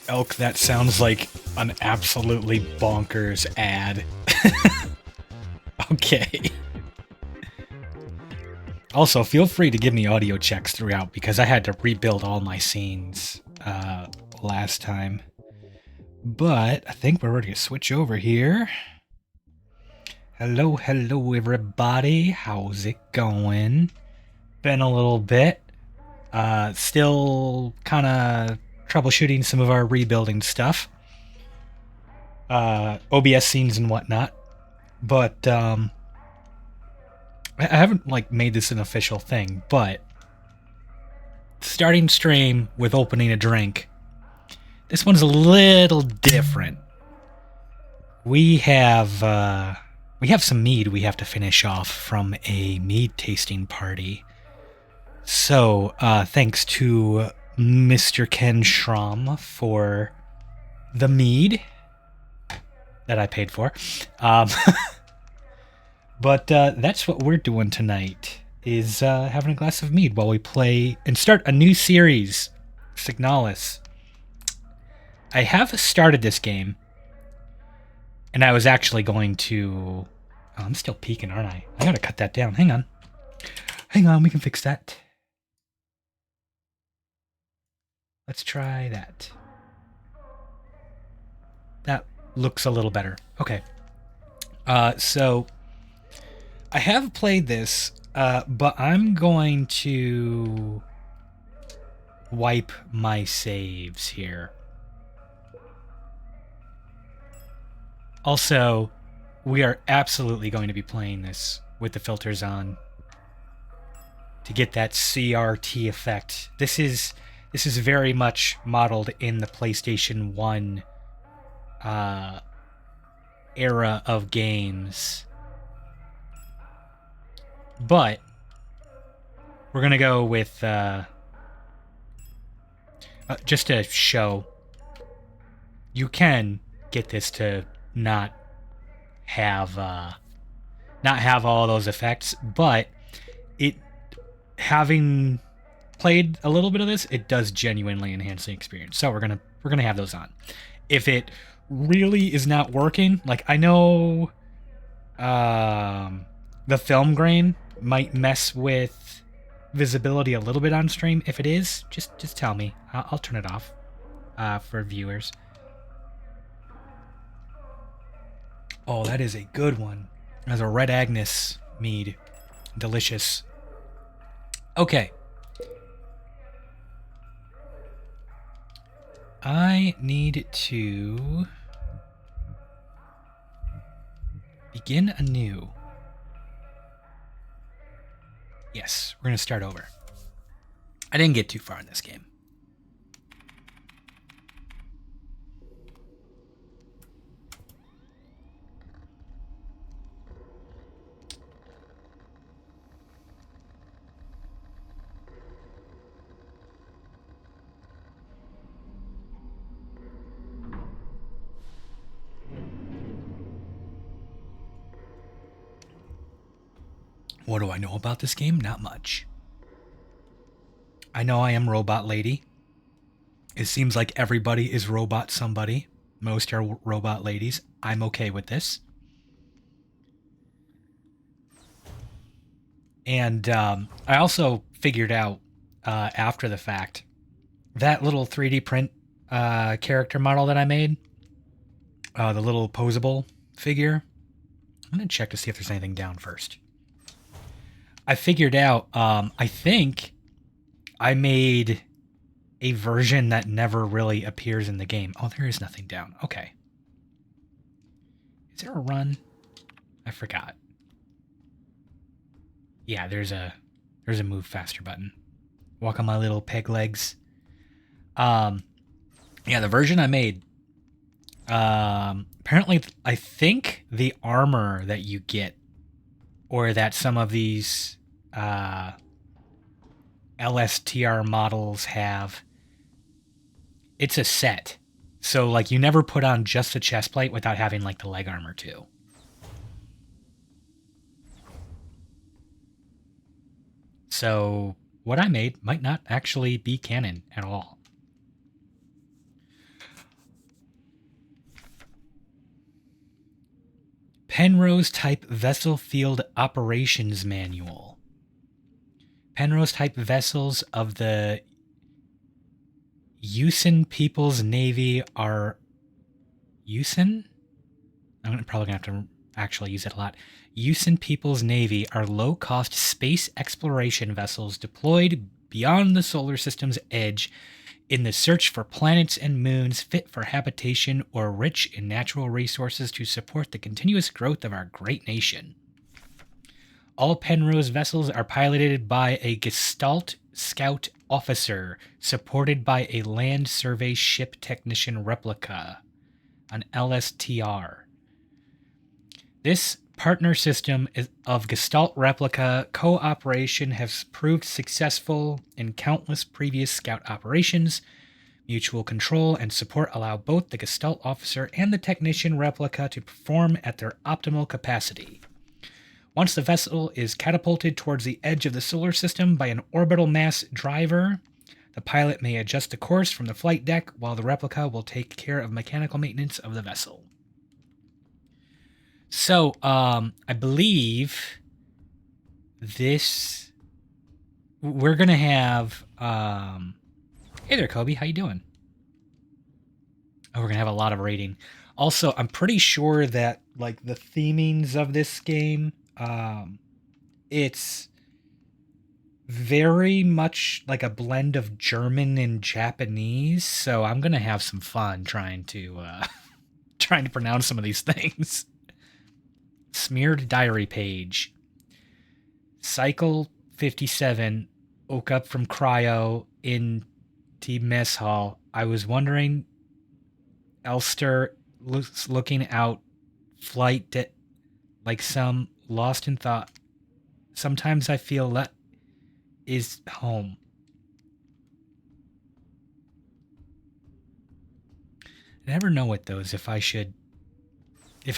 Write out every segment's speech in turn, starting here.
Elk, that sounds like an absolutely bonkers ad. Okay. Also, feel free to give me audio checks throughout because I had to rebuild all my scenes last time. But I think we're ready to switch over here. Hello, hello, everybody. How's it going? Been a little bit. Still kind of troubleshooting some of our rebuilding stuff. OBS scenes and whatnot. But I haven't like made this an official thing, but starting stream with opening a drink. This one's a little different. We have some mead we have to finish off from a mead tasting party. So thanks to Mr. Ken Schramm for the mead that I paid for. But that's what we're doing tonight, is having a glass of mead while we play and start a new series, Signalis. I have started this game, and I was actually going to... Oh, I'm still peeking, aren't I? I gotta cut that down. Hang on. Hang on, we can fix that. Let's try that. That looks a little better. Okay. So I have played this, but I'm going to wipe my saves here. Also, we are absolutely going to be playing this with the filters on to get that CRT effect. This is very much modeled in the PlayStation 1 era of games. But we're going to go with just to show you can get this to not have all those effects, but it, having played a little bit of this, it does genuinely enhance the experience. So we're gonna have those on. If it really is not working, like I know the film grain might mess with visibility a little bit on stream. If it is, just tell me. I'll turn it off for viewers. Oh, that is a good one. That's a Red Agnes mead. Delicious. Okay. I need to begin anew. Yes, we're going to start over. I didn't get too far in this game. What do I know about this game? Not much. I know I am Robot Lady. It seems like everybody is Robot somebody. Most are Robot Ladies. I'm okay with this. And I also figured out after the fact that little 3D print character model that I made, the little posable figure. I'm going to check to see if there's anything down first. I figured out, I think I made a version that never really appears in the game. Oh, there is nothing down. Okay. Is there a run? I forgot. Yeah, there's a move faster button. Walk on my little peg legs. Yeah, the version I made. Apparently, I think the armor that you get, or that some of these LSTR models have, it's a set. So, like, you never put on just the chest plate without having, like, the leg armor, too. So, what I made might not actually be canon at all. Penrose Type Vessel Field Operations Manual. Penrose Type vessels of the Usan People's Navy are... Usan? I'm probably going to have to actually use it a lot. Usan People's Navy are low-cost space exploration vessels deployed beyond the solar system's edge in the search for planets and moons fit for habitation or rich in natural resources to support the continuous growth of our great nation. All Penrose vessels are piloted by a Gestalt Scout officer, supported by a Land Survey Ship Technician replica, an LSTR. This partner system of Gestalt replica cooperation has proved successful in countless previous Scout operations. Mutual control and support allow both the Gestalt officer and the technician replica to perform at their optimal capacity. Once the vessel is catapulted towards the edge of the solar system by an orbital mass driver, the pilot may adjust the course from the flight deck while the replica will take care of mechanical maintenance of the vessel. So, I believe this... We're going to have... Hey there, Kobe. How you doing? Oh, we're going to have a lot of rating. Also, I'm pretty sure that, like, the themings of this game... it's very much like a blend of German and Japanese, so I'm gonna have some fun trying to pronounce some of these things. Smeared diary page. Cycle 57 woke up from cryo in the mess hall. I was wondering, Elster looking out flight like some lost in thought. Sometimes I feel that is home. I never know what those, if I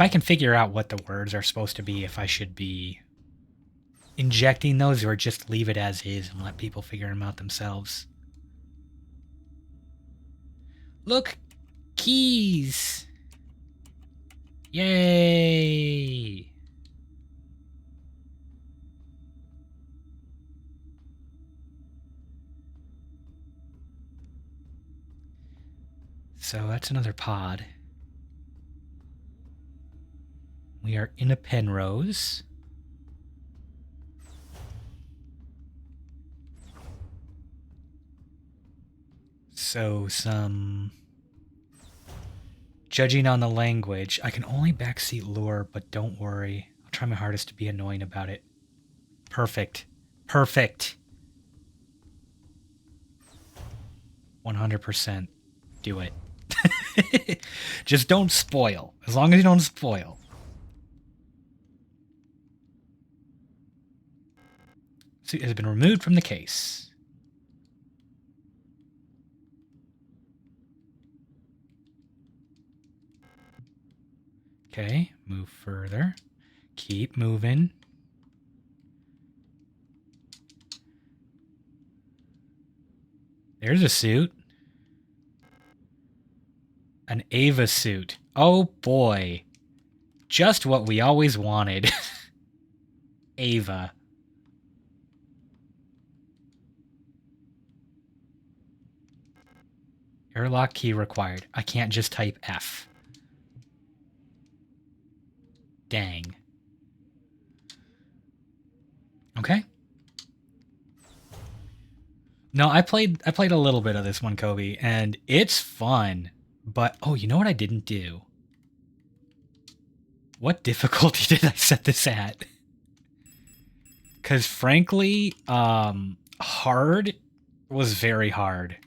can figure out what the words are supposed to be, if I should be injecting those or just leave it as is and let people figure them out themselves. Look, keys. Yay. So that's another pod. We are in a Penrose. So some... Judging on the language, I can only backseat lure, but don't worry. I'll try my hardest to be annoying about it. Perfect. Perfect. 100%. Do it. Just don't spoil. As long as you don't spoil. Suit has been removed from the case. Okay, move further. Keep moving. There's a suit. An Ava suit. Oh boy. Just what we always wanted. Ava. Airlock key required. I can't just type F. Dang. Okay. No, I played a little bit of this one, Kobe, and it's fun. But, oh, you know what I didn't do? What difficulty did I set this at? Because, frankly, hard was very hard.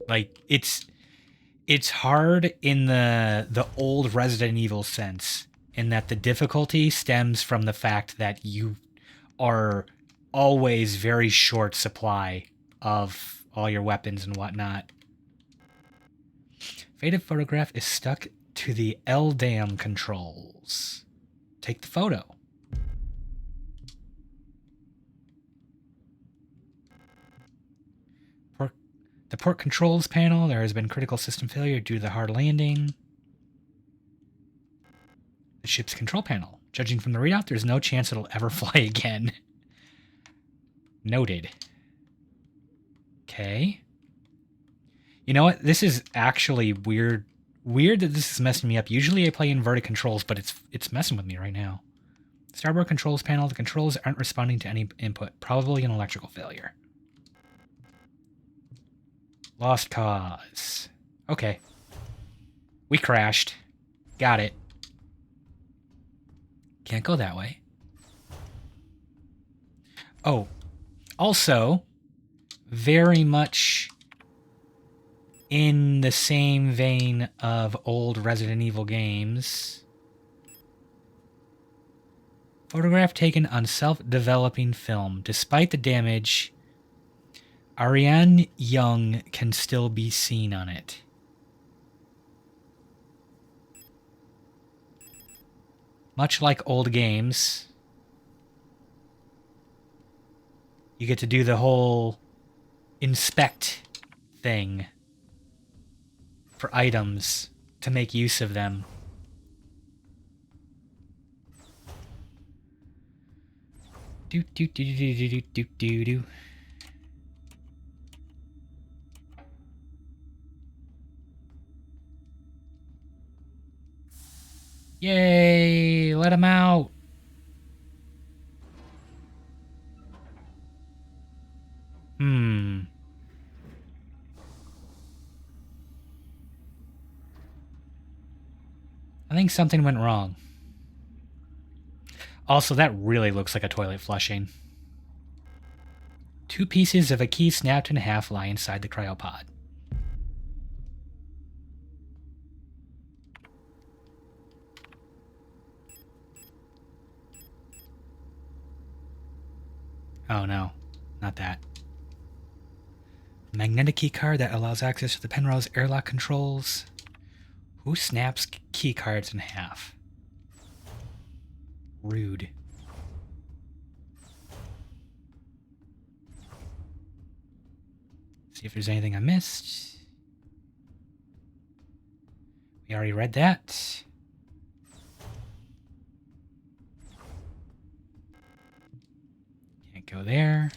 Like, it's hard in the old Resident Evil sense, in that the difficulty stems from the fact that you are always very short supply of all your weapons and whatnot. Faded photograph is stuck to the LDAM controls. Take the photo. The port controls panel, there has been critical system failure due to the hard landing. the ship's control panel. Judging from the readout, there's no chance it'll ever fly again. Noted. Okay. You know what? This is actually weird. Weird that this is messing me up. Usually I play inverted controls, but it's messing with me right now. Starboard controls panel. The controls aren't responding to any input. Probably an electrical failure. Lost cause. Okay. We crashed. Got it. Can't go that way. Oh. Also, very much in the same vein of old Resident Evil games. Photograph taken on self-developing film. Despite the damage, Ariane Young can still be seen on it. Much like old games, you get to do the whole inspect thing for items to make use of them. Do do do do do do do do do. Yay! Let him out. I think something went wrong. Also, that really looks like a toilet flushing. 2 pieces of a key snapped in half lie inside the cryopod. Oh no, not that. Magnetic key card that allows access to the Penrose airlock controls. Who snaps key cards in half? Rude. See if there's anything I missed. We already read that. Can't go there.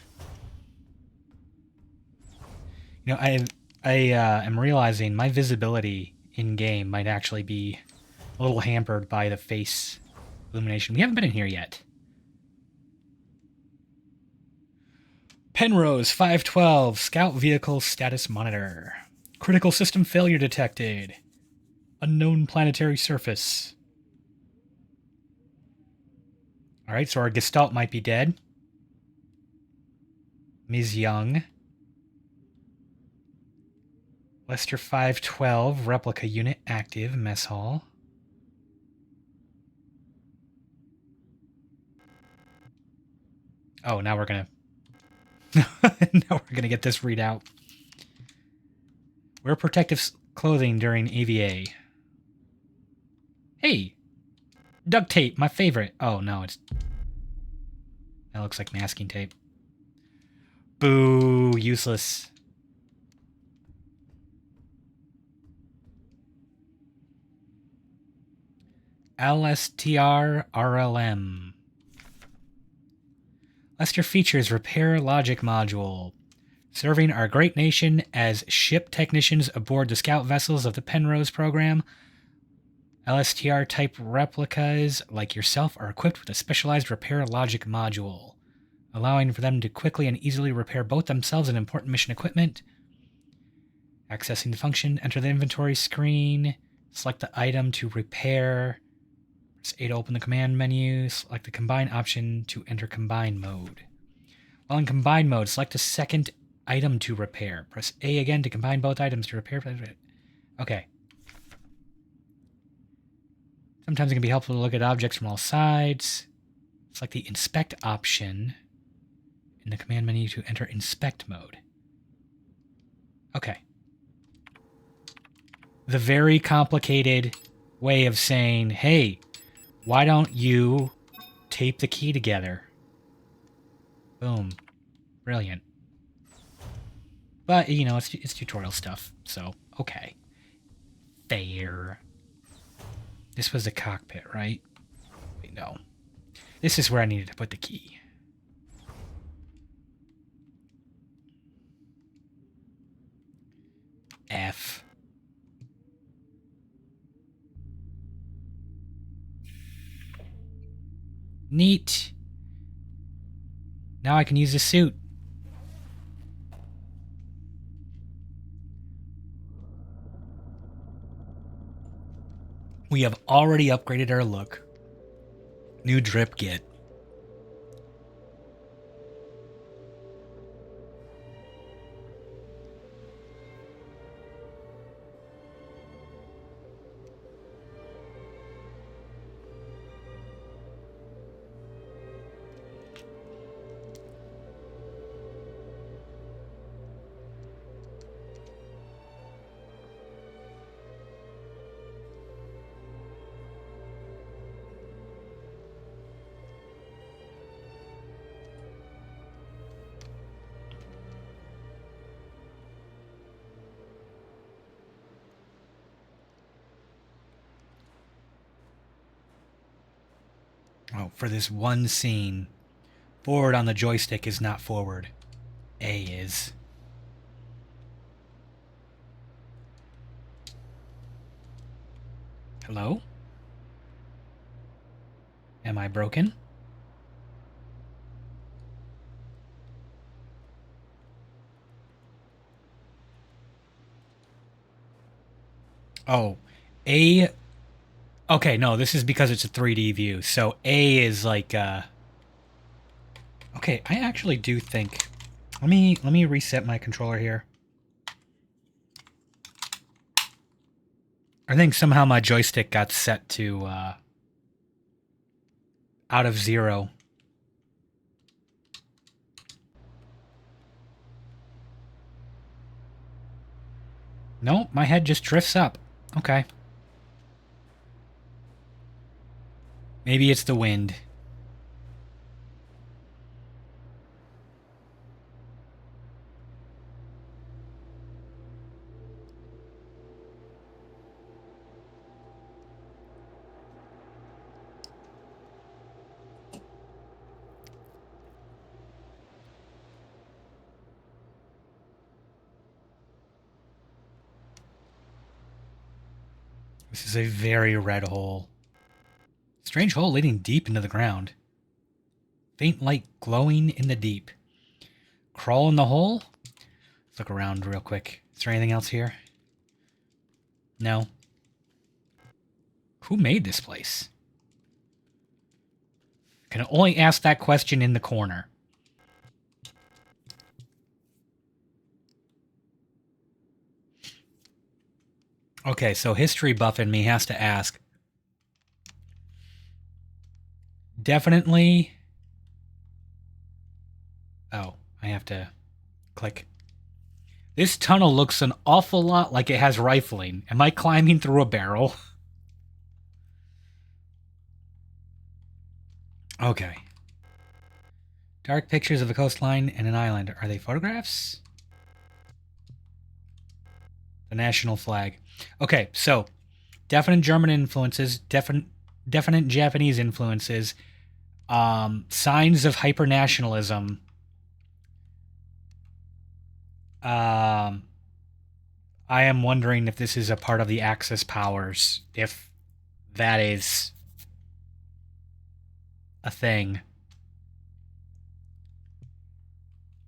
You know, I am realizing my visibility in game might actually be a little hampered by the face illumination. We haven't been in here yet. Penrose 512 Scout Vehicle Status Monitor. Critical system failure detected. Unknown planetary surface. Alright, so our Gestalt might be dead. Ms. Young. Lester 512 Replica Unit active. Mess Hall. Oh, now we're gonna... now we're gonna get this readout. Wear protective clothing during EVA. Hey! Duct tape, my favorite. Oh, no, it's... That looks like masking tape. Boo! Useless. LSTR RLM. Lester features Repair Logic Module. Serving our great nation as ship technicians aboard the scout vessels of the Penrose program, LSTR-type replicas like yourself are equipped with a specialized Repair Logic Module, allowing for them to quickly and easily repair both themselves and important mission equipment. Accessing the function, enter the inventory screen, select the item to repair, press A to open the command menu, select the combine option to enter combine mode. While in combine mode, select a second item to repair. Press A again to combine both items to repair. Okay. Sometimes it can be helpful to look at objects from all sides. Select the inspect option in the command menu to enter inspect mode. Okay. The very complicated way of saying, hey, why don't you tape the key together? Boom. Brilliant. But, you know, it's tutorial stuff, so, okay. Fair. This was the cockpit, right? No. This is where I needed to put the key. F. Neat. Now I can use the suit. We have already upgraded our look. New drip get. Oh, for this one scene, forward on the joystick is not forward. A is. Hello? Am I broken? Oh, A. Okay, no, this is because it's a 3D view. So A is like, okay, I actually do think. Let me reset my controller here. I think somehow my joystick got set to out of 0. Nope, my head just drifts up. Okay. Maybe it's the wind. This is a very red hole. Strange hole leading deep into the ground. Faint light glowing in the deep. Crawl in the hole? Let's look around real quick. Is there anything else here? No. Who made this place? Can only ask that question in the corner. Okay, so history buff in me has to ask. Definitely. Oh, I have to click. This tunnel looks an awful lot like it has rifling. Am I climbing through a barrel? Okay. Dark pictures of a coastline and an island. Are they photographs? The national flag. Okay, so definite German influences, definite Japanese influences, signs of hypernationalism. I am wondering if this is a part of the Axis powers, if that is a thing.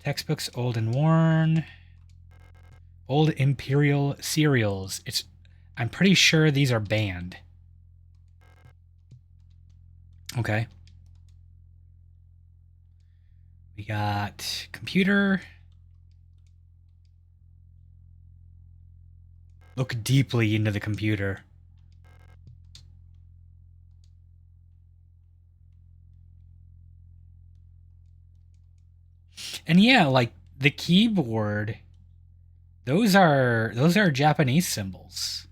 Textbooks old and worn. Old Imperial cereals. I'm pretty sure these are banned. Okay. We got computer. Look deeply into the computer. And yeah, like the keyboard, those are Japanese symbols.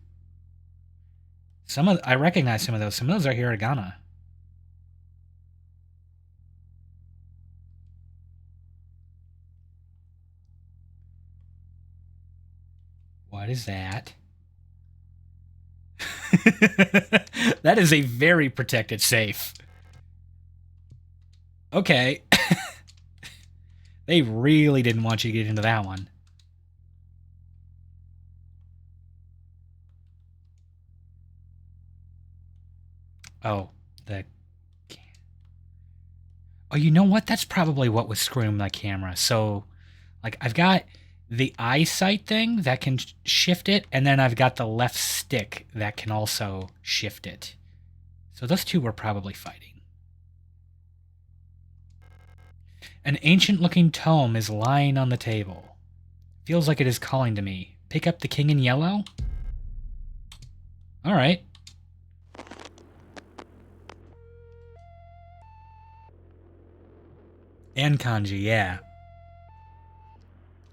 I recognize some of those. Some of those are hiragana. What is that? That is a very protected safe. Okay. They really didn't want you to get into that one. Oh, the... Oh, you know what? That's probably what was screwing my camera. So, like, I've got the eyesight thing that can shift it, and then I've got the left stick that can also shift it. So those two were probably fighting. An ancient-looking tome is lying on the table. Feels like it is calling to me. Pick up the king in yellow? All right. And kanji, yeah.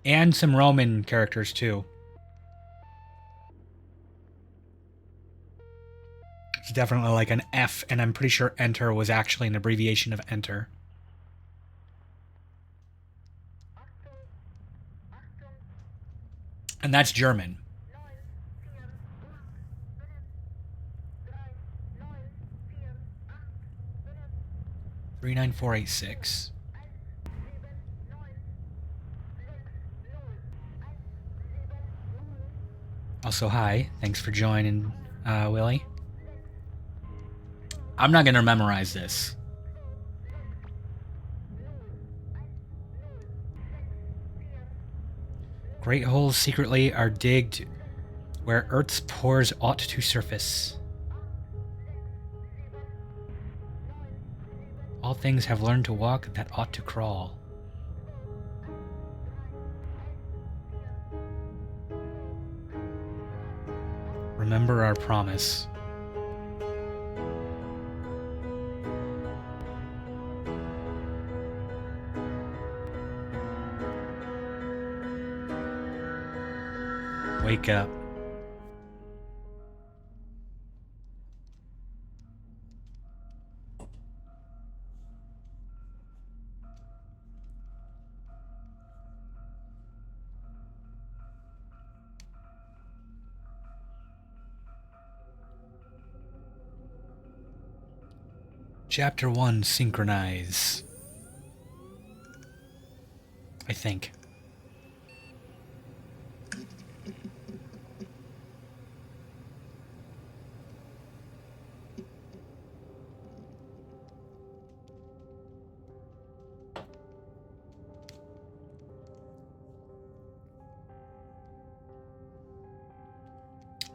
And some Roman characters, too. It's definitely like an F, and I'm pretty sure enter was actually an abbreviation of enter. And that's German. 39486. Also, hi. Thanks for joining, Willie. I'm not going to memorize this. Great holes secretly are digged where Earth's pores ought to surface. All things have learned to walk that ought to crawl. Remember our promise. Wake up. Chapter 1, Synchronize. I think.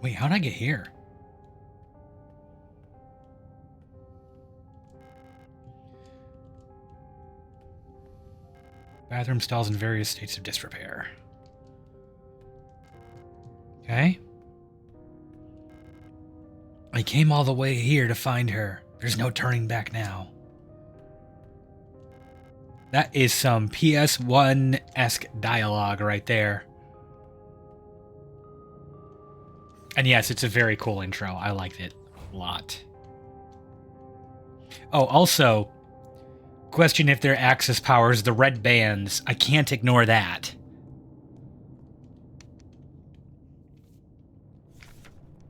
Wait, how'd I get here? Bathroom stalls in various states of disrepair. Okay. I came all the way here to find her. There's no turning back now. That is some PS1-esque dialogue right there. And yes, it's a very cool intro. I liked it a lot. Oh, also, question if their Axis powers, the red bands. I can't ignore that.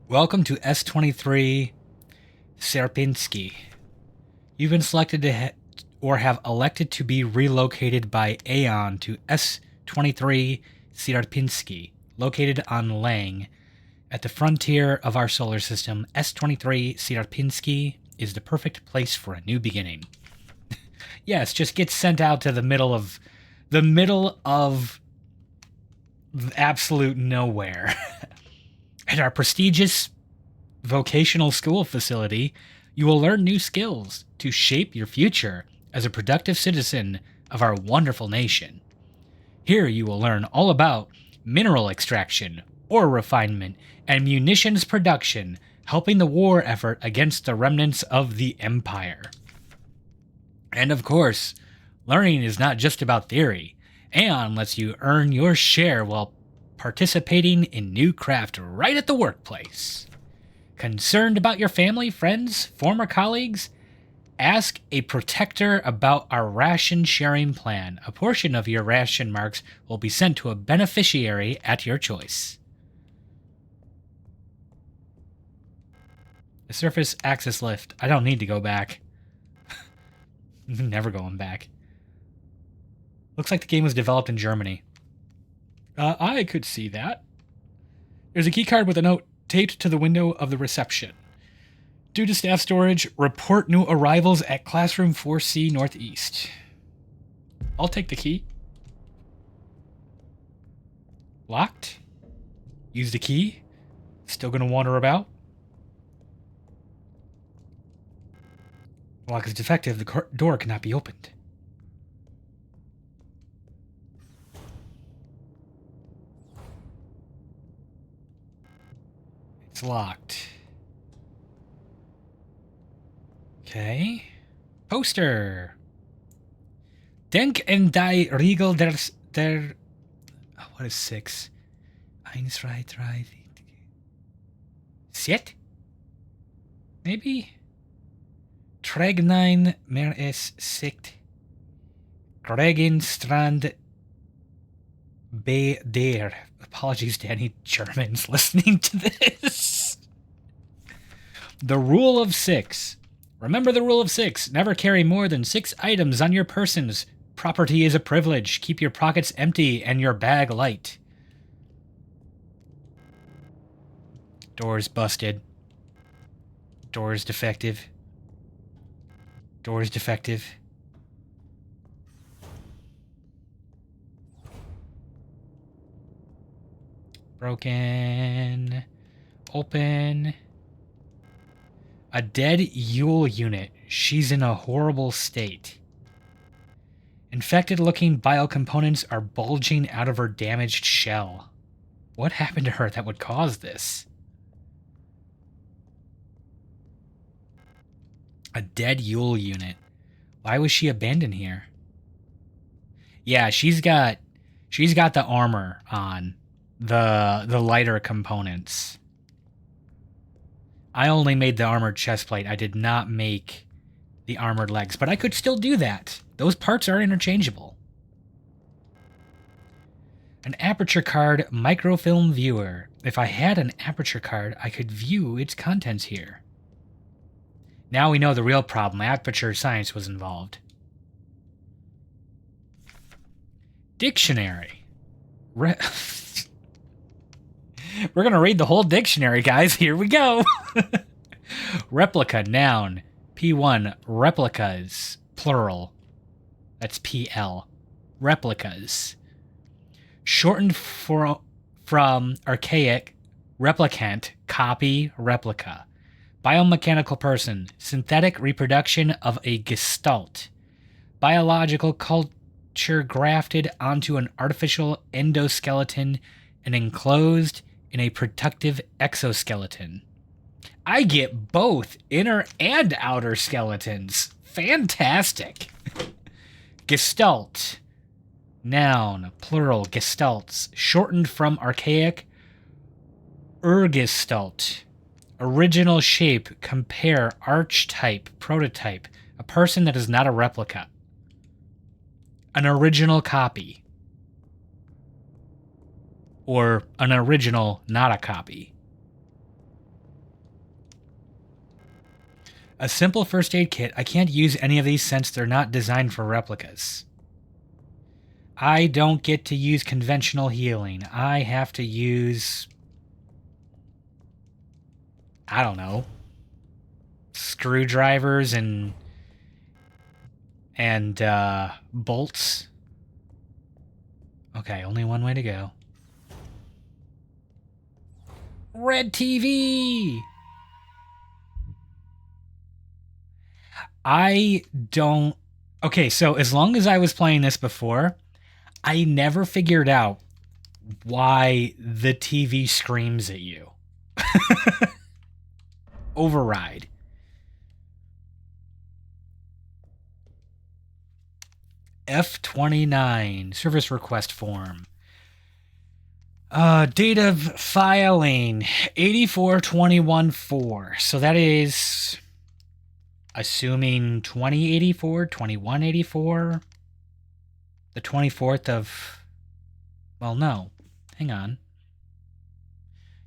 Welcome to S23 Sierpinski. You've been selected to or have elected to be relocated by Aeon to S23 Sierpinski, located on Lang. At the frontier of our solar system, S23 Sierpinski is the perfect place for a new beginning. Yes, just get sent out to the middle of absolute nowhere. At our prestigious vocational school facility, you will learn new skills to shape your future as a productive citizen of our wonderful nation. Here you will learn all about mineral extraction, ore refinement, and munitions production, helping the war effort against the remnants of the Empire. And of course, learning is not just about theory. Aeon lets you earn your share while participating in new craft right at the workplace. Concerned about your family, friends, former colleagues? Ask a protector about our ration sharing plan. A portion of your ration marks will be sent to a beneficiary at your choice. The surface access lift. I don't need to go back. Never going back. Looks like the game was developed in Germany. I could see that. There's a key card with a note taped to the window of the reception. Due to staff storage, report new arrivals at classroom 4C Northeast. I'll take the key. Locked. Use the key. Still gonna wander about. Lock is defective. The door cannot be opened. It's locked. Okay. Poster. Denk en die Regel der... Oh, what is 6? 1, 2, 3... Sit? Maybe? Tregnein mer es sikt. Gregenstrand be der. Apologies to any Germans listening to this. The rule of 6. Remember the rule of 6. Never carry more than 6 items on your persons. Property is a privilege. Keep your pockets empty and your bag light. Door's busted. Door's defective. Door's defective. Broken. Open. A dead Yule unit. She's in a horrible state. Infected-looking biocomponents are bulging out of her damaged shell. What happened to her that would cause this? A dead Yule unit. Why was she abandoned here? Yeah, she's got the armor on. The lighter components. I only made the armored chestplate. I did not make the armored legs, but I could still do that. Those parts are interchangeable. An aperture card microfilm viewer. If I had an aperture card, I could view its contents here. Now we know the real problem. Aperture science was involved. Dictionary. We're going to read the whole dictionary, guys. Here we go. Replica, noun. P1, replicas, plural. That's PL. Replicas. Shortened from archaic, replicant, copy, replica. Biomechanical person, synthetic reproduction of a gestalt. Biological culture grafted onto an artificial endoskeleton and enclosed in a protective exoskeleton. I get both inner and outer skeletons. Fantastic. Gestalt. Noun, plural, gestalts. Shortened from archaic, Urgestalt. Original shape, compare, archetype, prototype. A person that is not a replica. An original copy. Or an original, not a copy. A simple first aid kit. I can't use any of these since they're not designed for replicas. I don't get to use conventional healing. I have to use... I don't know. Screwdrivers and bolts. Okay, only one way to go. Red TV! I don't... Okay, so as long as I was playing this before, I never figured out why the TV screams at you. Override. F29, service request form. Date of filing, 84-21-4. So that is... assuming 2084, 2184, the 24th of... Well, no. Hang on.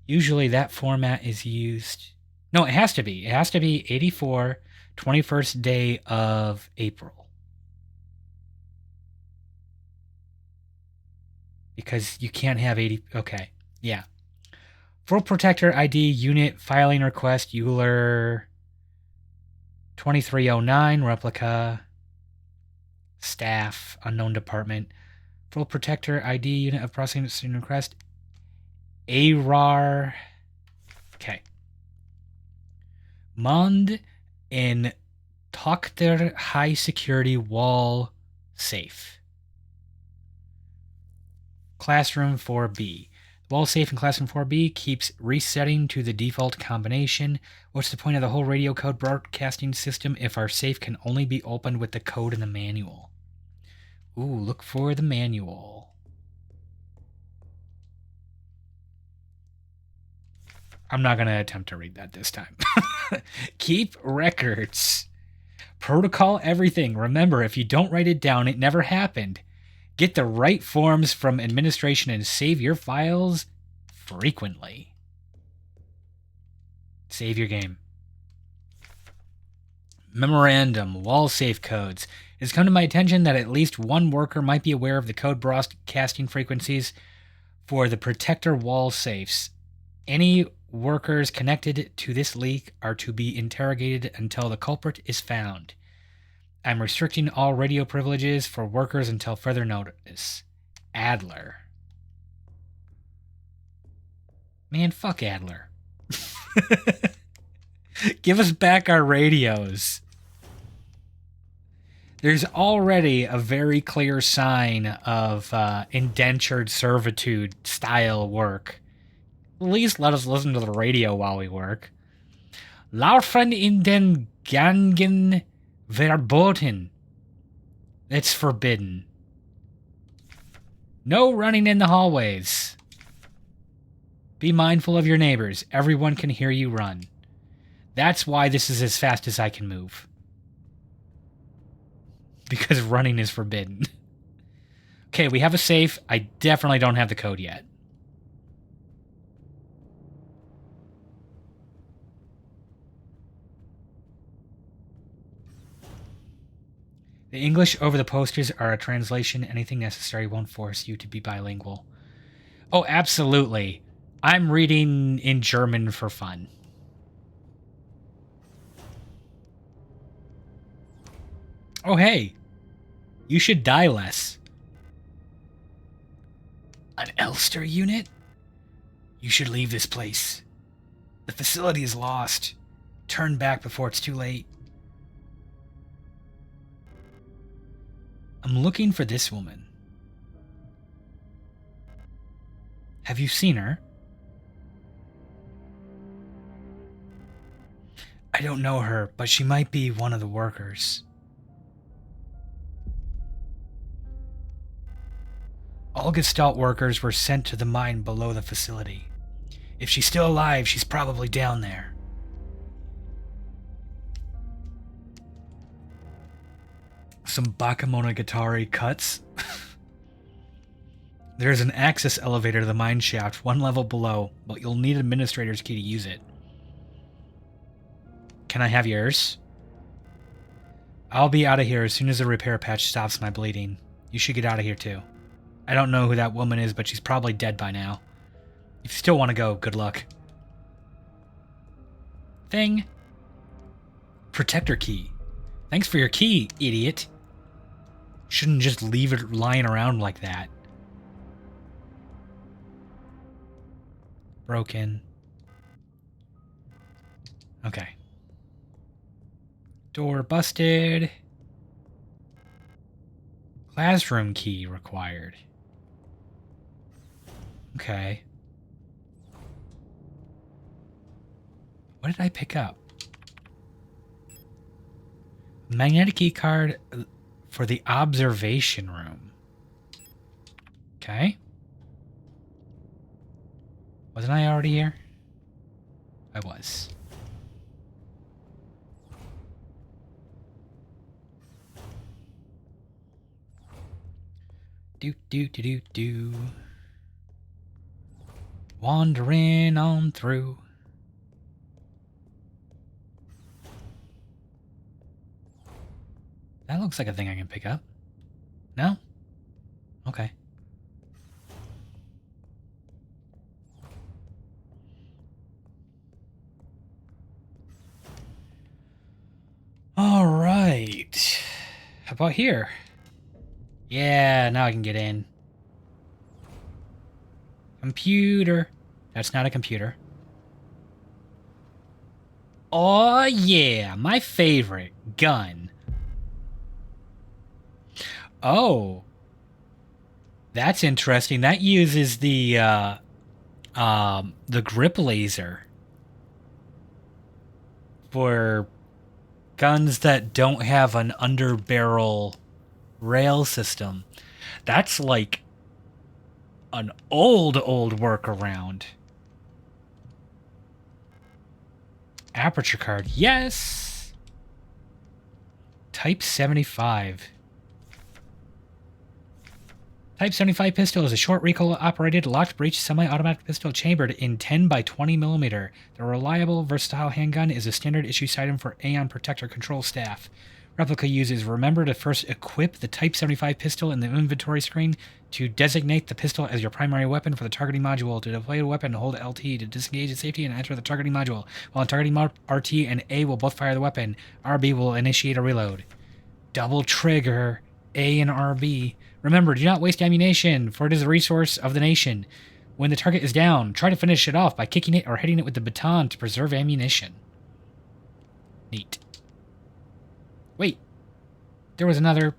Usually that format is used... No, it has to be. It has to be 84, 21st day of April. Because you can't have 80. Okay. Yeah. Full Protector ID unit filing request Euler 2309 replica staff unknown department. Full Protector ID unit of processing request ARAR. Okay. Mond in Tochter high security wall safe. Classroom 4B. The wall safe in Classroom 4B keeps resetting to the default combination. What's the point of the whole radio code broadcasting system if our safe can only be opened with the code in the manual? Ooh, look for the manual. I'm not going to attempt to read that this time. Keep records. Protocol everything. Remember, if you don't write it down, it never happened. Get the right forms from administration and save your files frequently. Save your game. Memorandum, wall safe codes. It has come to my attention that at least one worker might be aware of the code broadcasting frequencies for the protector wall safes. Any workers connected to this leak are to be interrogated until the culprit is found. I'm restricting all radio privileges for workers until further notice. Adler. Man, fuck Adler. Give us back our radios. There's already a very clear sign of indentured servitude style work. At least let us listen to the radio while we work. Laufen in den Gangen verboten. It's forbidden. No running in the hallways. Be mindful of your neighbors. Everyone can hear you run. That's why this is as fast as I can move. Because running is forbidden. Okay, we have a safe. I definitely don't have the code yet. The English over the posters are a translation. Anything necessary won't force you to be bilingual. Oh, absolutely. I'm reading in German for fun. Oh, hey. You should die less. An Elster unit? You should leave this place. The facility is lost. Turn back before it's too late. I'm looking for this woman. Have you seen her? I don't know her, but she might be one of the workers. All Gestalt workers were sent to the mine below the facility. If she's still alive, she's probably down there. Some Bakemonogatari cuts. There's an access elevator to the mine shaft, one level below, but you'll need administrator's key to use it. Can I have yours? I'll be out of here as soon as the repair patch stops my bleeding. You should get out of here too. I don't know who that woman is, but she's probably dead by now. If you still want to go, good luck. Thing. Protector key. Thanks for your key, idiot. Shouldn't just leave it lying around like that. Broken. Okay. Door busted. Classroom key required. Okay. What did I pick up? Magnetic key card for the observation room. Okay. Wasn't I already here? I was. Do. Wandering on through. That looks like a thing I can pick up. No? Okay. about here? Yeah, now I can get in. Computer. That's not a computer. Oh, yeah, my favorite gun. Oh. That's interesting. That uses the grip laser for guns that don't have an underbarrel rail system. That's like an old workaround. Aperture card, yes. Type 75. Type 75 pistol is a short recoil-operated, locked-breech, semi-automatic pistol chambered in 10 by 20 millimeter. The reliable, versatile handgun is a standard-issue sidearm for Aeon Protector control staff. Replica uses remember to first equip the Type 75 pistol in the inventory screen to designate the pistol as your primary weapon for the targeting module. To deploy the weapon, hold LT to disengage the safety and enter the targeting module. While in targeting mode, RT and A will both fire the weapon. RB will initiate a reload. Double trigger, A and RB. Remember, do not waste ammunition, for it is a resource of the nation. When the target is down, try to finish it off by kicking it or hitting it with the baton to preserve ammunition. Neat. Wait. There was another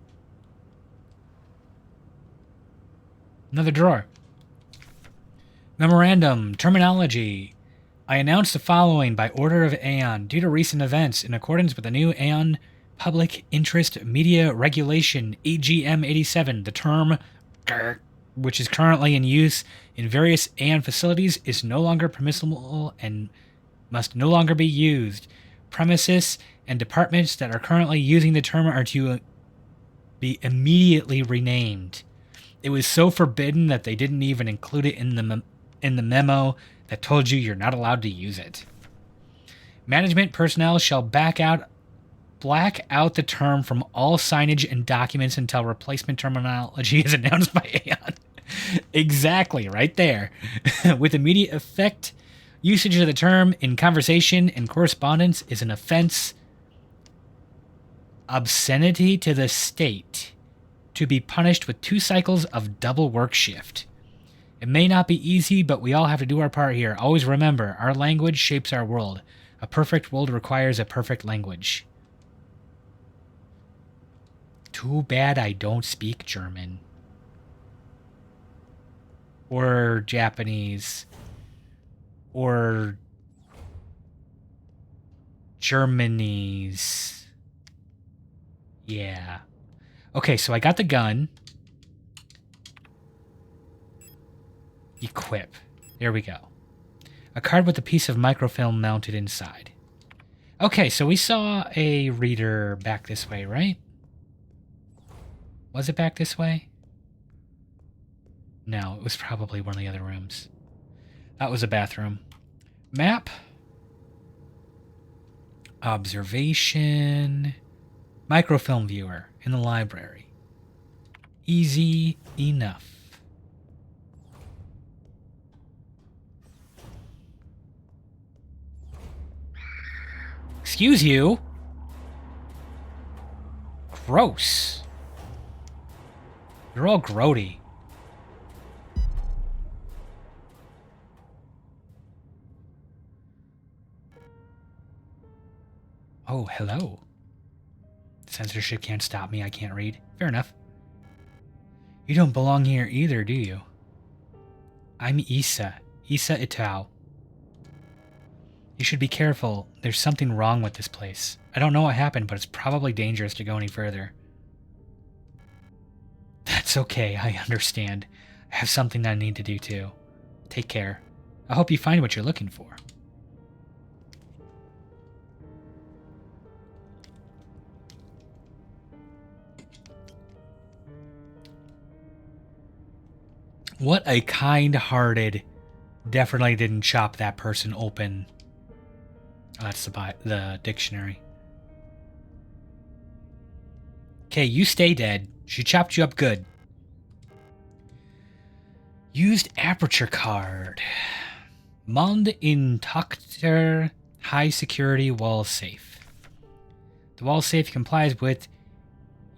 drawer. Memorandum. Terminology. I announce the following by order of Aeon. Due to recent events, in accordance with the new Aeon Public Interest Media Regulation, AGM 87, the term which is currently in use in various Aeon facilities is no longer permissible and must no longer be used. Premises and departments that are currently using the term are to be immediately renamed. It was so forbidden that they didn't even include it in the memo that told you you're not allowed to use it. Management personnel shall black out the term from all signage and documents until replacement terminology is announced by Aeon. Exactly, right there. With immediate effect, usage of the term in conversation and correspondence is an offense. Obscenity to the state, to be punished with 2 cycles of double work shift. It may not be easy, but we all have to do our part here. Always remember, our language shapes our world. A perfect world requires a perfect language. Too bad I don't speak German. Or Japanese. Or Germanese. Yeah. Okay, so I got the gun. Equip. There we go. A card with a piece of microfilm mounted inside. Okay, so we saw a reader back this way, right? Was it back this way? No, it was probably one of the other rooms. That was a bathroom. Map. Observation. Microfilm viewer in the library. Easy enough. Excuse you. Gross. You're all grody. Oh, hello. Censorship can't stop me. I can't read. Fair enough. You don't belong here either, do you? I'm Issa. Issa Itao. You should be careful. There's something wrong with this place. I don't know what happened, but it's probably dangerous to go any further. That's okay. I understand. I have something I need to do too. Take care. I hope you find what you're looking for. What a kind-hearted, definitely didn't chop that person open. Oh, that's the dictionary. Okay, you stay dead. She chopped you up good. Used aperture card. Monde Intacter high security wall safe. The wall safe complies with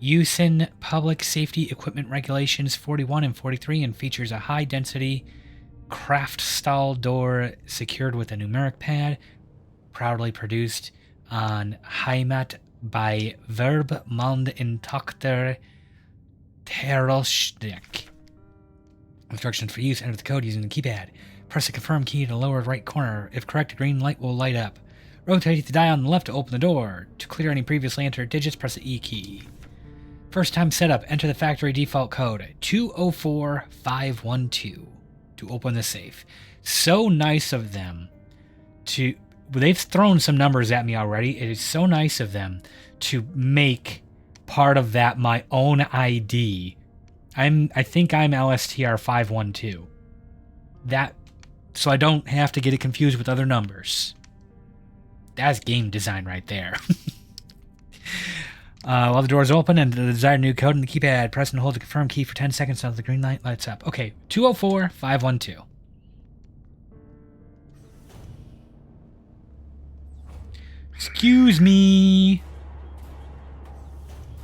Use in Public Safety Equipment Regulations 41 and 43 and features a high-density craft style door secured with a numeric pad, proudly produced on Heimat by Verb Mund Intakter Terostik. Instructions for use: enter the code using the keypad. Press the confirm key in the lower right corner. If correct, a green light will light up. Rotate the dial on the left to open the door. To clear any previously entered digits, press the E key. First time setup, enter the factory default code 204512 to open the safe. So nice of them to... They've thrown some numbers at me already. It is so nice of them to make part of that my own ID. I think I'm LSTR 512. That, so I don't have to get it confused with other numbers. That's game design right there. While the doors open and the desired new code in the keypad, press and hold the confirm key for 10 seconds until the green light lights up. Okay, 204512. Excuse me.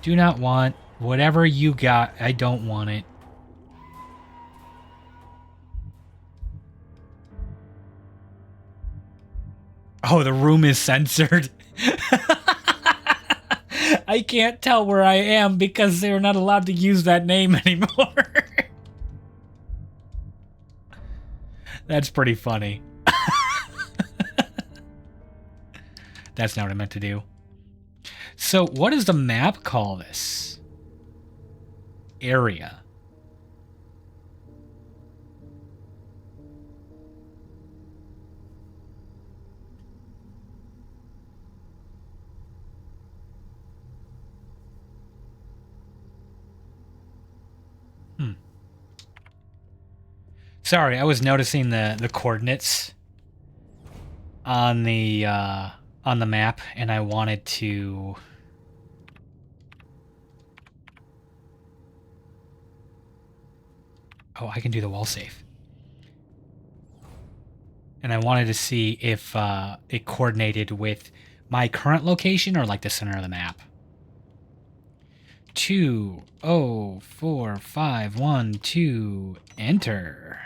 Do not want whatever you got. I don't want it. Oh, the room is censored. I can't tell where I am because they're not allowed to use that name anymore. That's pretty funny. That's not what I meant to do. So what does the map call this? Area. Sorry, I was noticing the coordinates on the map, and I wanted to... Oh, I can do the wall safe. And I wanted to see if it coordinated with my current location or like the center of the map. 204512, enter.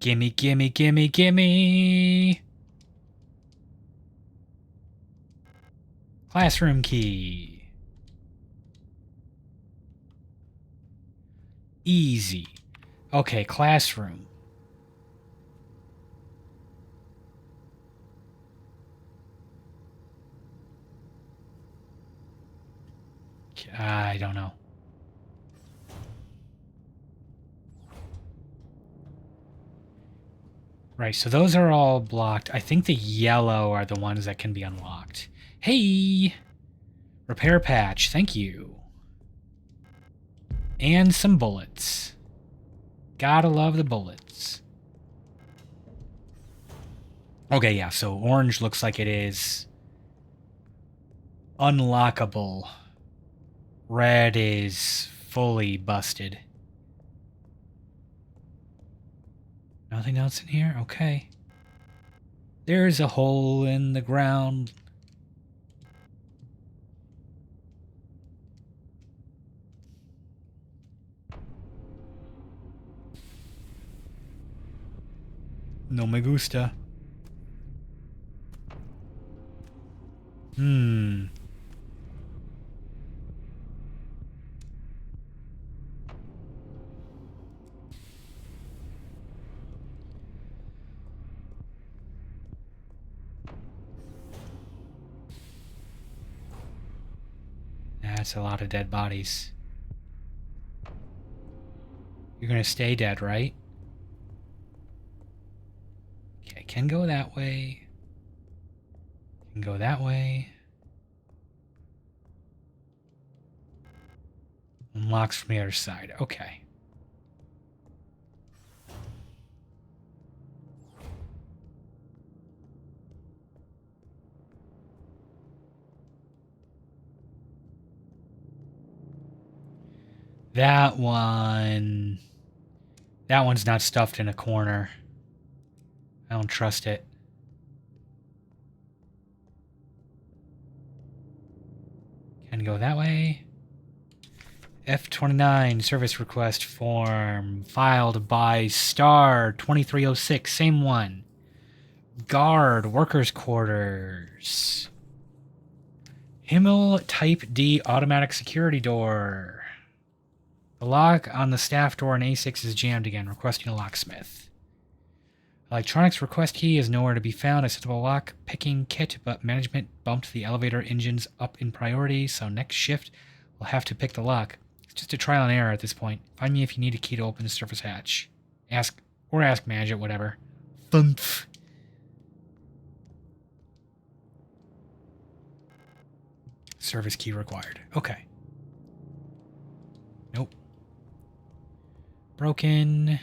Gimme, gimme, gimme, gimme. Classroom key. Easy. Okay, classroom. I don't know. Right, so those are all blocked. I think the yellow are the ones that can be unlocked. Hey! Repair patch, thank you. And some bullets. Gotta love the bullets. Okay, yeah, so orange looks like it is unlockable. Red is fully busted. Nothing else in here? Okay. There's a hole in the ground. No me gusta. That's a lot of dead bodies. You're gonna stay dead, right? Okay, can go that way. Can go that way. Unlocks from the other side. Okay. That one's not stuffed in a corner. I don't trust it. And go that way. F29 service request form filed by Star 2306, same one. Guard, workers' quarters. Himmel Type D automatic security door. The lock on the staff door in A6 is jammed again, requesting a locksmith. Electronics request key is nowhere to be found. Accessible lock picking kit, but management bumped the elevator engines up in priority, so next shift we'll have to pick the lock. It's just a trial and error at this point. Find me if you need a key to open the surface hatch. Ask Magic, whatever. Thumph. Service key required. Okay. Nope. Broken.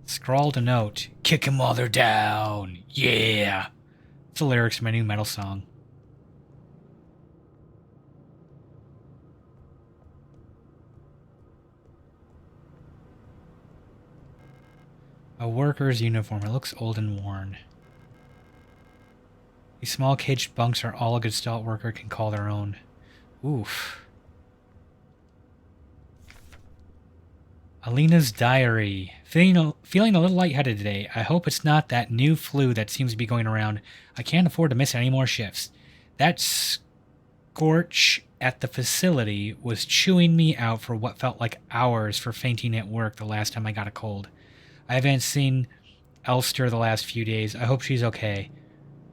Scrawled a note. Kick 'em while they're down. Yeah. It's the lyrics to my new metal song. A worker's uniform. It looks old and worn. These small caged bunks are all a Gestalt worker can call their own. Oof. Alina's diary. Feeling a little lightheaded today. I hope it's not that new flu that seems to be going around. I can't afford to miss any more shifts. That scorch at the facility was chewing me out for what felt like hours for fainting at work the last time I got a cold. I haven't seen Elster the last few days. I hope she's okay.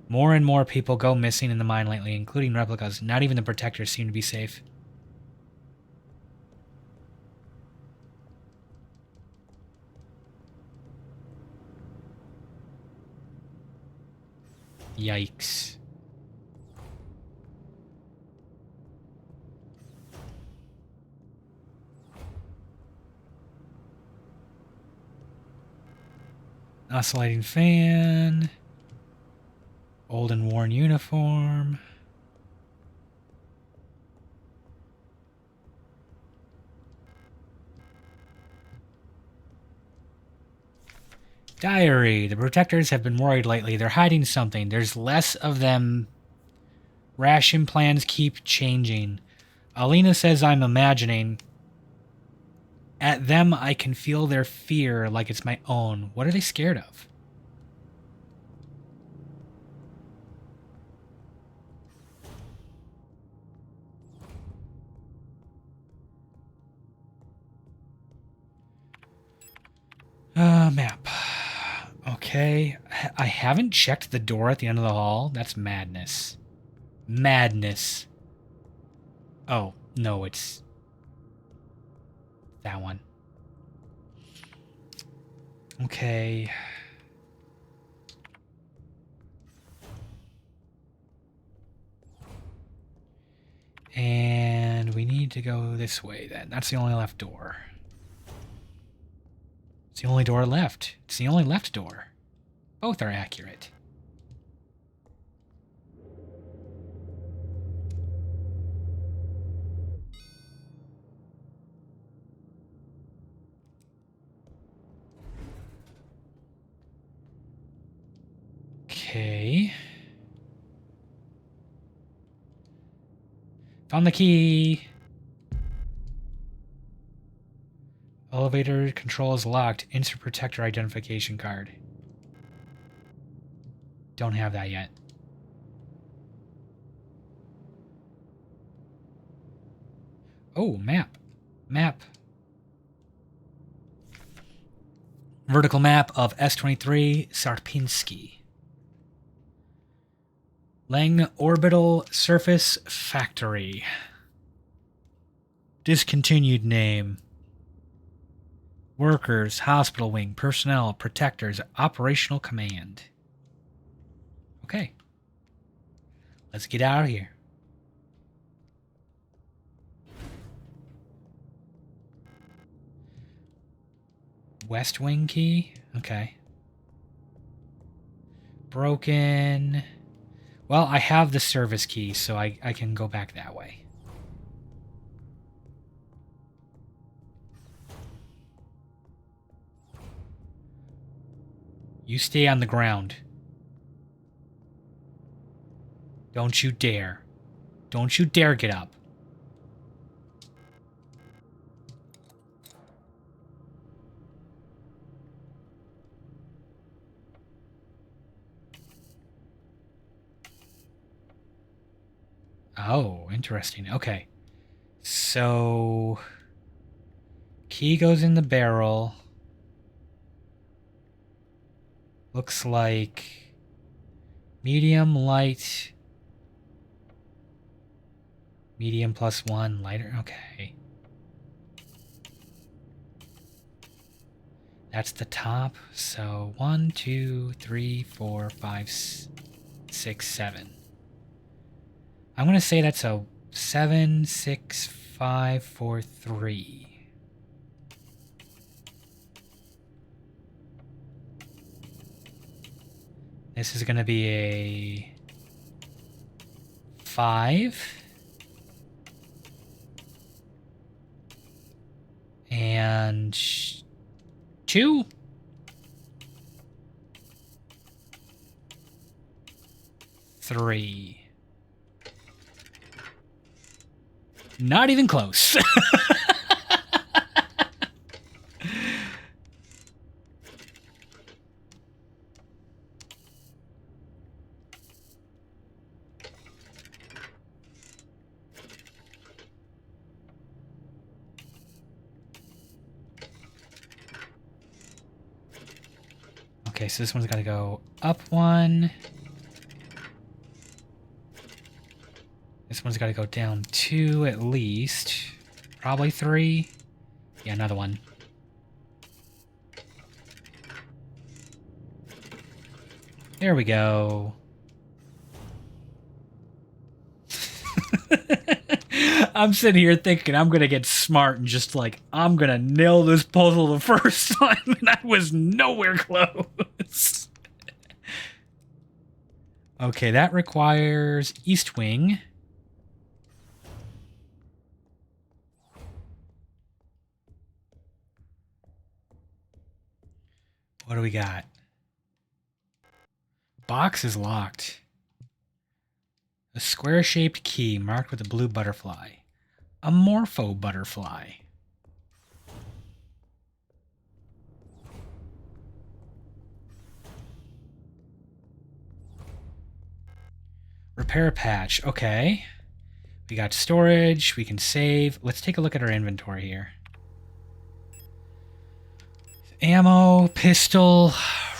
More and more people go missing in the mine lately, including replicas. Not even the protectors seem to be safe. Yikes. Oscillating fan. Old and worn uniform. Diary. The protectors have been worried lately. They're hiding something. There's less of them. Ration plans keep changing. Alina says I'm imagining. At them, I can feel their fear like it's my own. What are they scared of? Map. Okay. I haven't checked the door at the end of the hall. That's madness. Madness. Oh, no, it's that one. Okay. And we need to go this way then. That's the only left door. It's the only door left. It's the only left door. Both are accurate. Okay. Found the key. Elevator control is locked. Insert protector identification card. Don't have that yet. Oh, map. Map. Vertical map of S23 Sarpinsky. Lang Orbital Surface Factory. Discontinued name. Workers, hospital wing, personnel, protectors, operational command. Okay. Let's get out of here. West wing key? Okay. Broken. Well, I have the service key, so I can go back that way. You stay on the ground. Don't you dare. Don't you dare get up. Oh, interesting. Okay. So... Key goes in the barrel. Looks like... Medium, light... Medium +1, lighter. Okay. That's the top. So 1, 2, 3, 4, 5, 6, 7. I'm going to say that's a 7, 6, 5, 4, 3. This is going to be a 5. And 2. Three. Not even close. Okay, so this one's got to go up 1. This one's got to go down 2 at least. Probably 3. Yeah, another one. There we go. I'm sitting here thinking I'm going to get smart and just like, I'm going to nail this puzzle the first time, and I was nowhere close. Okay, that requires East Wing. What do we got? Box is locked. A square-shaped key marked with a blue butterfly. A morpho butterfly. Repair patch. Okay. We got storage. We can save. Let's take a look at our inventory here. Ammo, pistol,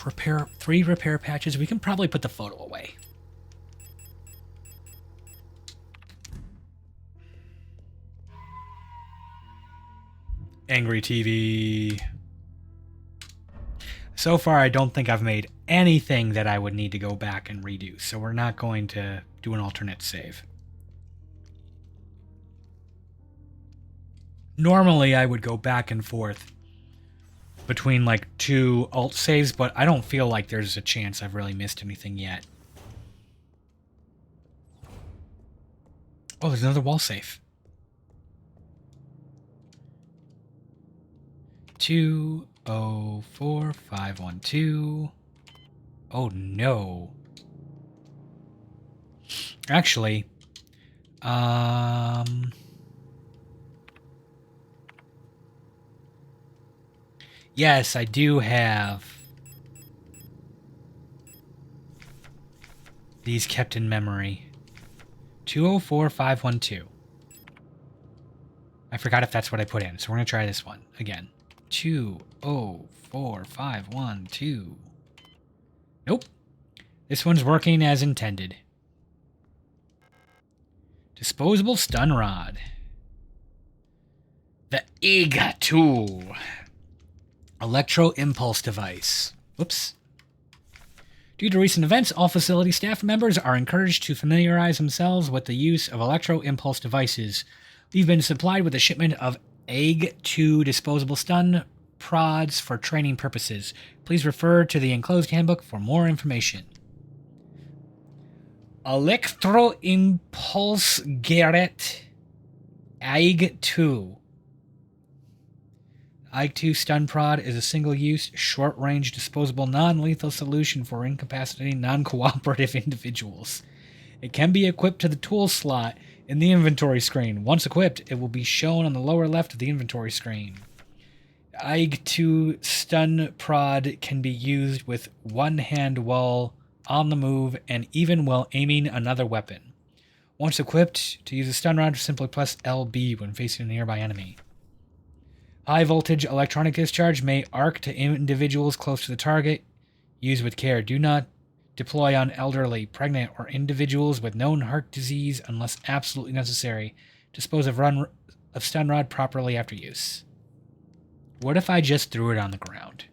repair, 3 repair patches. We can probably put the photo away. Angry TV. So far, I don't think I've made anything that I would need to go back and redo, so we're not going to do an alternate save. Normally, I would go back and forth between like 2 alt saves, but I don't feel like there's a chance I've really missed anything yet. Oh, there's another wall safe. 204512. Oh no. Actually, yes, I do have these kept in memory. 204512. I forgot if that's what I put in, so we're going to try this one again. 204512. Nope. This one's working as intended. Disposable stun rod. The EGA-2. Electro impulse device. Whoops. Due to recent events, all facility staff members are encouraged to familiarize themselves with the use of electro impulse devices. We've been supplied with a shipment of EG-2 disposable stun prods for training purposes. Please refer to the enclosed handbook for more information. Electro impulse Garrett EG-2. IQ Stun Prod is a single-use, short-range, disposable, non-lethal solution for incapacitating non-cooperative individuals. It can be equipped to the tool slot in the inventory screen. Once equipped, it will be shown on the lower left of the inventory screen. IQ Stun Prod can be used with one hand while on the move and even while aiming another weapon. Once equipped, to use a stun rod, simply press LB when facing a nearby enemy. High voltage electronic discharge may arc to individuals close to the target. Use with care. Do not deploy on elderly, pregnant, or individuals with known heart disease unless absolutely necessary. Dispose of stun rod properly after use. What if I just threw it on the ground?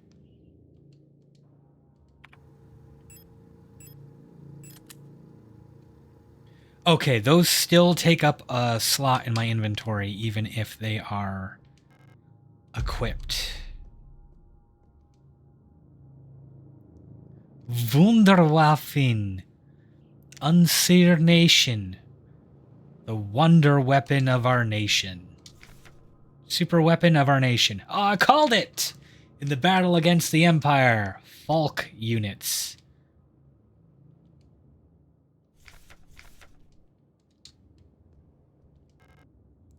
Okay, those still take up a slot in my inventory, even if they are equipped. Wunderwaffen. Unseer Nation. The wonder weapon of our nation. Super weapon of our nation. Oh, I called it! In the battle against the Empire. Falk units.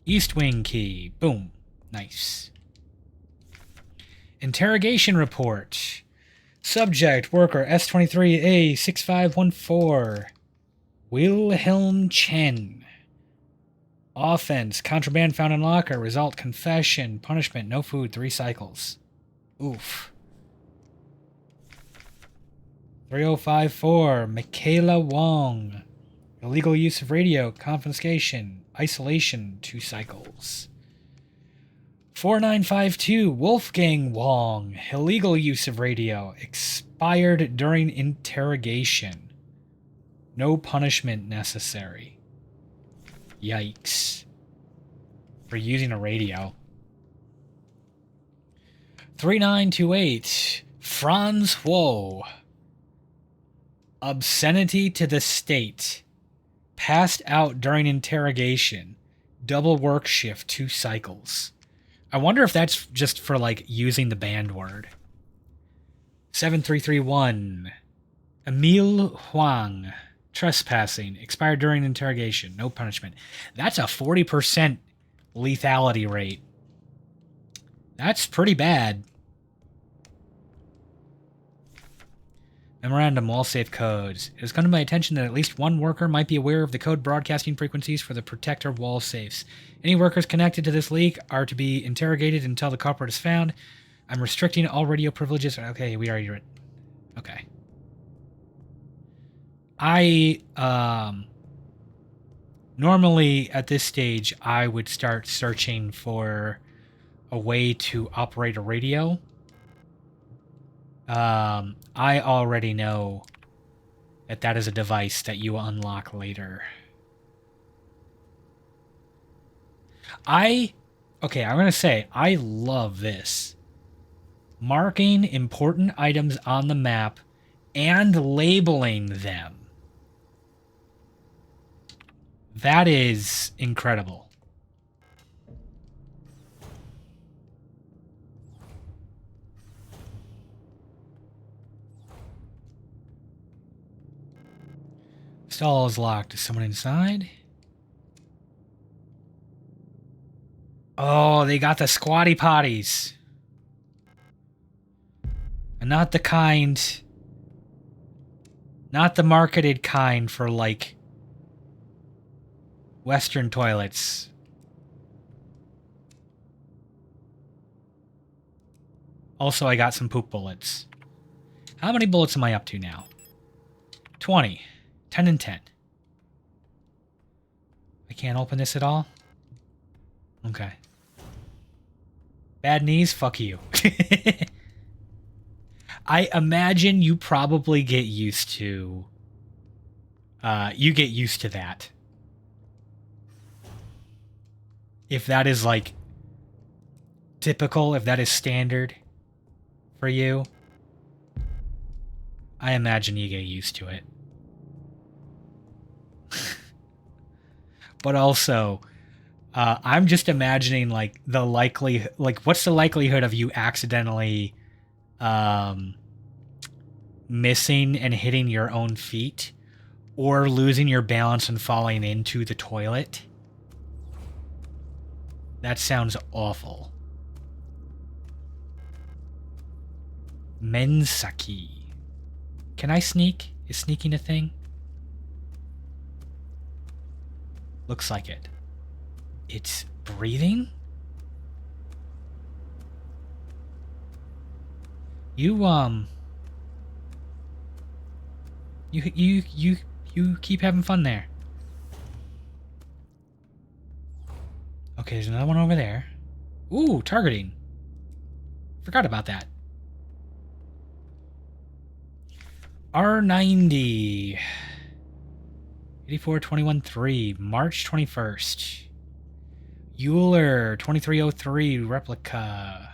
East wing key. Boom. Nice. Interrogation report. Subject, worker, S23A6514. Wilhelm Chen. Offense, contraband found in locker. Result, confession. Punishment, no food, 3 cycles. Oof. 3054, Michaela Wong. Illegal use of radio, confiscation. Isolation, 2 cycles. 4952, Wolfgang Wong. Illegal use of radio. Expired during interrogation. No punishment necessary. Yikes. For using a radio. 3928, Franz Woe. Obscenity to the state. Passed out during interrogation. Double work shift, 2 cycles. I wonder if that's just for, like, using the banned word. 7331. Emile Huang. Trespassing. Expired during interrogation. No punishment. That's a 40% lethality rate. That's pretty bad. Memorandum, wall safe codes. It has come to my attention that at least one worker might be aware of the code broadcasting frequencies for the protector wall safes. Any workers connected to this leak are to be interrogated until the culprit is found. I'm restricting all radio privileges. Okay, we already read. Okay. Normally at this stage, I would start searching for a way to operate a radio. I already know that that is a device that you unlock later. I'm going to say, I love this. Marking important items on the map and labeling them. That is incredible. Stall is locked. Is someone inside? Oh, they got the squatty potties. And not the kind... Not the marketed kind for, like... Western toilets. Also, I got some poop bullets. How many bullets am I up to now? 20. 10 and 10. I can't open this at all? Okay. Bad knees? Fuck you. I imagine you probably get used to... you get used to that. If that is, like, typical, if that is standard for you, I imagine you get used to it. But also, I'm just imagining like the likely, like what's the likelihood of you accidentally um, missing and hitting your own feet, or losing your balance and falling into the toilet? That sounds awful. Mensaki. Can I sneak? Is sneaking a thing? Looks like it. It's breathing? You keep having fun there. Okay, there's another one over there. Ooh, targeting. Forgot about that. R90. 8421-3, March 21st. Euler 2303 replica.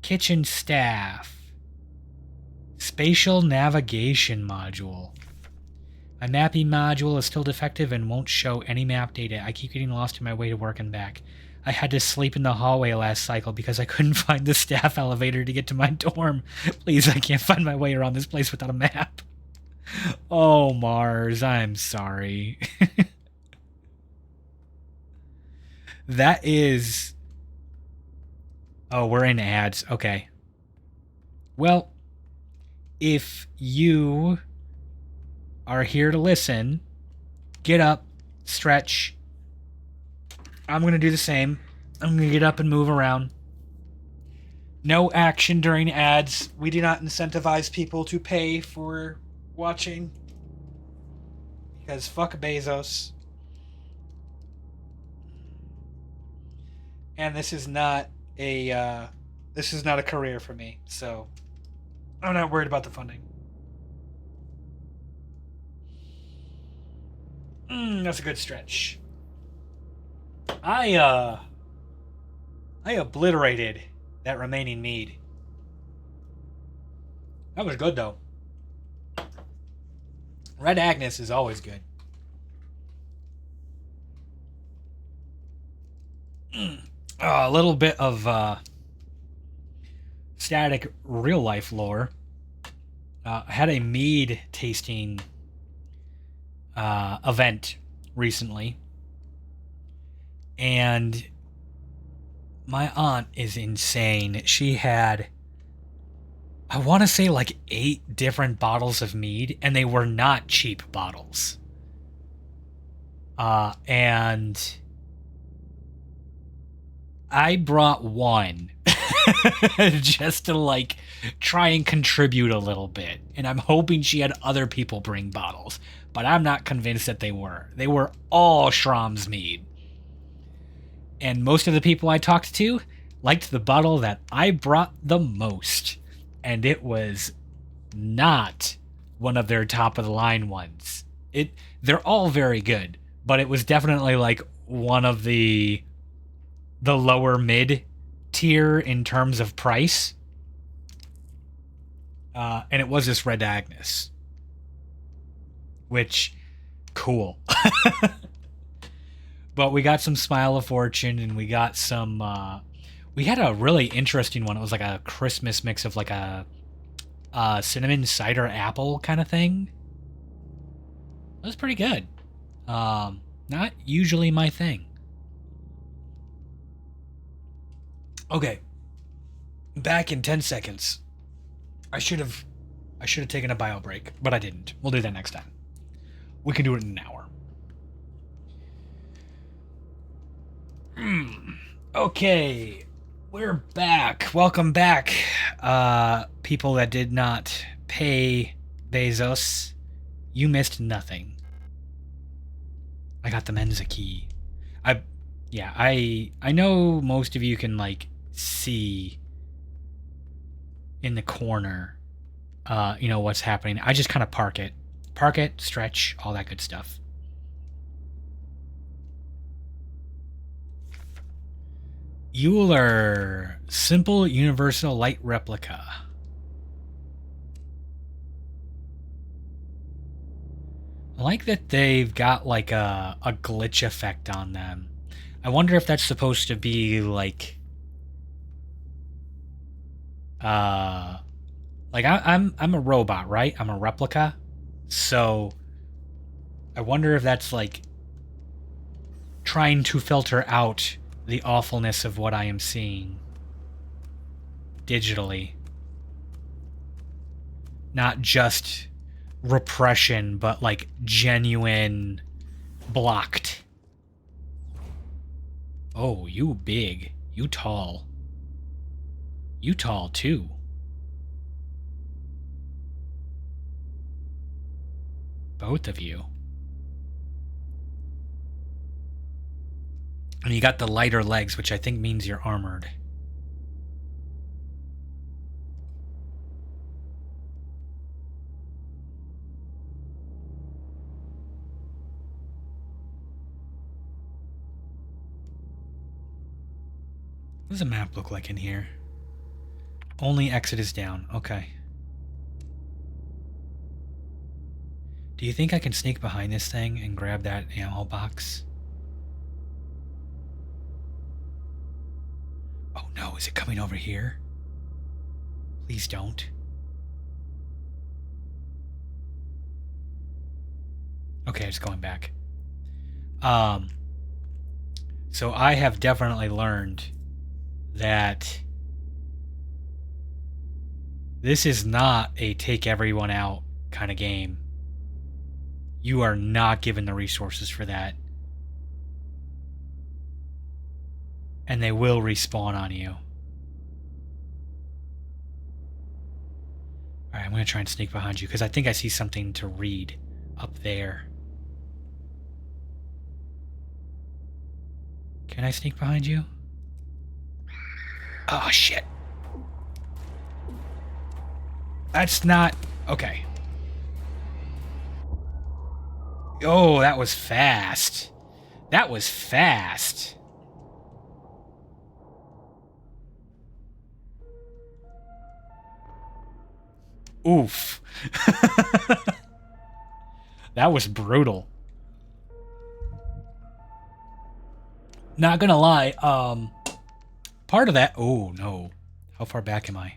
Kitchen staff. Spatial navigation module. My mapping module is still defective and won't show any map data. I keep getting lost in my way to work and back. I had to sleep in the hallway last cycle because I couldn't find the staff elevator to get to my dorm. Please, I can't find my way around this place without a map. Oh, Mars, I'm sorry. That is... Oh, we're in ads. Okay. Well, if you are here to listen, get up, stretch. I'm going to do the same. I'm going to get up and move around. No action during ads. We do not incentivize people to pay for watching. Because fuck Bezos. And this is not a career for me, so I'm not worried about the funding. That's a good stretch. I obliterated that remaining mead. That was good though. Red Agnes is always good. A little bit of static real life lore. I had a mead tasting event recently, and my aunt is insane. She had, I want to say, like 8 different bottles of mead, and they were not cheap bottles. And I brought one just to like try and contribute a little bit. And I'm hoping she had other people bring bottles, but I'm not convinced that they were. They were all Schramm's mead. And most of the people I talked to liked the bottle that I brought the most. And it was not one of their top of the line ones. They're all very good, but it was definitely like one of the lower mid tier in terms of price. And it was this Red Agnes, which, cool. But we got some Smile of Fortune, and we got some, we had a really interesting one. It was like a Christmas mix of like a cinnamon cider apple kind of thing. It was pretty good. Not usually my thing. Okay. Back in 10 seconds. I should have taken a bio break, but I didn't. We'll do that next time. We can do it in an hour. Okay. We're back. Welcome back. People that did not pay Bezos. You missed nothing. I got the Mensa key. I know most of you can like see in the corner what's happening. I just kind of park it, stretch, all that good stuff. Euler simple universal light replica. I like that they've got like a glitch effect on them. I wonder if that's supposed to be like I'm a robot, right? I'm a replica. So I wonder if that's like trying to filter out the awfulness of what I am seeing digitally. Not just repression, but like genuine blocked. Oh, you big. You tall. You tall too. Both of you. And you got the lighter legs, which I think means you're armored. What does the map look like in here? Only exit is down. Okay. Do you think I can sneak behind this thing and grab that ammo box? Oh no, is it coming over here? Please don't. Okay, it's going back. So I have definitely learned that this is not a take everyone out kind of game. You are not given the resources for that. And they will respawn on you. Alright, I'm going to try and sneak behind you because I think I see something to read up there. Can I sneak behind you? Oh, shit. That's not... Okay. Oh, that was fast. That was fast. Oof. That was brutal. Not gonna lie, part of that... Oh, no. How far back am I?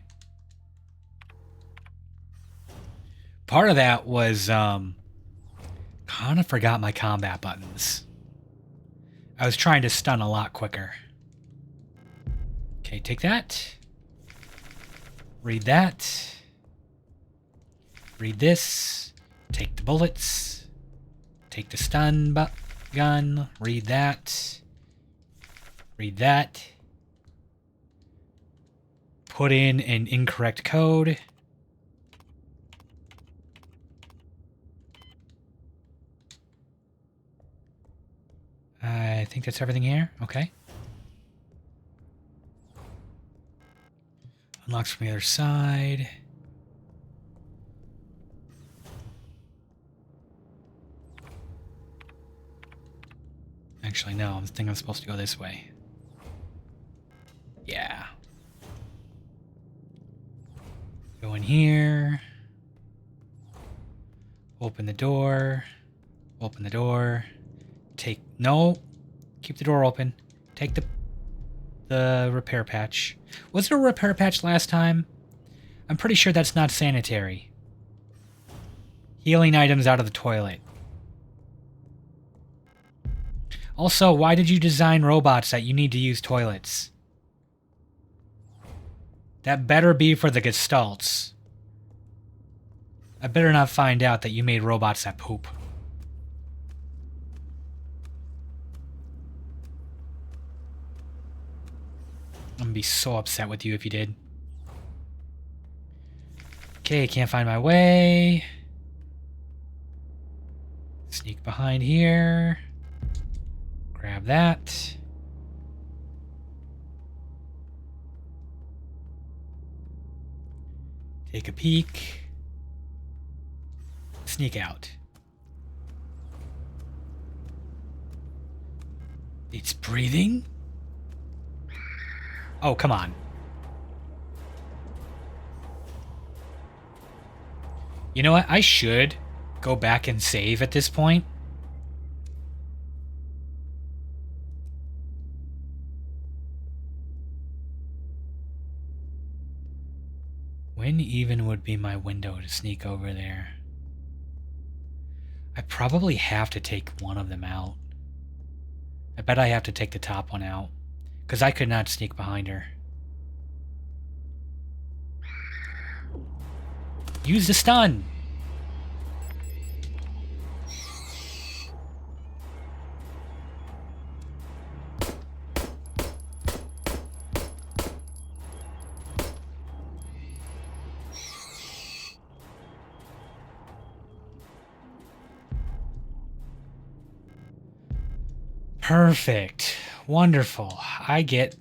Part of that was, kind of forgot my combat buttons. I was trying to stun a lot quicker. Okay, take that. Read that. Read this. Take the bullets. Take the stun gun. Read that. Read that. Put in an incorrect code. I think that's everything here. Okay. Unlocks from the other side. Actually, no. I think I'm supposed to go this way. Yeah. Go in here. Open the door. Open the door. Take... No. Keep the door open. Take the repair patch. Was there a repair patch last time? I'm pretty sure that's not sanitary. Healing items out of the toilet. Also, why did you design robots that you need to use toilets? That better be for the gestalts. I better not find out that you made robots that poop. I'm gonna be so upset with you if you did. Okay, can't find my way. Sneak behind here. Grab that. Take a peek. Sneak out. It's breathing? Oh, come on. You know what? I should go back and save at this point. be my window to sneak over there. I probably have to take one of them out. I bet I have to take the top one out, because I could not sneak behind her. Use the stun! Perfect. Wonderful. I did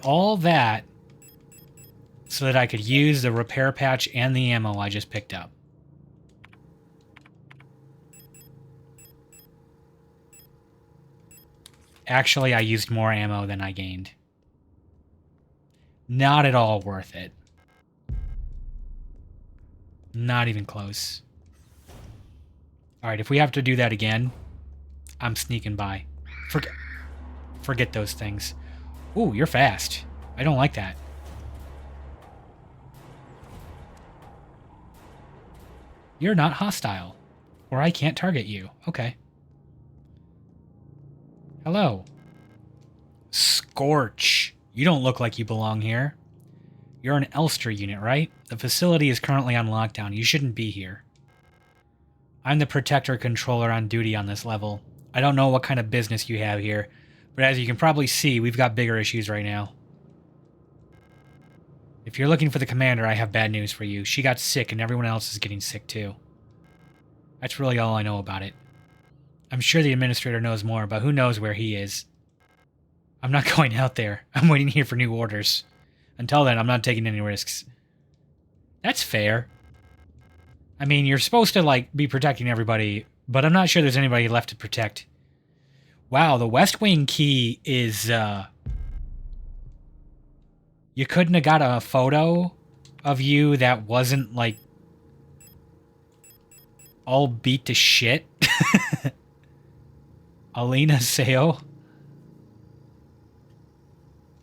all that so that I could use the repair patch and the ammo I just picked up. Actually, I used more ammo than I gained. Not at all worth it. Not even close. Alright, if we have to do that again, I'm sneaking by. Forget those things. Ooh, you're fast. I don't like that. You're not hostile. Or I can't target you. Okay. Hello. Scorch. You don't look like you belong here. You're an Elster unit, right? The facility is currently on lockdown. You shouldn't be here. I'm the Protector Controller on duty on this level. I don't know what kind of business you have here, but as you can probably see, we've got bigger issues right now. If you're looking for the commander, I have bad news for you. She got sick and everyone else is getting sick too. That's really all I know about it. I'm sure the administrator knows more, but who knows where he is. I'm not going out there. I'm waiting here for new orders. Until then, I'm not taking any risks. That's fair. I mean, you're supposed to, like, be protecting everybody, but I'm not sure there's anybody left to protect. Wow, the West Wing key is, you couldn't have got a photo of you that wasn't, like, all beat to shit? Alina Seo?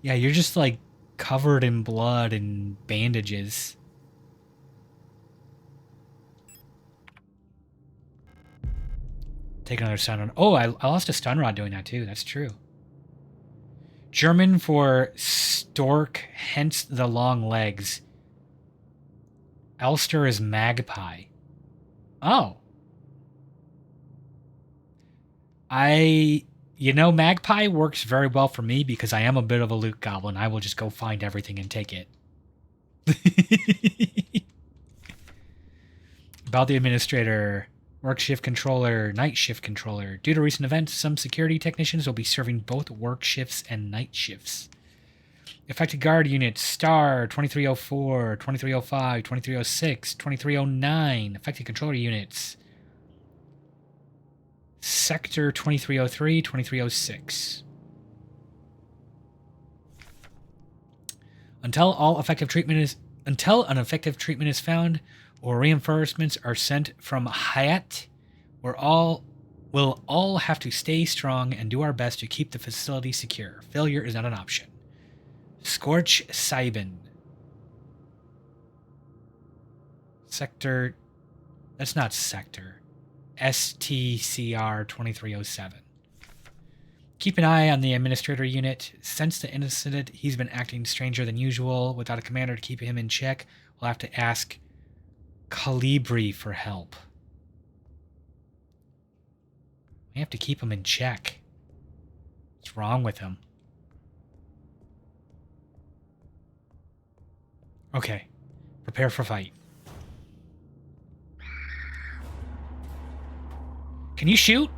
Yeah, you're just, like, covered in blood and bandages. Take another stun rod. Oh, I lost a stun rod doing that too. That's true. German for stork, hence the long legs. Elster is magpie. Oh. You know, magpie works very well for me because I am a bit of a loot goblin. I will just go find everything and take it. About the administrator, work shift controller, night shift controller. Due to recent events, some security technicians will be serving both work shifts and night shifts. Affected guard units, Star 2304, 2305, 2306, 2309. Affected controller units, Sector 2303, 2306. Until an effective treatment is found or reinforcements are sent from Hayat, we'll all have to stay strong and do our best to keep the facility secure. Failure is not an option. Scorch Saiban. Sector. That's not sector. STCR 2307. Keep an eye on the administrator unit. Since the incident, he's been acting stranger than usual. Without a commander to keep him in check, we'll have to ask Calibri for help. We have to keep him in check. What's wrong with him? Okay. Prepare for fight. Can you shoot?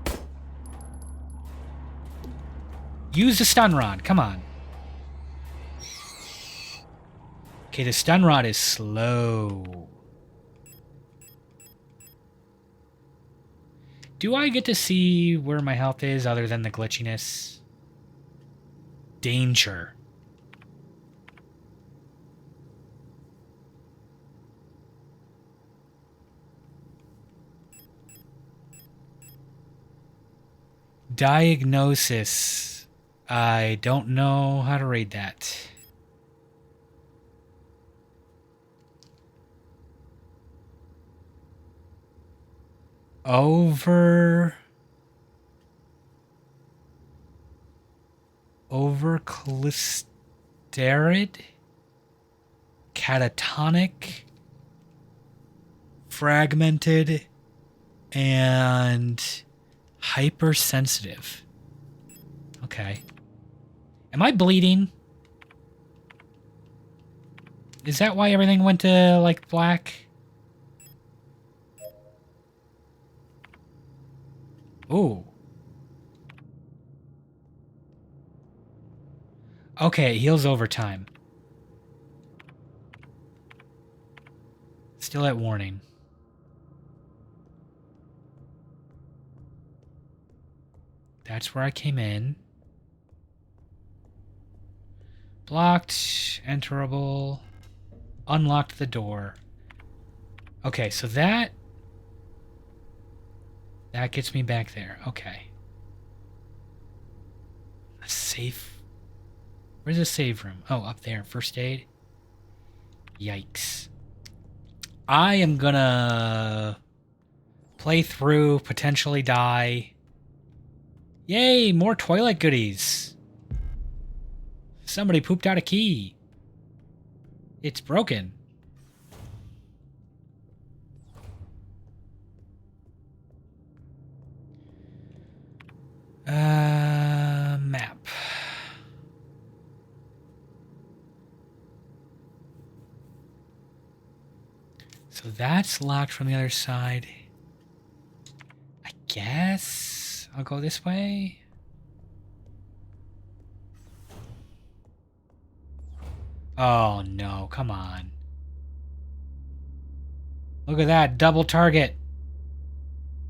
Use the stun rod. Come on. Okay, the stun rod is slow. Do I get to see where my health is other than the glitchiness? Danger. Diagnosis. I don't know how to read that. Overclisterid, catatonic, fragmented, and hypersensitive. Okay. Am I bleeding? Is that why everything went to, like, black? Ooh. Okay, it heals over time. Still at warning. That's where I came in. Blocked. Enterable. Unlocked the door. Okay, so that gets me back there. Okay. A safe. Where's the save room? Oh, up there. First aid. Yikes. I am gonna play through, potentially die. Yay, more toilet goodies. Somebody pooped out a key. It's broken. Map. So that's locked from the other side. I guess I'll go this way. Oh no, come on. Look at that, double target.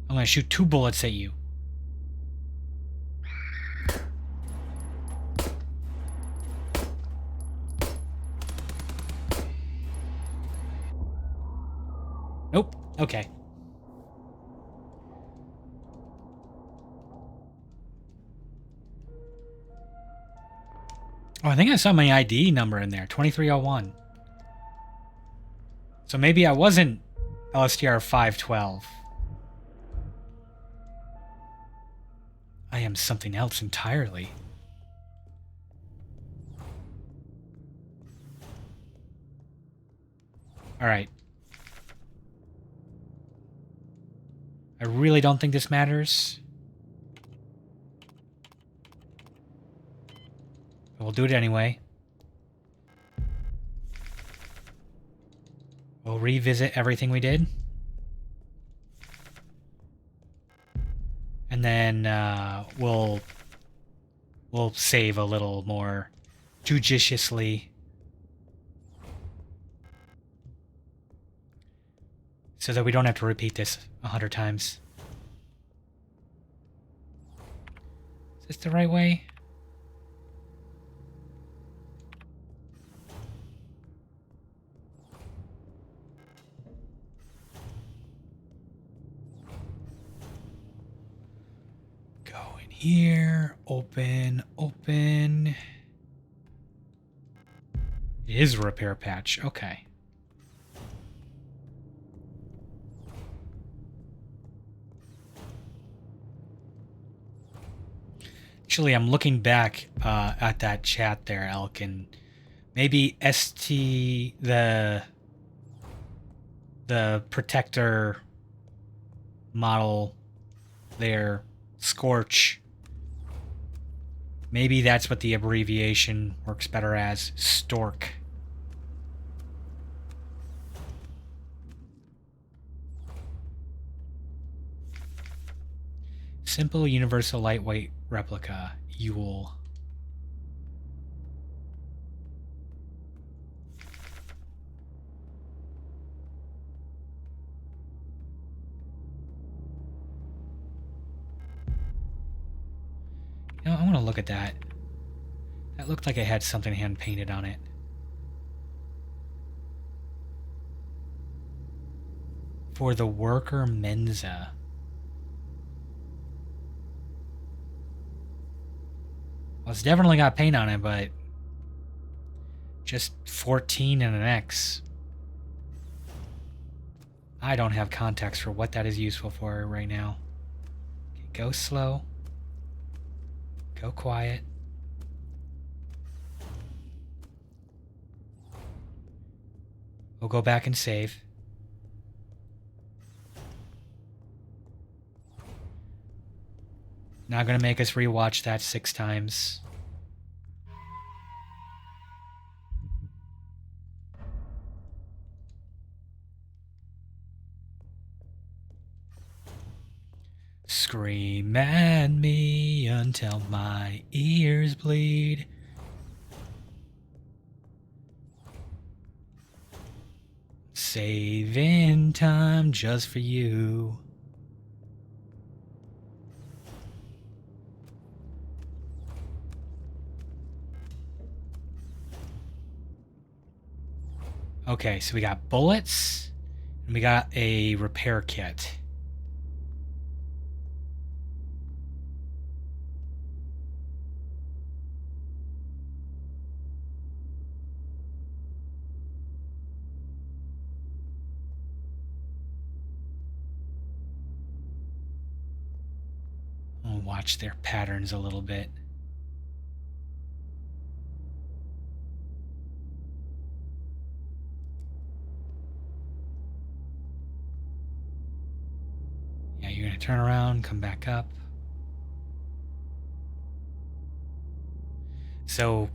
I'm gonna shoot 2 bullets at you. Nope. Okay. Oh, I think I saw my ID number in there. 2301. So maybe I wasn't LSTR 512. I am something else entirely. Alright. I really don't think this matters. But we'll do it anyway. We'll revisit everything we did. And then we'll save a little more judiciously. So that we don't have to repeat this 100 times. Is this the right way? Go in here. Open, open. It is a repair patch. Okay. Actually, I'm looking back at that chat there, Elk, and maybe ST, the protector model there, Scorch. Maybe that's what the abbreviation works better as, Stork. Simple universal lightweight replica, Yule. You know, I want to look at that. That looked like it had something hand painted on it. For the worker Mensa. Well, it's definitely got paint on it, but just 14 and an X. I don't have context for what that is useful for right now. Okay, go slow. Go quiet. We'll go back and save. Not gonna make us rewatch that 6 times. Scream at me until my ears bleed. Saving time just for you. Okay, so we got bullets, and we got a repair kit. I'll watch their patterns a little bit. Yeah, you're gonna turn around, come back up. So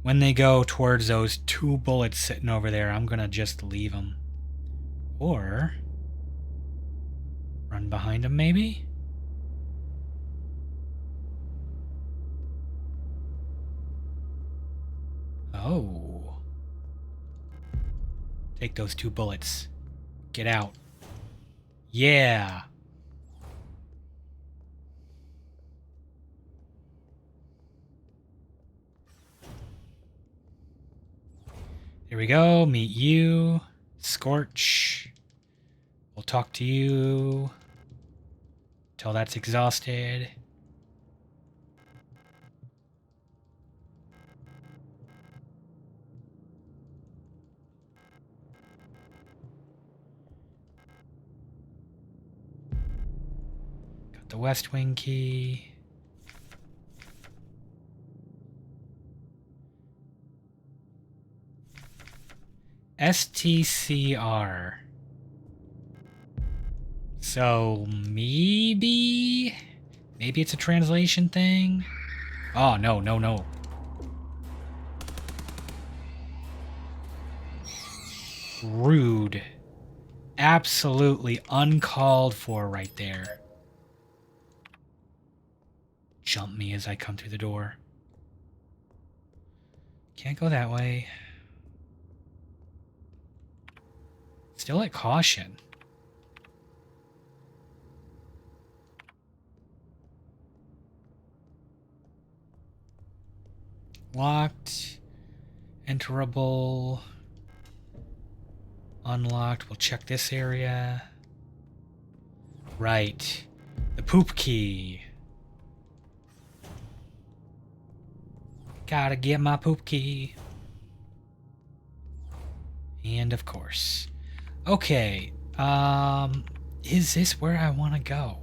when they go towards those 2 bullets sitting over there, I'm gonna just leave them. Or run behind them, maybe? Oh. Take those 2 bullets. Get out. Yeah. Here we go. Meet you. Scorch. We'll talk to you till that's exhausted. Got the West Wing key. STCR. So maybe it's a translation thing. Oh, no, no, no. Rude. Absolutely uncalled for right there. Jump me as I come through the door. Can't go that way. Still at caution. Locked. Enterable. Unlocked. We'll check this area. Right. The poop key. Gotta get my poop key. And of course. Okay. Is this where I want to go?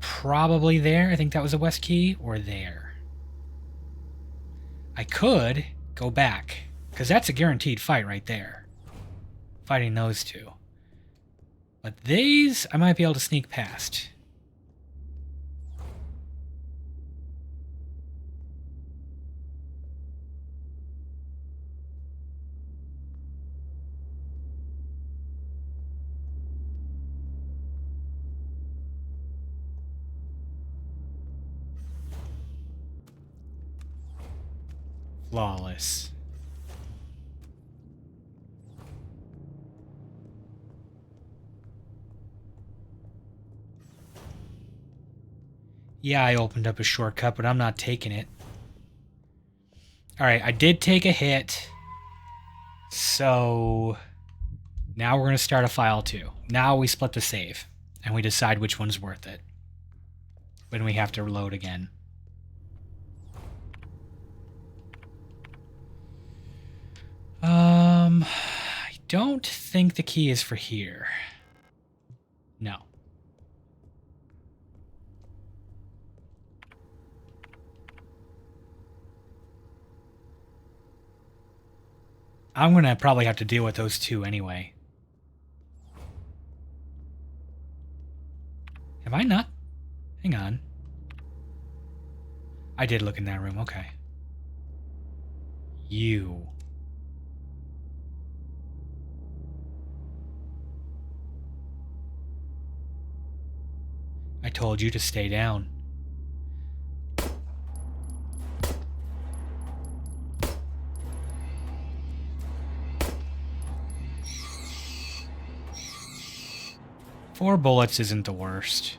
Probably there. I think that was a West Key, or there. I could go back, because that's a guaranteed fight right there. Fighting those 2. But these, I might be able to sneak past. Flawless. Yeah, I opened up a shortcut, but I'm not taking it. Alright, I did take a hit. So now we're going to start a file 2. Now we split the save, and we decide which one's worth it when we have to reload again. don't think the key is for here. No. I'm going to probably have to deal with those two anyway. Have I not? Hang on. I did look in that room. Okay. You. I told you to stay down. Four bullets isn't the worst.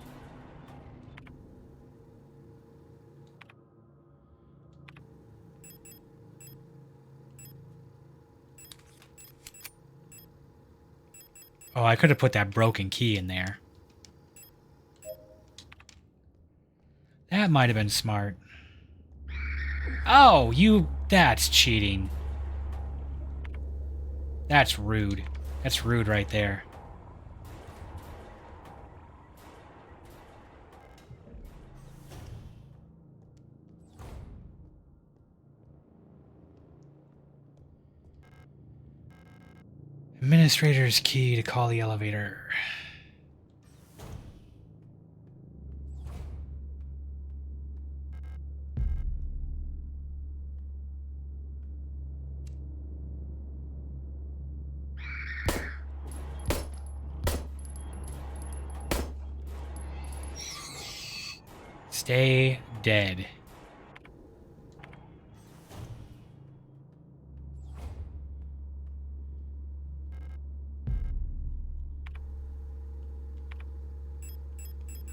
Oh, I could have put that broken key in there. That might have been smart. Oh, that's cheating. That's rude. That's rude right there. Administrator's key to call the elevator. Stay dead.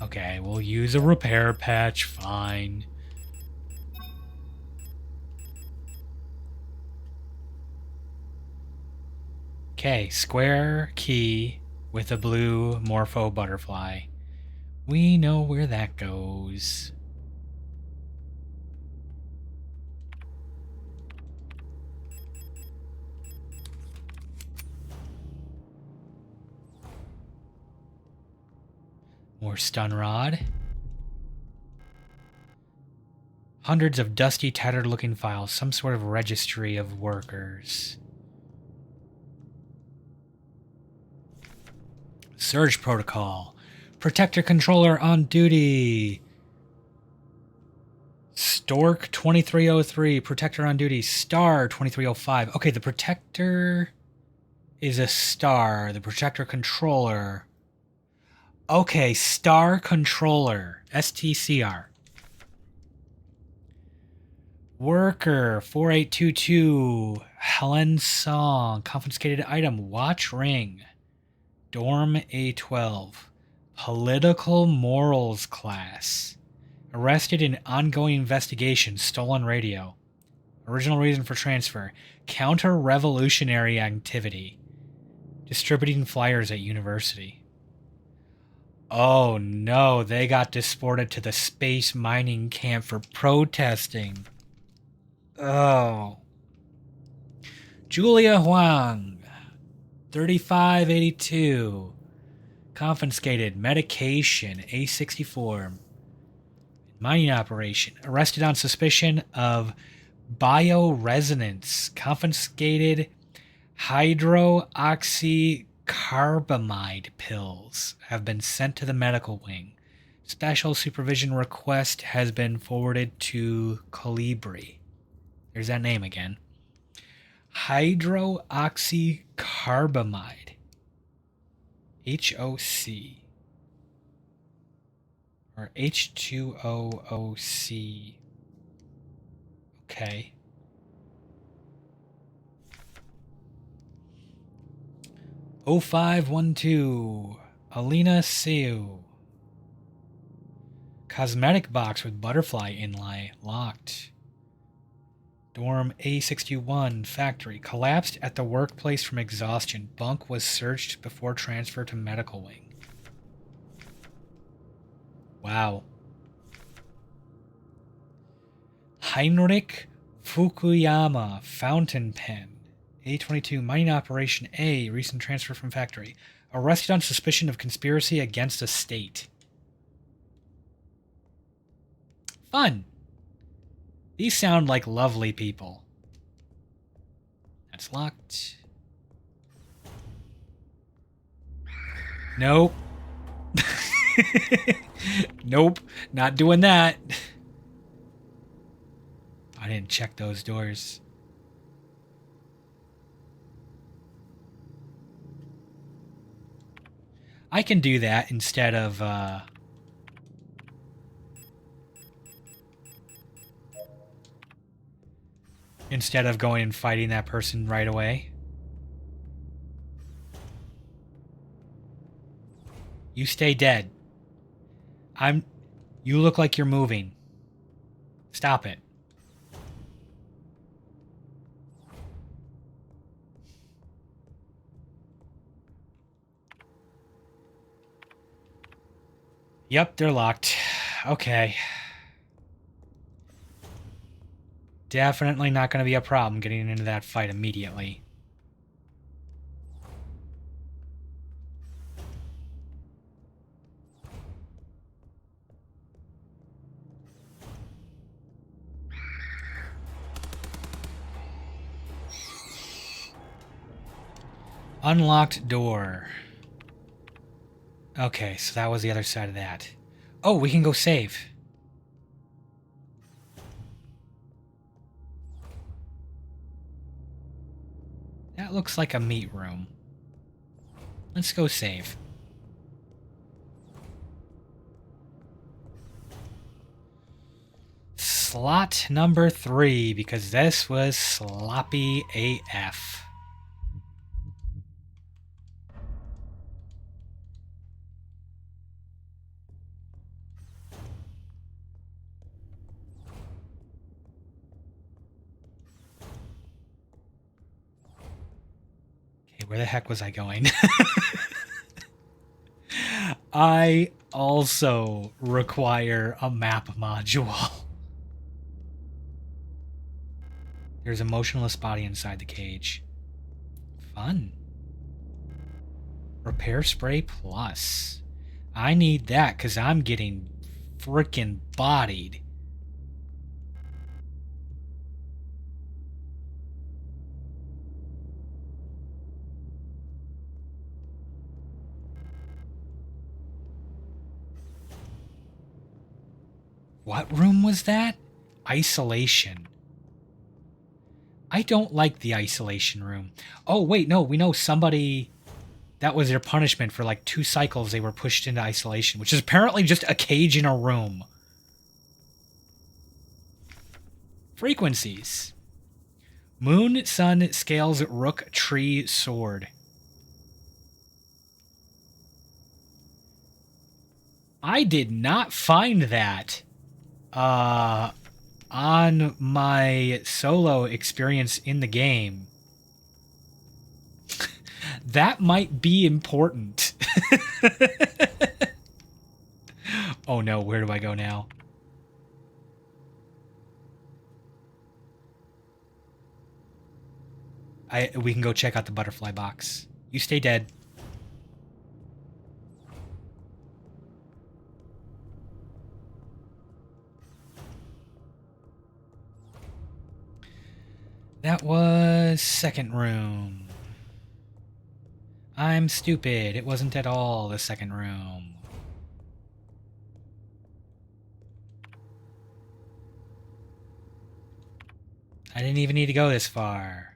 Okay, we'll use a repair patch, fine. Okay, square key with a blue morpho butterfly. We know where that goes. More stun rod. Hundreds of dusty, tattered-looking files. Some sort of registry of workers. Surge protocol. Protector controller on duty. Stork 2303. Protector on duty. Star 2305. Okay, the protector is a star. The protector controller. Okay, Star Controller, STCR. Worker, 4822, Helen Song, confiscated item, watch ring. Dorm A12, political morals class. Arrested in ongoing investigation, stolen radio. Original reason for transfer, counter-revolutionary activity. Distributing flyers at university. Oh no, they got disported to the space mining camp for protesting. Oh. Julia Huang, 3582. Confiscated medication, A64. Mining operation. Arrested on suspicion of bioresonance. Confiscated hydroxycarbamide pills have been sent to the medical wing. Special supervision request has been forwarded to Colibri. There's that name again. Hydroxycarbamide. HOC. Or H2OOC. Okay. O512. Alina Seu. Cosmetic box with butterfly inlay. Locked. Dorm A61. Factory. Collapsed at the workplace from exhaustion. Bunk was searched before transfer to medical wing. Wow. Heinrich Fukuyama. Fountain pen. A22, mining operation A, recent transfer from factory. Arrested on suspicion of conspiracy against a state. Fun. These sound like lovely people. That's locked. Nope. Nope. Not doing that. I didn't check those doors. I can do that instead of going and fighting that person right away. You stay dead. You look like you're moving. Stop it. Yep, they're locked. Okay. Definitely not going to be a problem getting into that fight immediately. Unlocked door. Okay, so that was the other side of that. Oh, we can go save. That looks like a meat room. Let's go save. Slot number 3, because this was sloppy AF. Okay, where the heck was I going? I also require a map module. There's a motionless body inside the cage. Fun. Repair spray plus. I need that because I'm getting freaking bodied. What room was that? Isolation. I don't like the isolation room. Oh, wait, no, we know somebody... That was their punishment for like 2 cycles they were pushed into isolation, which is apparently just a cage in a room. Frequencies. Moon, sun, scales, rook, tree, sword. I did not find that on my solo experience in the game. That might be important. Oh no, where do I go now? We can go check out the butterfly box. You stay dead. That was second room. I'm stupid. It wasn't at all the second room. I didn't even need to go this far.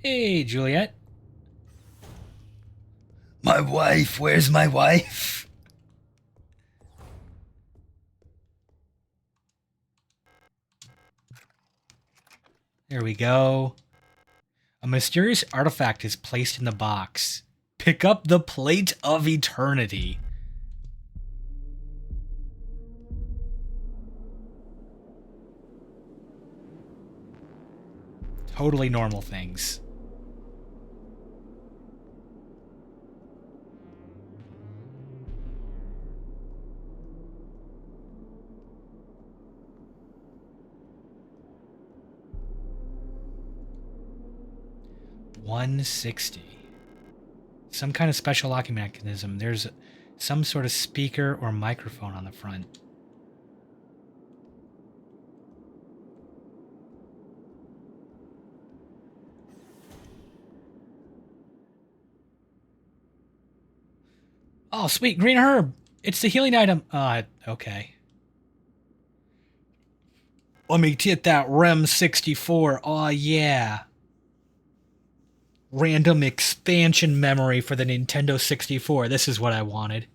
Hey, Juliet. My wife, where's my wife? There we go. A mysterious artifact is placed in the box. Pick up the Plate of Eternity. Totally normal things. 160. Some kind of special locking mechanism. There's some sort of speaker or microphone on the front. Oh, sweet, green herb. It's the healing item. Okay. Let me get that REM 64. Oh, yeah. Random expansion memory for the Nintendo 64. This is what I wanted.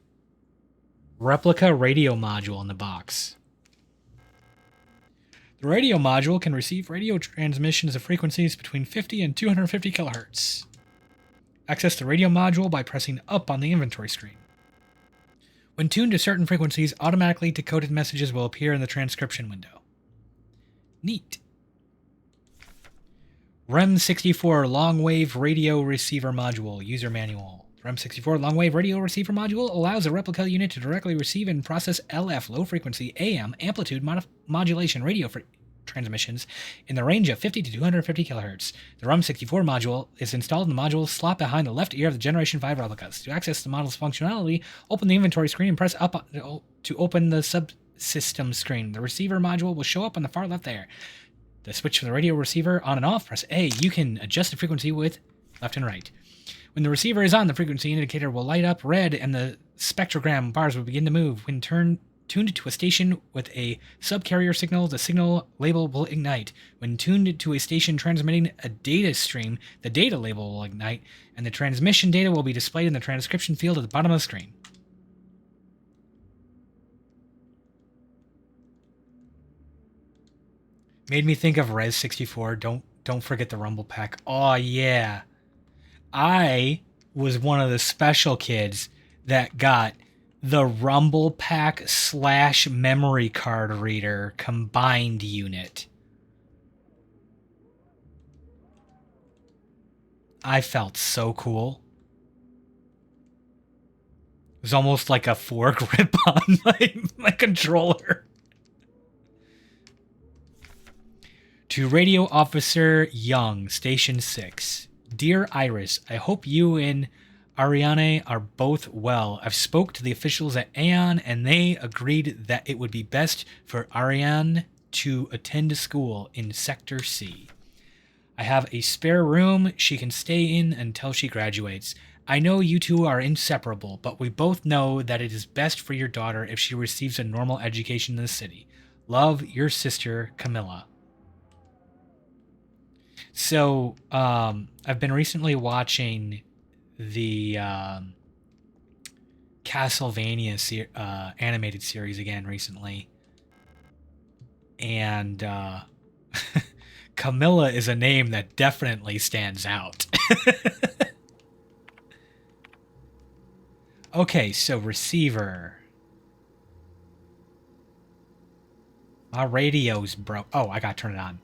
Replica radio module in the box. The radio module can receive radio transmissions of frequencies between 50 and 250 kilohertz. Access the radio module by pressing up on the inventory screen. When tuned to certain frequencies, automatically decoded messages will appear in the transcription window. Neat. REM 64 Long Wave Radio Receiver Module. User Manual. REM 64 Long Wave Radio Receiver Module allows a replica unit to directly receive and process LF low frequency AM amplitude modulation radio transmissions in the range of 50 to 250 kilohertz. The REM 64 module is installed in the module slot behind the left ear of the Generation 5 replicas. To access the model's functionality, open the inventory screen and press up to open the subsystem screen. The receiver module will show up on the far left there. The switch for the radio receiver on and off, press A. You can adjust the frequency with left and right. When the receiver is on, the frequency indicator will light up red and the spectrogram bars will begin to move. When tuned to a station with a subcarrier signal, the signal label will ignite. When tuned to a station transmitting a data stream, the data label will ignite, and the transmission data will be displayed in the transcription field at the bottom of the screen. Made me think of Res 64. Don't forget the Rumble Pack. Oh yeah. I was one of the special kids that got the Rumble Pack / memory card reader combined unit. I felt so cool. It was almost like a foregrip on my controller. To Radio Officer Young, Station 6. Dear Iris, I hope you and Ariane are both well. I've spoke to the officials at Aeon and they agreed that it would be best for Ariane to attend school in Sector C. I have a spare room she can stay in until she graduates. I know you two are inseparable, but we both know that it is best for your daughter if she receives a normal education in the city. Love, your sister, Camilla. So, I've been recently watching the Castlevania animated series again recently. And Camilla is a name that definitely stands out. Okay, so receiver. My radio's broke. Oh, I gotta turn it on.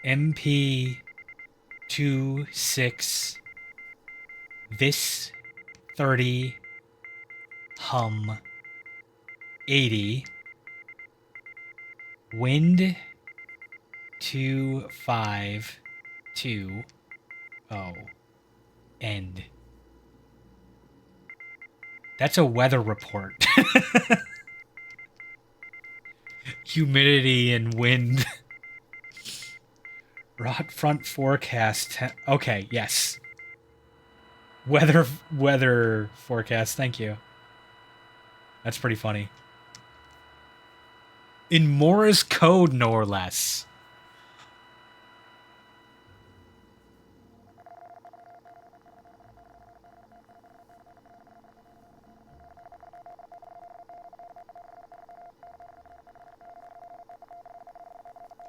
MP26 Vis 30 Hum 80 Wind 252 End. That's a weather report. Humidity and wind. Rot front forecast. Okay, yes. Weather forecast. Thank you. That's pretty funny. In Morse code, no or less.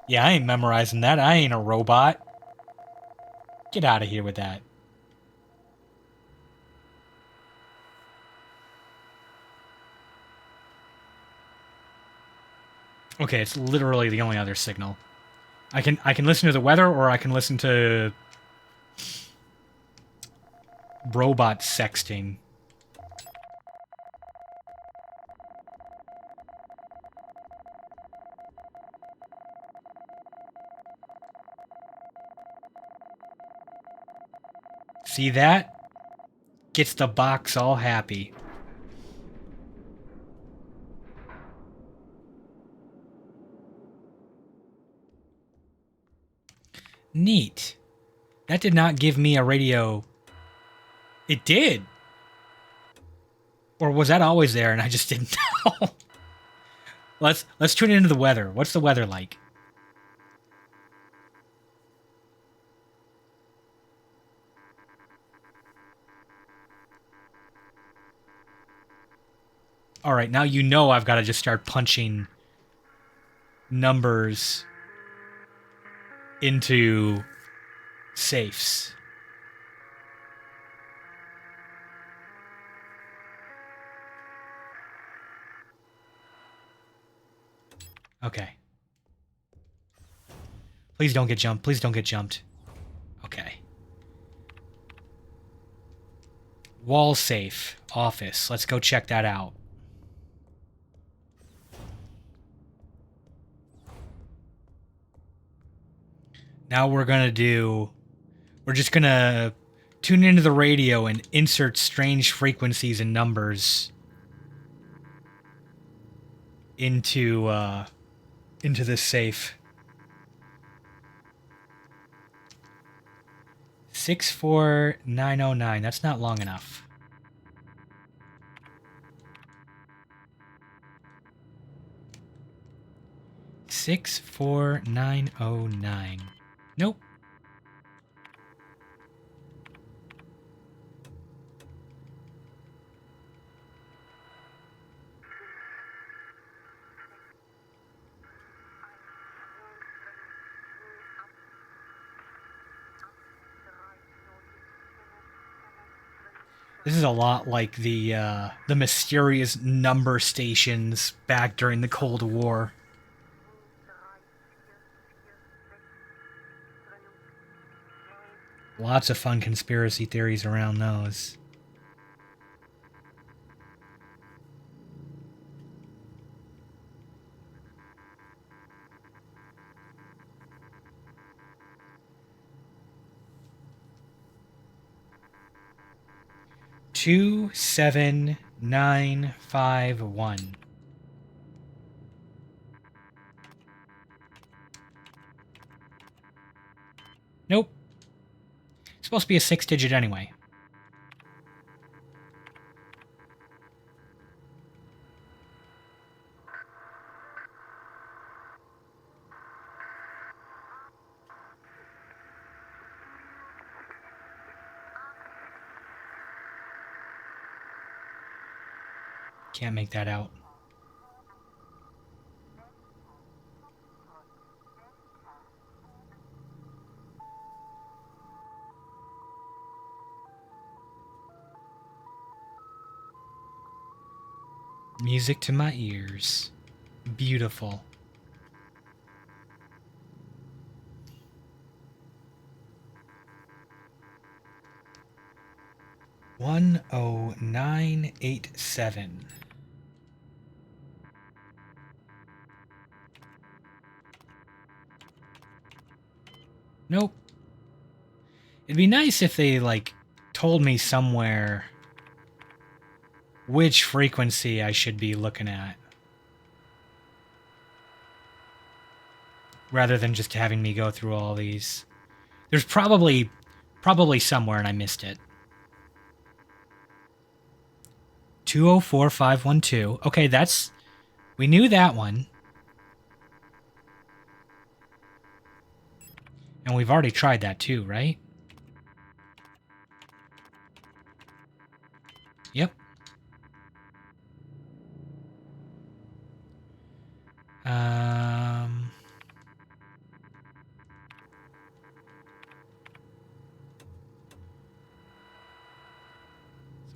Yeah, I ain't memorizing that. I ain't a robot. Get out of here with that. Okay, it's literally the only other signal. I can listen to the weather, or I can listen to robot sexting. See that? Gets the box all happy. Neat. That did not give me a radio. It did. Or was that always there and I just didn't know? Let's tune into the weather. What's the weather like? All right, now you know I've got to just start punching numbers into safes. Okay. Please don't get jumped. Please don't get jumped. Okay. Wall safe. Office. Let's go check that out. Now we're just gonna tune into the radio and insert strange frequencies and numbers into this safe. 64909. That's not long enough. Six 4909. Nope. This is a lot like the mysterious number stations back during the Cold War. Lots of fun conspiracy theories around those. Two 7 9 5 1. Nope. It's supposed to be a 6-digit anyway. Can't make that out. Music to my ears. Beautiful. One 10987. Nope. It'd be nice if they, like, told me somewhere which frequency I should be looking at. Rather than just having me go through all these. There's probably somewhere and I missed it. 204512. Okay, that's... We knew that one. And we've already tried that too, right? Yep.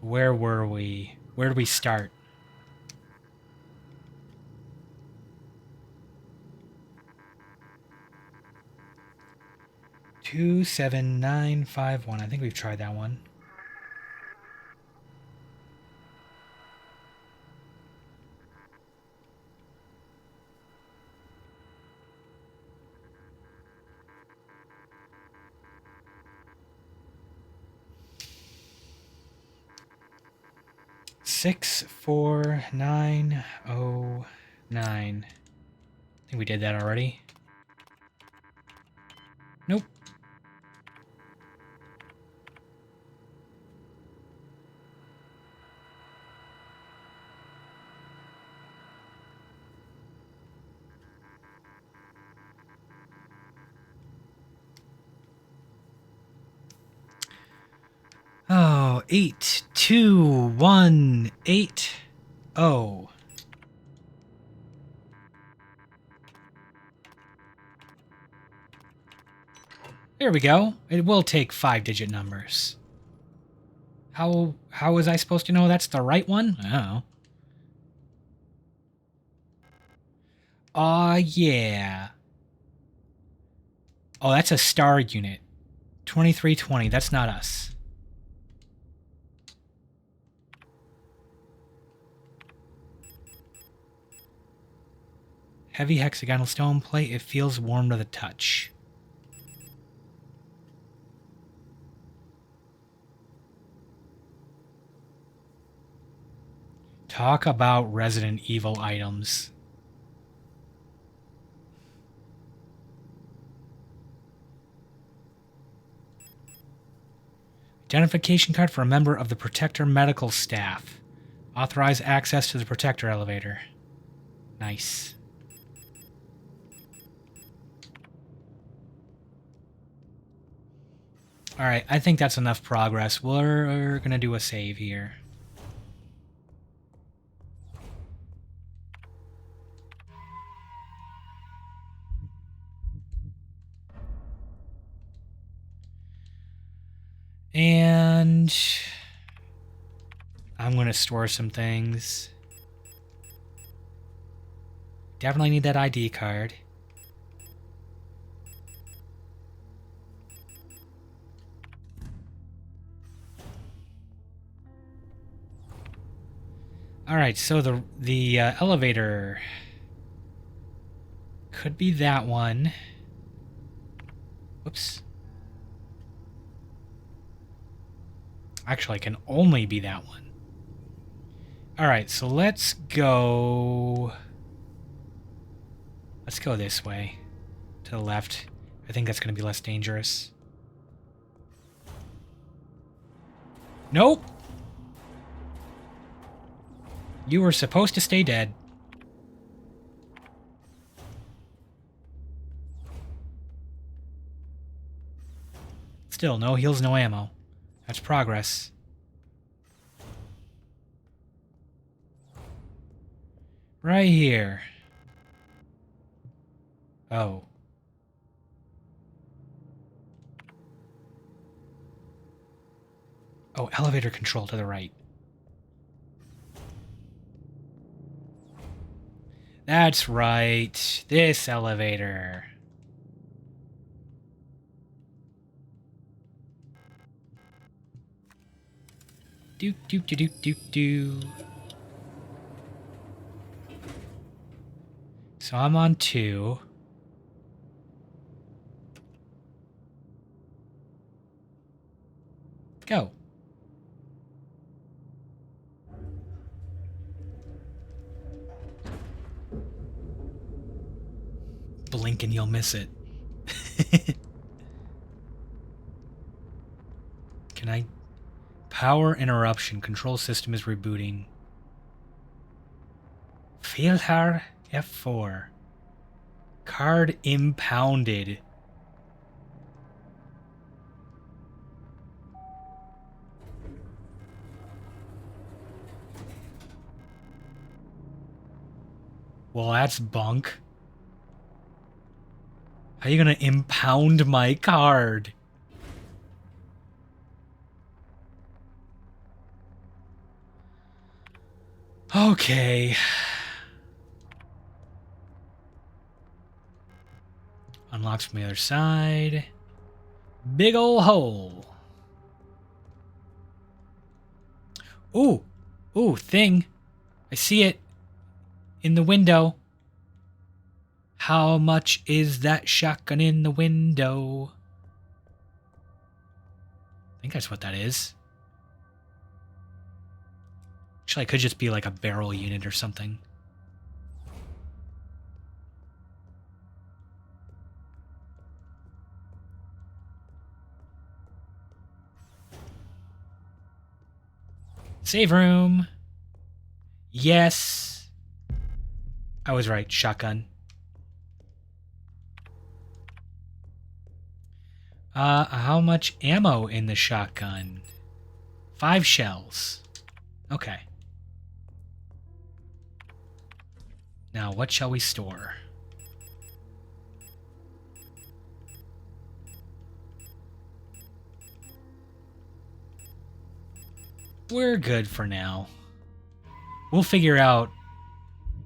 Where were we? Where did we start? Two 7 9 5 1. I think we've tried that one. 64909. I think we did that already. Nope. Oh, 82180. There we go. It will take 5-digit numbers. How was I supposed to know that's the right one? I don't know. Aw, yeah. Oh, that's a star unit. 2320, that's not us. Heavy hexagonal stone plate, it feels warm to the touch. Talk about Resident Evil items. Identification card for a member of the Protector medical staff. Authorize access to the Protector elevator. Nice. Alright, I think that's enough progress. We're gonna do a save here. And I'm going to store some things. Definitely need that ID card. All right, so the elevator could be that one. Whoops. Actually, it can only be that one. All right, so let's go this way, to the left. I think that's going to be less dangerous. Nope. You were supposed to stay dead. Still, no heals, no ammo. That's progress. Right here. Oh. Oh, elevator control to the right. That's right. This elevator. Do do do do do do. So I'm on 2. Go. Blink and you'll miss it. Can I? Power interruption. Control system is rebooting. Filter F4. Card impounded. Well, that's bunk. How are you gonna impound my card? Okay. Unlocks from the other side. Big ol' hole. Ooh. Ooh, thing. I see it. In the window. How much is that shotgun in the window? I think that's what that is. Actually, it could just be like a barrel unit or something. Save room. Yes. I was right. Shotgun. How much ammo in the shotgun? 5 shells. Okay. Now, what shall we store? We're good for now. We'll figure out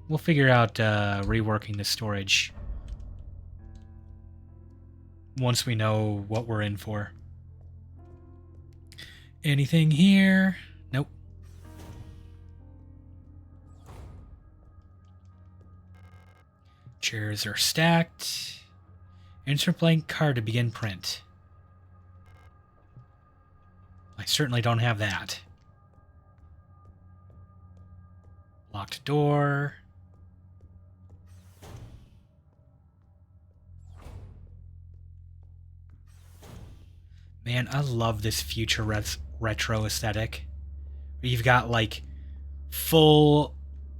reworking the storage once we know what we're in for. Anything here? Nope. Chairs are stacked. Insert blank card to begin print. I certainly don't have that. Locked door. Man, I love this future retro aesthetic. You've got like full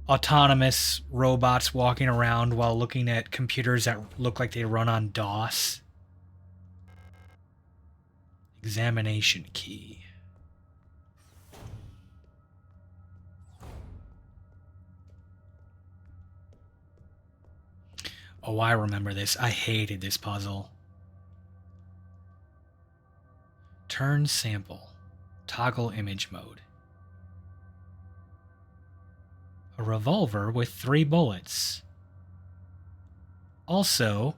autonomous robots walking around while looking at computers that look like they run on DOS. Examination key. Oh, I remember this. I hated this puzzle. Turn sample. Toggle image mode. A revolver with 3 bullets. Also,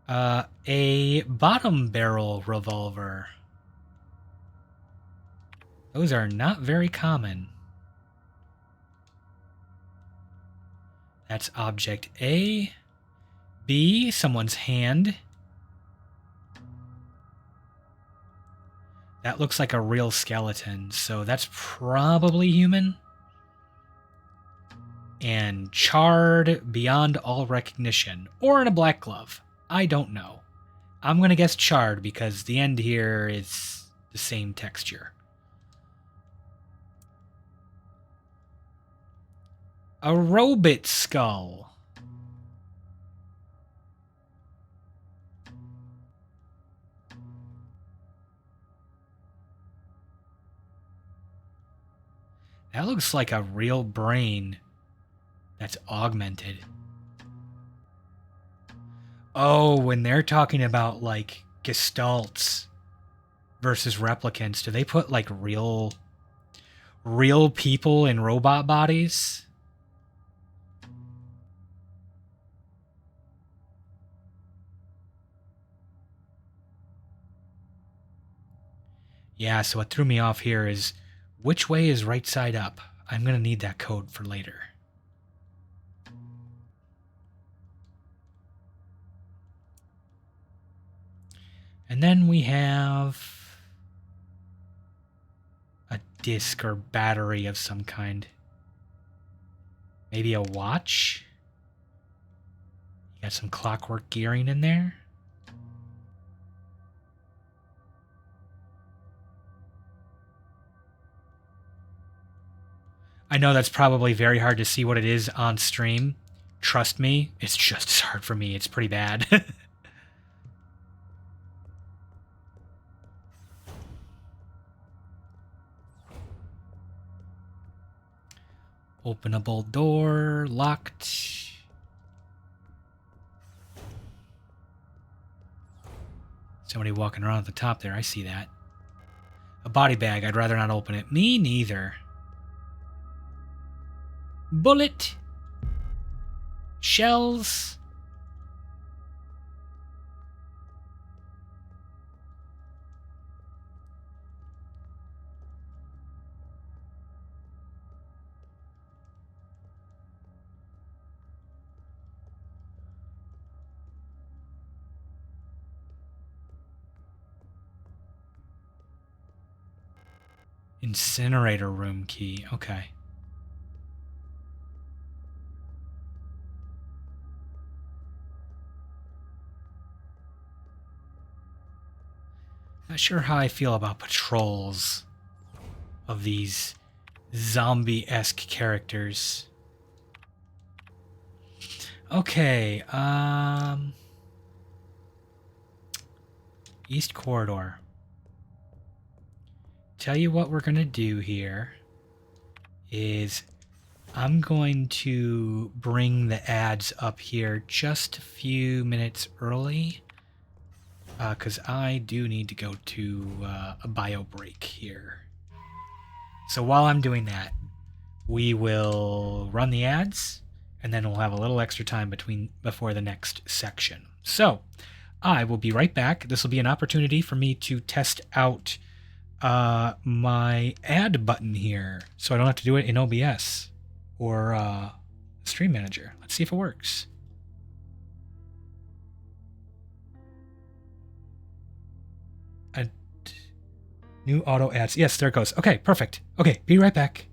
a bottom barrel revolver. Those are not very common. That's object A. B, someone's hand. That looks like a real skeleton, so that's probably human. And charred beyond all recognition. Or in a black glove. I don't know. I'm going to guess charred because the end here is the same texture. A robot skull. That looks like a real brain that's augmented. Oh, when they're talking about like gestalts versus replicants, do they put like real people in robot bodies? Yeah, so what threw me off here is which way is right side up? I'm going to need that code for later. And then we have a disc or battery of some kind. Maybe a watch? You got some clockwork gearing in there. I know that's probably very hard to see what it is on stream. Trust me, it's just as hard for me. It's pretty bad. Openable door, locked. Somebody walking around at the top there, I see that. A body bag, I'd rather not open it. Me neither. Bullet. Shells. Incinerator room key. Okay. Not sure how I feel about patrols of these zombie-esque characters. Okay, East Corridor. Tell you what we're gonna do here is I'm going to bring the ads up here just a few minutes early because I do need to go to a bio break here. So while I'm doing that, we will run the ads and then we'll have a little extra time before the next section. So I will be right back. This will be an opportunity for me to test out my ad button here so I don't have to do it in OBS or Stream Manager. Let's see if it works. New auto ads. Yes, there it goes. Okay, perfect. Okay, be right back.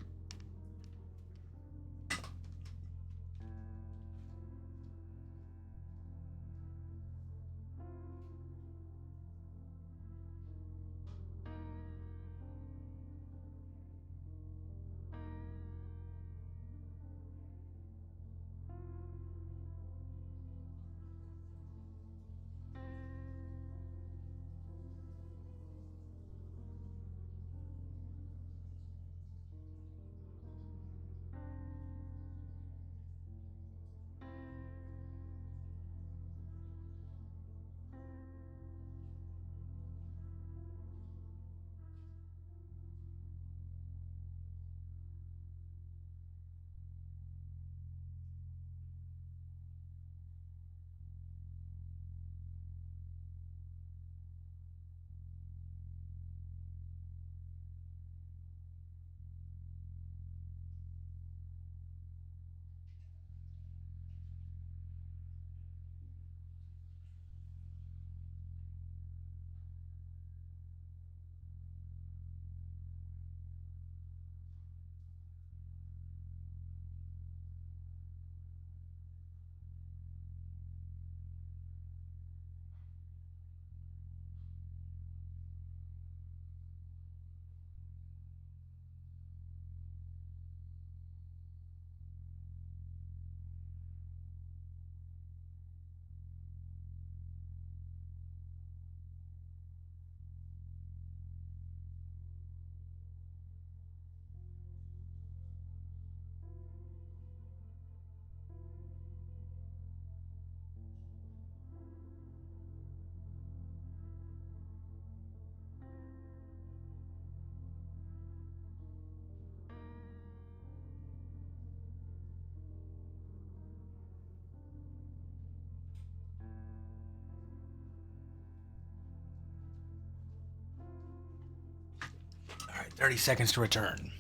All right, 30 seconds to return.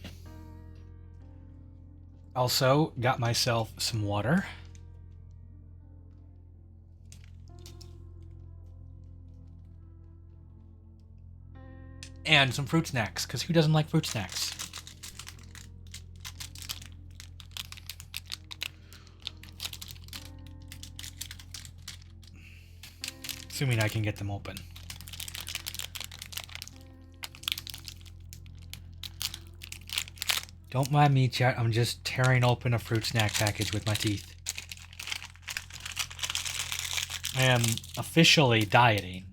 Also, got myself some water. And some fruit snacks, because who doesn't like fruit snacks? Assuming I can get them open. Don't mind me, chat. I'm just tearing open a fruit snack package with my teeth. I am officially dieting.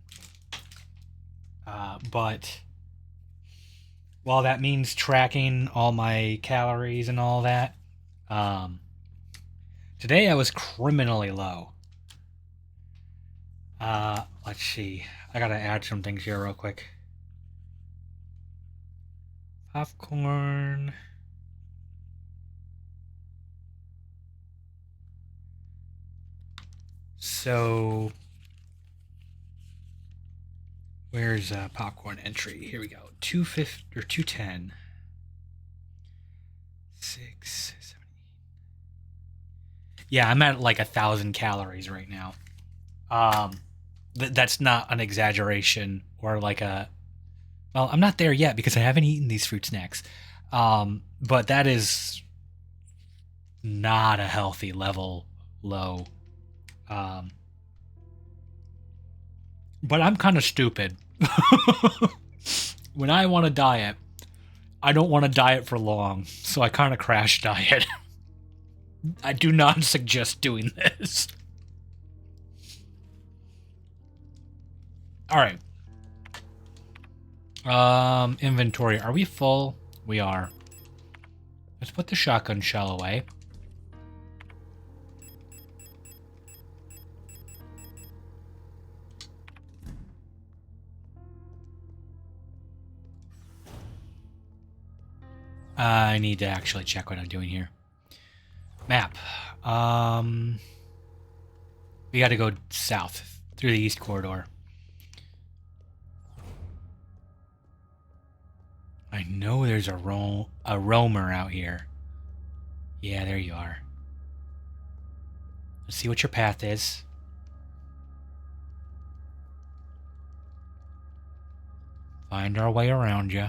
But while that means tracking all my calories and all that, today I was criminally low. Let's see. I gotta add some things here real quick. Popcorn. So, where's popcorn entry? Here we go. 250 or 210. 6, 7, 8. Yeah, I'm at like 1,000 calories right now. That's not an exaggeration or like a Well, I'm not there yet because I haven't eaten these fruit snacks. But that is not a healthy level low. Um, but I'm kind of stupid. When I want to diet, I don't want to diet for long, so I kind of crash diet. I do not suggest doing this. All right. Inventory. Are we full? We are. Let's put the shotgun shell away. I need to actually check what I'm doing here. Map. We got to go south through the east corridor. I know there's a roamer out here. Yeah, there you are. Let's see what your path is. Find our way around you.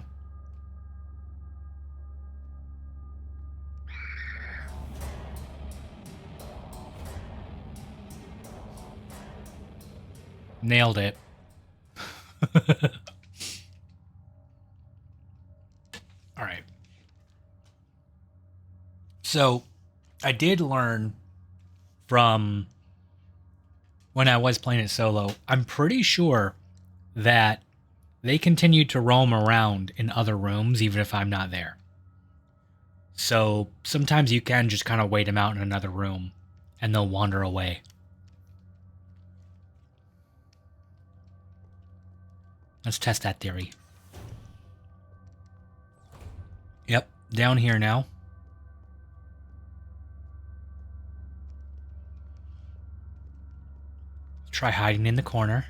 Nailed it. All right. So, I did learn from when I was playing it solo. I'm pretty sure that they continue to roam around in other rooms even if I'm not there. So, sometimes you can just kind of wait them out in another room and they'll wander away. Let's test that theory. Yep, down here now. Try hiding in the corner.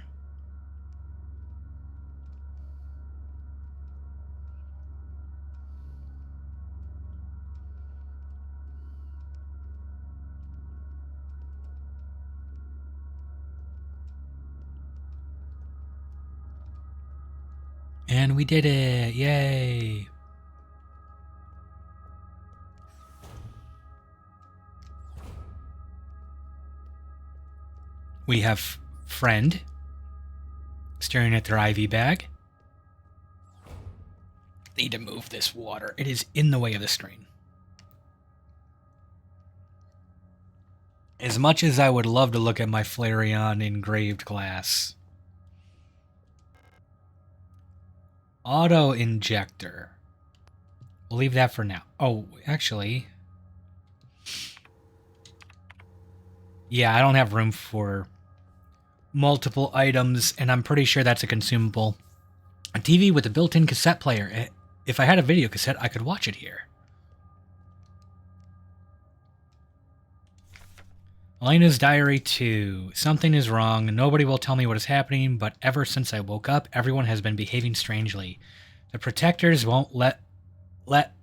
And we did it! Yay! We have friend staring at their IV bag. Need to move this water. It is in the way of the screen. As much as I would love to look at my Flareon engraved glass. Auto injector. We'll leave that for now. Oh, actually. Yeah, I don't have room for multiple items, and I'm pretty sure that's a consumable. A TV with a built-in cassette player. If I had a video cassette, I could watch it here. Elena's Diary 2. Something is wrong. Nobody will tell me what is happening, but ever since I woke up, everyone has been behaving strangely. The protectors won't let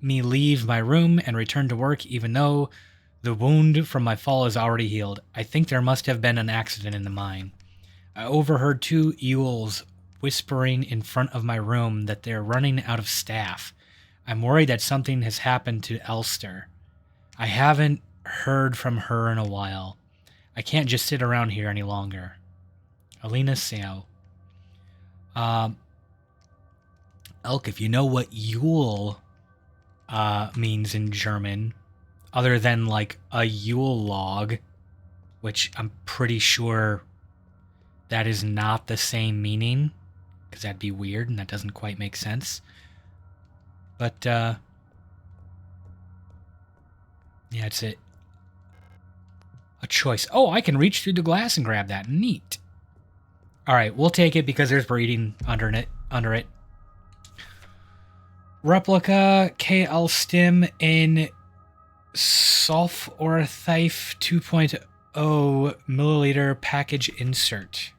me leave my room and return to work, even though the wound from my fall is already healed. I think there must have been an accident in the mine. I overheard two Ewells whispering in front of my room that they're running out of staff. I'm worried that something has happened to Elster. I haven't heard from her in a while. I can't just sit around here any longer. Alina Sao. Elk, if you know what Yule means in German, other than like a Yule log, which I'm pretty sure that is not the same meaning, because that'd be weird and that doesn't quite make sense. But, yeah, it's a choice. Oh, I can reach through the glass and grab that. Neat. All right, we'll take it because there's breeding under it. Replica KL Stim in sulforthife 2.0 milliliter package insert.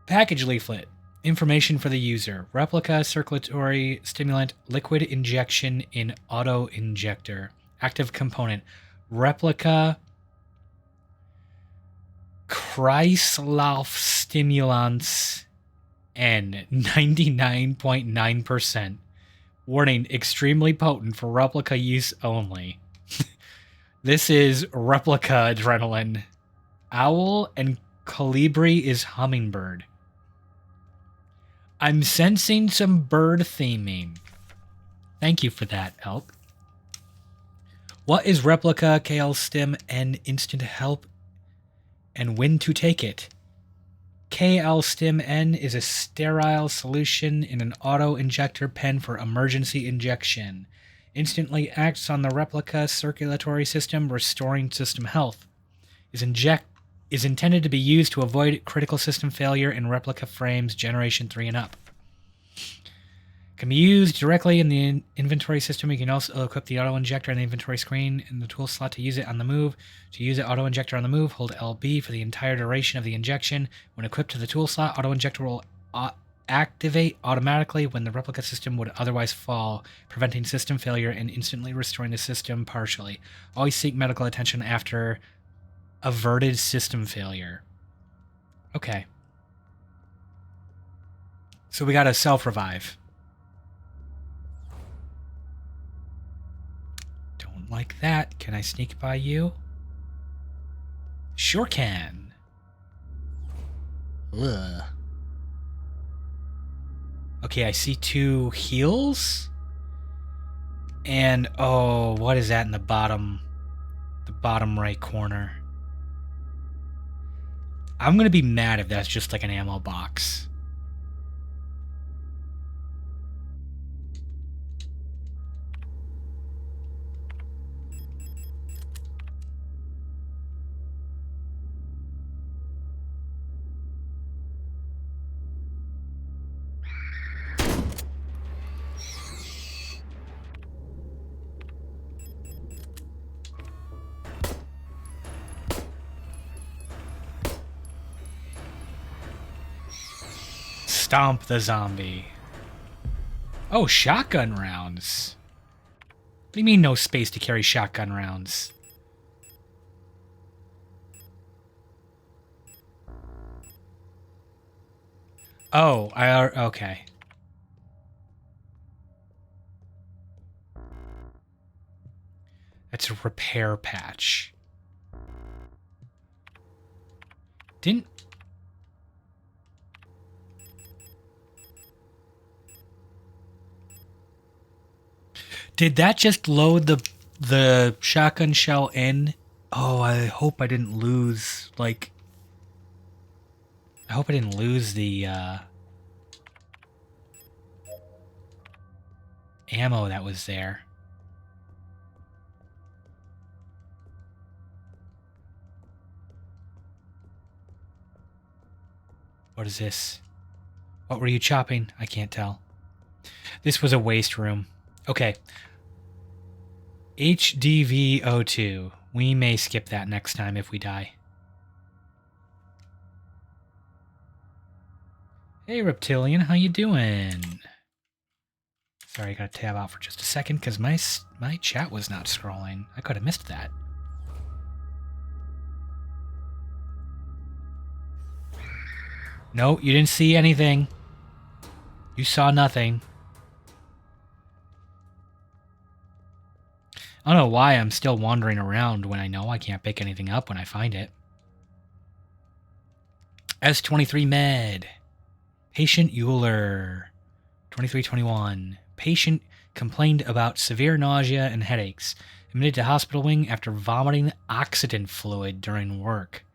Package leaflet. Information for the user. Replica circulatory stimulant liquid injection in auto injector. Active component. Replica Kreislauf stimulants N 99.9%. Warning, extremely potent for replica use only. This is replica adrenaline. Owl and colibri is hummingbird. I'm sensing some bird theming. Thank you for that, Elk. What is replica, KL stim, and instant help, and when to take it? KL stim N is a sterile solution in an auto-injector pen for emergency injection. Instantly acts on the replica circulatory system, restoring system health. Is intended to be used to avoid critical system failure in replica frames generation 3 and up. Can be used directly in the inventory system. You can also equip the auto-injector on the inventory screen in the tool slot to use it on the move. To use the auto-injector on the move, hold LB for the entire duration of the injection. When equipped to the tool slot, auto-injector will activate automatically when the replica system would otherwise fall, preventing system failure and instantly restoring the system partially. Always seek medical attention after averted system failure. Okay. So we got a self-revive. Don't like that. Can I sneak by you? Sure can. Ugh. Okay, I see 2 heals. And, oh, what is that in the bottom right corner? I'm going to be mad if that's just like an ammo box. Stomp the zombie. Oh, shotgun rounds. What do you mean no space to carry shotgun rounds? Oh, okay. That's a repair patch. Did that just load the shotgun shell in? Oh, I hope I didn't lose, like... I hope I didn't lose the, ammo that was there. What is this? What were you chopping? I can't tell. This was a waste room. Okay. HDV02. We may skip that next time if we die. Hey, Reptilian, how you doing? Sorry, I gotta tab out for just a second because my chat was not scrolling. I could have missed that. No, you didn't see anything. You saw nothing. I don't know why I'm still wandering around when I know I can't pick anything up when I find it. S23 Med. Patient Euler. 2321. Patient complained about severe nausea and headaches. Admitted to hospital wing after vomiting oxidant fluid during work.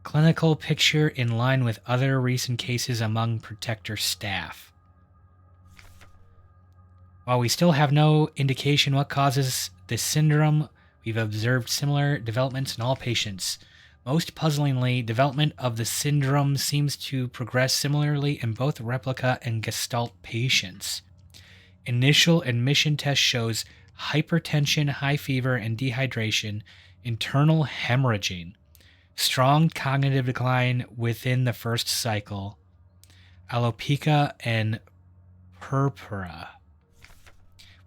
Clinical picture in line with other recent cases among Protector staff. While we still have no indication what causes this syndrome, we've observed similar developments in all patients. Most puzzlingly, development of the syndrome seems to progress similarly in both replica and Gestalt patients. Initial admission test shows hypertension, high fever, and dehydration, internal hemorrhaging, strong cognitive decline within the first cycle, alopecia and purpura.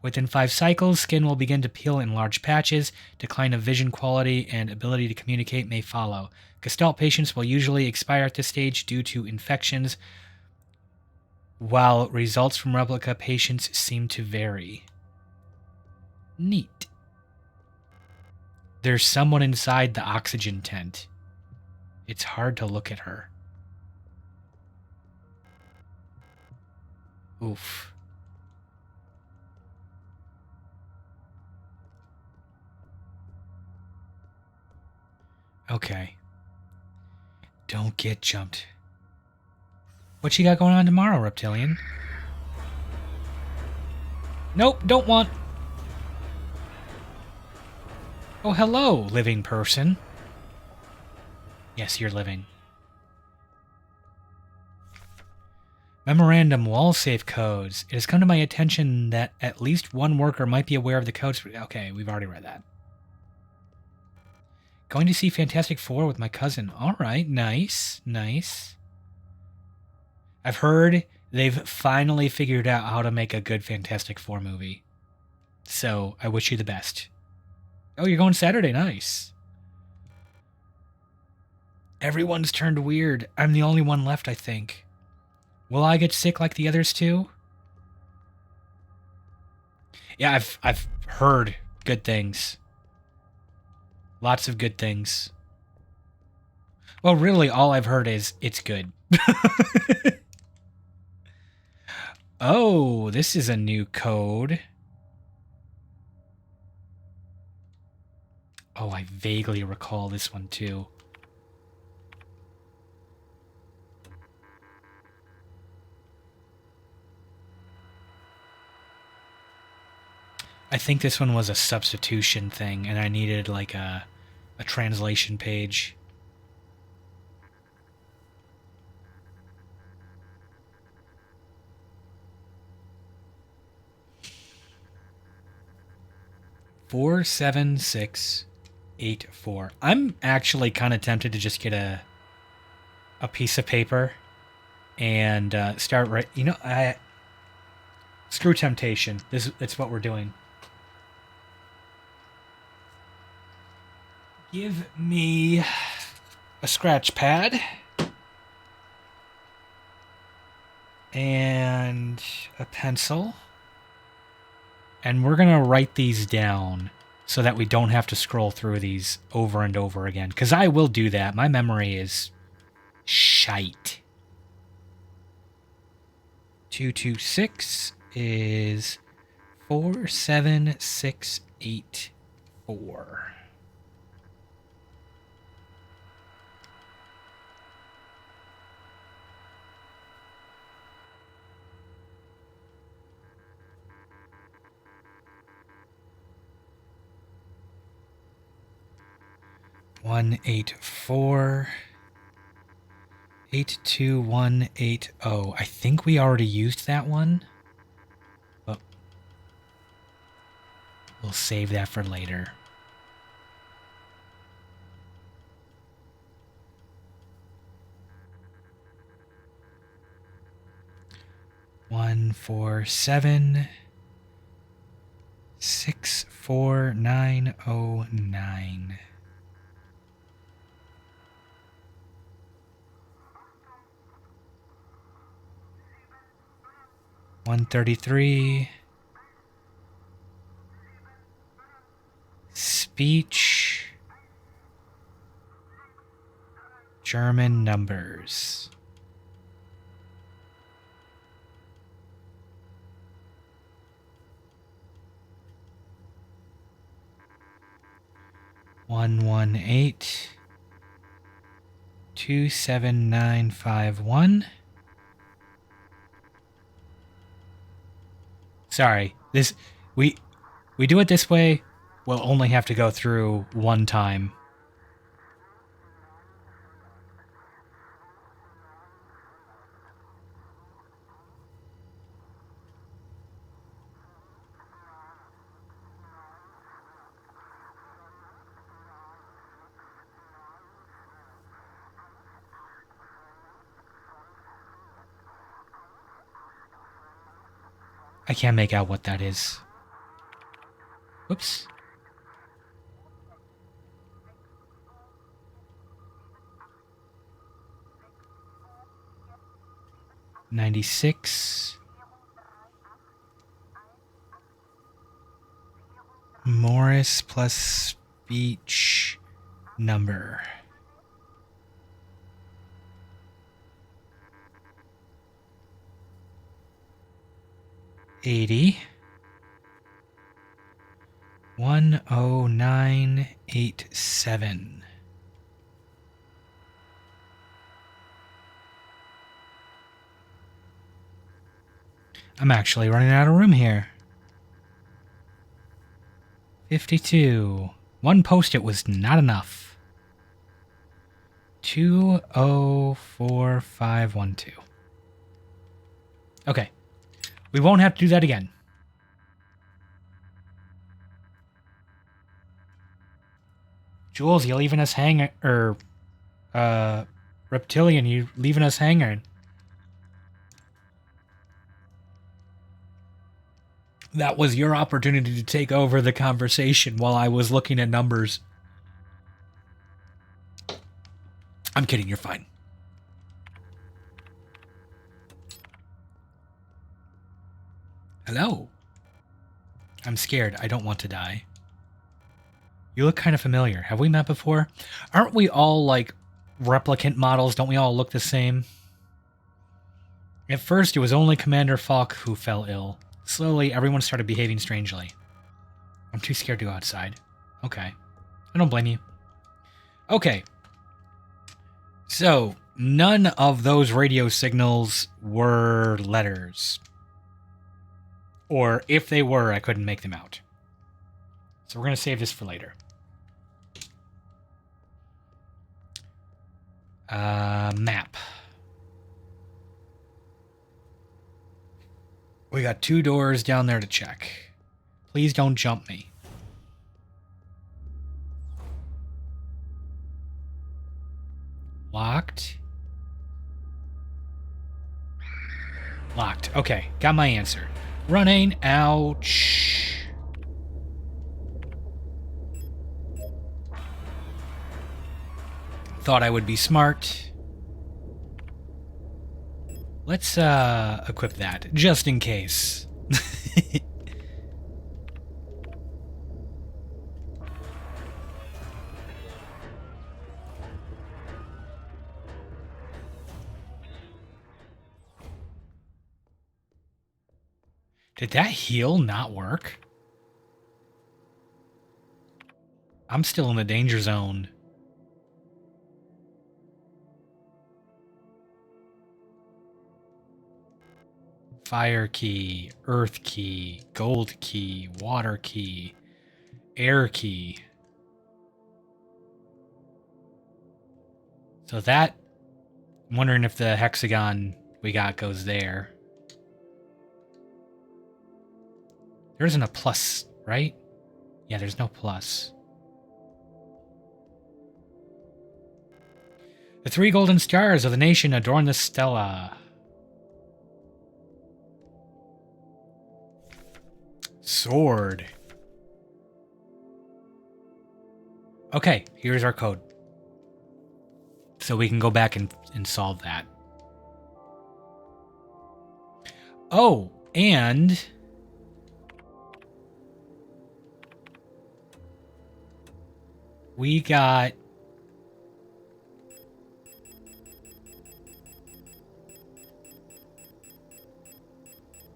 Within 5 cycles, skin will begin to peel in large patches. Decline of vision quality and ability to communicate may follow. Gestalt patients will usually expire at this stage due to infections while results from replica patients seem to vary. Neat. There's someone inside the oxygen tent. It's hard to look at her. Oof. Okay. Don't get jumped. What you got going on tomorrow, Reptilian? Nope, don't want. Oh, hello, living person. Yes, you're living. Memorandum wall safe codes. It has come to my attention that at least one worker might be aware of the codes. Okay, we've already read that. Going to see Fantastic Four with my cousin. All right, nice, nice. I've heard they've finally figured out how to make a good Fantastic Four movie. So, I wish you the best. Oh, you're going Saturday. Nice. Everyone's turned weird. I'm the only one left, I think. Will I get sick like the others too? Yeah, I've heard good things. Lots of good things. Well, really, all I've heard is it's good. Oh, this is a new code. Oh, I vaguely recall this one too. I think this one was a substitution thing, and I needed like a translation page. Four, 7, 6, 8, 4. I'm actually kind of tempted to just get a piece of paper and start right. You know, screw temptation. It's what we're doing. Give me a scratch pad and a pencil. And we're going to write these down so that we don't have to scroll through these over and over again. Because I will do that. My memory is shite. 226 is 4, 7, 6, 8, 4. One, 8, 4. 82180. I think we already used that one. But we'll save that for later. One, 4, 7, 6, 4, 9, 0, 9. 133. Speech. German numbers. One 8 27951. Sorry, we do it this way. We'll only have to go through one time. I can't make out what that is. Whoops. 96. Morris plus speech number. 80. 10987. I'm actually running out of room here. 52. One post-it was not enough. 204512. Okay. We won't have to do that again. Jules, you leaving us hanging, or, Reptilian, you leaving us hanging. That was your opportunity to take over the conversation while I was looking at numbers. I'm kidding, you're fine. Hello. I'm scared. I don't want to die. You look kind of familiar. Have we met before? Aren't we all, like, replicant models? Don't we all look the same? At first, it was only Commander Falk who fell ill. Slowly, everyone started behaving strangely. I'm too scared to go outside. Okay. I don't blame you. Okay. So, none of those radio signals were letters. Or if they were, I couldn't make them out. So we're going to save this for later. Map. We got 2 doors down there to check. Please don't jump me. Locked. Locked. Okay, got my answer. Running. Ouch. Thought I would be smart. Let's equip that, just in case. Did that heal not work? I'm still in the danger zone. Fire key, earth key, gold key, water key, air key. So that, I'm wondering if the hexagon we got goes there. There isn't a plus, right? Yeah, there's no plus. The 3 golden stars of the nation adorn the stela. Sword. Okay, here's our code. So we can go back and solve that. Oh, and we got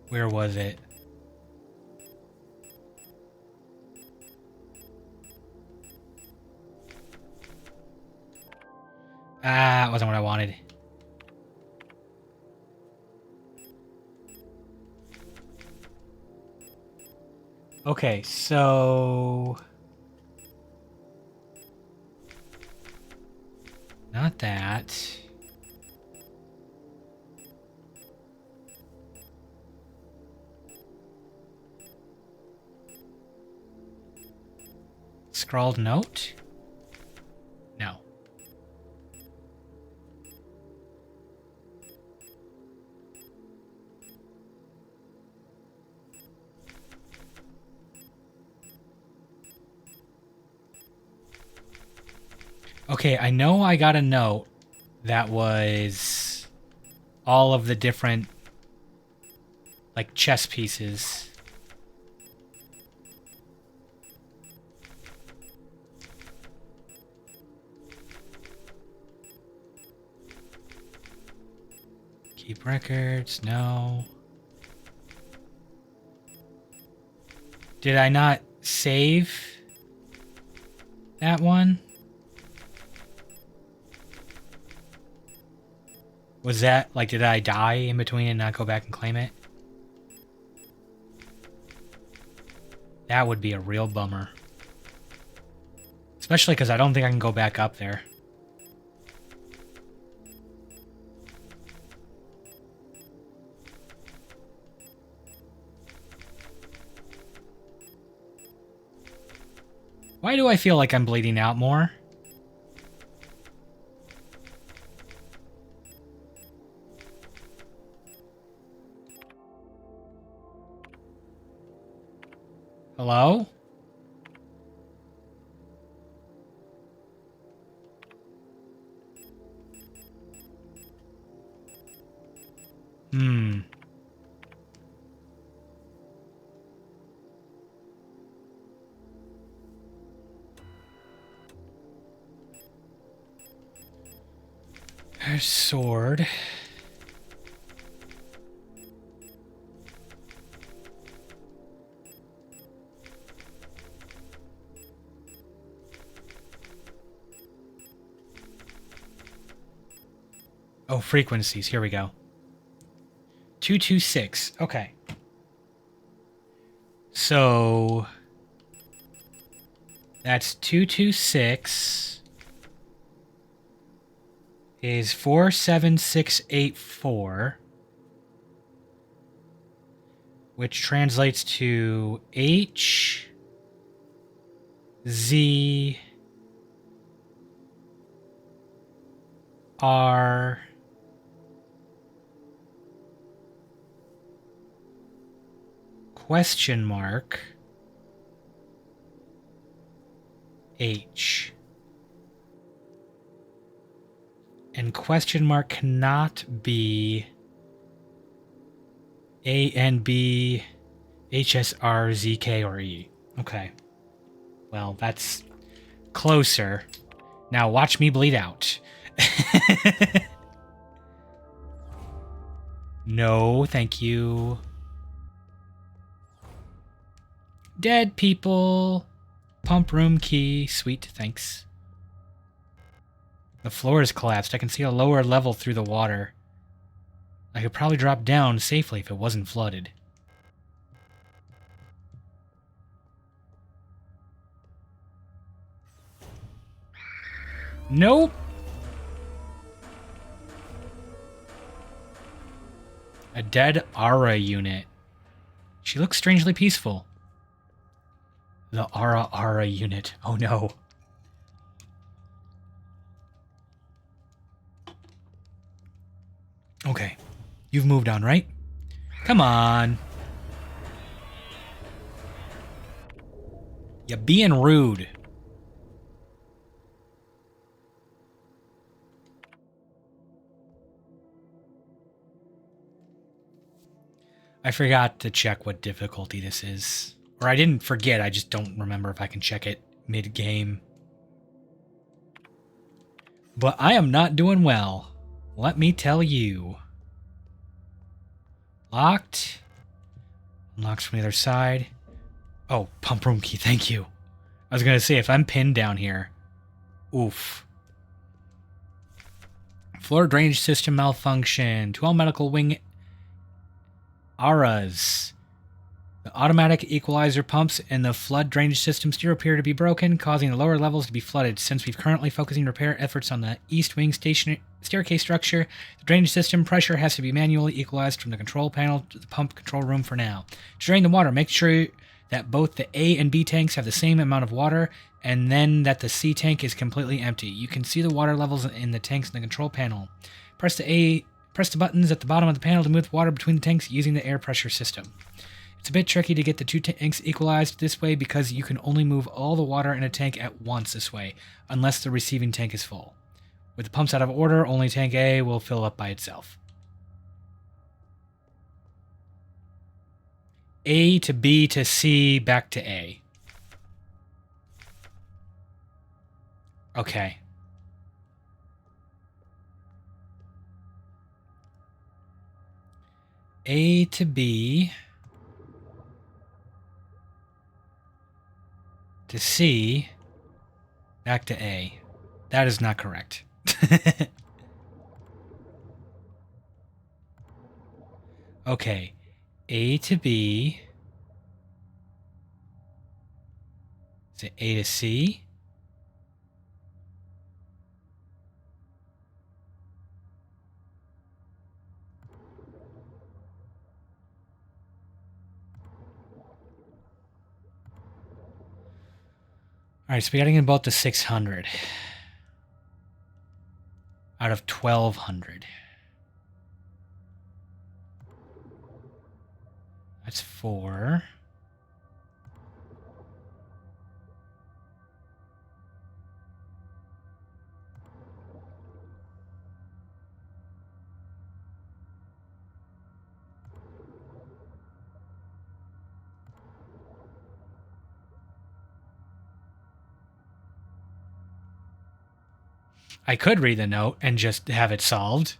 where was it? Ah, it wasn't what I wanted. Okay, so not that. Scrawled note? No. Okay, I know I got a note that was all of the different, like, chess pieces. Keep records, no. Did I not save that one? Was that, like, did I die in between and not go back and claim it? That would be a real bummer. Especially because I don't think I can go back up there. Why do I feel like I'm bleeding out more? Hello? There's sword. Oh, frequencies. Here we go. 226. Okay. So that's 226 is 47684, which translates to H Z R question mark H. And question mark cannot be A, N, B, H, S, R, Z, K, or E. Okay. Well, that's closer. Now watch me bleed out. No, thank you. Dead people. Pump room key. Sweet, thanks. The floor is collapsed. I can see a lower level through the water. I could probably drop down safely if it wasn't flooded. Nope. A dead Aura unit. She looks strangely peaceful. The Aura unit. Oh no. Okay. You've moved on, right? Come on. You're being rude. I forgot to check what difficulty this is. Or I didn't forget, I just don't remember if I can check it mid-game. But I am not doing well. Let me tell you. Locked. Unlocks from the other side. Oh, pump room key, thank you. I was gonna say, if I'm pinned down here. Oof. Floor drainage system malfunction. 12 medical wing auras. The automatic equalizer pumps and the flood drainage system still appear to be broken, causing the lower levels to be flooded. Since we've currently focusing repair efforts on the east wing staircase structure, the drainage system pressure has to be manually equalized from the control panel to the pump control room for now. To drain the water, make sure that both the A and B tanks have the same amount of water, and then that the C tank is completely empty. You can see the water levels in the tanks in the control panel. Press the buttons at the bottom of the panel to move water between the tanks using the air pressure system. It's a bit tricky to get the two tanks equalized this way because you can only move all the water in a tank at once this way, unless the receiving tank is full. With the pumps out of order, only tank A will fill up by itself. A to B to C, back to A. Okay. A to B to C, back to A. That is not correct. Okay. A to B. Is it A to C? All right, so we got to get about to 600 out of 1,200. That's 4. I could read the note and just have it solved,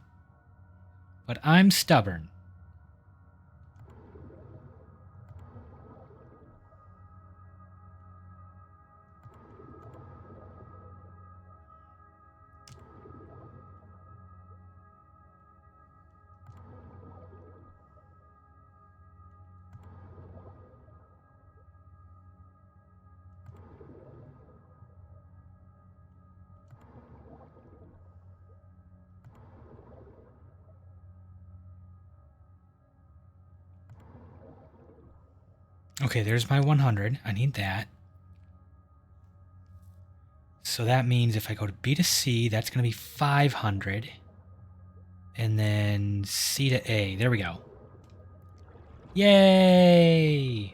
but I'm stubborn. Okay, there's my 100. I need that. So that means if I go to B to C, that's going to be 500. And then C to A. There we go. Yay!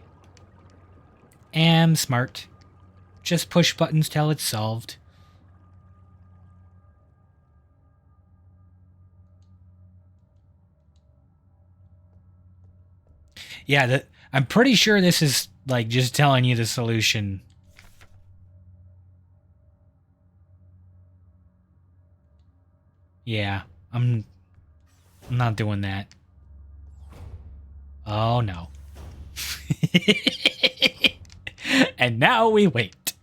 Am smart. Just push buttons till it's solved. Yeah, I'm pretty sure this is like just telling you the solution. Yeah, I'm not doing that. Oh no. And now we wait.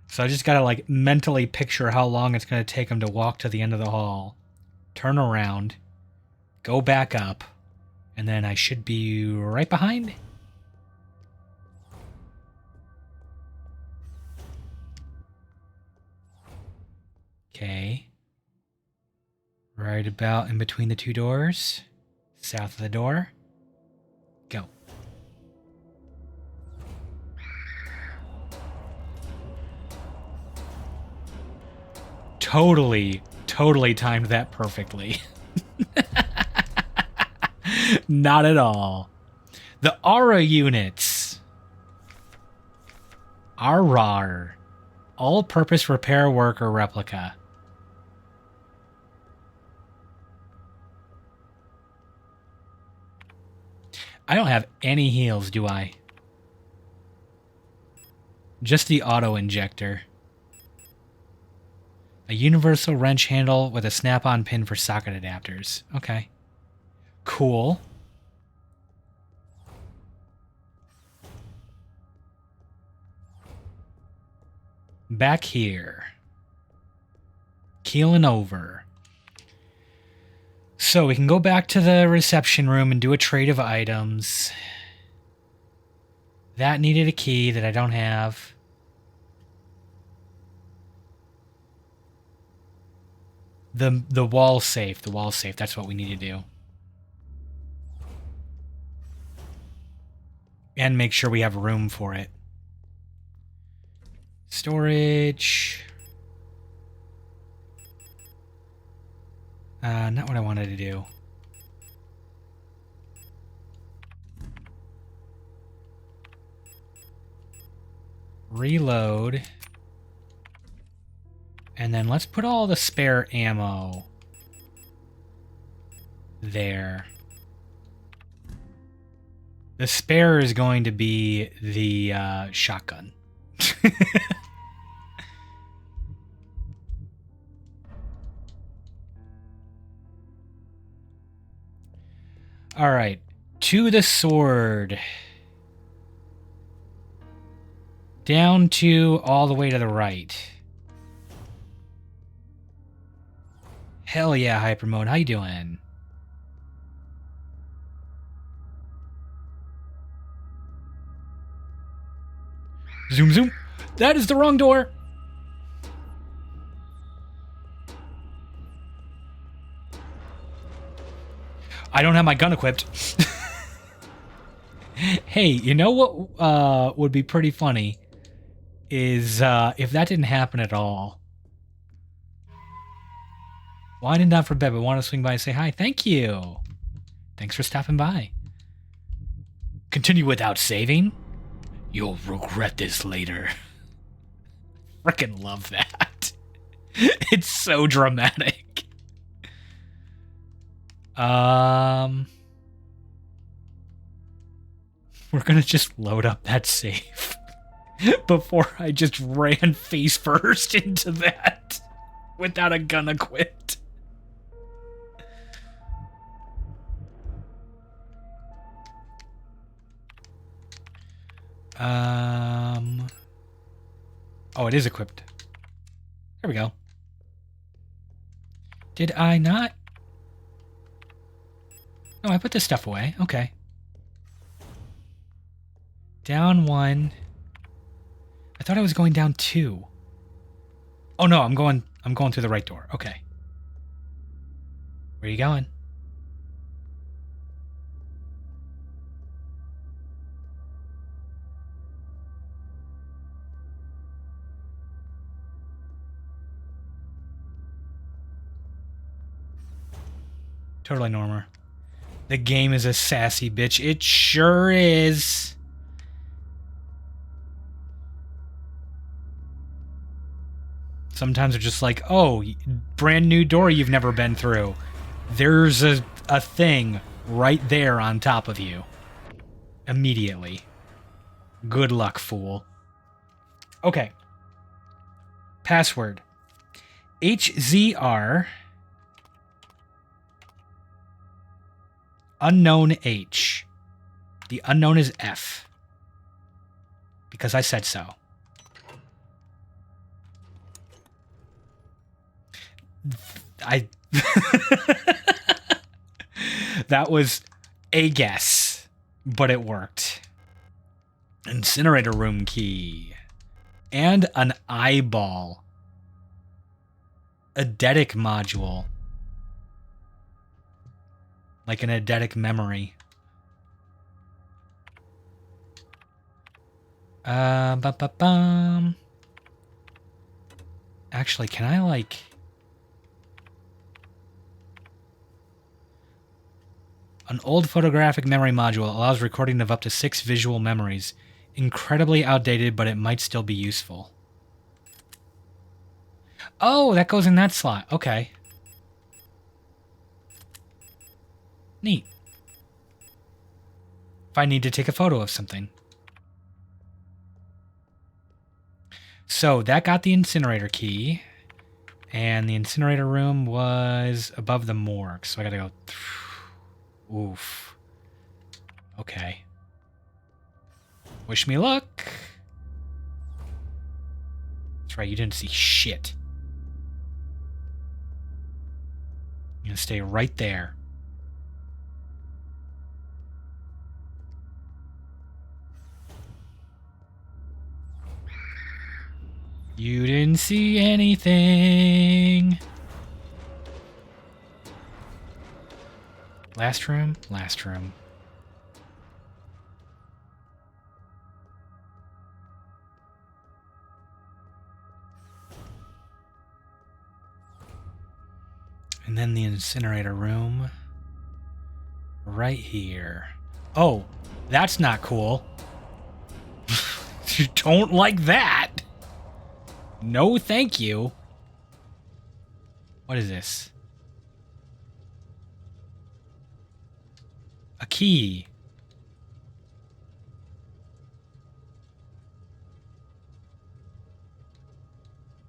So I just gotta like mentally picture how long it's gonna take him to walk to the end of the hall, turn around, go back up, and then I should be right behind. Okay. Right about in between the two doors. South of the door. Go. Totally timed that perfectly. Not at all. The aura units. RAR. All-purpose repair worker replica. I don't have any heals, do I? Just the auto-injector. A universal wrench handle with a snap-on pin for socket adapters. Okay. Cool. Back here. Keeling over. So we can go back to the reception room and do a trade of items. That needed a key that I don't have. The wall safe. The wall safe. That's what we need to do. And make sure we have room for it. Storage. Not what I wanted to do. Reload. And then let's put all the spare ammo there. The spare is going to be the shotgun. All right, to the sword. Down to all the way to the right. Hell yeah, hyper mode. How you doing? Zoom, zoom. That is the wrong door. I don't have my gun equipped. Hey, you know what would be pretty funny is if that didn't happen at all. Winding down for bed, but want to swing by and say hi. Thank you. Thanks for stopping by. Continue without saving? You'll regret this later. Frickin' love that. It's so dramatic. We're gonna just load up that save before I just ran face first into that without a gun equipped. Oh, it is equipped. There we go. Did I not? No, I put this stuff away. Okay. Down 1. I thought I was going down 2. Oh no, I'm going through the right door. Okay. Where are you going? Totally normal. The game is a sassy bitch. It sure is. Sometimes they're just like, oh, brand new door you've never been through. There's a thing right there on top of you. Immediately. Good luck, fool. Okay. Password. HZR. Unknown H. The unknown is F. Because I said so. That was a guess, but it worked. Incinerator room key. And an eyeball. Eidetic module. Like an eidetic memory. Actually, can I like... An old photographic memory module allows recording of up to 6 visual memories. Incredibly outdated, but it might still be useful. Oh, that goes in that slot. Okay. Neat. If I need to take a photo of something. So that got the incinerator key. And the incinerator room was above the morgue. So I gotta go... Oof. Okay. Wish me luck. That's right, you didn't see shit. You're gonna stay right there. You didn't see anything. Last room? Last room. And then the incinerator room. Right here. Oh, that's not cool. You don't like that. No, thank you. What is this? A key.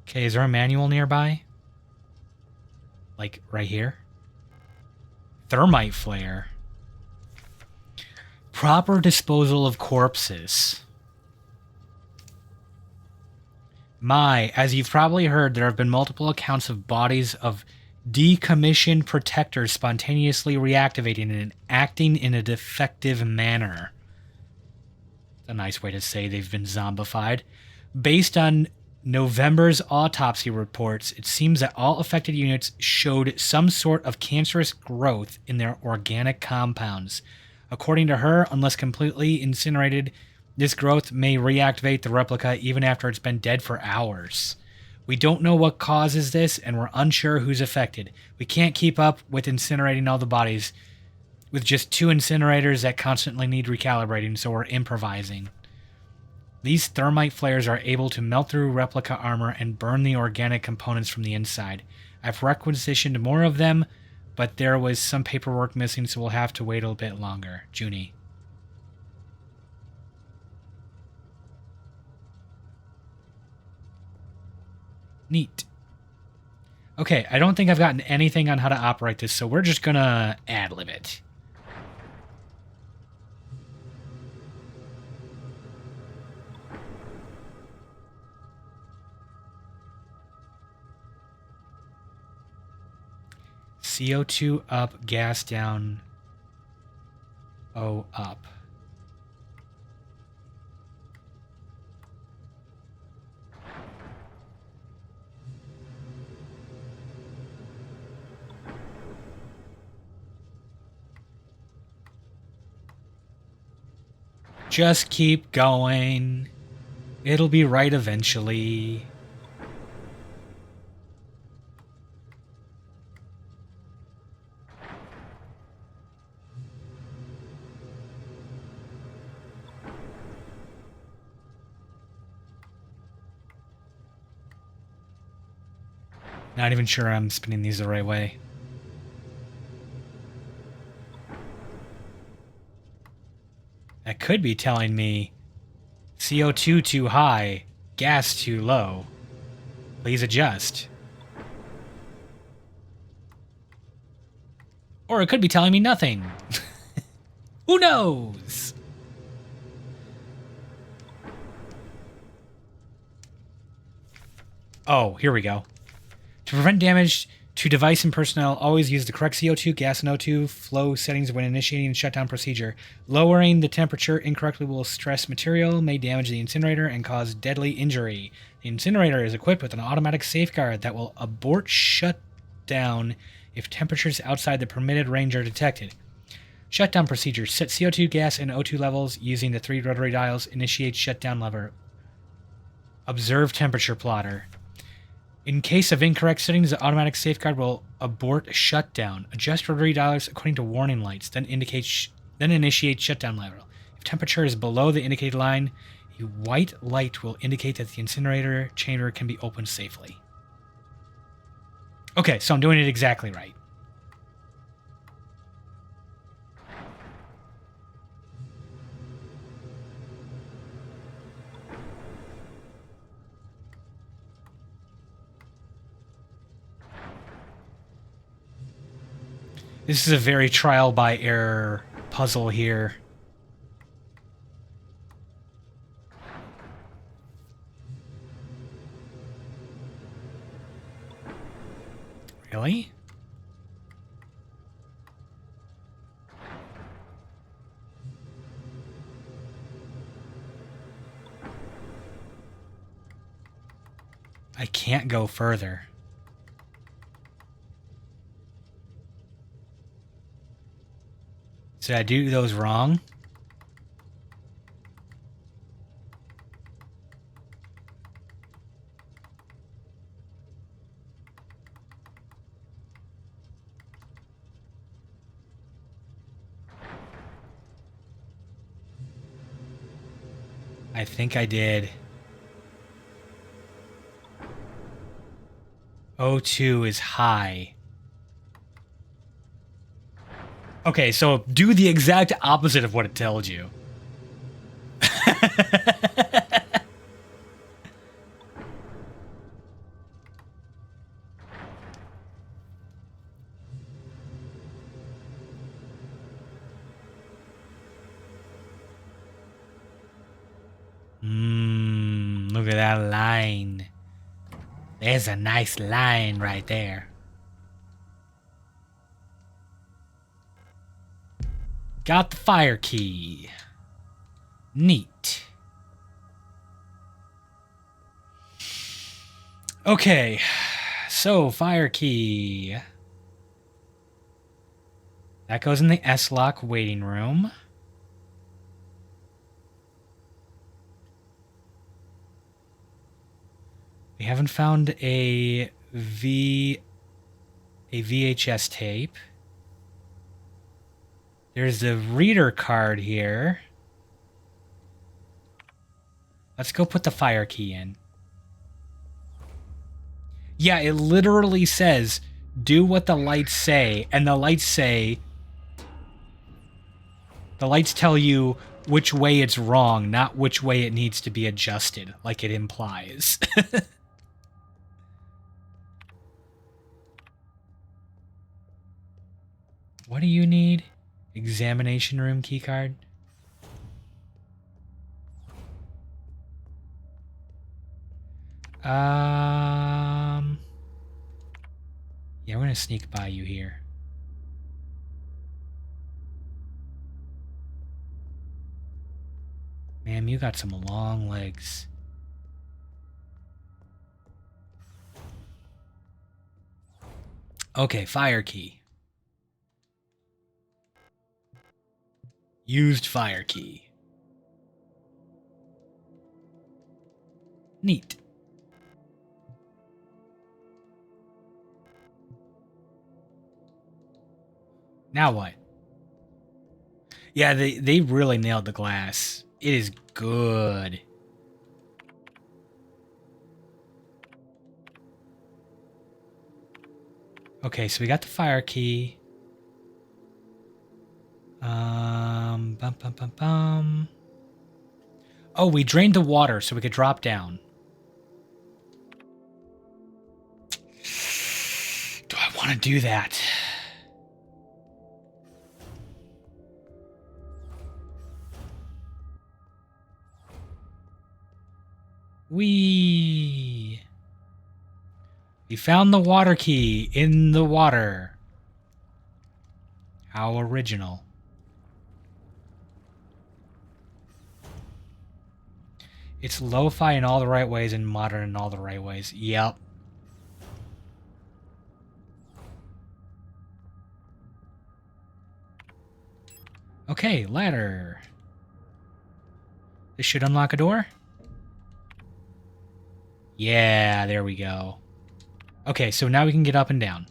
Okay, is there a manual nearby? Like, right here? Thermite flare. Proper disposal of corpses. As you've probably heard, there have been multiple accounts of bodies of decommissioned protectors spontaneously reactivating and acting in a defective manner. A nice way to say they've been zombified. Based on November's autopsy reports, it seems that all affected units showed some sort of cancerous growth in their organic compounds. According to her, unless completely incinerated, this growth may reactivate the replica even after it's been dead for hours. We don't know what causes this, and we're unsure who's affected. We can't keep up with incinerating all the bodies with just 2 incinerators that constantly need recalibrating, so we're improvising. These thermite flares are able to melt through replica armor and burn the organic components from the inside. I've requisitioned more of them, but there was some paperwork missing, so we'll have to wait a bit longer. Junie. Neat. Okay, I don't think I've gotten anything on how to operate this, so we're just gonna ad-lib it. CO2 up, gas down. O up. Just keep going. It'll be right eventually. Not even sure I'm spinning these the right way. That could be telling me CO2 too high, gas too low. Please adjust. Or it could be telling me nothing. Who knows? Oh, here we go. To prevent damage to device and personnel, always use the correct CO2, gas, and O2 flow settings when initiating the shutdown procedure. Lowering the temperature incorrectly will stress material, may damage the incinerator, and cause deadly injury. The incinerator is equipped with an automatic safeguard that will abort shutdown if temperatures outside the permitted range are detected. Shutdown procedure. Set CO2, gas, and O2 levels using the 3 rotary dials. Initiate shutdown lever. Observe temperature plotter. In case of incorrect settings, the automatic safeguard will abort shutdown. Adjust rotary dials according to warning lights, then initiate shutdown level. If temperature is below the indicated line, a white light will indicate that the incinerator chamber can be opened safely. Okay, so I'm doing it exactly right. This is a very trial by error puzzle here. Really? I can't go further. Did I do those wrong? I think I did. O2 is high. Okay, so do the exact opposite of what it tells you. Look at that line. There's a nice line right there. Got the fire key. Neat. Okay, so fire key. That goes in the S-Lock waiting room. We haven't found a VHS tape. There's the reader card here. Let's go put the fire key in. Yeah, it literally says, do what the lights say, and the lights say... The lights tell you which way it's wrong, not which way it needs to be adjusted, like it implies. What do you need? Examination room keycard? Yeah, we're gonna sneak by you here. Ma'am, you got some long legs. Okay, fire key. Used fire key. Neat. Now what? Yeah, they really nailed the glass. It is good. Okay, so we got the fire key. Oh, we drained the water so we could drop down. Do I want to do that? We found the water key in the water. How original. It's lo-fi in all the right ways and modern in all the right ways. Yep. Okay, ladder. This should unlock a door. Yeah, there we go. Okay, so now we can get up and down.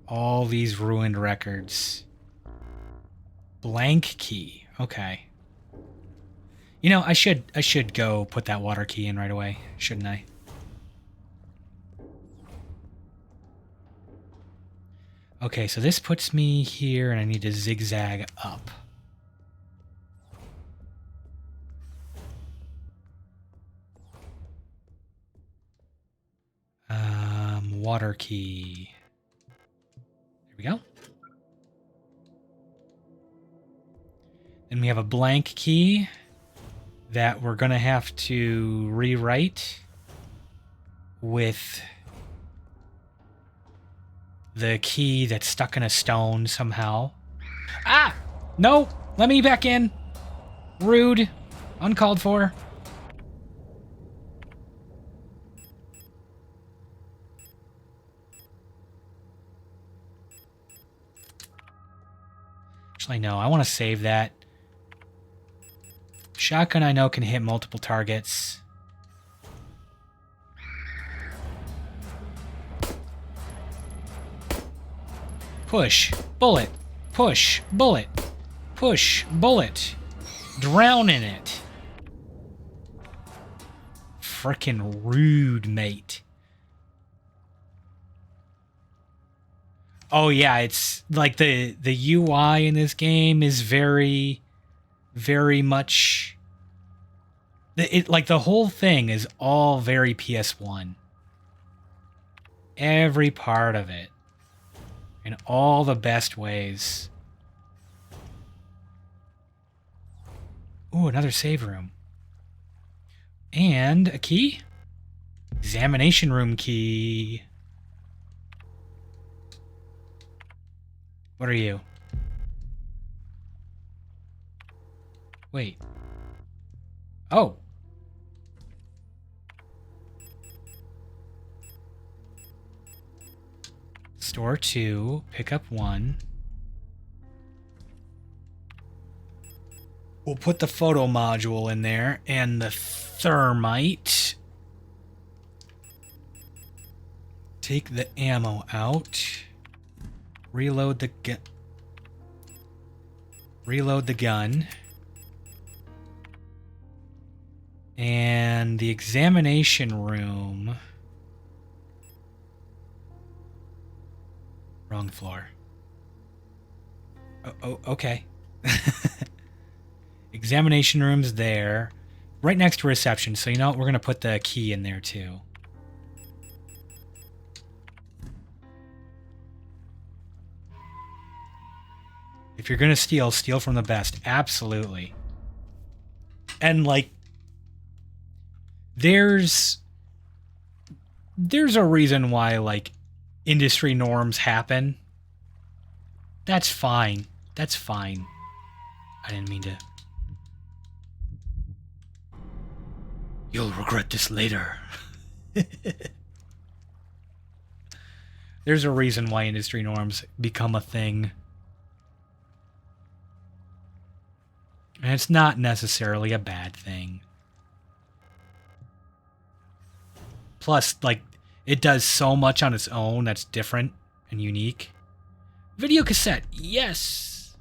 All these ruined records. Blank key. Okay. You know, I should go put that water key in right away, shouldn't I? Okay, so this puts me here, and I need to zigzag up. Water key. There we go. Then we have a blank key that we're going to have to rewrite with the key that's stuck in a stone somehow. Ah! No! Let me back in! Rude. Uncalled for. Actually, no. I want to save that. Shotgun, I know, can hit multiple targets. Push. Bullet. Push. Bullet. Push. Bullet. Drown in it. Frickin' rude, mate. Oh, yeah, it's like the UI in this game is very, very much... like, the whole thing is all very PS1. Every part of it. in all the best ways. Ooh, another save room. And a key? Examination room key. What are you? Wait. Oh. Store 2, pick up 1. We'll put the photo module in there and the thermite. Take the ammo out. Reload the gun. Reload the gun. And the examination room. Wrong floor. Oh, okay. Examination room's there. Right next to reception. So you know what? We're going to put the key in there too. If you're going to steal, steal from the best. Absolutely. And like, there's a reason why like industry norms happen. That's fine. That's fine. I didn't mean to. You'll regret this later. There's a reason why industry norms become a thing. And it's not necessarily a bad thing. Plus, like, it does so much on its own that's different and unique. Video cassette, yes!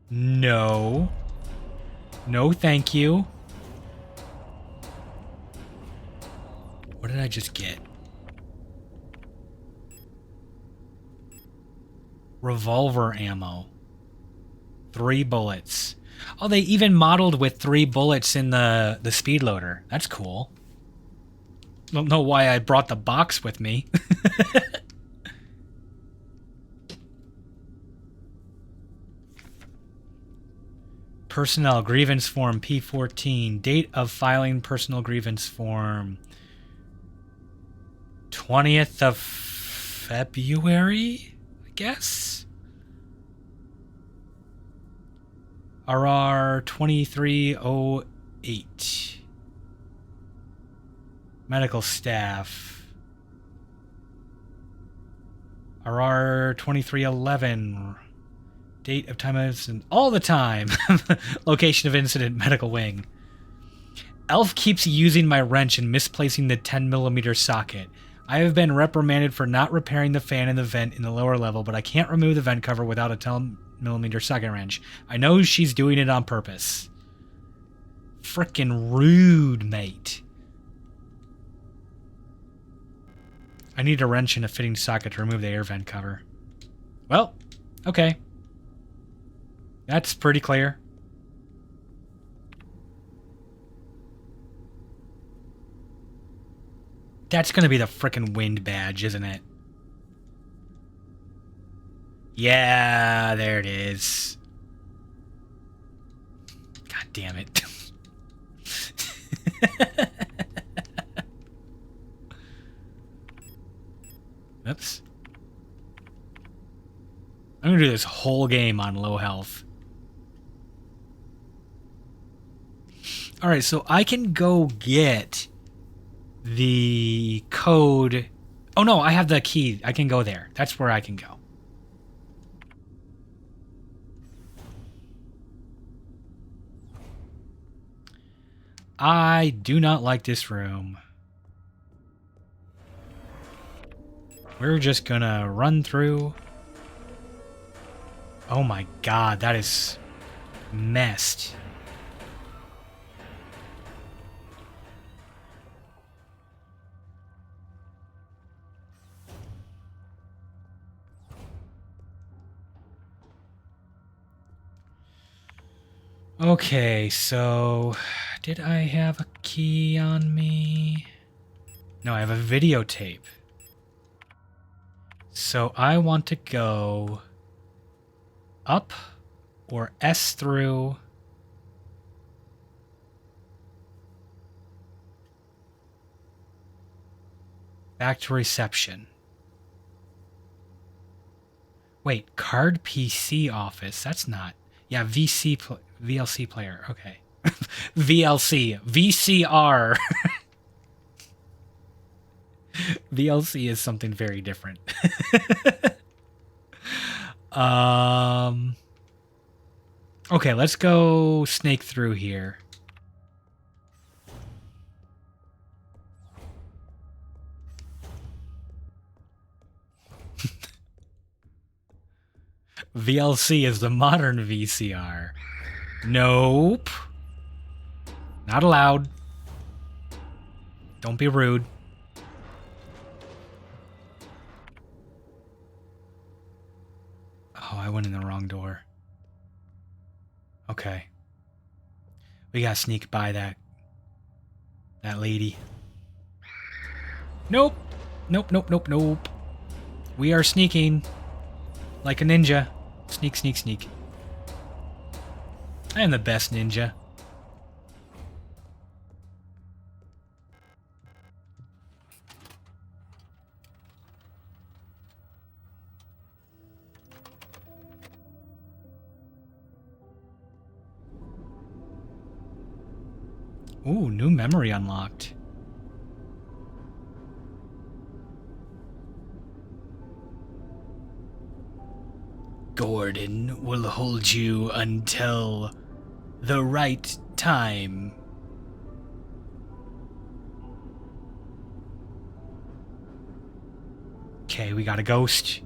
No. No, thank you. What did I just get? Revolver ammo. 3 bullets. Oh, they even modeled with 3 bullets in the speed loader. That's cool. Don't know why I brought the box with me. Personnel grievance form P14. Date of filing personal grievance form 20th of February, I guess. RR 2308. Medical staff. RR 2311. Date of time of incident. All the time. Location of incident. Medical wing. Elf keeps using my wrench and misplacing the 10mm socket. I have been reprimanded for not repairing the fan in the vent in the lower level, but I can't remove the vent cover without a 10mm socket wrench. I know she's doing it on purpose. Frickin' rude, mate. I need a wrench and a fitting socket to remove the air vent cover. Well, okay. That's pretty clear. That's gonna be the frickin' wind badge, isn't it? Yeah, there it is. God damn it. Oops. I'm gonna do this whole game on low health. Alright, so I can go get the code. Oh no, I have the key. I can go there. That's where I can go. I do not like this room. We're just gonna run through. Oh my god, that is messed. Okay, so Did I have a key on me? No, I have a videotape. So I want to go up or S through. Back to reception. Wait, card PC office. That's not. Yeah, VLC player. Okay. VLC. VCR. VLC is something very different. Okay, let's go snake through here. VLC is the modern VCR. Nope. Not allowed. Don't be rude. Oh, I went in the wrong door. Okay. We gotta sneak by that lady. Nope. Nope, nope, nope, nope. We are sneaking. Like a ninja. Sneak, sneak, sneak. I am the best ninja. Ooh, new memory unlocked. Gordon will hold you until the right time. Okay, we got a ghost.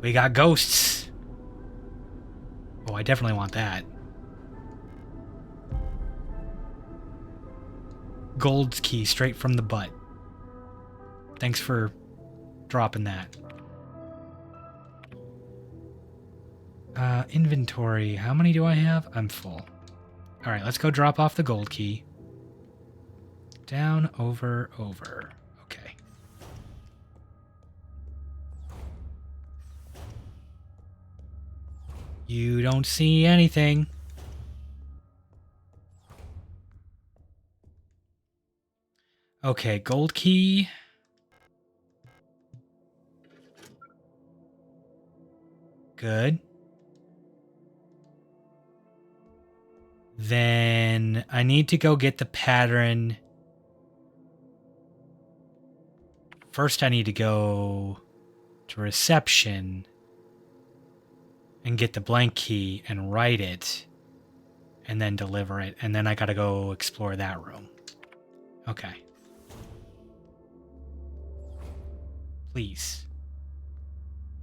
We got ghosts. Oh, I definitely want that. Gold key straight from the butt. Thanks for dropping that. Inventory. How many do I have? I'm full. Alright, let's go drop off the gold key. Down, over, over. Okay. You don't see anything. Okay, gold key. Good. Then I need to go get the pattern. First I need to go to reception and get the blank key and write it and then deliver it. And then I gotta go explore that room. Okay. Please.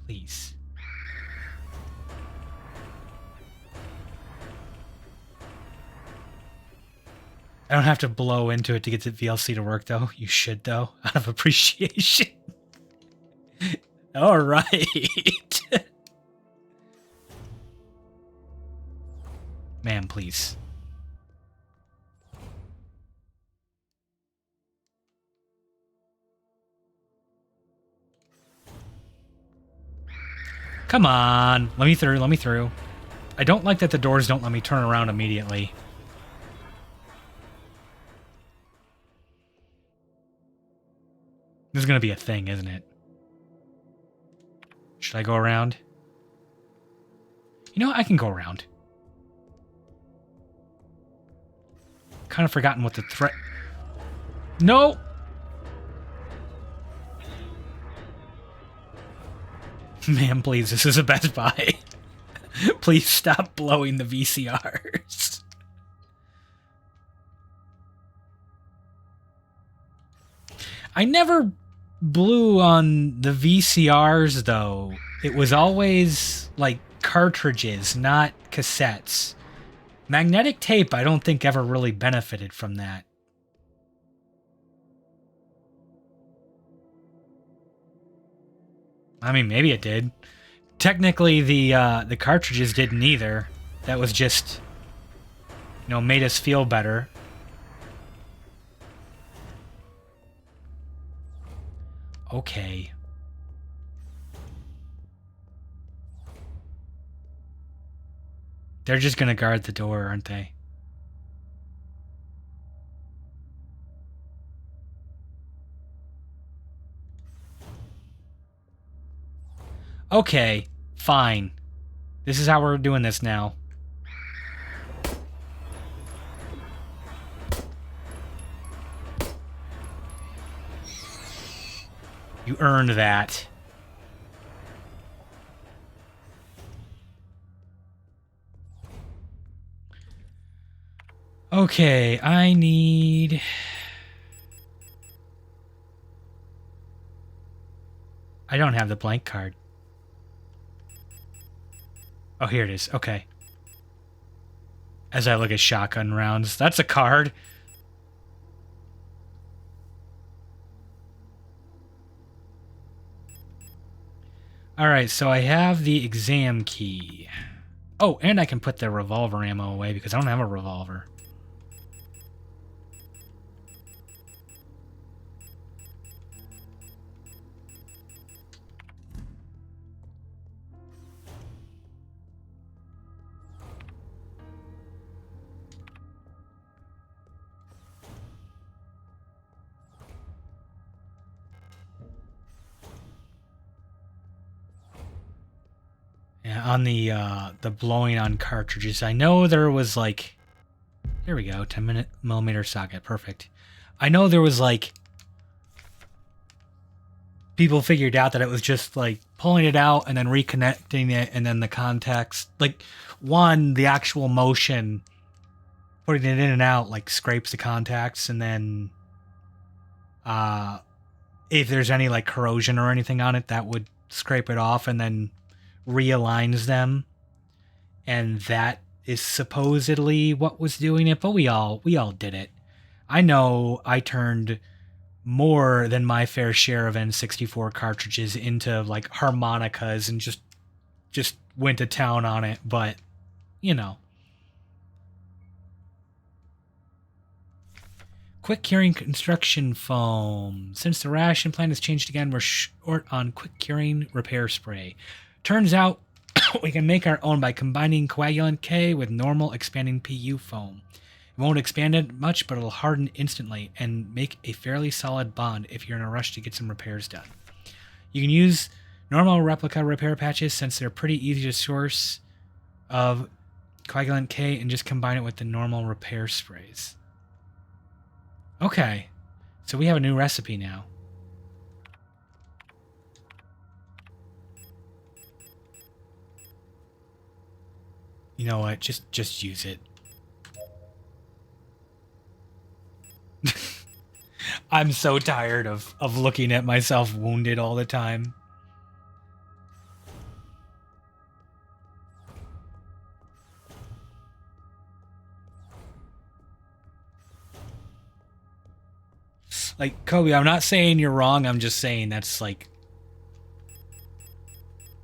Please. I don't have to blow into it to get the VLC to work, though. You should, though, out of appreciation. All right. Ma'am, please. Come on. Let me through. Let me through. I don't like that the doors don't let me turn around immediately. This is going to be a thing, isn't it? Should I go around? You know what? I can go around. Kind of forgotten what the threat... No! Ma'am, please, this is a Best Buy. Please stop blowing the VCRs. I never blew on the VCRs, though. It was always, like, cartridges, not cassettes. Magnetic tape, I don't think ever really benefited from that. I mean, maybe it did. Technically, the cartridges didn't either. That was just, you know, made us feel better. Okay. They're just gonna guard the door, aren't they? Okay, fine. This is how we're doing this now. You earned that. Okay, I need... I don't have the blank card. Oh, here it is. Okay. As I look at shotgun rounds, that's a card. All right, so I have the exam key. Oh, and I can put the revolver ammo away because I don't have a revolver. Yeah, on the blowing on cartridges, I know there was like, there we go, 10mm socket, perfect. I know there was like, people figured out that it was just like pulling it out and then reconnecting it, and then the contacts, like the actual motion, putting it in and out, like scrapes the contacts, and then if there's any like corrosion or anything on it, that would scrape it off and then realigns them, and that is supposedly what was doing it. But we all did it. I know I turned more than my fair share of N64 cartridges into like harmonicas and just went to town on it, but you know. Quick curing construction foam. Since the ration plan has changed again, we're short on quick curing repair spray. Turns out we can make our own by combining coagulant K with normal expanding PU foam. It won't expand it much, but it'll harden instantly and make a fairly solid bond if you're in a rush to get some repairs done. You can use normal replica repair patches since they're pretty easy to source of coagulant K, and just combine it with the normal repair sprays. Okay, so we have a new recipe now. You know what? Just use it. I'm so tired of looking at myself wounded all the time. Like, Kobe, I'm not saying you're wrong. I'm just saying that's like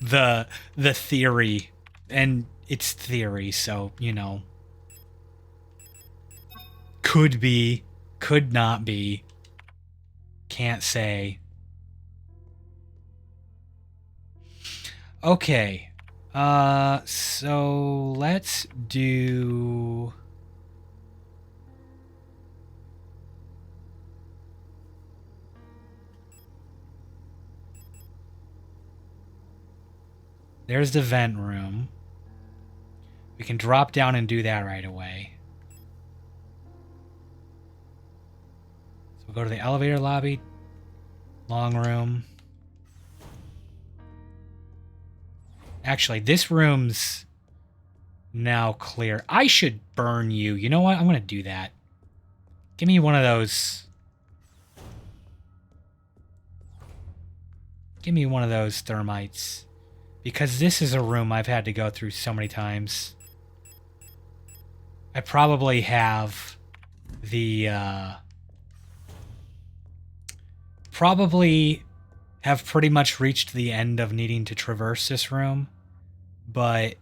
the theory, and it's theory, so, you know. Could be, could not be. Can't say. Okay. So let's do... There's the vent room. We can drop down and do that right away. So we'll go to the elevator lobby. Long room. Actually, this room's now clear. I should burn you. You know what? I'm going to do that. Give me one of those. Give me one of those thermites. Because this is a room I've had to go through so many times. I probably have the, probably have pretty much reached the end of needing to traverse this room, but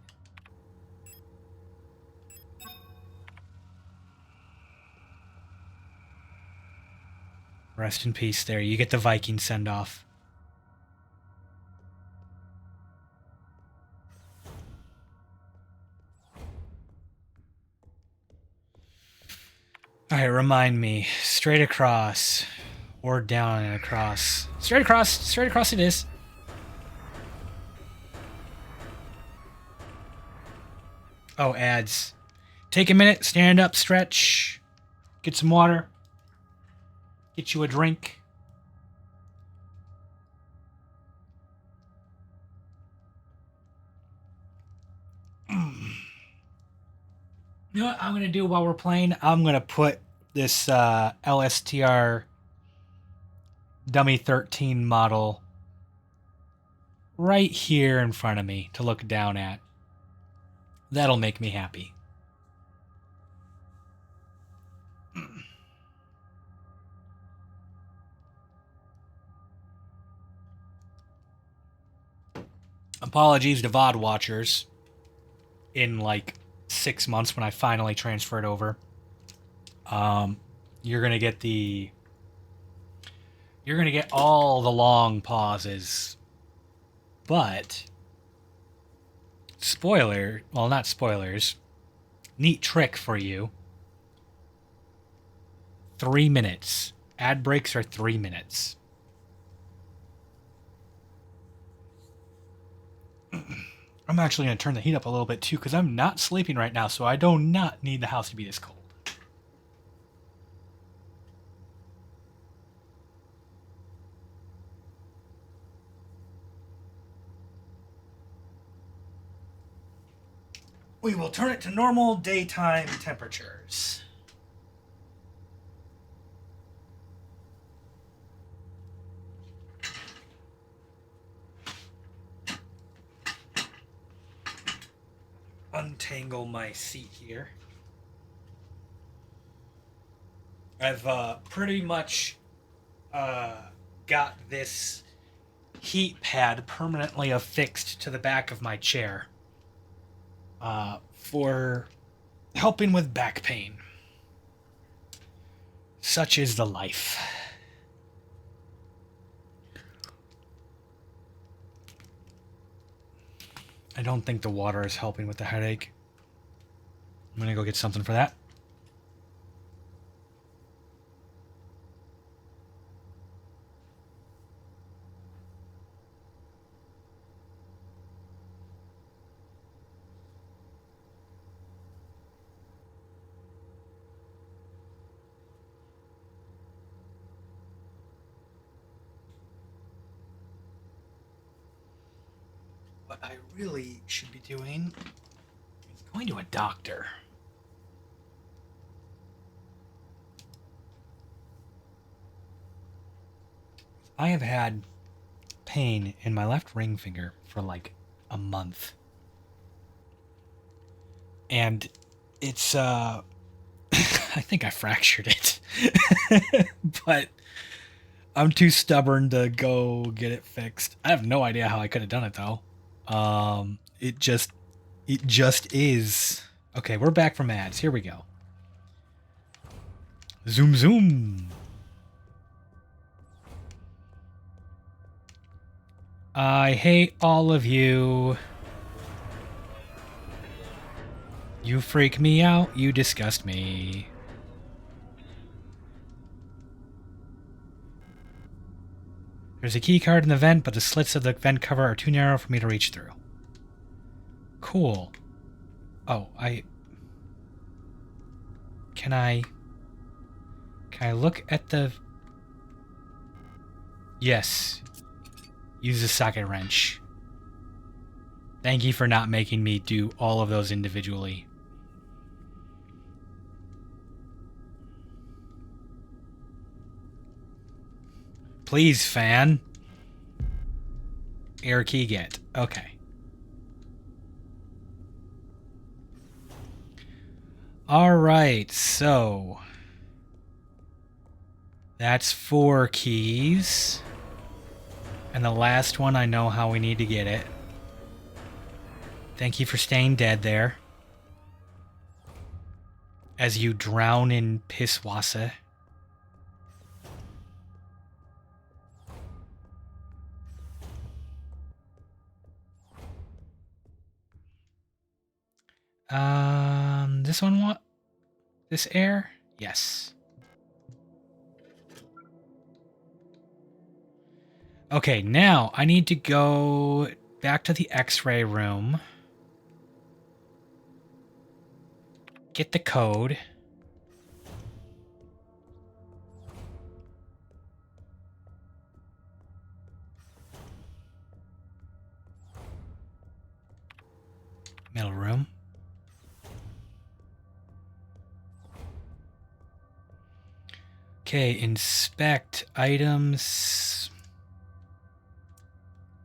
rest in peace there. You get the Viking send-off. remind me. Straight across. Or down and across. Straight across. Straight across it is. Oh, ads. Take a minute. Stand up. Stretch. Get some water. Get you a drink. You know what I'm going to do while we're playing? I'm going to put this LSTR Dummy 13 model right here in front of me to look down at. That'll make me happy. Apologies to VOD watchers in like 6 months when I finally transferred over. You're gonna get all the long pauses, but not spoilers, neat trick for you. 3 minutes. Ad breaks are 3 minutes. I'm actually going to turn the heat up a little bit too because I'm not sleeping right now, so I do not need the house to be this cold. We will turn it to normal daytime temperatures. Untangle my seat here. I've pretty much got this heat pad permanently affixed to the back of my chair for helping with back pain. Such is the life. I don't think the water is helping with the headache. I'm gonna go get something for that. What I really should be doing is going to a doctor. I have had pain in my left ring finger for like a month. And it's I think I fractured it. But I'm too stubborn to go get it fixed. I have no idea how I could have done it though. It just is. Okay, we're back from ads. Here we go. Zoom zoom. I hate all of you. You freak me out. You disgust me. There's a key card in the vent, but the slits of the vent cover are too narrow for me to reach through. Cool. Oh, Can I look at the... Yes. Use the socket wrench. Thank you for not making me do all of those individually. Please, fan. Air key get. Okay. Alright, so... That's 4 keys. And the last one, I know how we need to get it. Thank you for staying dead there. As you drown in pisswassa. This one what? This air? Yes. Okay, now I need to go back to the X-ray room. Get the code. Middle room. Okay, inspect items.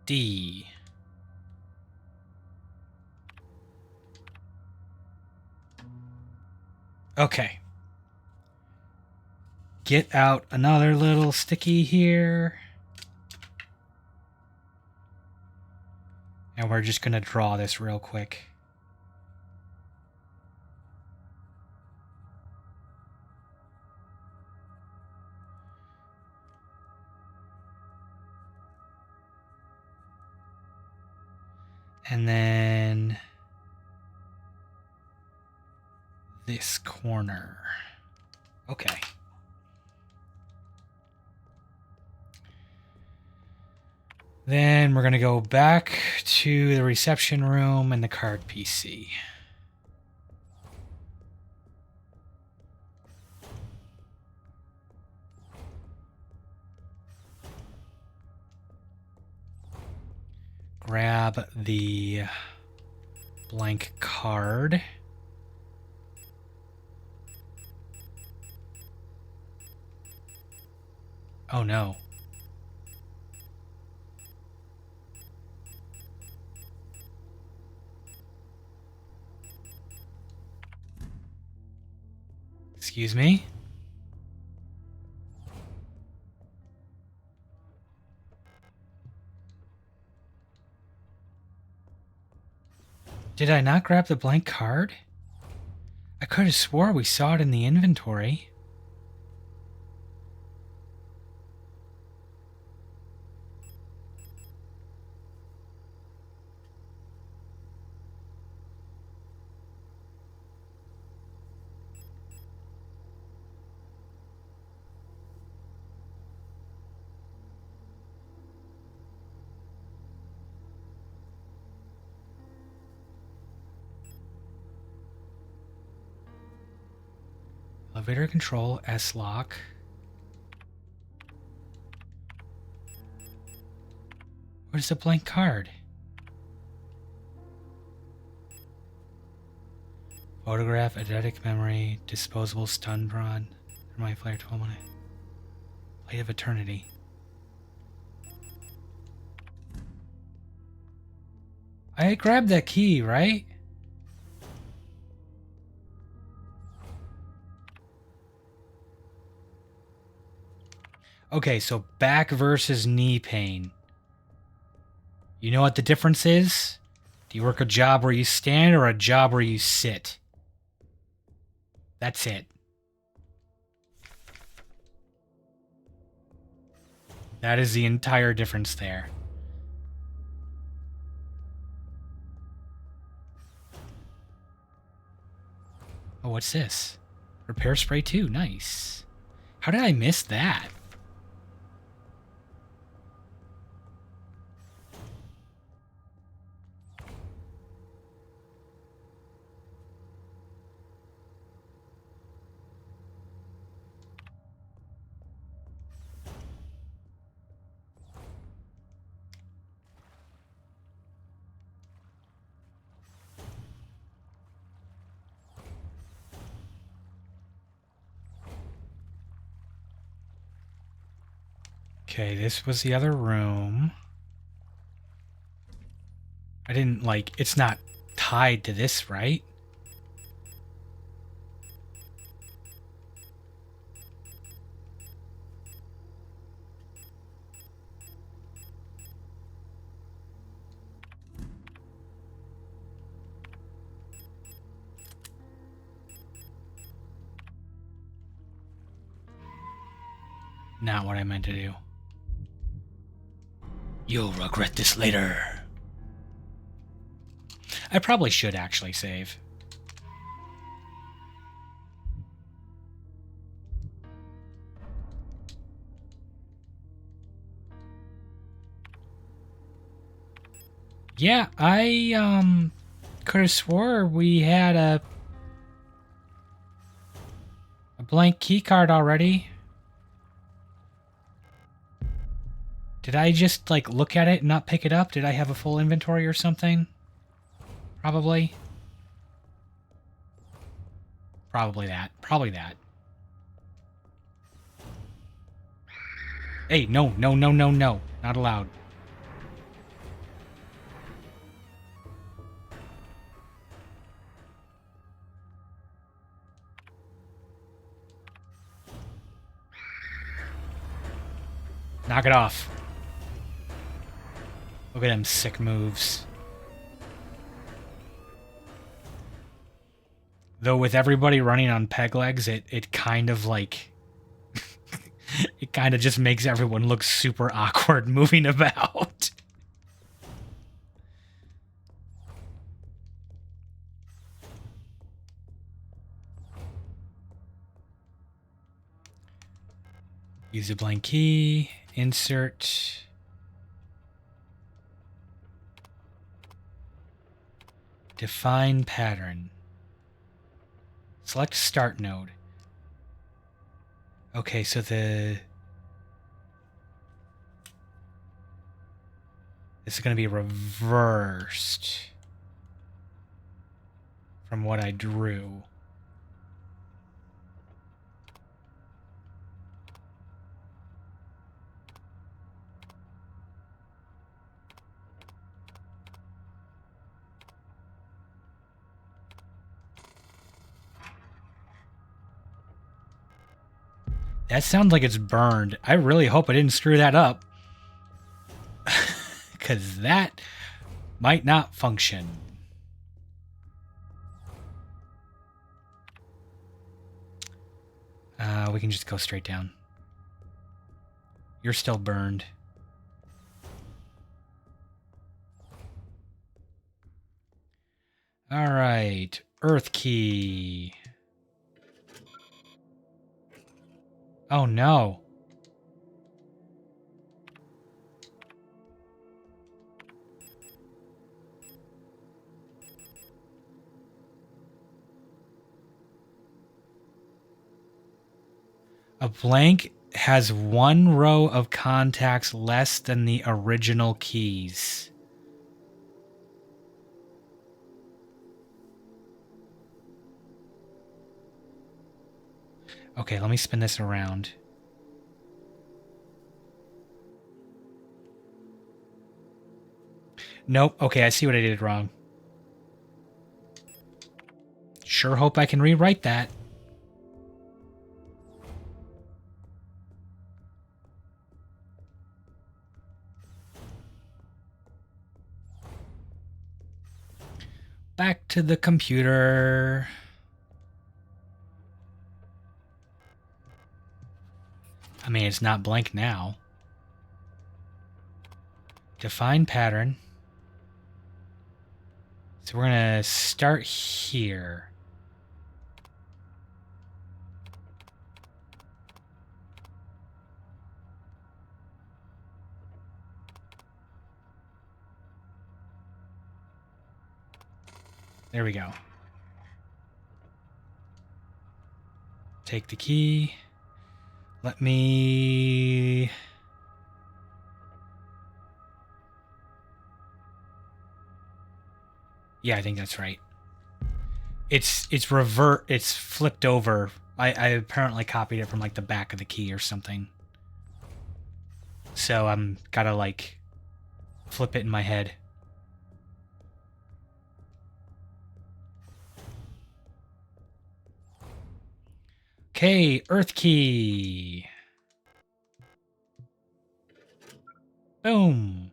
D. Okay. Get out another little sticky here. And we're just going to draw this real quick. And then this corner. Okay. Then we're going to go back to the reception room and the card PC. Grab the blank card. Oh no. Excuse me? Did I not grab the blank card? I could have swore we saw it in the inventory. Elevator control, S-lock. Where's the blank card? Photograph, eidetic memory, disposable stun rod, my flare 12 minute. Light of eternity. I grabbed that key, right? Okay, so back versus knee pain. You know what the difference is? Do you work a job where you stand or a job where you sit? That's it. That is the entire difference there. Oh, what's this? Repair spray 2. Nice. How did I miss that? Okay, this was the other room. I didn't, like, it's not tied to this, right? Not what I meant to do. You'll regret this later. I probably should actually save. Yeah, I could have swore we had a blank key card already. Did I just, like, look at it and not pick it up? Did I have a full inventory or something? Probably. Probably that. Probably that. Hey, no, no, no, no, no. Not allowed. Knock it off. Look at them sick moves. Though with everybody running on peg legs, it kind of like... it kind of just makes everyone look super awkward moving about. Use a blank key. Insert. Define pattern. Select start node. Okay, so this is going to be reversed from what I drew. That sounds like it's burned. I really hope I didn't screw that up. Because that might not function. We can just go straight down. You're still burned. All right. Earth key. Oh, no. A blank has one row of contacts less than the original keys. Okay, let me spin this around. Nope. Okay, I see what I did wrong. Sure hope I can rewrite that. Back to the computer. I mean, it's not blank now. Define pattern. So we're going to start here. There we go. Take the key. Let me... Yeah, I think that's right. It's flipped over. I apparently copied it from like the back of the key or something. So I'm gotta like flip it in my head. Okay, Earth key. Boom.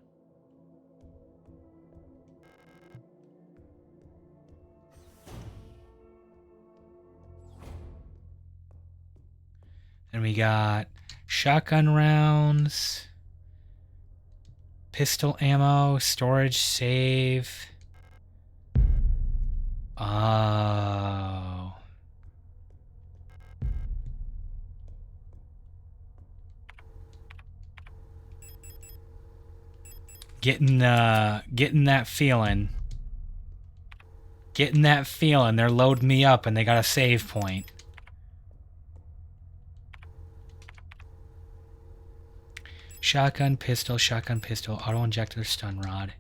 And we got shotgun rounds, pistol ammo, storage, save. Oh. Getting that feeling. Getting that feeling. They're loading me up and they got a save point. Shotgun, pistol, auto injector, stun rod.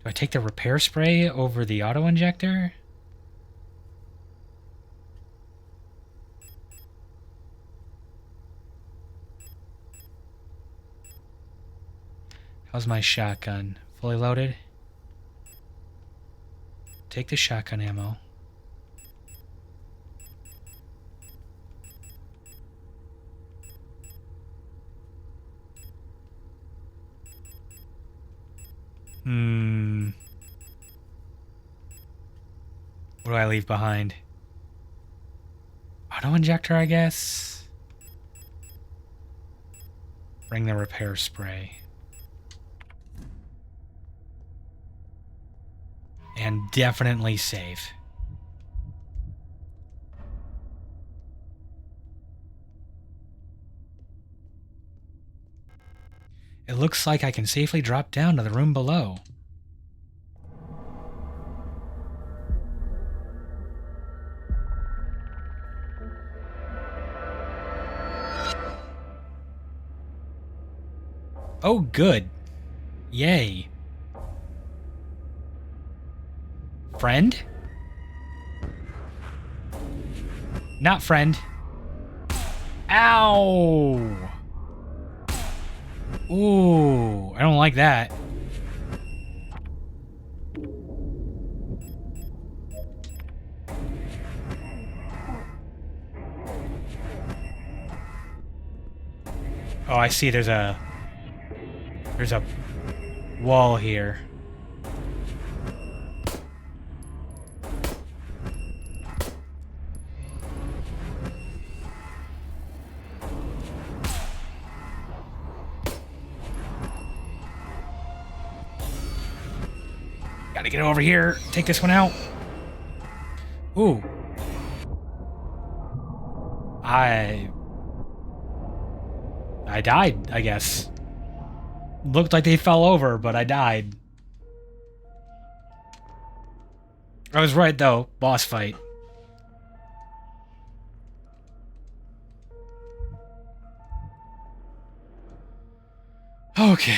Do I take the repair spray over the auto injector? How's my shotgun? Fully loaded? Take the shotgun ammo. What do I leave behind? Auto injector, I guess? Bring the repair spray. And definitely save. It looks like I can safely drop down to the room below. Oh, good. Yay. Friend? Not friend. Ow! Ooh, I don't like that. Oh, I see there's a wall here. Gotta get over here. Take this one out. Ooh. I died, I guess. Looked like they fell over, but I died. I was right, though. Boss fight. Okay.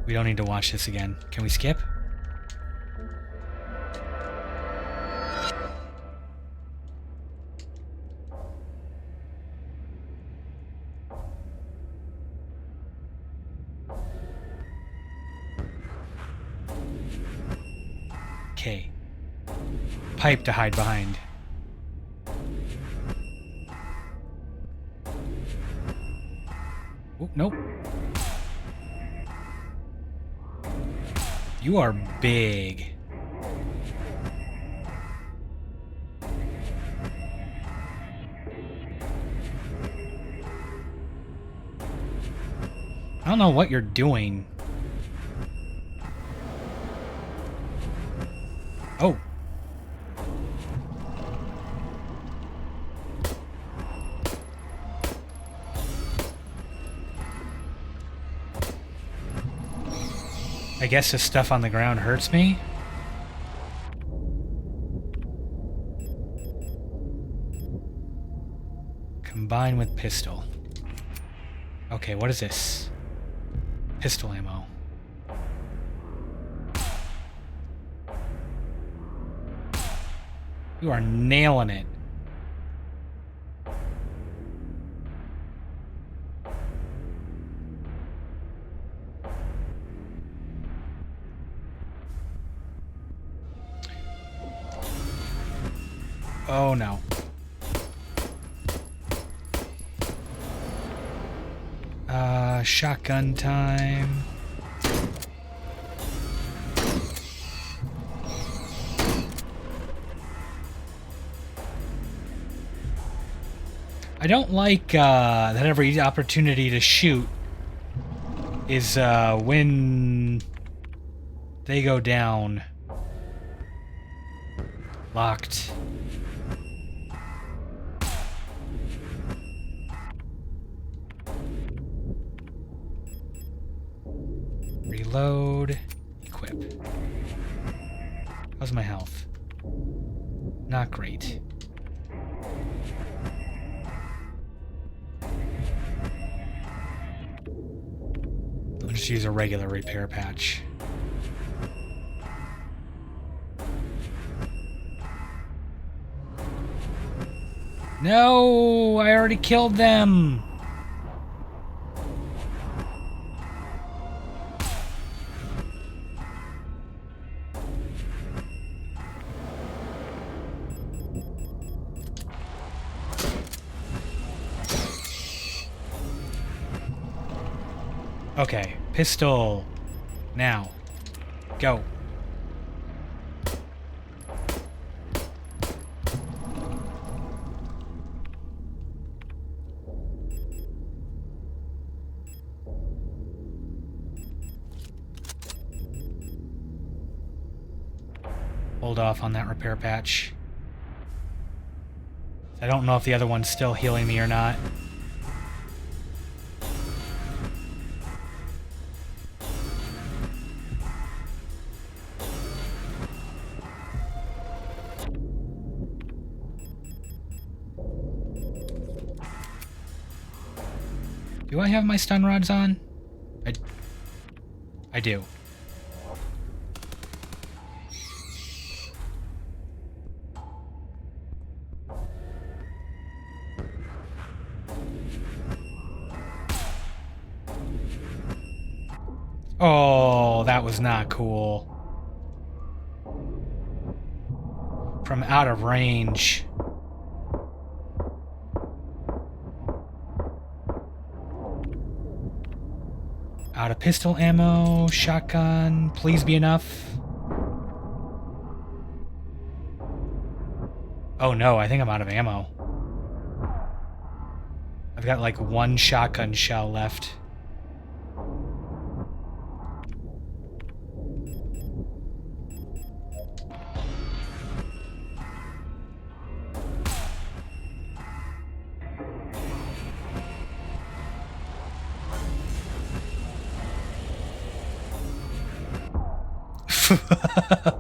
We don't need to watch this again. Can we skip? Okay. Pipe to hide behind. Oh, nope. You are big. I don't know what you're doing. Oh. I guess the stuff on the ground hurts me. Combine with pistol. Okay, what is this? Pistol ammo. You are nailing it. Oh no. Shotgun time. I don't like that every opportunity to shoot is when they go down. Locked. Reload. Equip. How's my health? Not great. I'll just use a regular repair patch. No! I already killed them! Okay, pistol. Now. Go. Hold off on that repair patch. I don't know if the other one's still healing me or not. Do I have my stun rods on? I do. Oh, that was not cool. From out of range. Out of pistol ammo, shotgun, please be enough. Oh no, I think I'm out of ammo. I've got like one shotgun shell left.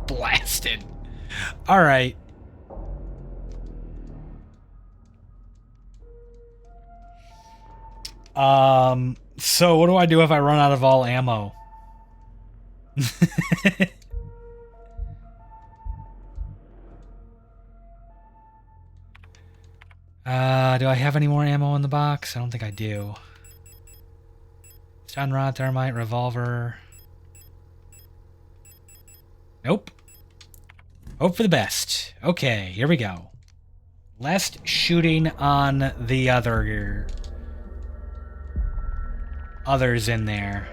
Blasted. All right. So what do I do if I run out of all ammo? Do I have any more ammo in the box? I don't think I do. Stun rod, thermite, revolver. Nope. Hope for the best. Okay, here we go. Less shooting on the others in there.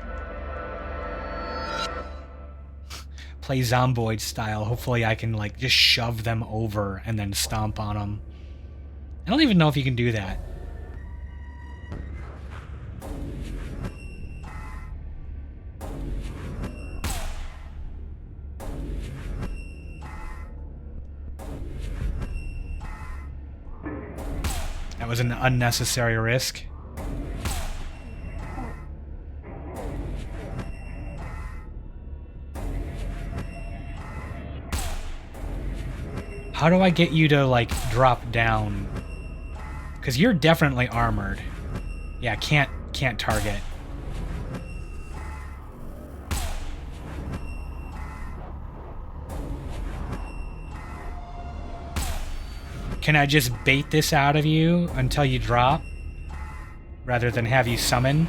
Play Zomboid style. Hopefully I can like just shove them over and then stomp on them. I don't even know if you can do that. That was an unnecessary risk. How do I get you to, like, drop down? Because you're definitely armored. Yeah, can't target. Can I just bait this out of you until you drop? Rather than have you summon?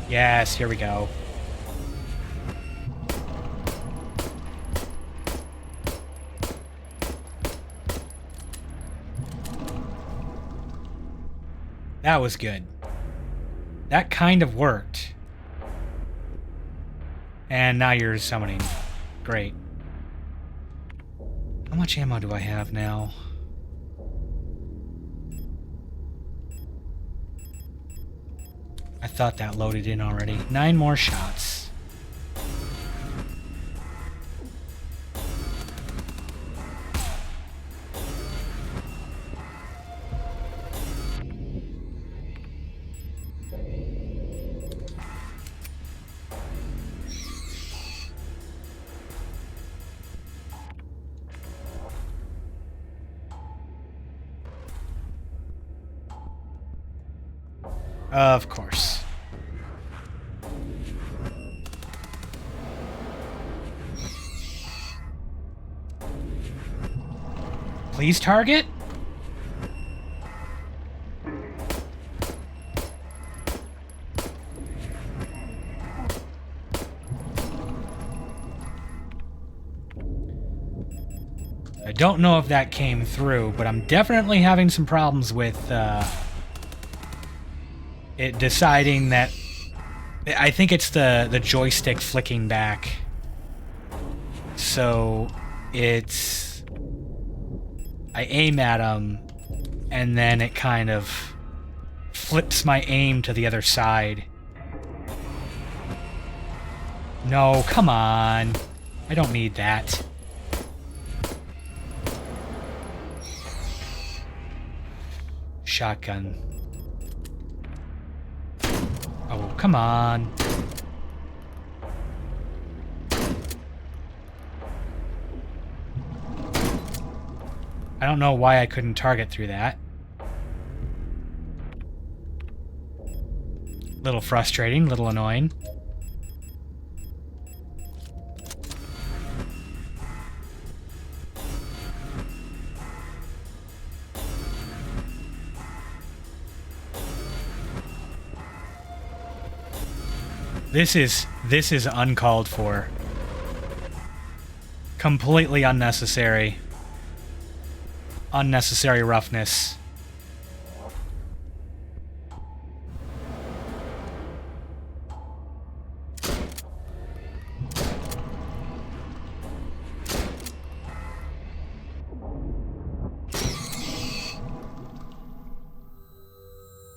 Yes, here we go. That was good. That kind of worked. And now you're summoning. Great. How much ammo do I have now? I thought that loaded in already. 9 more shots. Of course. Please target? I don't know if that came through, but I'm definitely having some problems with it deciding that... I think it's the joystick flicking back. So it's... I aim at him, and then it kind of flips my aim to the other side. No, come on. I don't need that. Shotgun. Oh, come on. I don't know why I couldn't target through that. Little frustrating, little annoying. This is uncalled for. Completely unnecessary. Unnecessary roughness.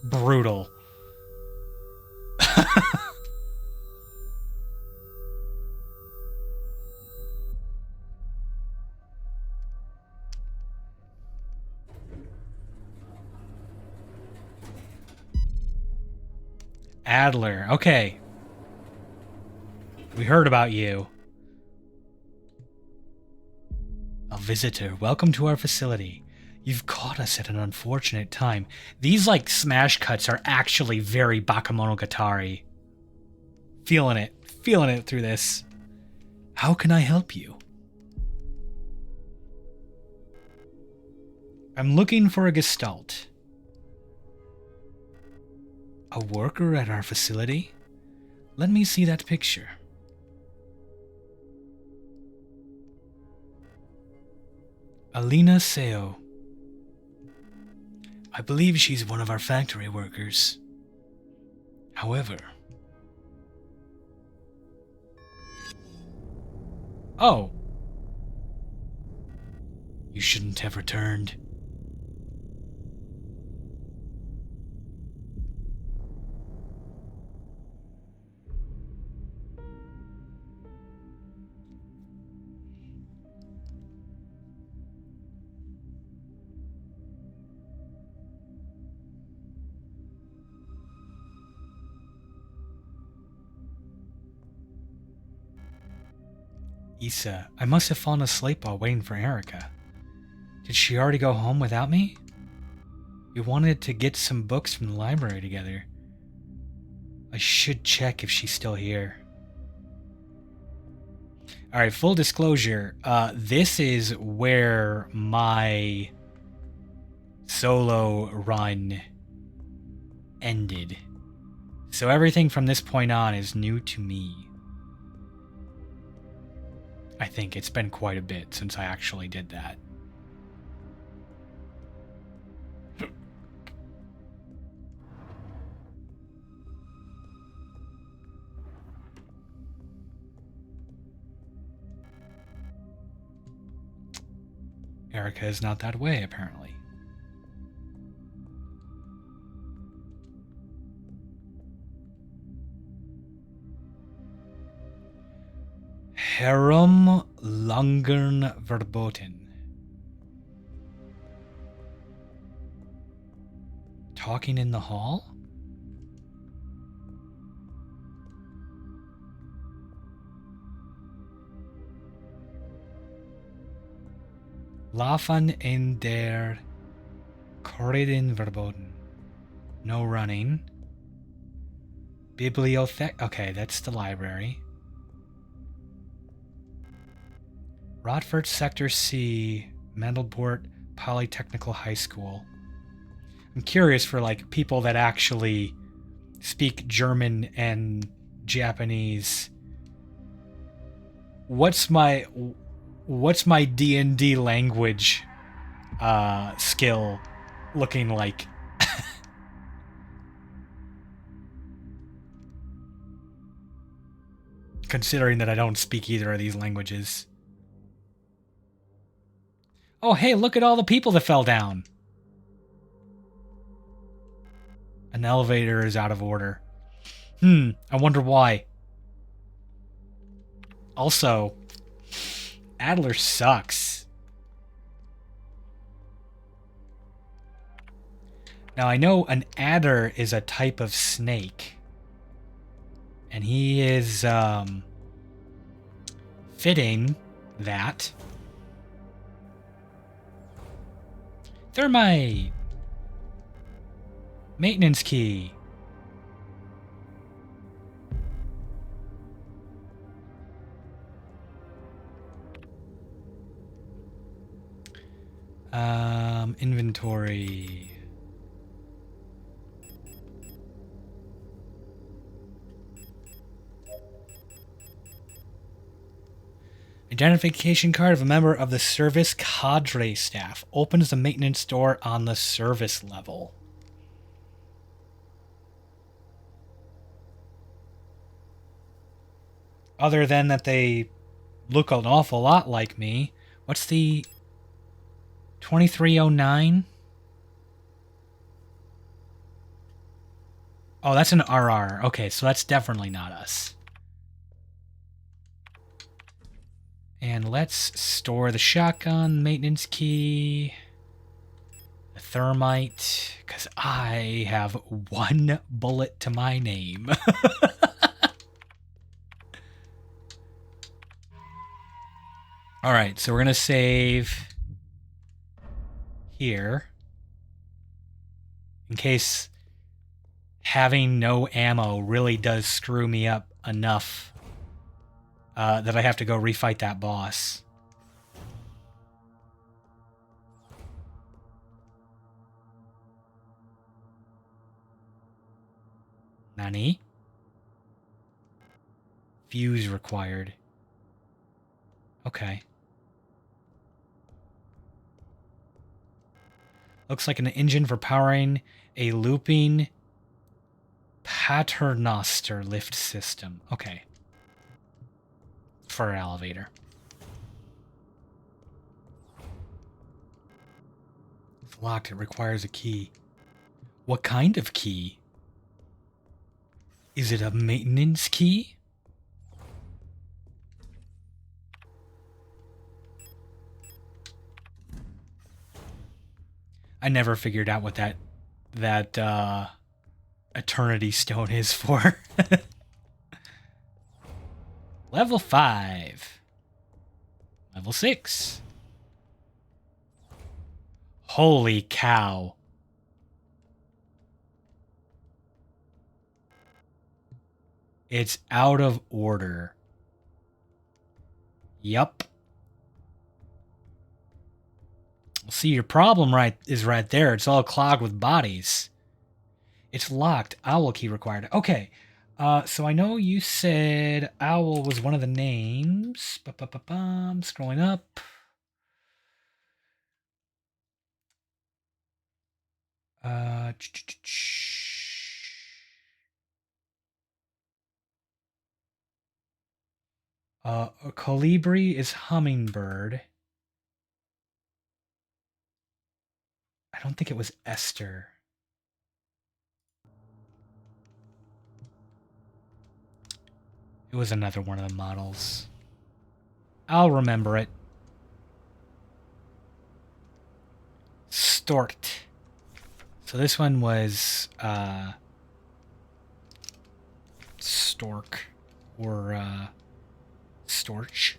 Brutal. Adler. Okay. We heard about you. A visitor. Welcome to our facility. You've caught us at an unfortunate time. These, like, smash cuts are actually very Bakemonogatari. Feeling it. Feeling it through this. How can I help you? I'm looking for a Gestalt. A worker at our facility? Let me see that picture. Alina Seo. I believe she's one of our factory workers. However... Oh. You shouldn't have returned. Issa, I must have fallen asleep while waiting for Erica. Did she already go home without me? We wanted to get some books from the library together. I should check if she's still here. Alright, full disclosure, this is where my solo run ended. So everything from this point on is new to me. I think it's been quite a bit since I actually did that. Erica is not that way, apparently. Herum Langern Verboten. Talking in the hall? Laufen in der Corridor verboten. No running. Bibliothek. Okay, that's the library. Rodford Sector C, Mandelport Polytechnical High School. I'm curious for like people that actually speak German and Japanese. What's my D&D language skill looking like? Considering that I don't speak either of these languages. Oh, hey, look at all the people that fell down. An elevator is out of order. I wonder why. Also, Adler sucks. Now, I know an adder is a type of snake. And he is, fitting that. Thermite! Maintenance key. Inventory. Identification card of a member of the service cadre staff. Opens the maintenance door on the service level. Other than that they look an awful lot like me. What's the 2309? Oh, that's an RR. Okay, so that's definitely not us. And let's store the shotgun, maintenance key, the thermite, because I have one bullet to my name. All right, so we're going to save here in case having no ammo really does screw me up enough that I have to go refight that boss. Nani? Fuse required. Okay. Looks like an engine for powering a looping paternoster lift system. Okay. For an elevator. It's locked. It requires a key. What kind of key? Is it a maintenance key? I never figured out what that Eternity Stone is for. Level 5. Level 6. Holy cow. It's out of order. Yup. See, your problem is right there. It's all clogged with bodies. It's locked. Owl key required. Okay. So I know you said Owl was one of the names. Scrolling up. Colibri is hummingbird. I don't think it was Esther. It was another one of the models. I'll remember it. Stort. So this one was Stork or Storch.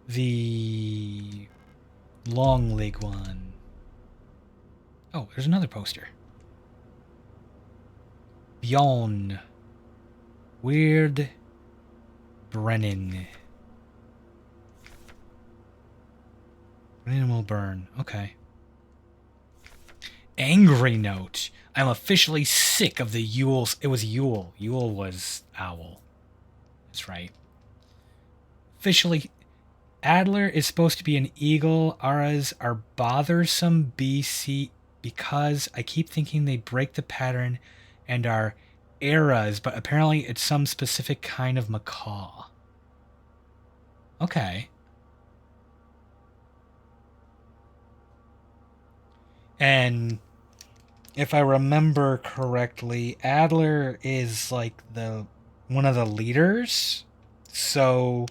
The long leg one. Oh, there's another poster. Bjorn. Weird Brennan. Brennan will burn. Okay. Angry note. I'm officially sick of the Yule's. It was Yule. Yule was owl. That's right. Officially. Adler is supposed to be an eagle. Aras are bothersome BC because I keep thinking they break the pattern and are eras, but apparently it's some specific kind of macaw. Okay. And if I remember correctly, Adler is like one of the leaders. So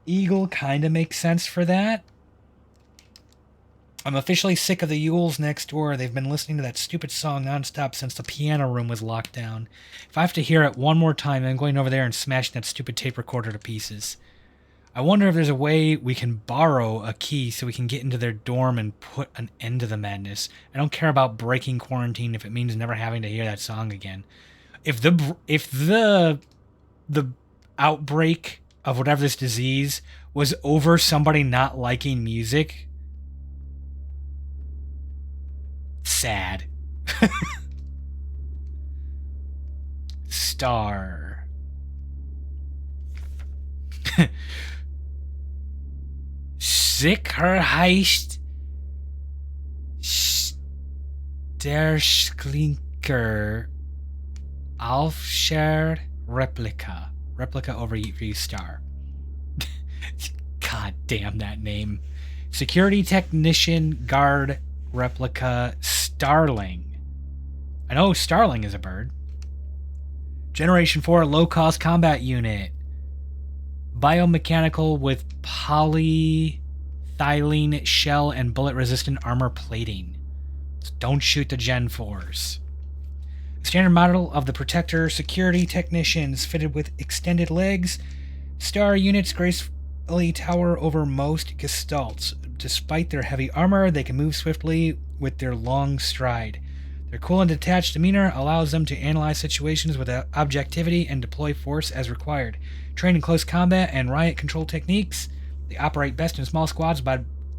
eagle kind of makes sense for that. I'm officially sick of the Yules next door. They've been listening to that stupid song nonstop since the piano room was locked down. If I have to hear it one more time, I'm going over there and smashing that stupid tape recorder to pieces. I wonder if there's a way we can borrow a key so we can get into their dorm and put an end to the madness. I don't care about breaking quarantine if it means never having to hear that song again. If the outbreak of whatever this disease was over somebody not liking music, sad. Star. Sicherheit der Sklinker Aufscher Replica. Replica over Star. God damn that name. Security Technician Guard Replica Starling. I know Starling is a bird. Generation 4 low-cost combat unit. Biomechanical with polyethylene shell and bullet-resistant armor plating. So don't shoot the Gen 4s. Standard model of the Protector Security Technicians fitted with extended legs. Star units gracefully tower over most gestalts. Despite their heavy armor, they can move swiftly with their long stride. Their cool and detached demeanor allows them to analyze situations with objectivity and deploy force as required. Trained in close combat and riot control techniques, they operate best in small squads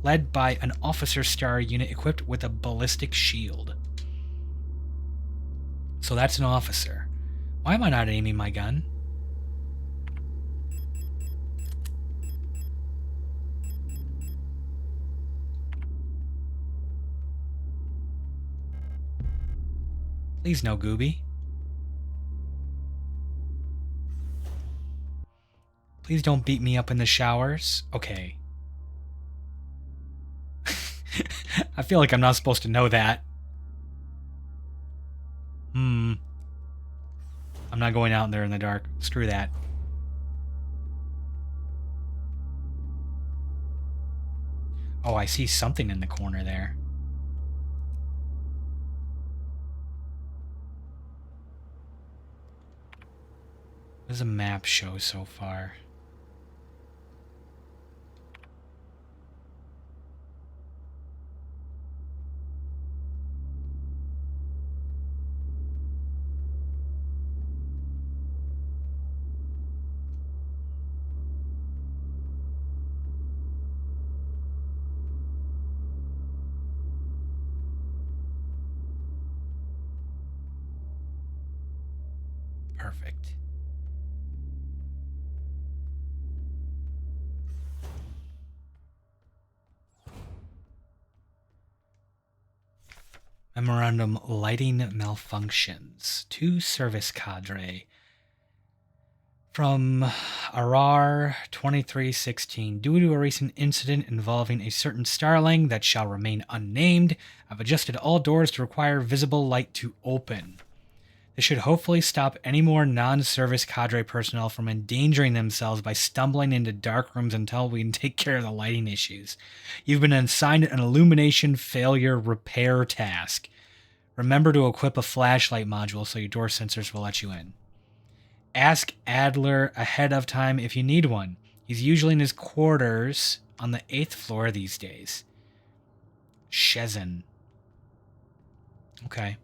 led by an officer star unit equipped with a ballistic shield. So that's an officer. Why am I not aiming my gun? Please no Gooby. Please don't beat me up in the showers. Okay. I feel like I'm not supposed to know that. I'm not going out there in the dark. Screw that. Oh, I see something in the corner there. What does the map show so far? Perfect. Memorandum: lighting malfunctions. 2 service cadre. From Arar 2316. Due to a recent incident involving a certain starling that shall remain unnamed, I've adjusted all doors to require visible light to open. This should hopefully stop any more non-service cadre personnel from endangering themselves by stumbling into dark rooms until we can take care of the lighting issues. You've been assigned an illumination failure repair task. Remember to equip a flashlight module so your door sensors will let you in. Ask Adler ahead of time if you need one. He's usually in his quarters on the 8th floor these days. Shezin. Okay.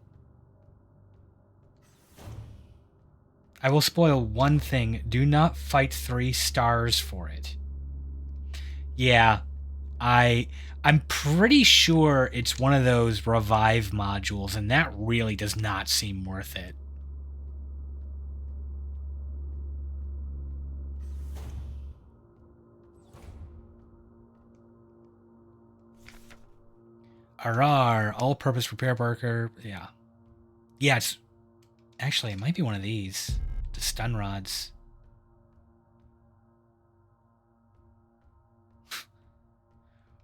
I will spoil one thing. Do not fight 3 stars for it. Yeah, I'm pretty sure it's one of those revive modules, and that really does not seem worth it. RR, all-purpose repair worker. Yeah. Yeah, it's... Actually, it might be one of these. The stun rods.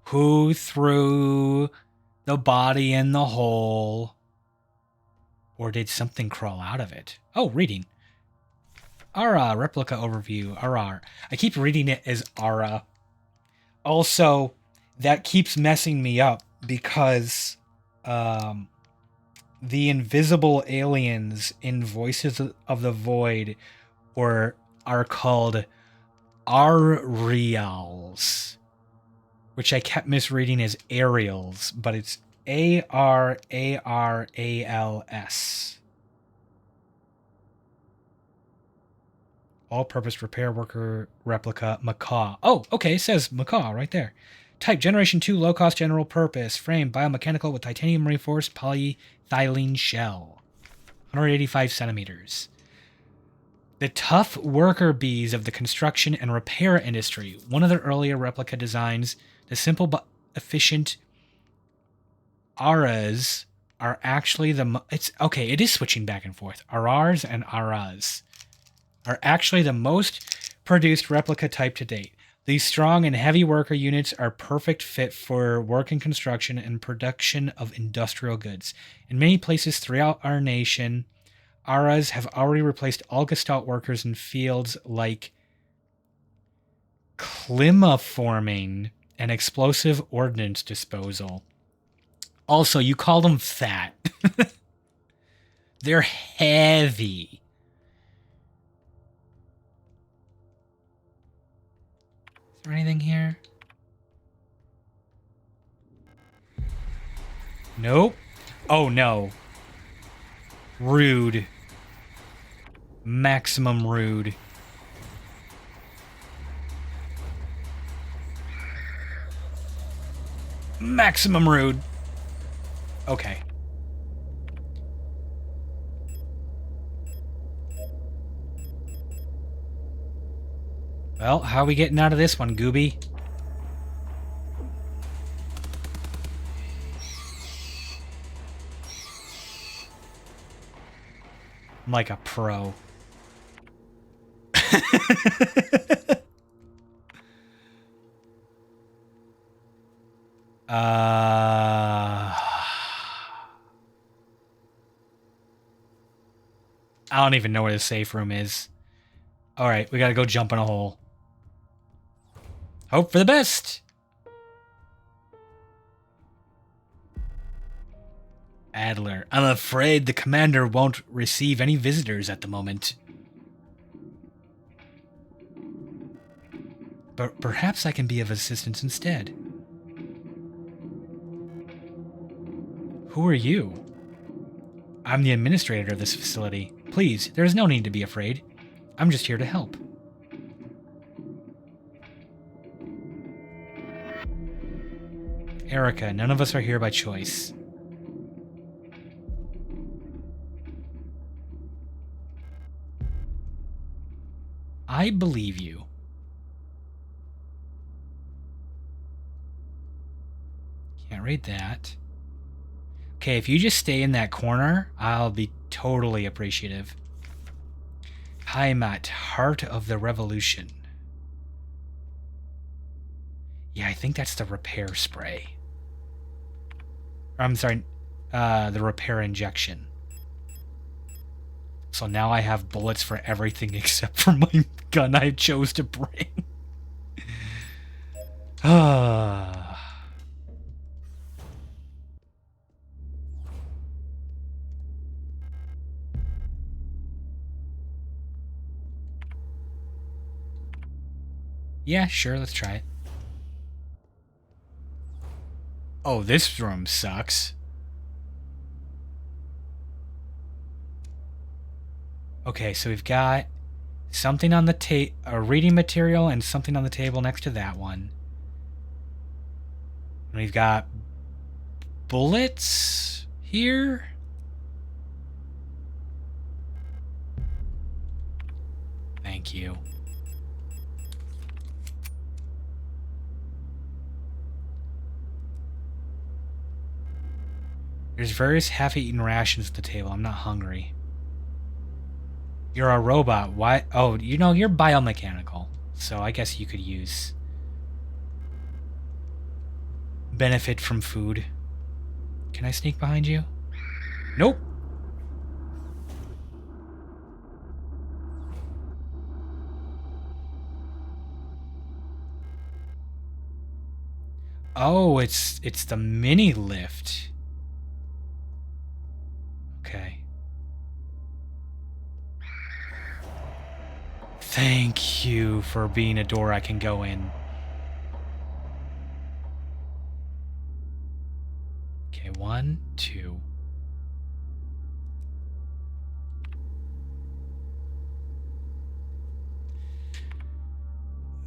Who threw the body in the hole? Or did something crawl out of it? Oh, reading. Ara, replica overview. RR. I keep reading it as Ara. Also, that keeps messing me up because the invisible aliens in Voices of the Void are called Arials, which I kept misreading as Arials, but it's Ararals. All-purpose repair worker replica macaw. Oh, okay, it says macaw right there. Type Generation 2 low-cost general purpose. Frame biomechanical with titanium reinforced polyethylene shell. 185 centimeters. The tough worker bees of the construction and repair industry. One of the earlier replica designs, the simple but efficient Aras are actually it is switching back and forth. Arars and Aras are actually the most produced replica type to date. These strong and heavy worker units are perfect fit for work in construction and production of industrial goods. In many places throughout our nation, Aras have already replaced all Gestalt workers in fields like climaforming and explosive ordnance disposal. Also, you call them fat. They're heavy. Is there anything here? Nope. Oh, no. Rude. Maximum rude. Maximum rude. Okay. Well, how are we getting out of this one, Gooby? I'm like a pro. I don't even know where the safe room is. Alright, we gotta go jump in a hole. Hope for the best! Adler, I'm afraid the commander won't receive any visitors at the moment. But perhaps I can be of assistance instead. Who are you? I'm the administrator of this facility. Please, there is no need to be afraid. I'm just here to help. Erica, none of us are here by choice. I believe you. Can't read that. Okay, if you just stay in that corner, I'll be totally appreciative. Heimat, Heart of the Revolution. Yeah, I think that's the repair spray. I'm sorry, the repair injection. So now I have bullets for everything except for my gun I chose to bring. Yeah, sure, let's try it. Oh, this room sucks. Okay, so we've got something on the table, a reading material, and something on the table next to that one. And we've got bullets here. Thank you. There's various half-eaten rations at the table. I'm not hungry. You're a robot. Why? Oh, you know, you're biomechanical. So I guess you could use benefit from food. Can I sneak behind you? Nope. Oh, it's the mini lift. Okay. Thank you for being a door I can go in. Okay, 1, 2.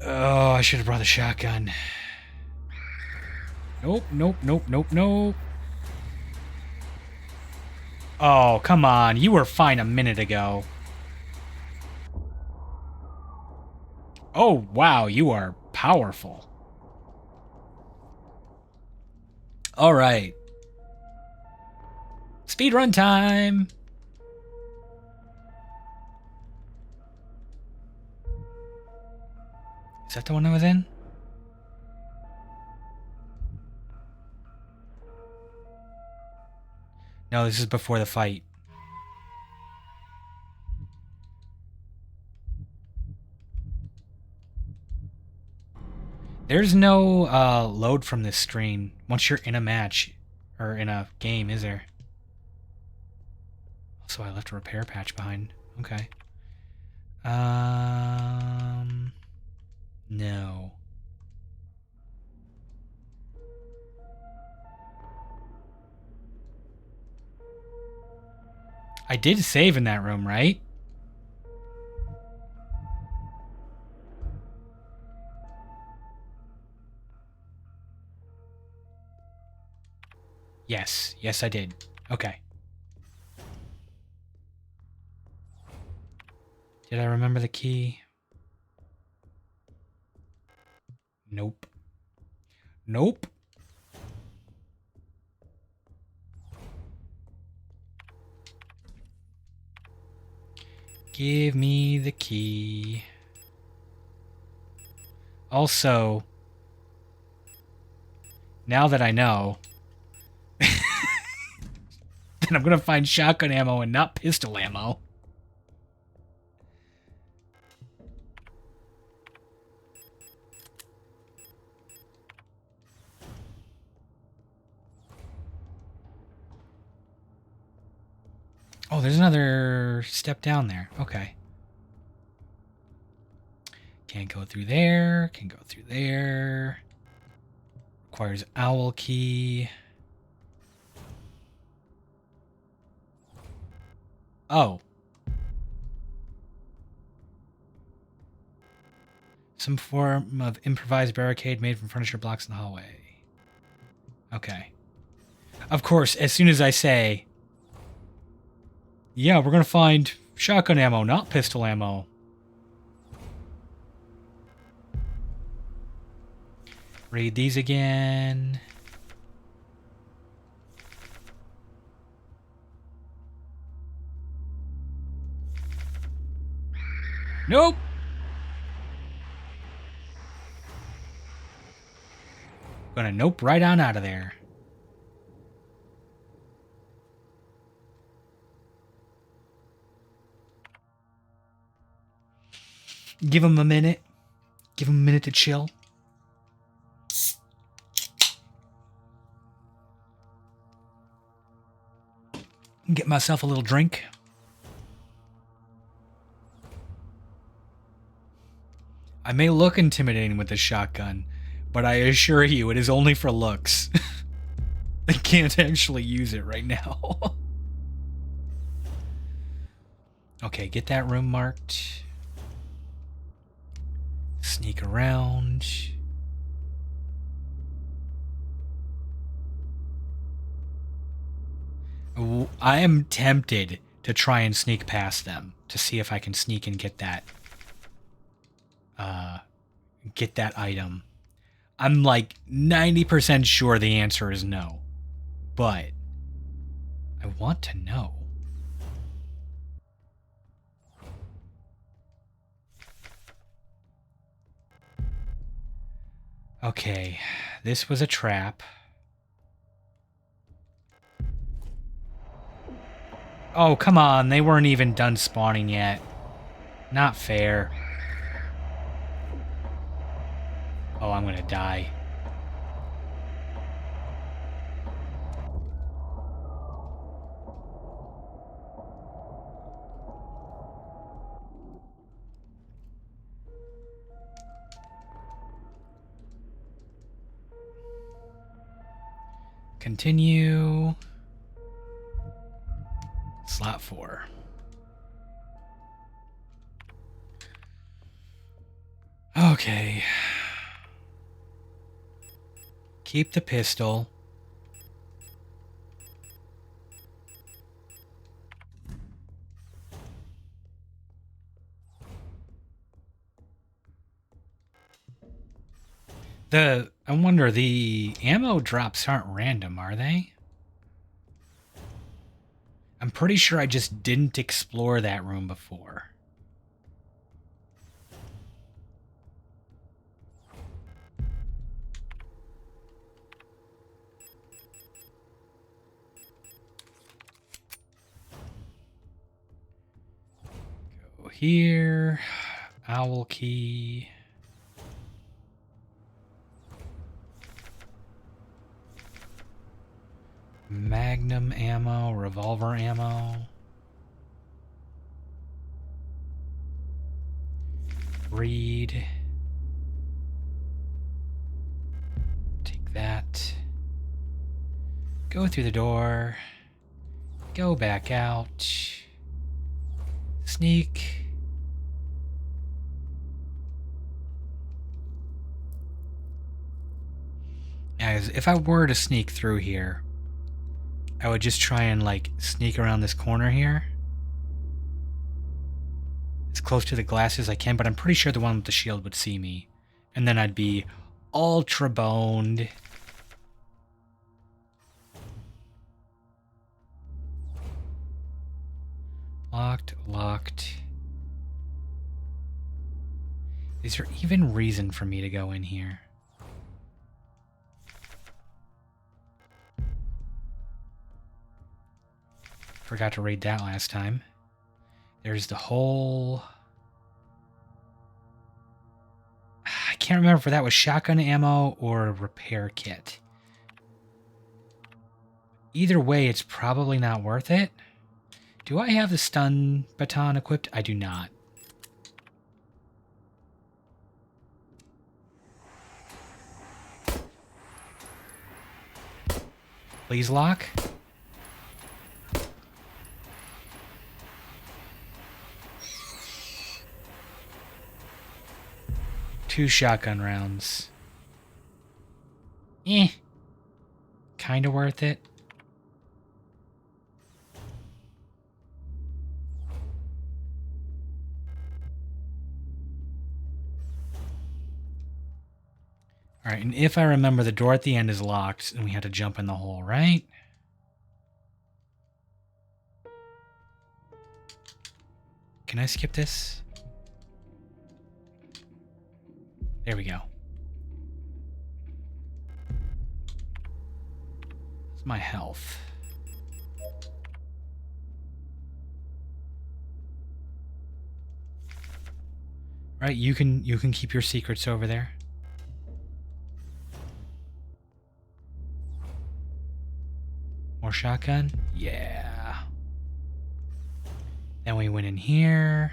Oh, I should have brought the shotgun. Nope, nope, nope, nope, nope. Oh, come on. You were fine a minute ago. Oh, wow, you are powerful. All right. Speedrun time. Is that the one I was in? No, this is before the fight. There's no load from this screen once you're in a match or in a game, is there? So I left a repair patch behind. Okay. No. I did save in that room, right? Yes. Yes, I did. Okay. Did I remember the key? Nope. Nope. Give me the key. Also, now that I know, then I'm gonna find shotgun ammo and not pistol ammo. Oh, there's another step down there. Okay. Can't go through there. Can go through there. Requires owl key. Oh. Some form of improvised barricade made from furniture blocks in the hallway. Okay. Of course, as soon as I say, yeah, we're going to find shotgun ammo, not pistol ammo. Read these again. Nope. Gonna nope right on out of there. Give him a minute. Give him a minute to chill. Get myself a little drink. I may look intimidating with this shotgun, but I assure you it is only for looks. I can't actually use it right now. Okay, get that room marked. Sneak around. I am tempted to try and sneak past them to see if I can sneak and get that item. I'm like 90% sure the answer is no, but I want to know. Okay, this was a trap. Oh, come on, they weren't even done spawning yet. Not fair. Oh, I'm gonna die. Continue. Slot 4. Okay. Keep the pistol. I wonder, the ammo drops aren't random, are they? I'm pretty sure I just didn't explore that room before. Go here. Owl key. Magnum ammo, revolver ammo. Read. Take that. Go through the door. Go back out. Sneak. As if I were to sneak through here, I would just try and like sneak around this corner here. As close to the glass as I can, but I'm pretty sure the one with the shield would see me. And then I'd be ultra boned. Locked, locked. Is there even reason for me to go in here? Forgot to raid that last time. There's the whole... I can't remember if that was shotgun ammo or a repair kit. Either way, it's probably not worth it. Do I have the stun baton equipped? I do not. Please lock. Two shotgun rounds. Kinda worth it. Alright, and if I remember, the door at the end is locked, and we had to jump in the hole, right? Can I skip this? There we go. That's my health. Right, you can keep your secrets over there. More shotgun? Yeah. Then we went in here.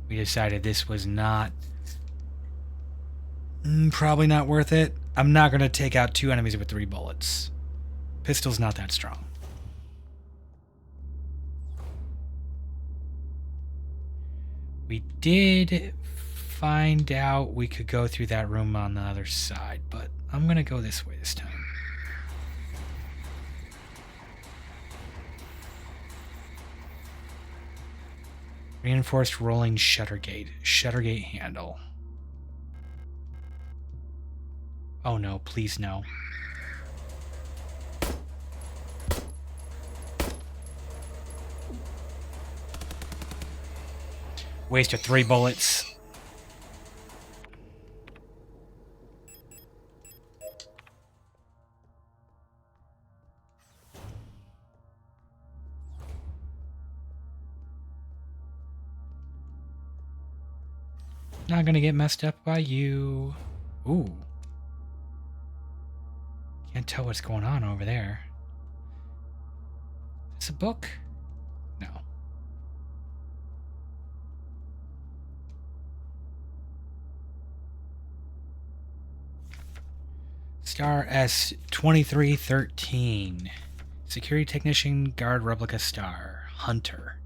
We decided this was not... probably not worth it. I'm not going to take out 2 enemies with 3 bullets. Pistol's not that strong. We did find out we could go through that room on the other side, but I'm going to go this way this time. Reinforced rolling shutter gate. Shutter gate handle. Oh no, please no. Waste of 3 bullets. Not gonna get messed up by you. Ooh. Can't tell what's going on over there. Is this a book? No. Star S2313. Security technician, guard replica star. Hunter.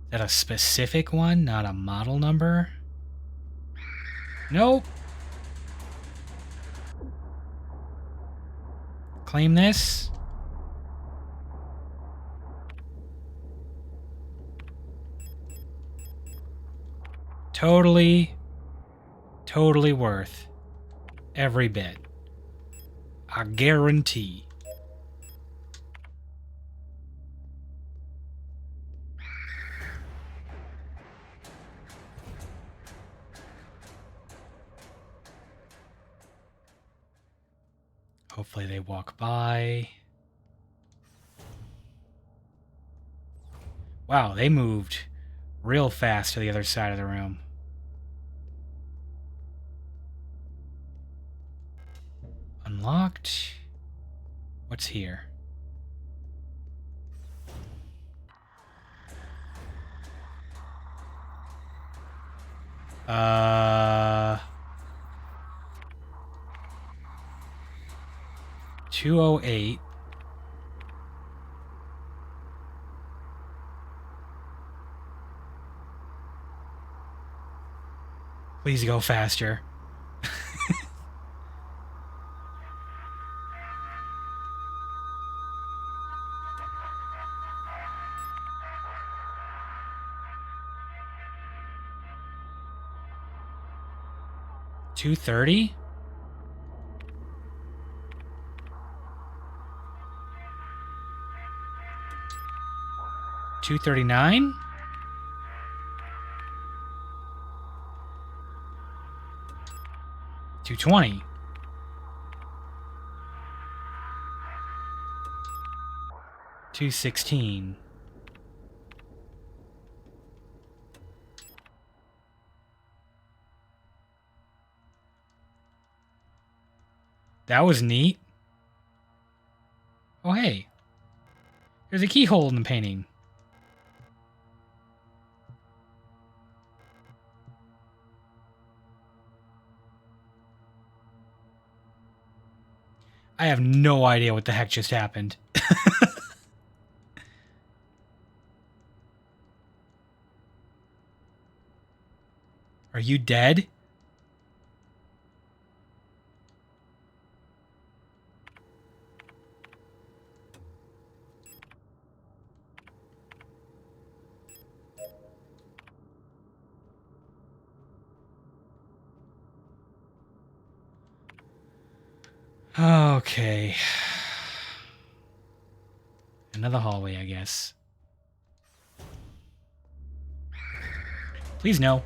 Is that a specific one, not a model number? Nope. Claim this. Totally worth every bit. I guarantee. Hopefully they walk by. Wow, they moved real fast to the other side of the room. Unlocked. What's here? Uh... 208. Please go faster. $230? $239? $220. $216. That was neat. Oh, hey. There's a keyhole in the painting. I have no idea what the heck just happened. Are you dead? Okay. Another hallway, I guess. Please no.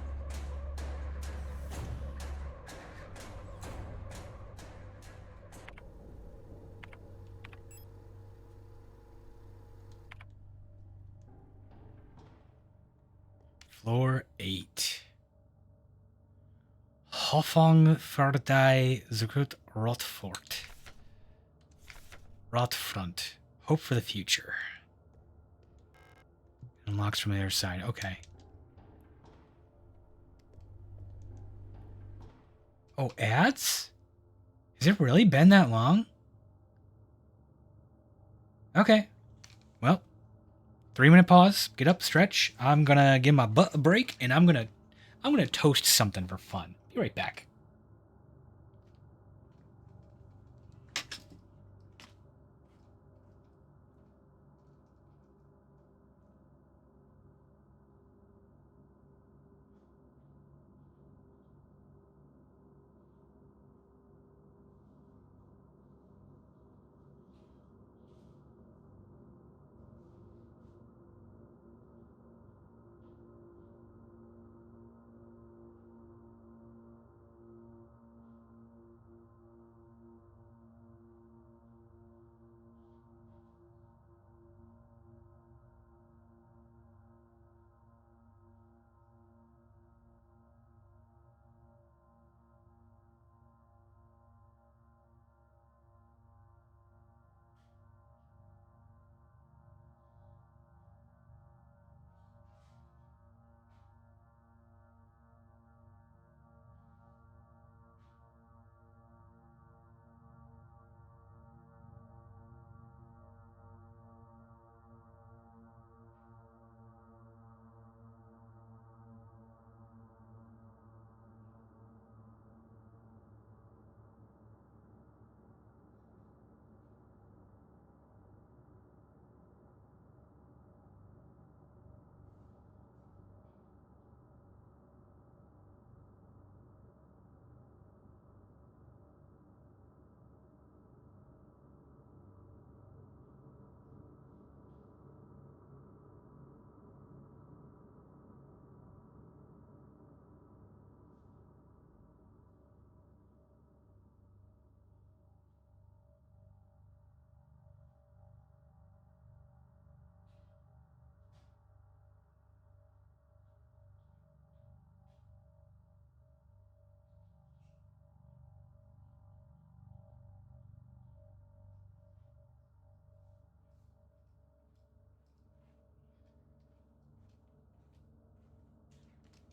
Floor 8. Hoffnung für die Zukunft Rotfort. Rotfront. Hope for the future. Unlocks from the other side. Okay. Oh, ads? Has it really been that long? Okay. Well, 3-minute pause. Get up, stretch. I'm gonna give my butt a break, and I'm gonna toast something for fun. Be right back.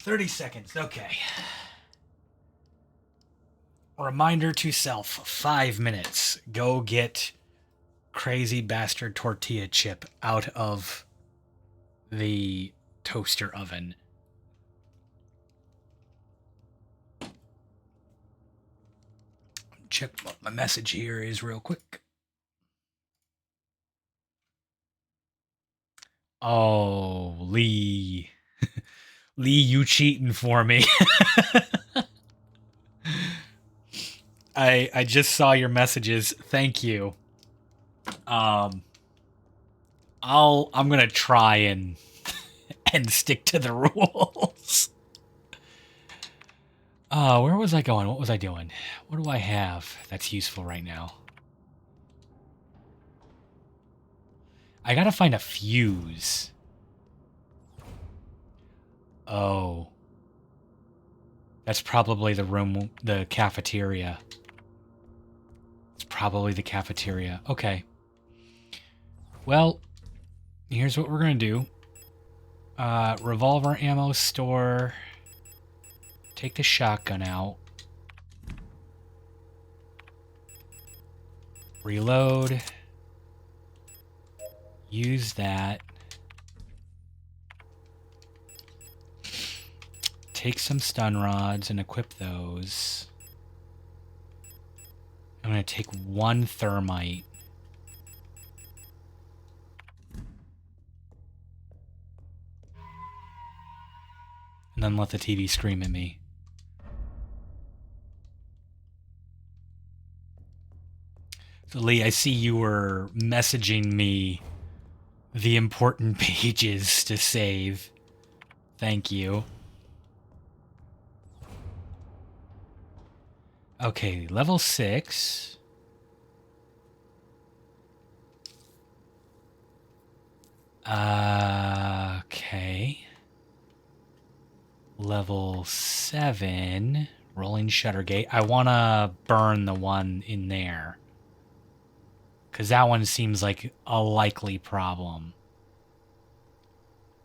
$30. Okay. Reminder to self, 5 minutes. Go get crazy bastard tortilla chip out of the toaster oven. Check what my message here is real quick. Oh, Lee. Lee, you cheating for me. I just saw your messages. Thank you. I'm gonna try and stick to the rules. Where was I going? What was I doing? What do I have that's useful right now? I gotta find a fuse. Oh. That's probably the room, the cafeteria. It's probably the cafeteria. Okay. Well, here's what we're gonna do. Revolver ammo store. Take the shotgun out. Reload. Use that. Take some stun rods and equip those. I'm going to take 1 thermite. And then let the TV scream at me. So Lee, I see you were messaging me the important pages to save. Thank you. Okay, level 6. Okay. Level 7. Rolling shutter gate. I want to burn the one in there. Because that one seems like a likely problem.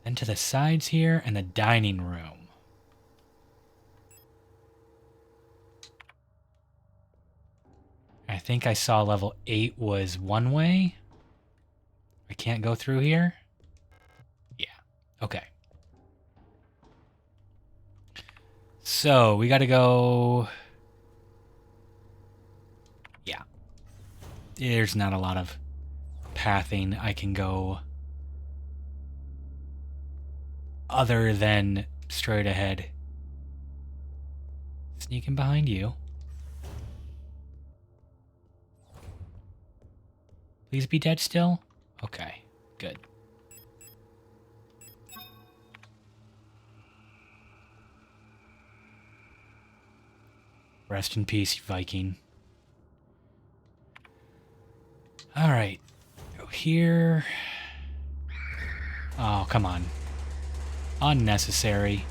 Then to the sides here and the dining room. I think I saw level 8 was one way. I can't go through here? Yeah. Okay. So, we gotta go... Yeah. There's not a lot of pathing I can go other than straight ahead. Sneaking behind you. Please be dead still? Okay, good. Rest in peace, Viking. Alright. Go here. Oh, come on. Unnecessary.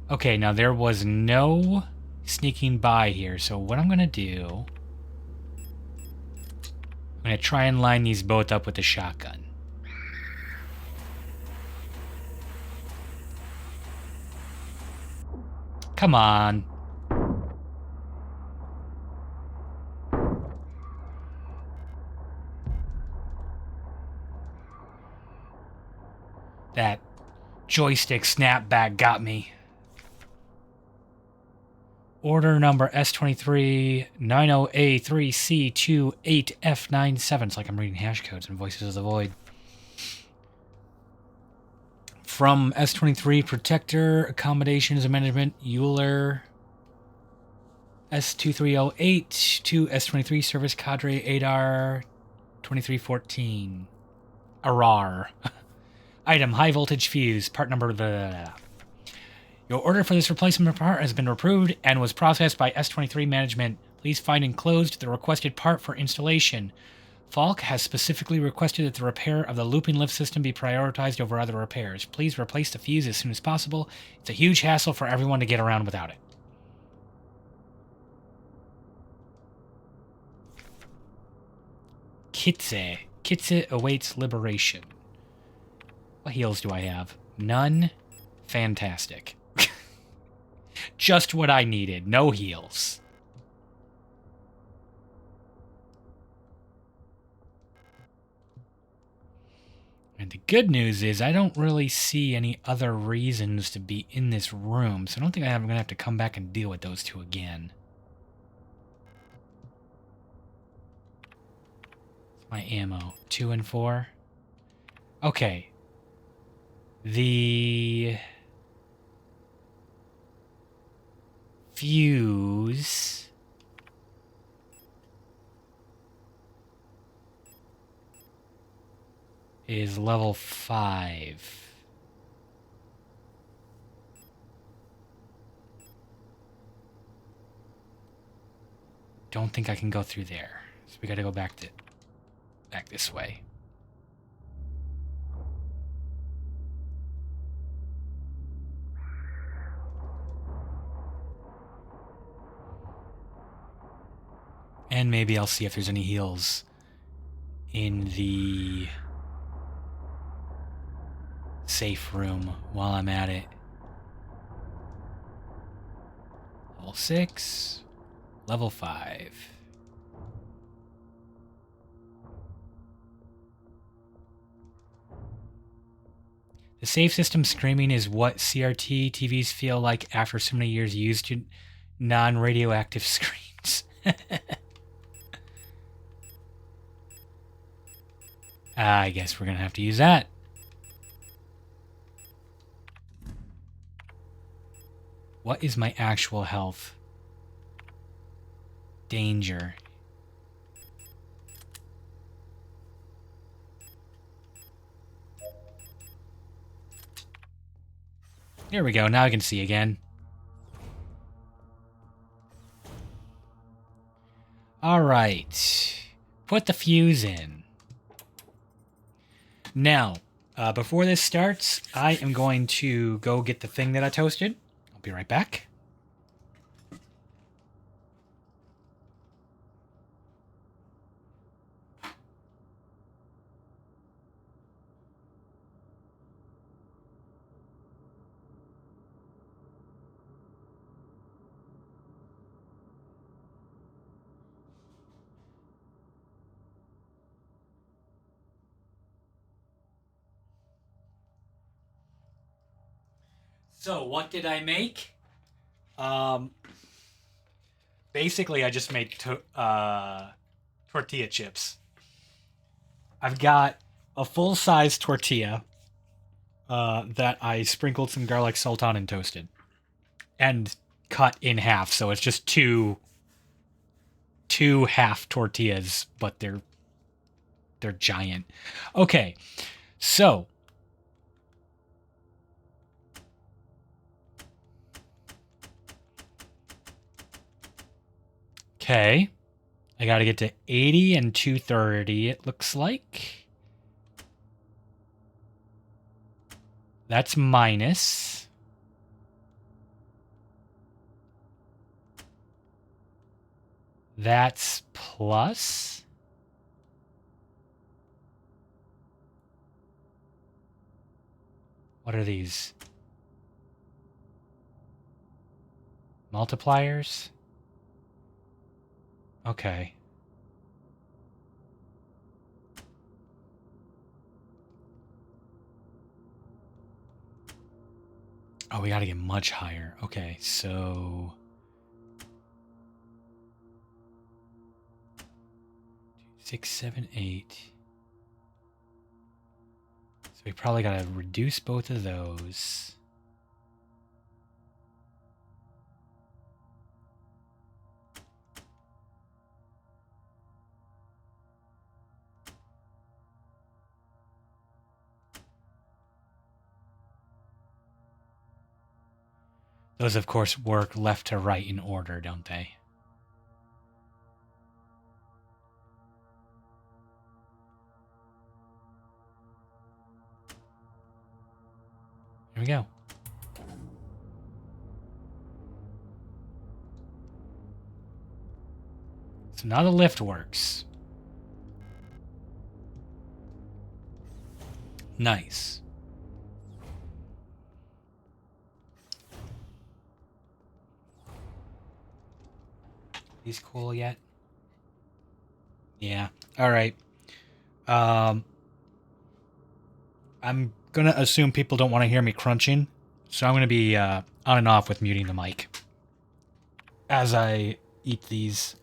Okay, now there was no sneaking by here, so what I'm gonna do... I'm gonna try and line these both up with the shotgun. Come on. That joystick snapback got me. Order number S2390A3C28F97. It's like I'm reading hash codes and Voices of the Void. From S23 Protector Accommodations and Management, Euler S2308 to S23 Service Cadre ADAR 2314. Arar. Item, high voltage fuse, part number... Blah, blah, blah. Your order for this replacement part has been approved and was processed by S23 Management. Please find enclosed the requested part for installation. Falk has specifically requested that the repair of the looping lift system be prioritized over other repairs. Please replace the fuse as soon as possible. It's a huge hassle for everyone to get around without it. Kitse. Kitse awaits liberation. What heals do I have? None? Fantastic. Just what I needed. No heals. And the good news is I don't really see any other reasons to be in this room, so I don't think I'm going to have to come back and deal with those two again. My ammo. 2 and 4. Okay. The... fuse... is level 5. Don't think I can go through there. So we gotta go back this way. And maybe I'll see if there's any heals in the safe room while I'm at it. Level 6, level 5. The safe system screaming is what CRT TVs feel like after so many years used to non-radioactive screens. I guess we're gonna have to use that. What is my actual health? Danger. There we go. Now I can see again. All right. Put the fuse in. Now, before this starts, I am going to go get the thing that I toasted. I'll be right back. So what did I make? Um, basically I just made tortilla chips. I've got a full-size tortilla that I sprinkled some garlic salt on and toasted, and cut in half. So it's just two half tortillas, but they're giant. Okay, so okay, I got to get to 80 and 230. It looks like that's minus. That's plus. What are these? Multipliers? Okay. Oh, we got to get much higher. Okay, so 6, 7, 8. So we probably got to reduce both of those. Those, of course, work left to right in order, don't they? Here we go. So now the lift works. Nice. These cool yet? Yeah. All right. I'm gonna assume people don't want to hear me crunching, so I'm gonna be on and off with muting the mic as I eat these.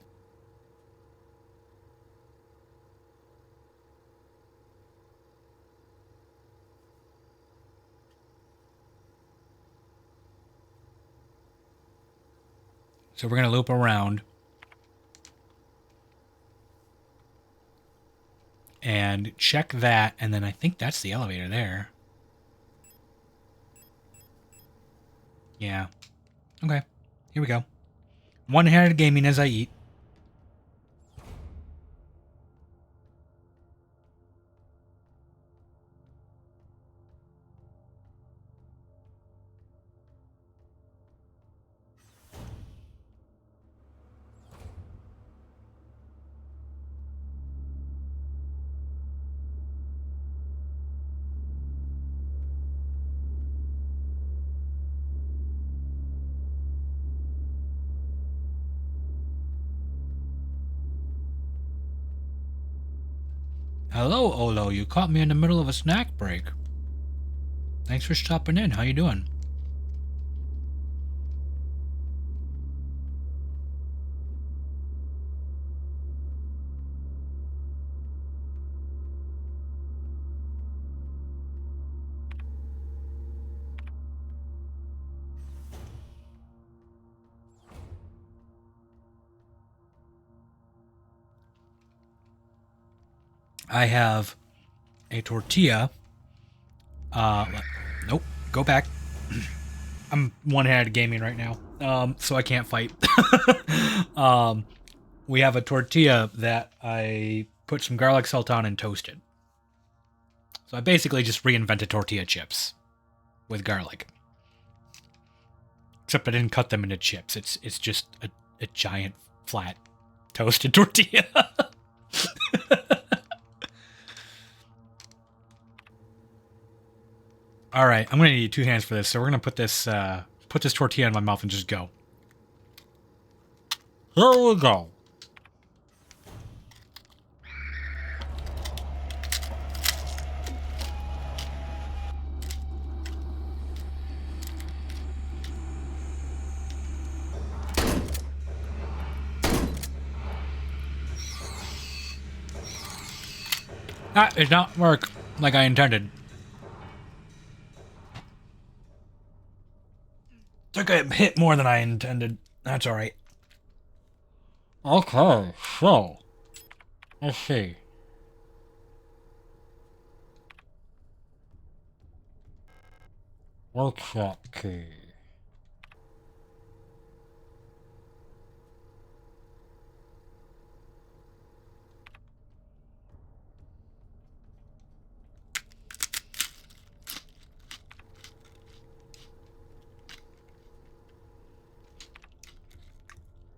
So we're gonna loop around and check that, and then I think that's the elevator there. Yeah. Okay. Here we go. One-handed gaming as I eat. Hello, Olo. You caught me in the middle of a snack break. Thanks for stopping in. How you doing? I have a tortilla. Nope. Go back. I'm one-handed gaming right now, so I can't fight. We have a tortilla that I put some garlic salt on and toasted. So I basically just reinvented tortilla chips with garlic. Except I didn't cut them into chips. It's just a giant flat toasted tortilla. All right, I'm gonna need 2 hands for this, so we're gonna put this tortilla in my mouth and just go. Here we go. Ah, it did not work like I intended. Took a hit more than I intended. That's alright. Okay, so let's see. Workshop key.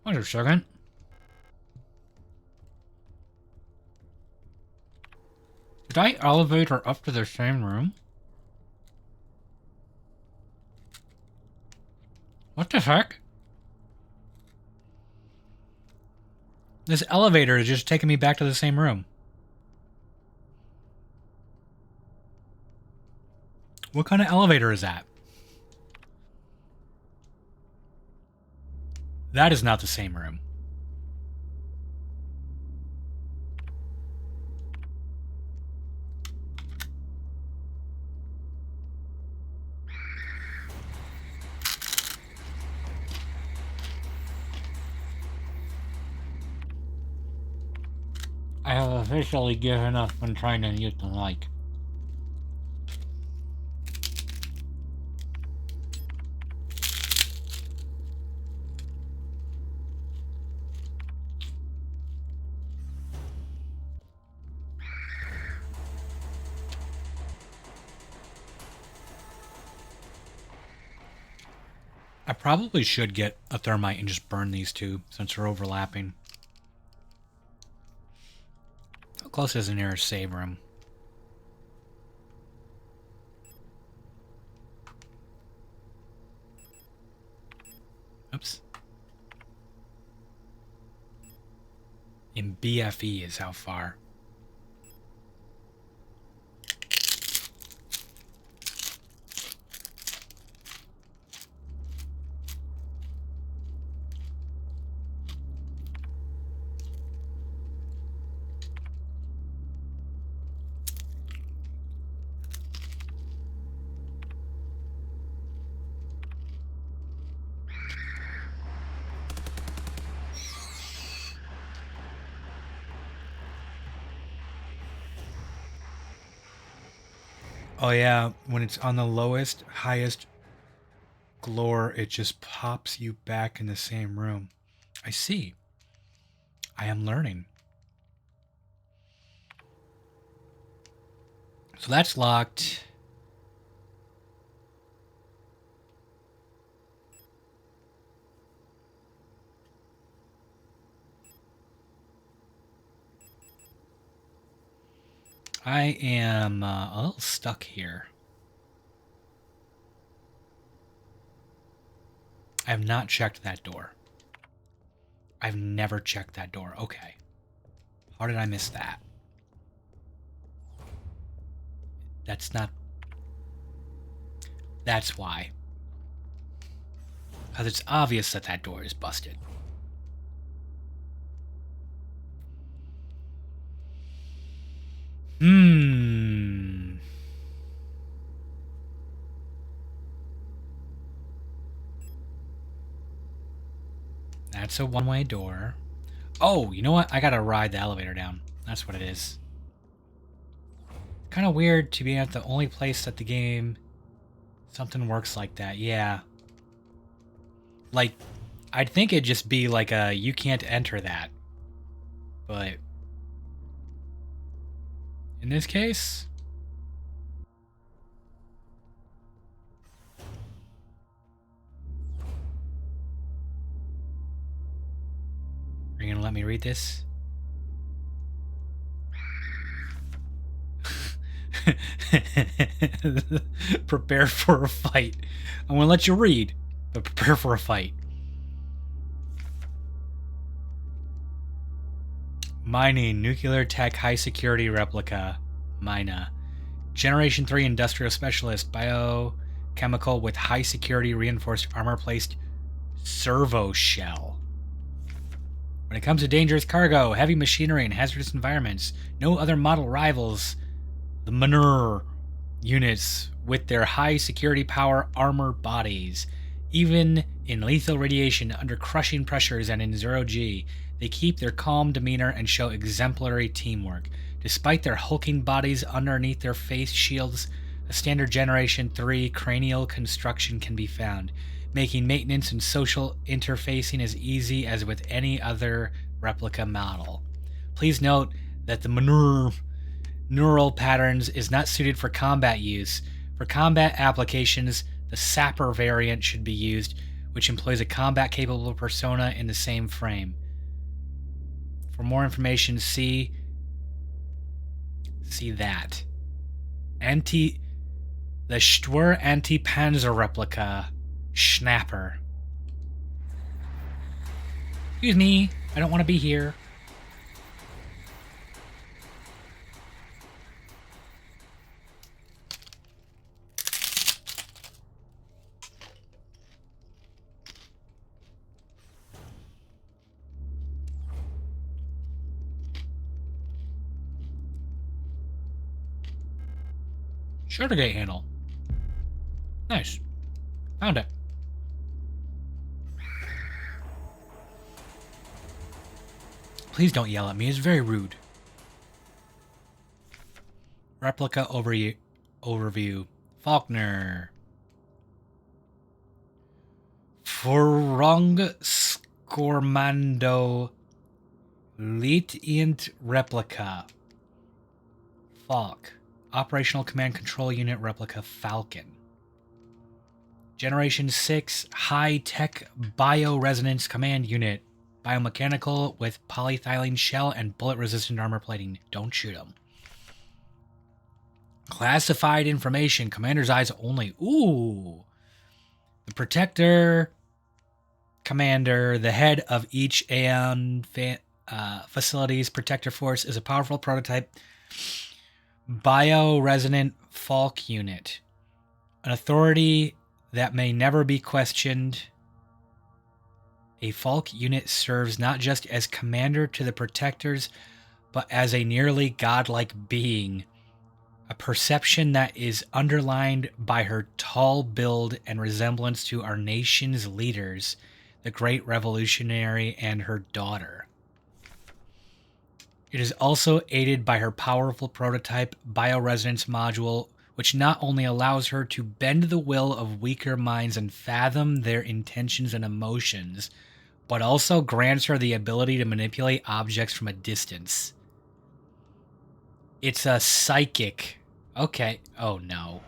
Wait a second. Did I elevate her up to the same room? What the heck? This elevator is just taking me back to the same room. What kind of elevator is that? That is not the same room. I have officially given up on trying to mute the mic. I probably should get a thermite and just burn these two since they're overlapping. How close is the nearest save room? Oops. In BFE is how far. Oh yeah, when it's on the lowest, highest glow, it just pops you back in the same room. I see. I am learning. So that's locked. I am a little stuck here. I have not checked that door. I've never checked that door. Okay. How did I miss that? That's not... That's why. Because it's obvious that that door is busted. That's a one-way door. Oh, you know what? I gotta ride the elevator down. That's what it is. Kind of weird to be at the only place that the game... Something works like that. Yeah. Like, I'd think it'd just be like a, you can't enter that. But... in this case... Are you gonna let me read this? Prepare for a fight. I'm gonna let you read, but prepare for a fight. Mining, nuclear tech, high security replica, Mina. Generation 3 industrial specialist, biochemical with high security reinforced armor placed servo shell. When it comes to dangerous cargo, heavy machinery, and hazardous environments, no other model rivals the MEEEEE units with their high security power armor bodies. Even in lethal radiation, under crushing pressures, and in zero-G, they keep their calm demeanor and show exemplary teamwork. Despite their hulking bodies underneath their face shields, a standard Generation 3 cranial construction can be found, making maintenance and social interfacing as easy as with any other replica model. Please note that the MEEEEE neural patterns is not suited for combat use. For combat applications, the Sapper variant should be used, which employs a combat-capable persona in the same frame. For more information, see that. The Stwur anti-Panzer replica, Schnapper. Excuse me, I don't want to be here. Shutter gate handle. Nice. Found it. Please don't yell at me. It's very rude. Replica overview. Faulkner. Furung Scormando Litient Replica. Falk. Operational Command Control Unit Replica Falcon. Generation 6 High-Tech Bioresonance Command Unit. Biomechanical with polyethylene shell and bullet-resistant armor plating. Don't shoot them. Classified information. Commander's eyes only. Ooh. The Protector Commander, the head of each Aeon facility's Protector Force, is a powerful prototype bioresonant Falk unit. An authority that may never be questioned. A Falk unit serves not just as commander to the Protectors, but as a nearly godlike being. A perception that is underlined by her tall build and resemblance to our nation's leaders, the Great Revolutionary and her daughter. It is also aided by her powerful prototype bioresonance module, which not only allows her to bend the will of weaker minds and fathom their intentions and emotions, but also grants her the ability to manipulate objects from a distance. It's a psychic. Okay. Oh, no.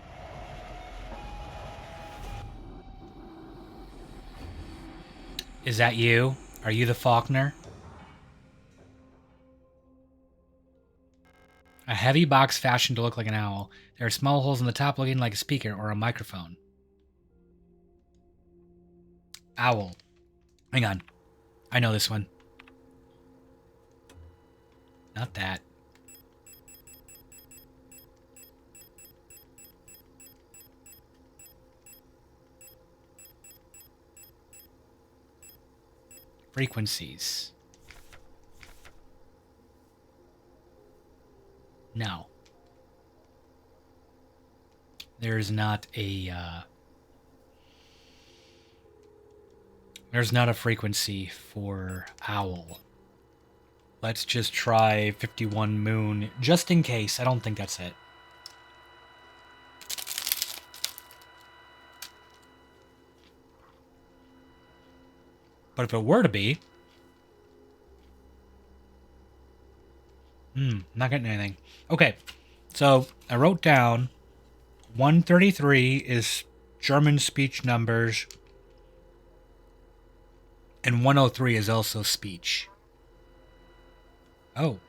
Is that you? Are you the Faulkner? A heavy box fashioned to look like an owl. There are small holes in the top looking like a speaker or a microphone. Owl. Hang on. I know this one. Not that. Frequencies. No. There's not a frequency for owl. Let's just try 51 moon, just in case. I don't think that's it. But if it were to be... not getting anything. Okay, so I wrote down 133 is German speech numbers, and 103 is also speech. Oh.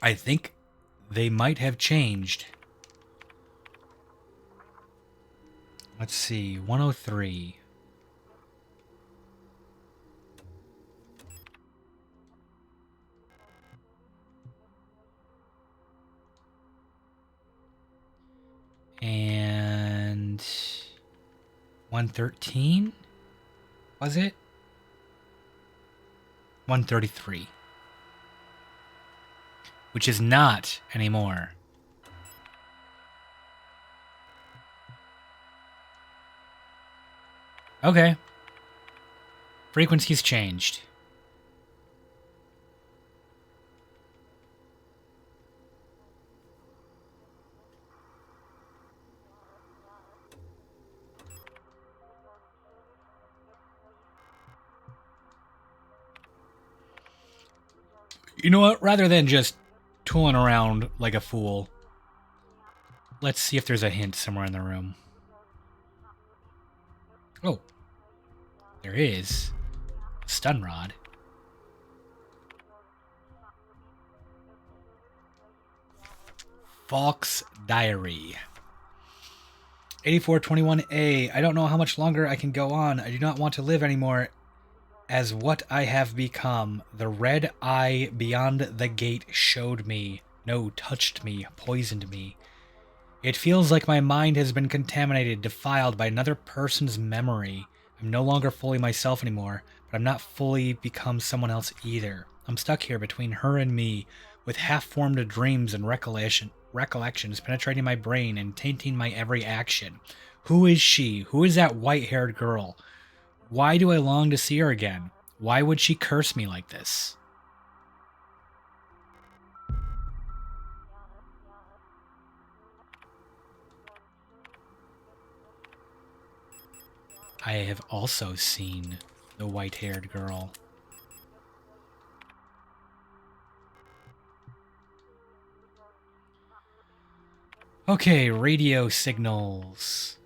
I think they might have changed. Let's see, 103. 113? Was it? 133. Which is not anymore. Okay. Frequency's changed. You know what? Rather than just tooling around like a fool, let's see if there's a hint somewhere in the room. Oh. There is. A stun rod. Falk's Diary. 8421A. I don't know how much longer I can go on. I do not want to live anymore as what I have become. The red eye beyond the gate showed me. No, touched me, poisoned me. It feels like my mind has been contaminated, defiled by another person's memory. I'm no longer fully myself anymore, but I'm not fully become someone else either. I'm stuck here between her and me, with half-formed dreams and recollections penetrating my brain and tainting my every action. Who is she? Who is that white-haired girl? Why do I long to see her again? Why would she curse me like this? I have also seen the white-haired girl. Okay, radio signals.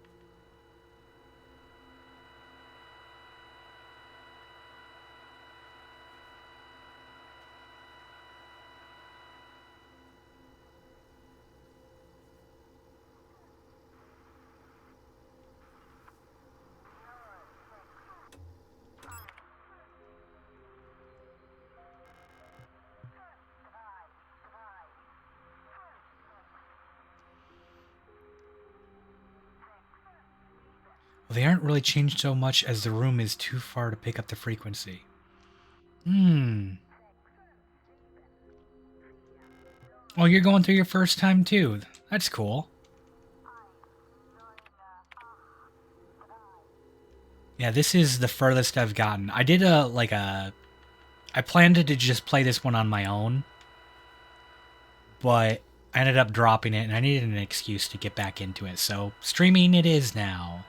Well, they aren't really changed so much as the room is too far to pick up the frequency. Well, you're going through your first time too. That's cool. Yeah, this is the furthest I've gotten. I did I planned to just play this one on my own, but I ended up dropping it and I needed an excuse to get back into it. So streaming it is now.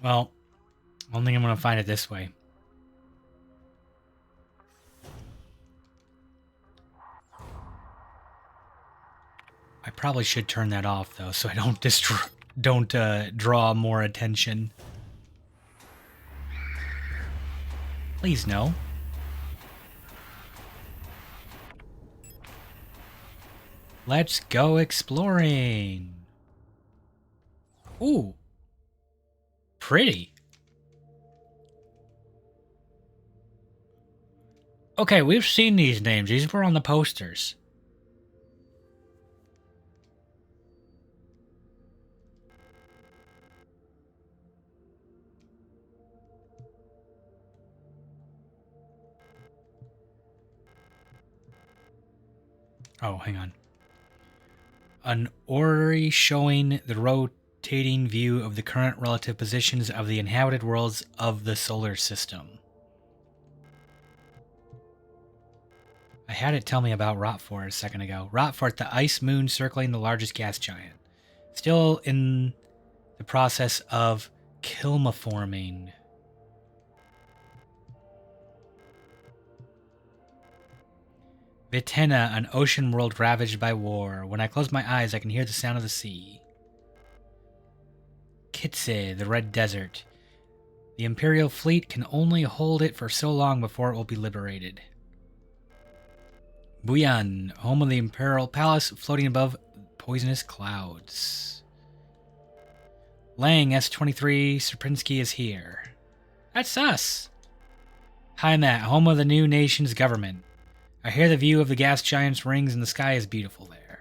Well, I don't think I'm going to find it this way. I probably should turn that off, though, so I don't draw more attention. Please, no. Let's go exploring. Ooh. Pretty. Okay, we've seen these names. These were on the posters. Oh, hang on. An orrery showing the rotating view of the current relative positions of the inhabited worlds of the solar system. I had it tell me about Rotfort a second ago. Rotfort, the ice moon circling the largest gas giant. Still in the process of kilmiforming. Vitenna, an ocean world ravaged by war. When I close my eyes, I can hear the sound of the sea. Kitse, the Red Desert. The Imperial fleet can only hold it for so long before it will be liberated. Buyan, home of the Imperial Palace, floating above poisonous clouds. Lang, S-23, Serpinski is here. That's us. Hi, Matt, home of the new nation's government. I hear the view of the gas giant's rings and the sky is beautiful there.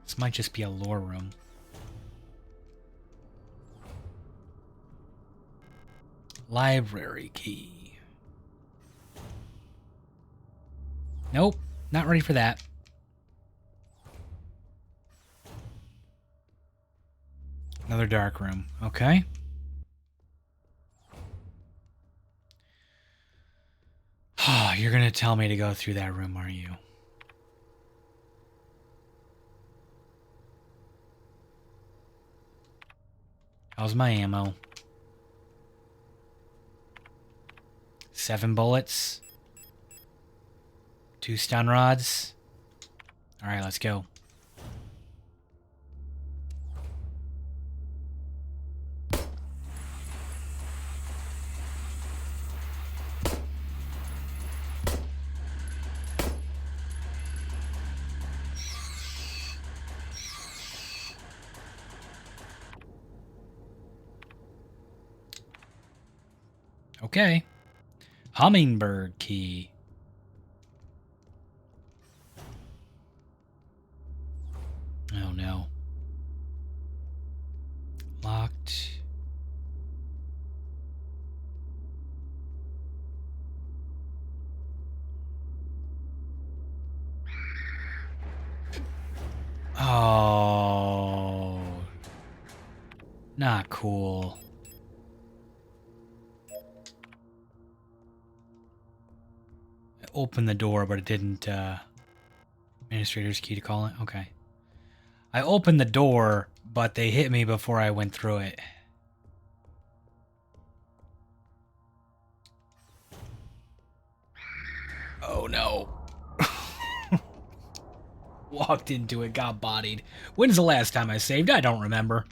This might just be a lore room. Library key. Nope, not ready for that. Another dark room. Okay. Oh, you're gonna tell me to go through that room, are you? How's my ammo? 7 bullets. 2 stun rods. Alright, let's go. Okay. Hummingbird key. Oh no. Locked. Oh. Not cool. I opened the door, but it didn't, administrator's key to call it? Okay. I opened the door, but they hit me before I went through it. Oh no. Walked into it, got bodied. When's the last time I saved? I don't remember.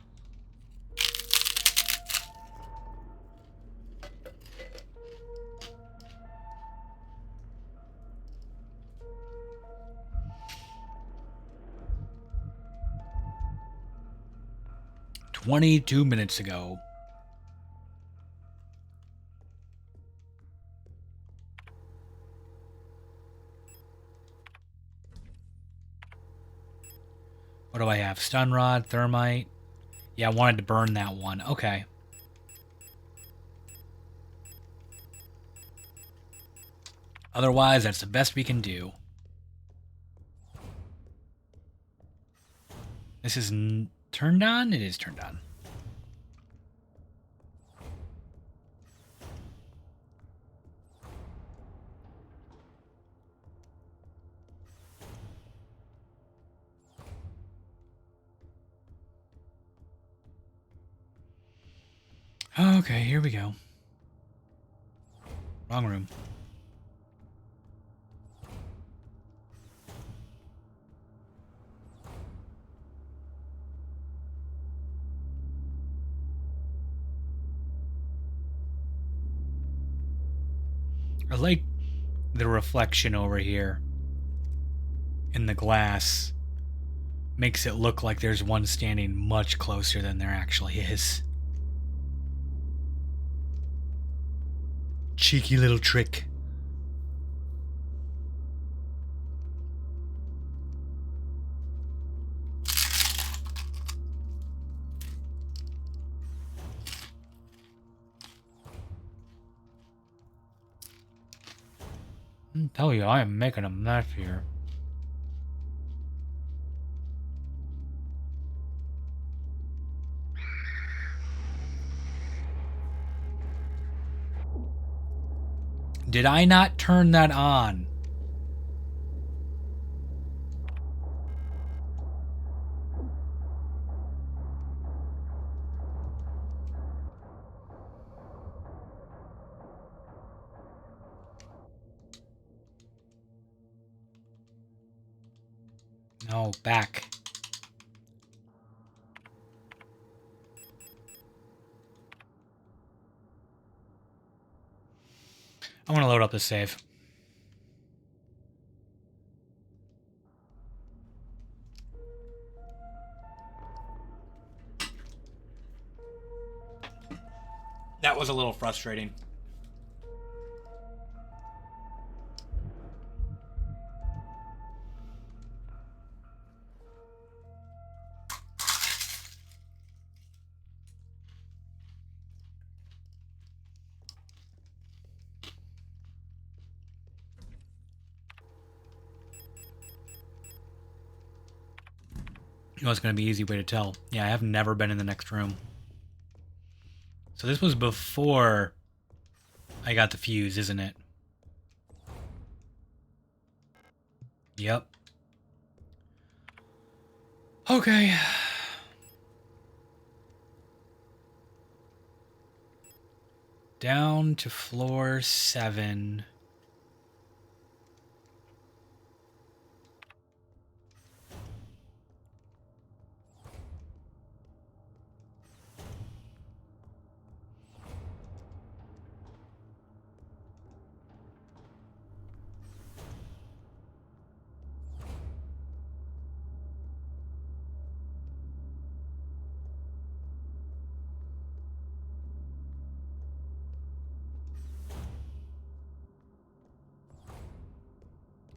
"22 minutes ago." What do I have? Stun rod, thermite. Yeah, I wanted to burn that one. Okay. Otherwise, that's the best we can do. This is turned on? It is turned on. Okay, here we go. Wrong room. I like the reflection over here in the glass. Makes it look like there's one standing much closer than there actually is. Cheeky little trick. I tell you, I am making a mess here. Did I not turn that on? No, back. I want to load up the save. That was a little frustrating. You know, it's going to be an easy way to tell. Yeah, I have never been in the next room. So this was before I got the fuse, isn't it? Yep. Okay. Down to floor 7.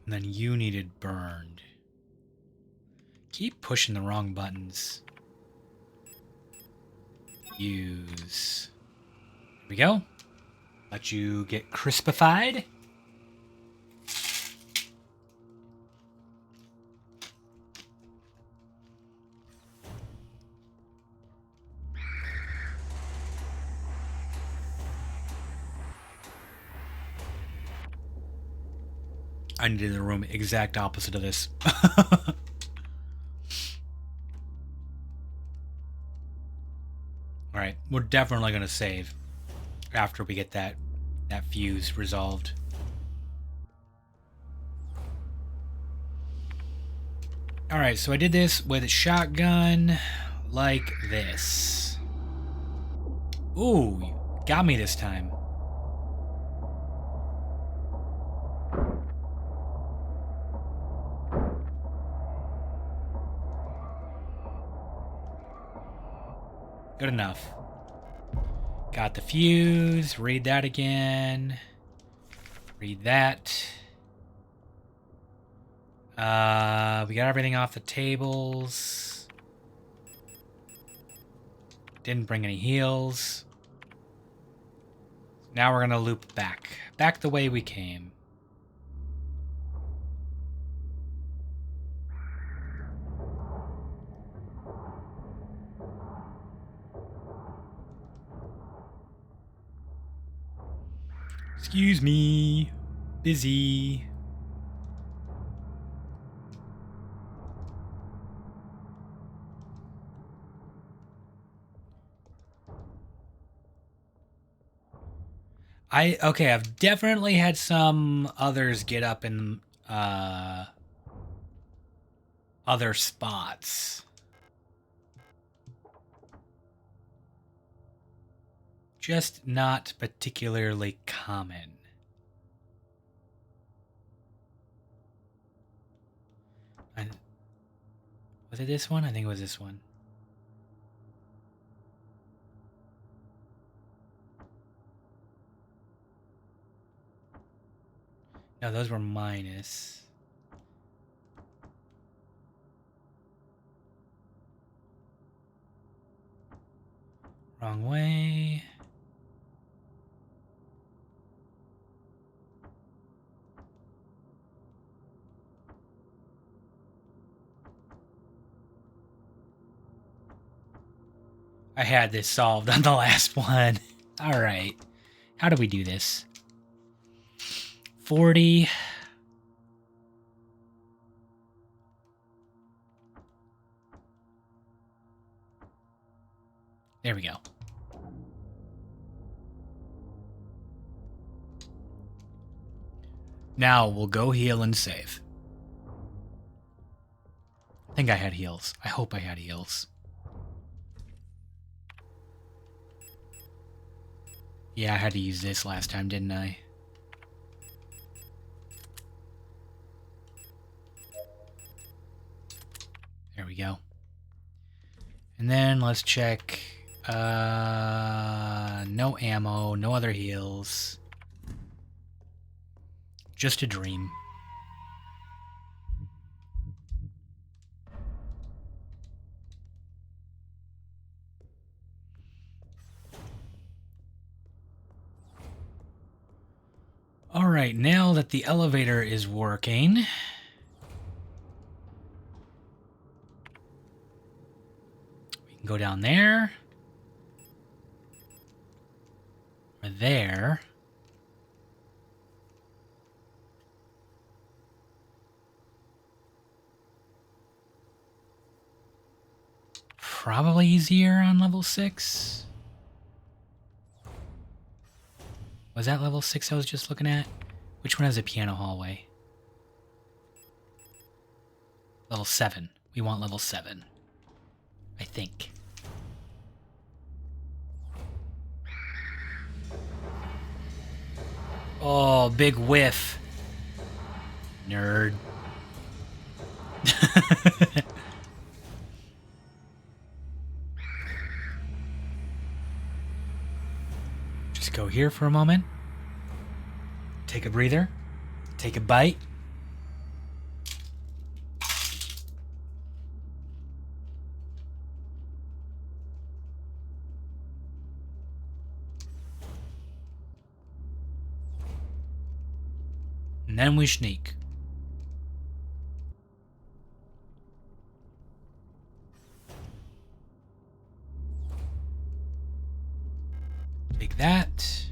And then you needed burned. Keep pushing the wrong buttons. Use. Here we go. Let you get crispified. I needed the room exact opposite of this. Alright, we're definitely going to save after we get that fuse resolved. Alright, so I did this with a shotgun like this. Ooh, got me this time. Good enough. Got the fuse. Read that again. Read that. We got everything off the tables. Didn't bring any heals. Now we're gonna loop back. Back the way we came. Excuse me. Busy. Okay, I've definitely had some others get up in other spots. Just not particularly common. Was it this one? I think it was this one. No, those were minus. Wrong way. I had this solved on the last one. All right. How do we do this? 40. There we go. Now we'll go heal and save. I think I had heals. I hope I had heals. Yeah, I had to use this last time, didn't I? There we go. And then let's check. No ammo, no other heals. Just a dream. All right, now that the elevator is working, we can go down there. Or there. Probably easier on level 6. Was that level 6 I was just looking at? Which one has a piano hallway? Level 7. We want level 7. I think. Oh, big whiff. Nerd. Just go here for a moment. Take a breather. Take a bite. And then we sneak. Take that.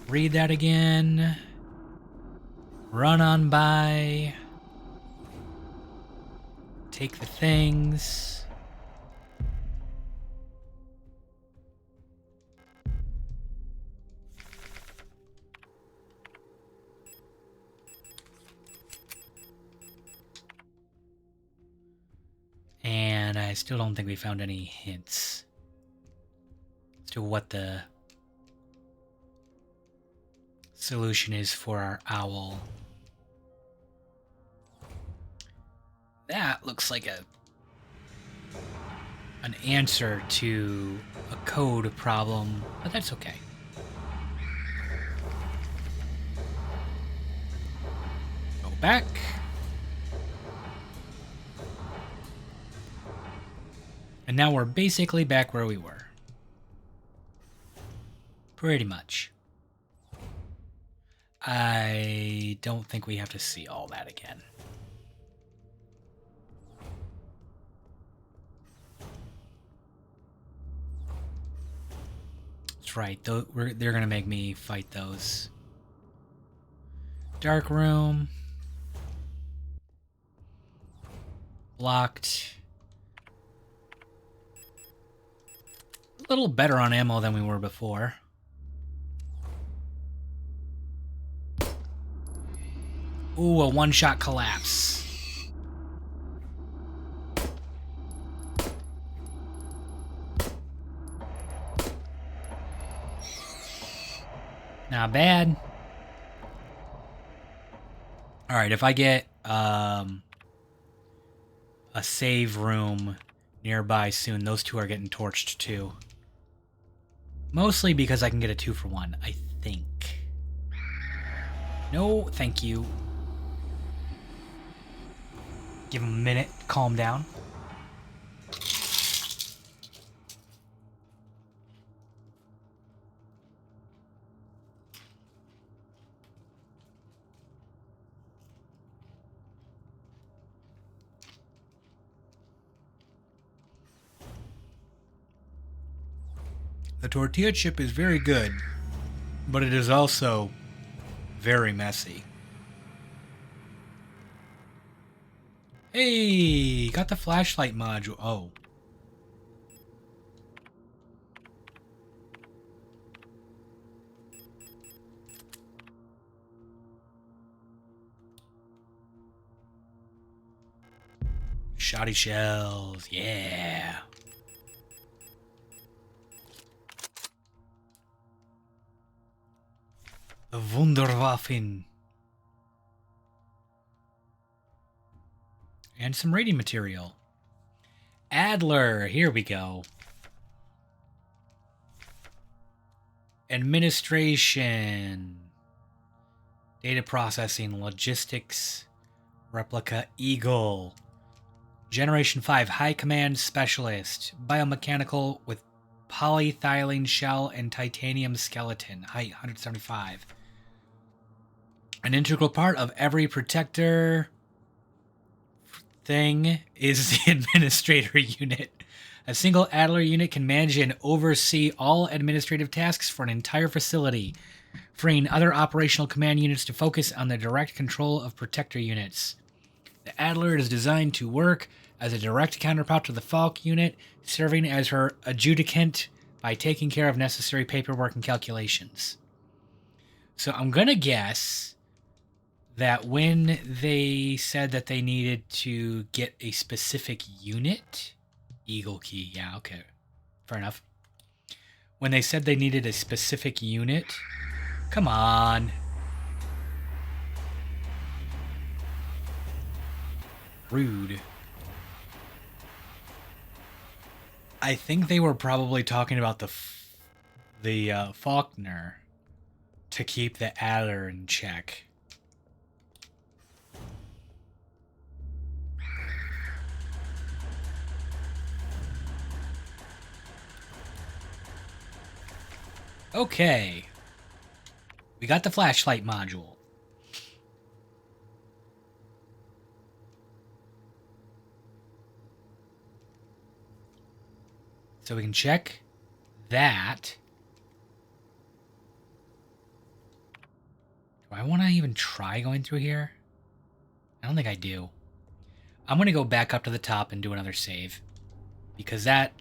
Read that again. Run on by. Take the things. And I still don't think we found any hints as to what the solution is for our owl. That looks like an answer to a code problem, but that's okay. Go back. And now we're basically back where we were. Pretty much. I don't think we have to see all that again. That's right. They're going to make me fight those. Dark room. Blocked. A little better on ammo than we were before. Ooh, a one-shot collapse. Not bad. Alright, if I get a save room nearby soon, those two are getting torched too. Mostly because I can get a 2-for-1, I think. No, thank you. Give him a minute, calm down. The tortilla chip is very good, but it is also very messy. Hey, got the flashlight module. Oh. Shoddy shells. Yeah. The Wunderwaffen. And some rating material. Adler. Here we go. Administration. Data processing. Logistics. Replica Eagle. Generation 5 High Command Specialist. Biomechanical with polyethylene shell and titanium skeleton. Height 175. An integral part of every protector thing is the administrator unit. A single Adler unit can manage and oversee all administrative tasks for an entire facility, freeing other operational command units to focus on the direct control of protector units. The Adler is designed to work as a direct counterpart to the Falk unit, serving as her adjudicant by taking care of necessary paperwork and calculations. So I'm going to guess that when they said that they needed to get a specific unit, Eagle key, yeah, okay, fair enough. When they said they needed a specific unit, come on. Rude. I think they were probably talking about the Faulkner to keep the Adler in check. Okay. We got the flashlight module. So we can check that. Do I want to even try going through here? I don't think I do. I'm going to go back up to the top and do another save. Because that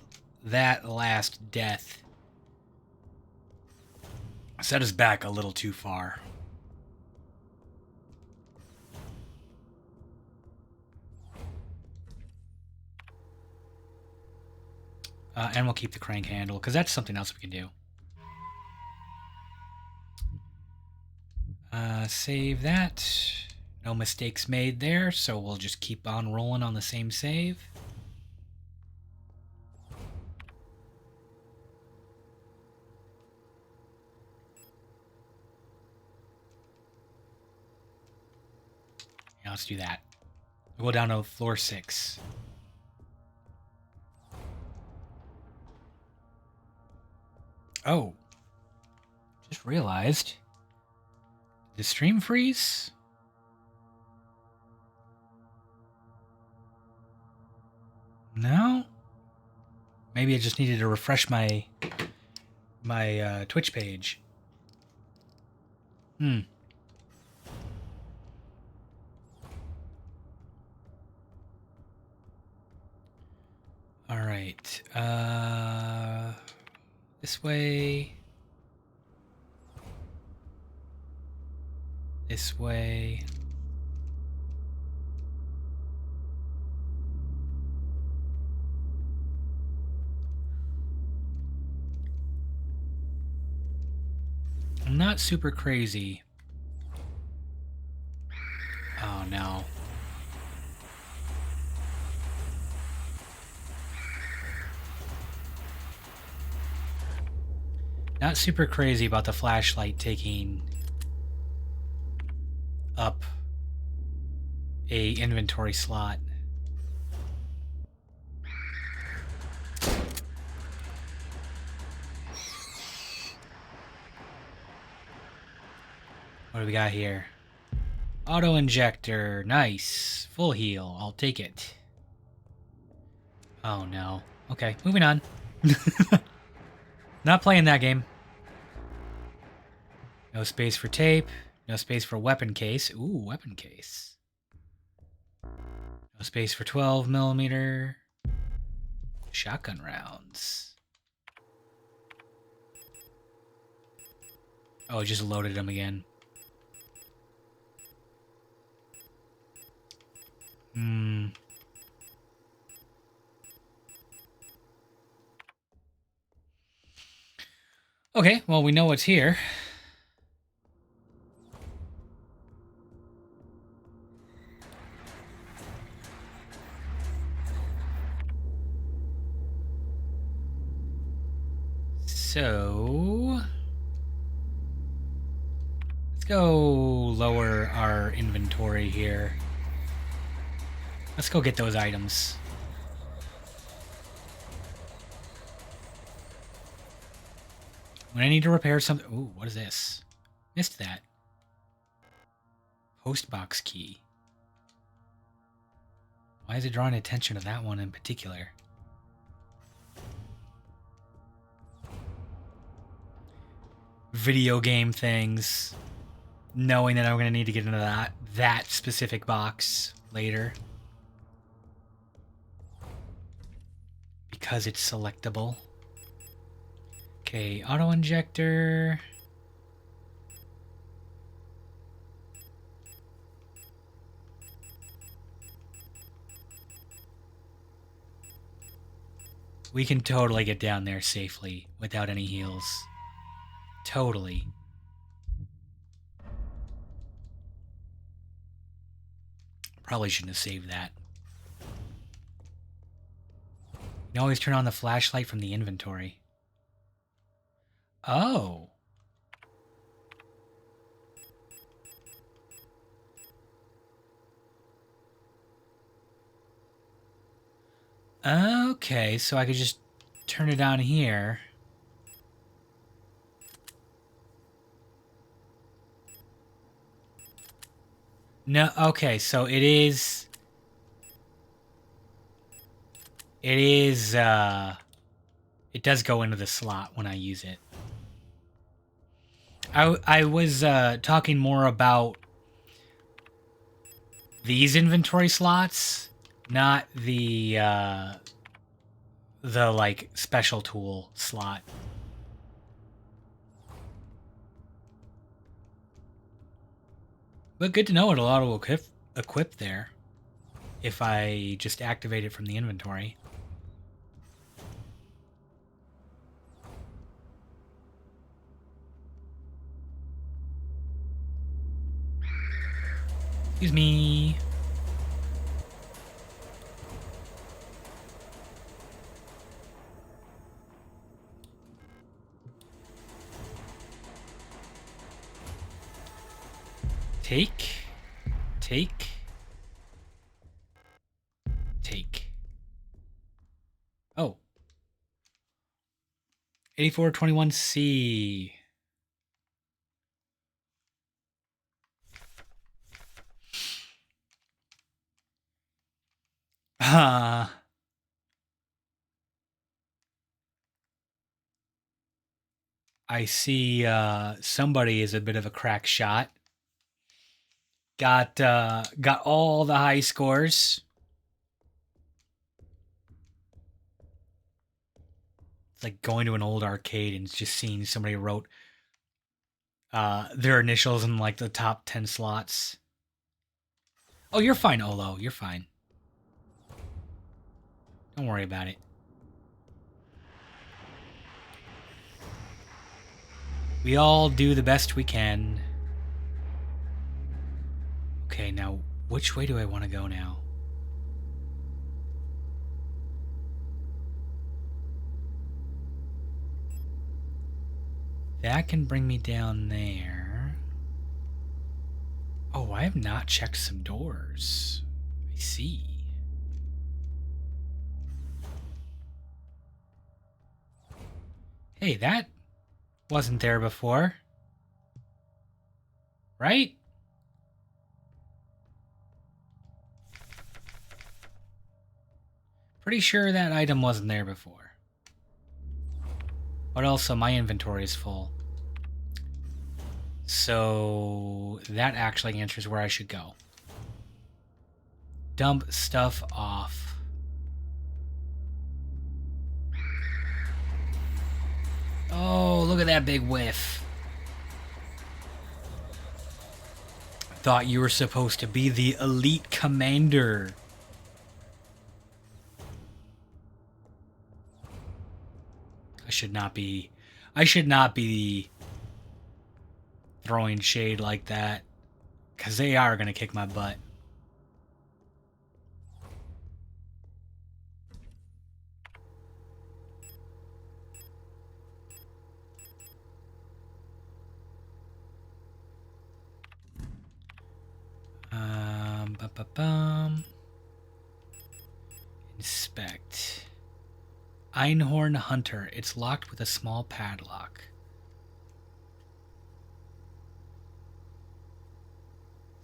last death set us back a little too far. And we'll keep the crank handle, because that's something else we can do. Save that. No mistakes made there, so we'll just keep on rolling on the same save. Yeah, let's do that. We'll go down to floor 6. Oh. Just realized. Did the stream freeze? No? Maybe I just needed to refresh my Twitch page. All right. This way. This way. I'm not super crazy. Oh no. Not super crazy about the flashlight taking up a inventory slot. What do we got here? Auto injector. Nice. Full heal. I'll take it. Oh no. Okay, moving on. Not playing that game. No space for tape. No space for weapon case. Ooh, weapon case. No space for 12mm shotgun rounds. Oh, just loaded them again. Okay, well, we know what's here. So let's go lower our inventory here. Let's go get those items. When I need to repair something... Ooh, what is this? Missed that. Postbox key. Why is it drawing attention to that one in particular? Video game things. Knowing that I'm going to need to get into that specific box later. Because it's selectable. Okay, auto injector. We can totally get down there safely without any heals. Totally. Probably shouldn't have saved that. You can always turn on the flashlight from the inventory. Oh. Okay, so I could just turn it on here. No, okay, so it is... It does go into the slot when I use it. I was talking more about these inventory slots, not the like special tool slot. But good to know it'll auto equip there if I just activate it from the inventory. Excuse me. Take. Oh. 8421C. I see somebody is a bit of a crack shot. Got all the high scores. It's like going to an old arcade and just seeing somebody wrote their initials in like the top 10 slots. Oh, you're fine, Olo. You're fine. Don't worry about it. We all do the best we can. Okay, now, which way do I want to go now? That can bring me down there. Oh, I have not checked some doors. I see. Hey, that wasn't there before. Right? Pretty sure that item wasn't there before. But also, my inventory is full. So that actually answers where I should go. Dump stuff off. Oh, look at that big whiff. Thought you were supposed to be the elite commander. I I should not be throwing shade like that, because they are going to kick my butt. Ba-ba-bum. Inspect. Einhorn Hunter. It's locked with a small padlock.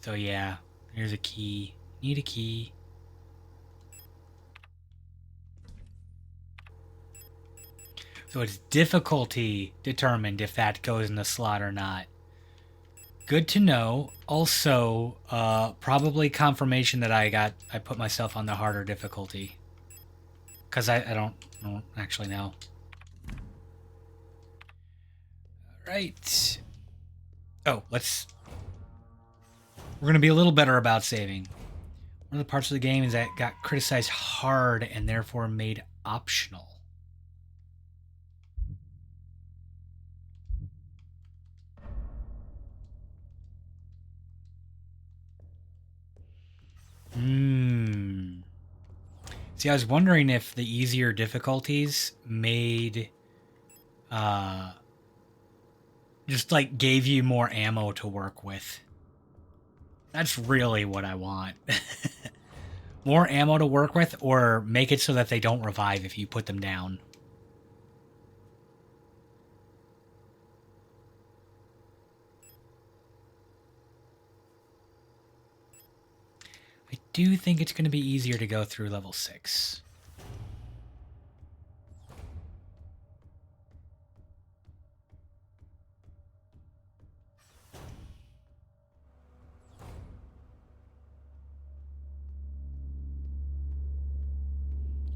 So yeah, here's a key. Need a key. So it's difficulty determined if that goes in the slot or not. Good to know. Also, probably confirmation that I put myself on the harder difficulty. Because I don't actually know. Right. Oh, we're going to be a little better about saving. One of the parts of the game is that got criticized hard and therefore made optional. See, I was wondering if the easier difficulties made, just like gave you more ammo to work with. That's really what I want. More ammo to work with, or make it so that they don't revive if you put them down. I do think it's going to be easier to go through level 6.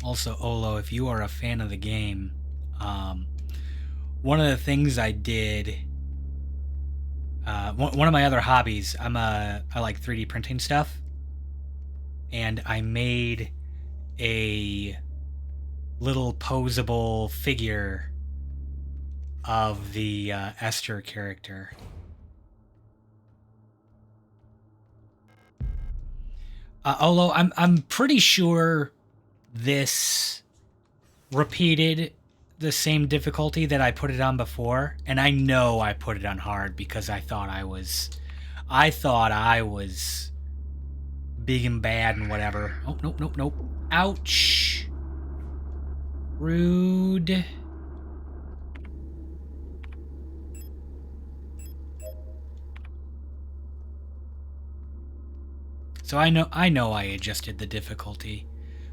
Also, Olo, if you are a fan of the game, one of the things I did, one of my other hobbies, I like 3D printing stuff, and I made a little posable figure of the Esther character. Olo, I'm pretty sure this repeated the same difficulty that I put it on before, and I know I put it on hard because I thought I was big and bad and whatever. Oh, nope. Ouch. Rude. So I know I adjusted the difficulty,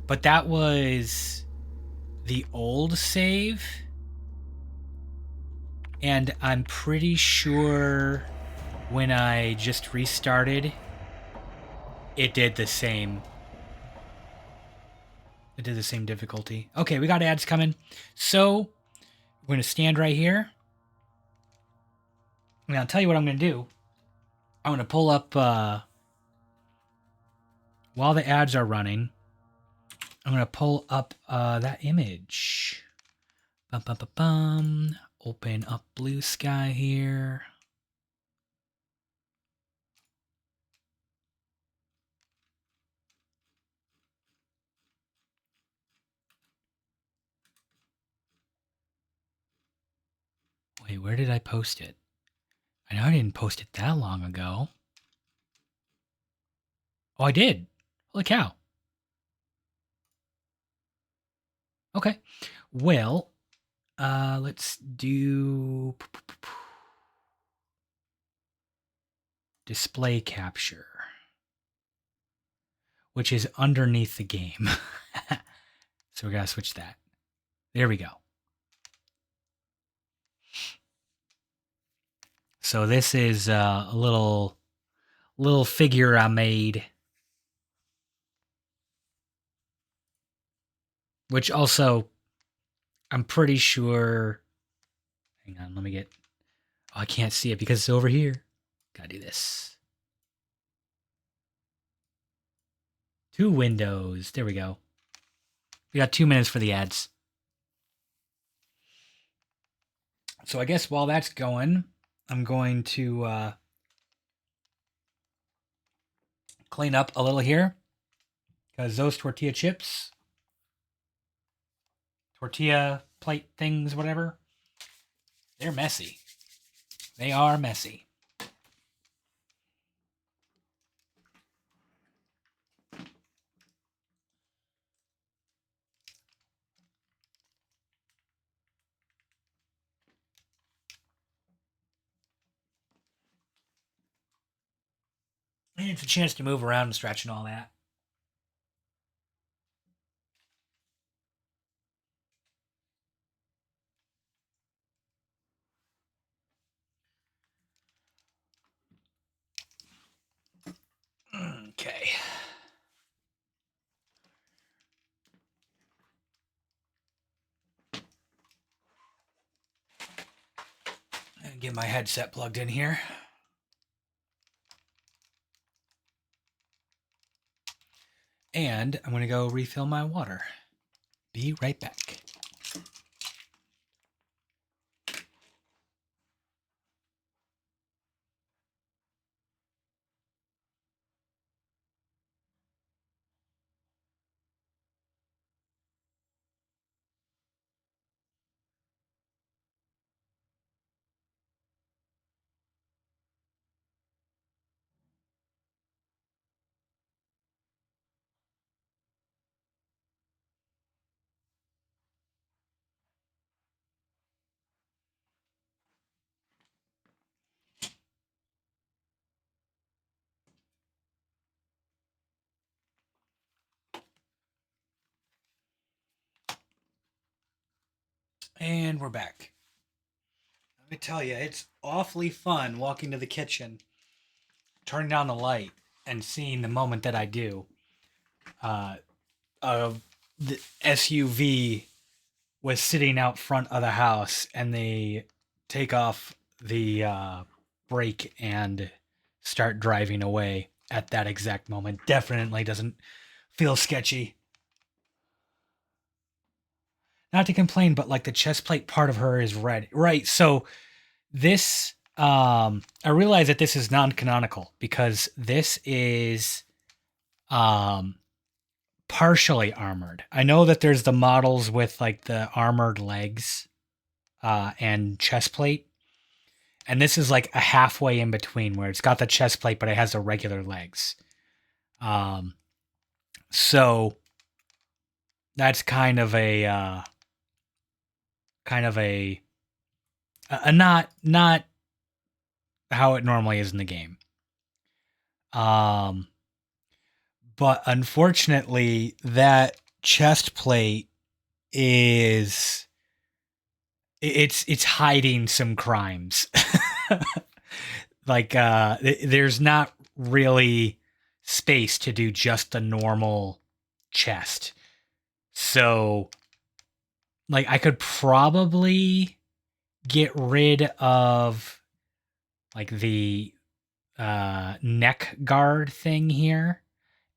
but that was the old save, and I'm pretty sure when I just restarted, it did the same. It did the same difficulty. Okay, we got ads coming. So we're going to stand right here. And I'll tell you what I'm going to do. I'm going to pull up, while the ads are running, I'm going to pull up that image. Open up Blue Sky here. Wait, where did I post it? I know I didn't post it that long ago. Oh, I did. Holy cow. Okay. Well, let's do display capture, which is underneath the game. So we gotta switch that. There we go. So this is a little figure I made, which also I'm pretty sure. Hang on, let me get. Oh, I can't see it because it's over here. Gotta do this. 2 windows. There we go. We got 2 minutes for the ads. So I guess while that's going, I'm going to clean up a little here because those tortilla chips, tortilla plate things, whatever, they're messy. They are messy. And it's a chance to move around and stretch and all that. Okay. And get my headset plugged in here. And I'm going to go refill my water. Be right back. And we're back. Let me tell you, it's awfully fun walking to the kitchen, turning down the light, and seeing the moment that I do. The SUV was sitting out front of the house, and they take off the brake and start driving away at that exact moment. Definitely doesn't feel sketchy. Not to complain, but like the chest plate part of her is red. Right. So this I realize that this is non-canonical because this is um partially armored. I know that there's the models with like the armored legs and chest plate, and this is like a halfway in between where it's got the chest plate but it has the regular legs. So that's kind of a not how it normally is in the game. But unfortunately, that chest plate is it's hiding some crimes. Like there's not really space to do just a normal chest. So like I could probably get rid of like the neck guard thing here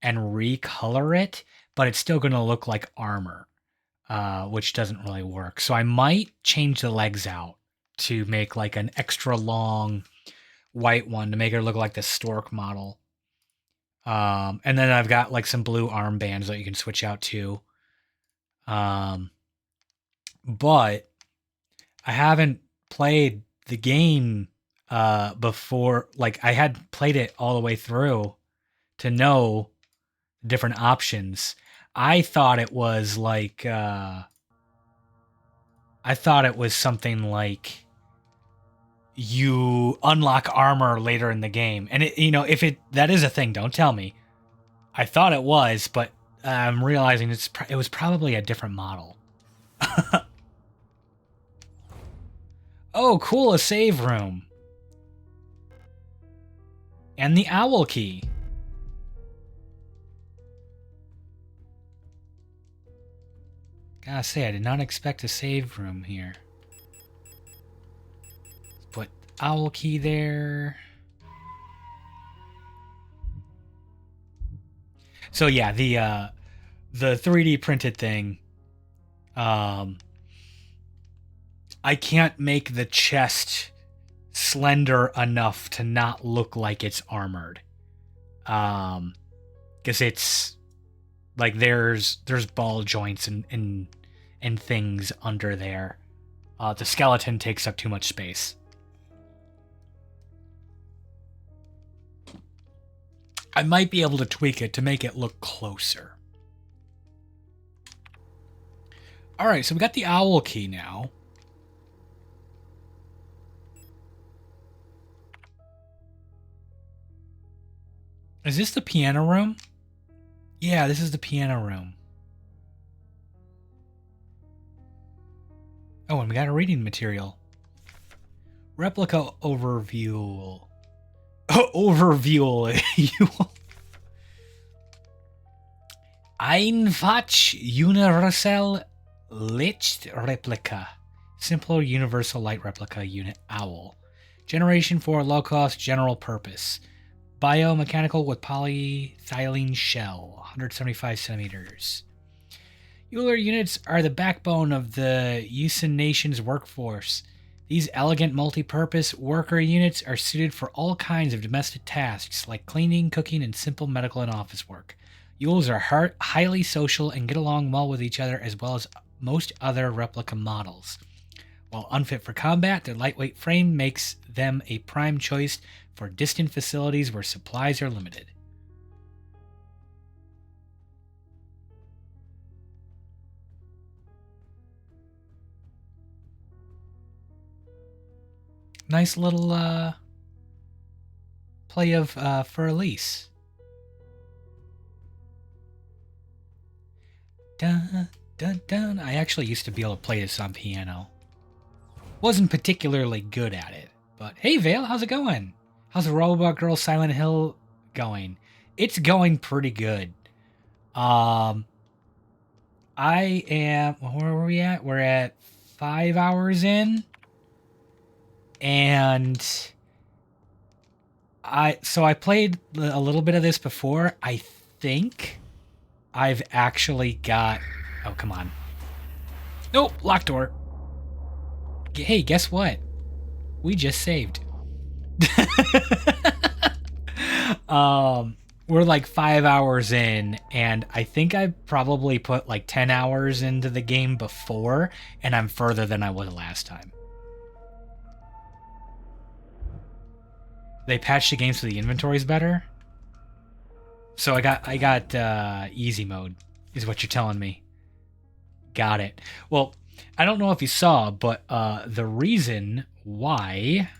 and recolor it, but it's still going to look like armor, which doesn't really work. So I might change the legs out to make like an extra long white one to make it look like the stork model. And then I've got like some blue armbands that you can switch out to. But I haven't played the game before. Like I had played it all the way through to know different options. I thought it was like I thought it was something like you unlock armor later in the game. And it, you know, if it that is a thing, don't tell me. I thought it was, but I'm realizing it was probably a different model. Oh, cool, a save room. And the owl key. Gotta say, I did not expect a save room here. Put owl key there. So yeah, the 3D printed thing. I I can't make the chest slender enough to not look like it's armored. Because it's like there's ball joints and things under there. The skeleton takes up too much space. I might be able to tweak it to make it look closer. Alright, so we got the owl key now. Is this the piano room? Yeah, this is the piano room. Oh, and we got a reading material. Replica overview. Overview. Einfach universal Lichtreplika. Simple universal light replica unit owl. Generation 4 low cost general purpose. Biomechanical with polyethylene shell. 175 centimeters. Euler units are the backbone of the Usan nation's workforce. These elegant multi-purpose worker units are suited for all kinds of domestic tasks like cleaning, cooking, and simple medical and office work. Eules are highly social and get along well with each other as well as most other replica models. While unfit for combat, their lightweight frame makes them a prime choice for distant facilities where supplies are limited. Nice little play of for Elise. Dun, dun, dun. I actually used to be able to play this on piano. Wasn't particularly good at it, but hey, Vale, how's it going? How's the Robot Girl Silent Hill going? It's going pretty good. I am. Where were we at? We're at 5 hours in, and I played a little bit of this before. I think I've actually got. Oh, come on! Nope, locked door. Hey, guess what? We just saved. We're like 5 hours in, and I think I probably put like 10 hours into the game before, and I'm further than I was last time. They patched the game so the inventory's better. So I got easy mode, is what you're telling me. Got it. Well, I don't know if you saw, but the reason why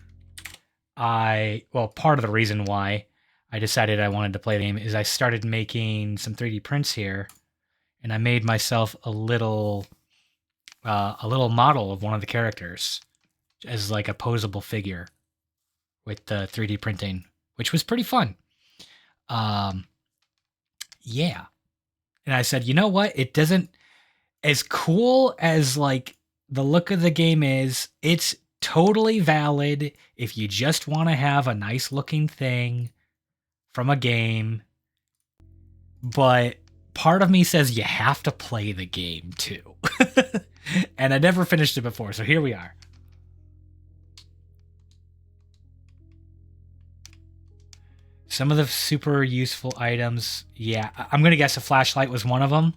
part of the reason why I decided I wanted to play the game is I started making some 3D prints here, and I made myself a little model of one of the characters as like a posable figure with the 3D printing, which was pretty fun. Yeah. And I said, you know what? It doesn't, as cool as like the look of the game is, it's totally valid if you just want to have a nice looking thing from a game. But part of me says you have to play the game too. And I never finished it before, so here we are. Some of the super useful items, yeah, I'm gonna guess a flashlight was one of them.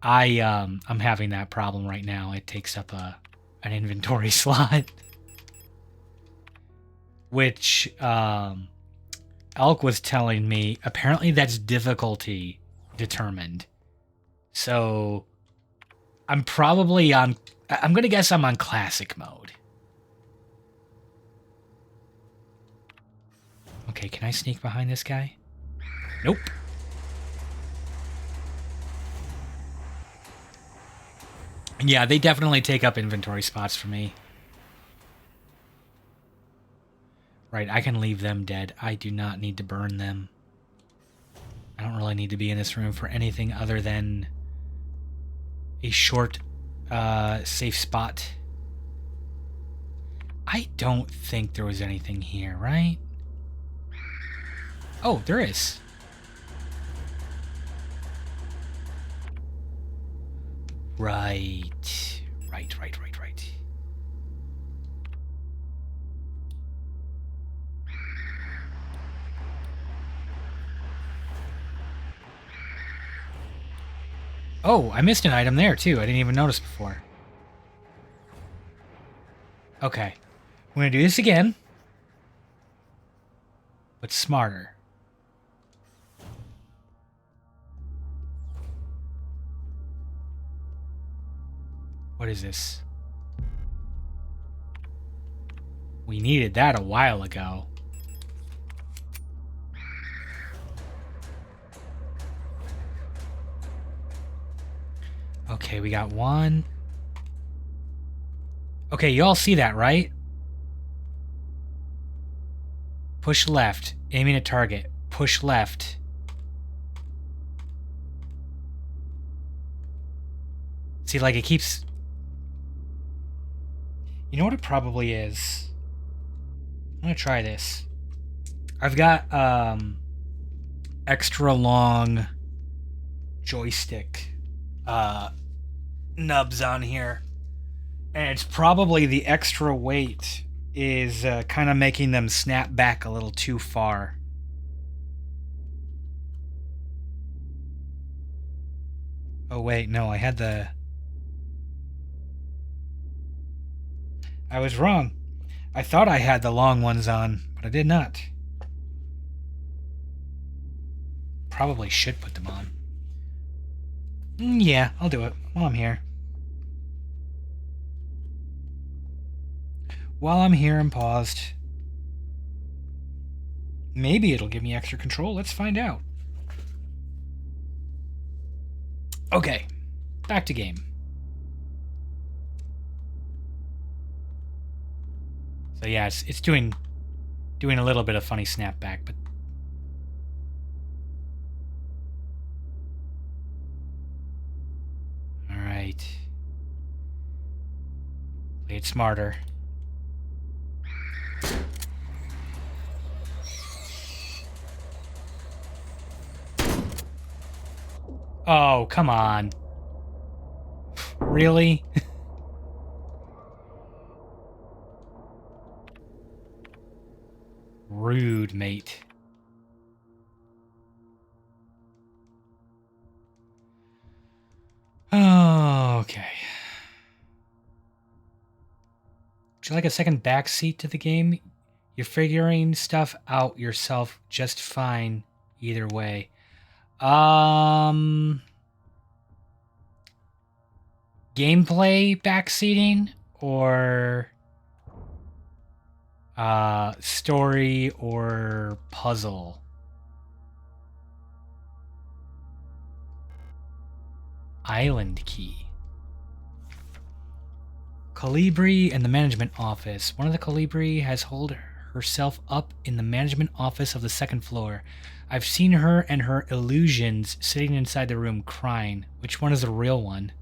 I'm having that problem right now. It takes up an inventory slot, which Elk was telling me apparently that's difficulty determined. So I'm probably on. I'm gonna guess I'm on classic mode. Okay, can I sneak behind this guy? Nope. Yeah, they definitely take up inventory spots for me. Right, I can leave them dead. I do not need to burn them. I don't really need to be in this room for anything other than a short, safe spot. I don't think there was anything here, right? Oh, there is. Right. Right. Oh, I missed an item there, too. I didn't even notice before. Okay. I'm going to do this again. But smarter. What is this? We needed that a while ago. Okay, we got one. Okay, you all see that, right? Push left, aiming at target. Push left. See, like, it keeps... You know what it probably is? I'm gonna try this. I've got, extra long joystick, nubs on here. And it's probably the extra weight is kind of making them snap back a little too far. Oh, wait, no, I had the... I was wrong. I thought I had the long ones on, but I did not. Probably should put them on. Yeah, I'll do it while I'm here. While I'm here and paused. Maybe it'll give me extra control. Let's find out. Okay, back to game. So yeah, it's doing a little bit of funny snapback, but all right. Play it smarter. Oh, come on. Really? Rude, mate. Oh, okay. Would you like a second backseat to the game? You're figuring stuff out yourself just fine either way. Gameplay backseating or story or puzzle? Island key. Colibri and the management office. One of the Colibri has holed herself up in the management office of the second floor. I've seen her and her illusions sitting inside the room crying. Which one is the real one?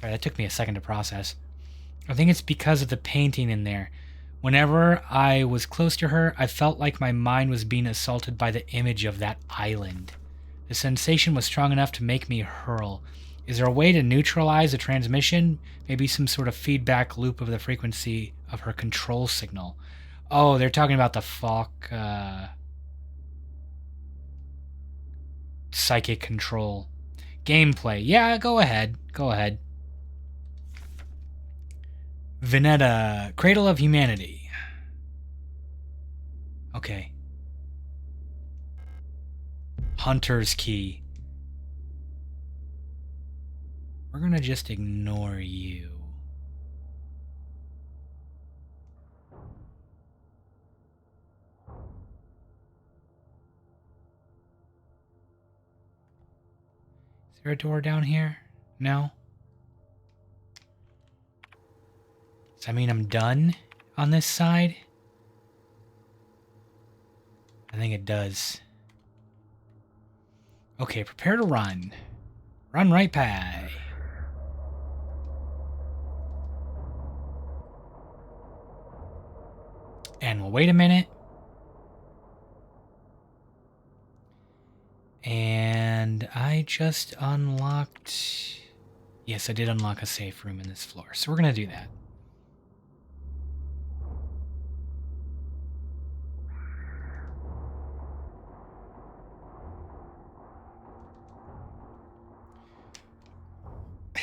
Sorry, that took me a second to process. I think it's because of the painting in there. Whenever I was close to her, I felt like my mind was being assaulted by the image of that island. The sensation was strong enough to make me hurl. Is there a way to neutralize the transmission? Maybe some sort of feedback loop of the frequency of her control signal. Oh, they're talking about the Falk psychic control. Gameplay. Yeah, go ahead. Go ahead. Veneta, Cradle of Humanity. Okay. Hunter's Key. We're gonna just ignore you. Is there a door down here? No? Does that mean I'm done on this side? I think it does. Okay, prepare to run. Run right pie. And we'll wait a minute. And I just unlocked... Yes, I did unlock a safe room in this floor. So we're going to do that.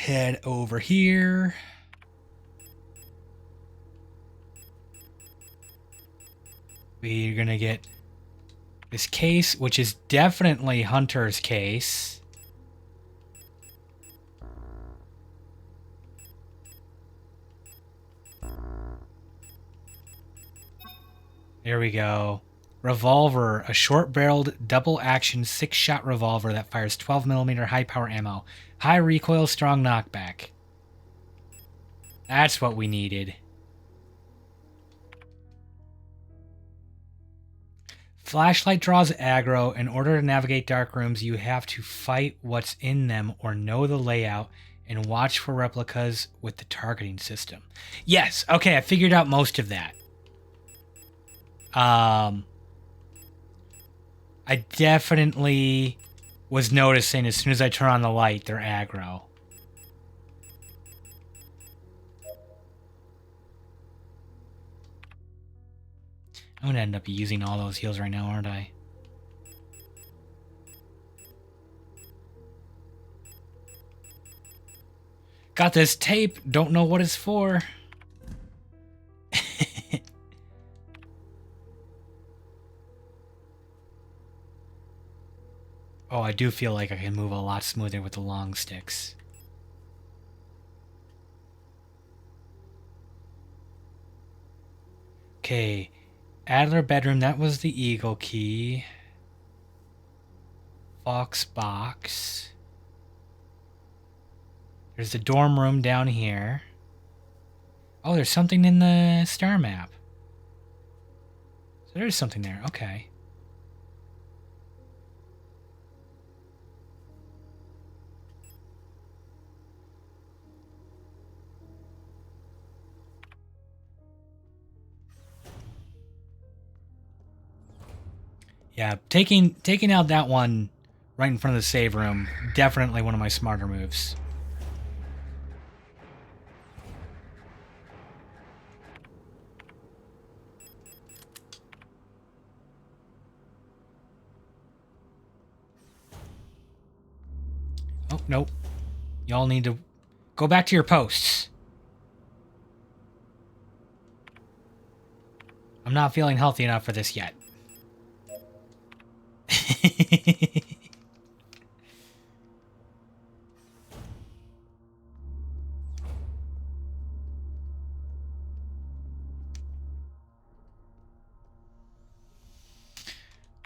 head over here. We're gonna get this case, which is definitely Hunter's case. There we go. Revolver, a short-barreled, double-action, 6-shot revolver that fires 12mm high-power ammo. High recoil, strong knockback. That's what we needed. Flashlight draws aggro. In order to navigate dark rooms, you have to fight what's in them or know the layout and watch for replicas with the targeting system. Yes, okay, I figured out most of that. I definitely was noticing as soon as I turn on the light, they're aggro. I'm gonna end up using all those heals right now, aren't I? Got this tape, don't know what it's for. Oh, I do feel like I can move a lot smoother with the long sticks. Okay, Adler bedroom, that was the eagle key. Fox box. There's the dorm room down here. Oh, there's something in the star map. So there's something there, okay. Yeah, taking out that one right in front of the save room, definitely one of my smarter moves. Oh, nope. Y'all need to go back to your posts. I'm not feeling healthy enough for this yet.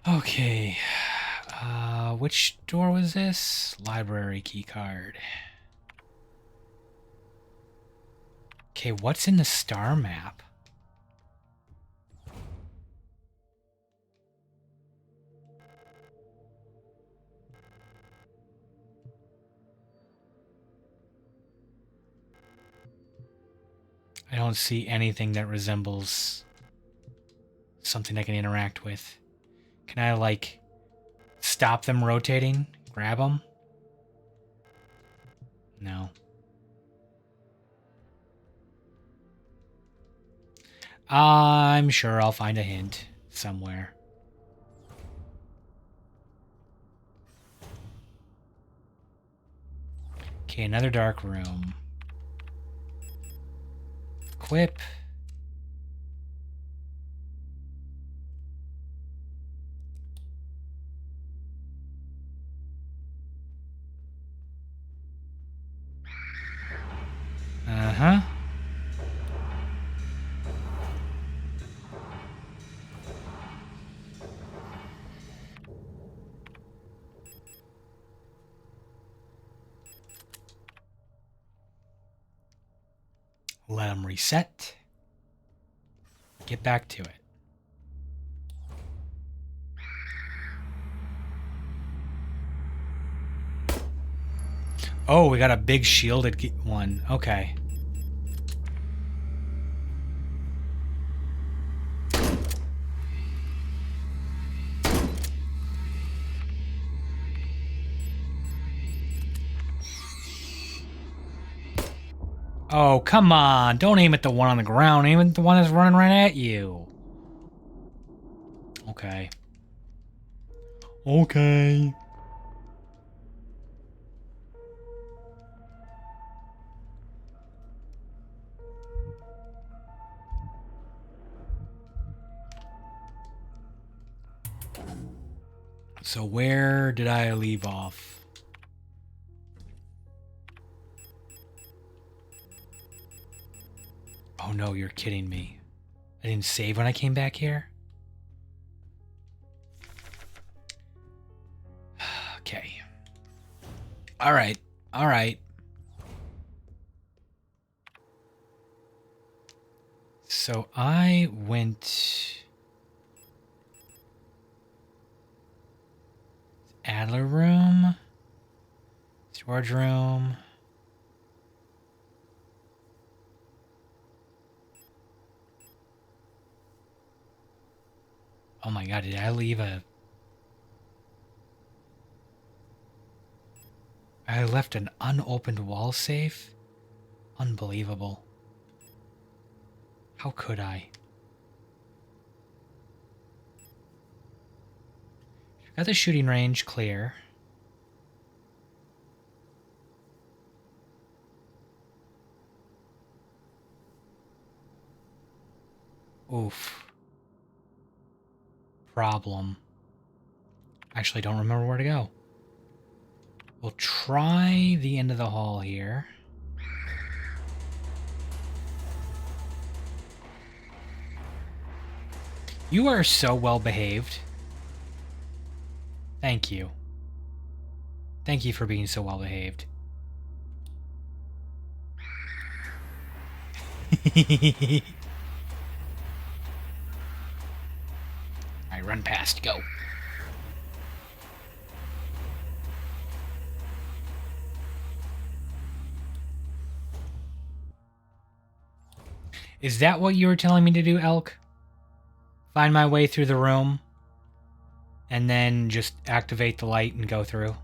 Okay. Which door was this? Library keycard. Okay, what's in the star map? I don't see anything that resembles something I can interact with. Can I, like, stop them rotating? Grab them? No. I'm sure I'll find a hint somewhere. Okay, another dark room. Equip. Uh-huh. Let them reset. Get back to it. Oh, we got a big shielded one. Okay. Oh, come on. Don't aim at the one on the ground. Aim at the one that's running right at you. Okay. Okay. So where did I leave off? Oh no, you're kidding me. I didn't save when I came back here? Okay. Alright, alright. So I went... Adler room. Storage room. Oh my god, did I leave a... I left an unopened wall safe? Unbelievable. How could I? Got the shooting range clear. Oof. Problem. Actually, don't remember where to go. We'll try the end of the hall here. You are so well behaved. Thank you. Thank you for being so well behaved. I run past, go. Is that what you were telling me to do, Elk? Find my way through the room and then just activate the light and go through?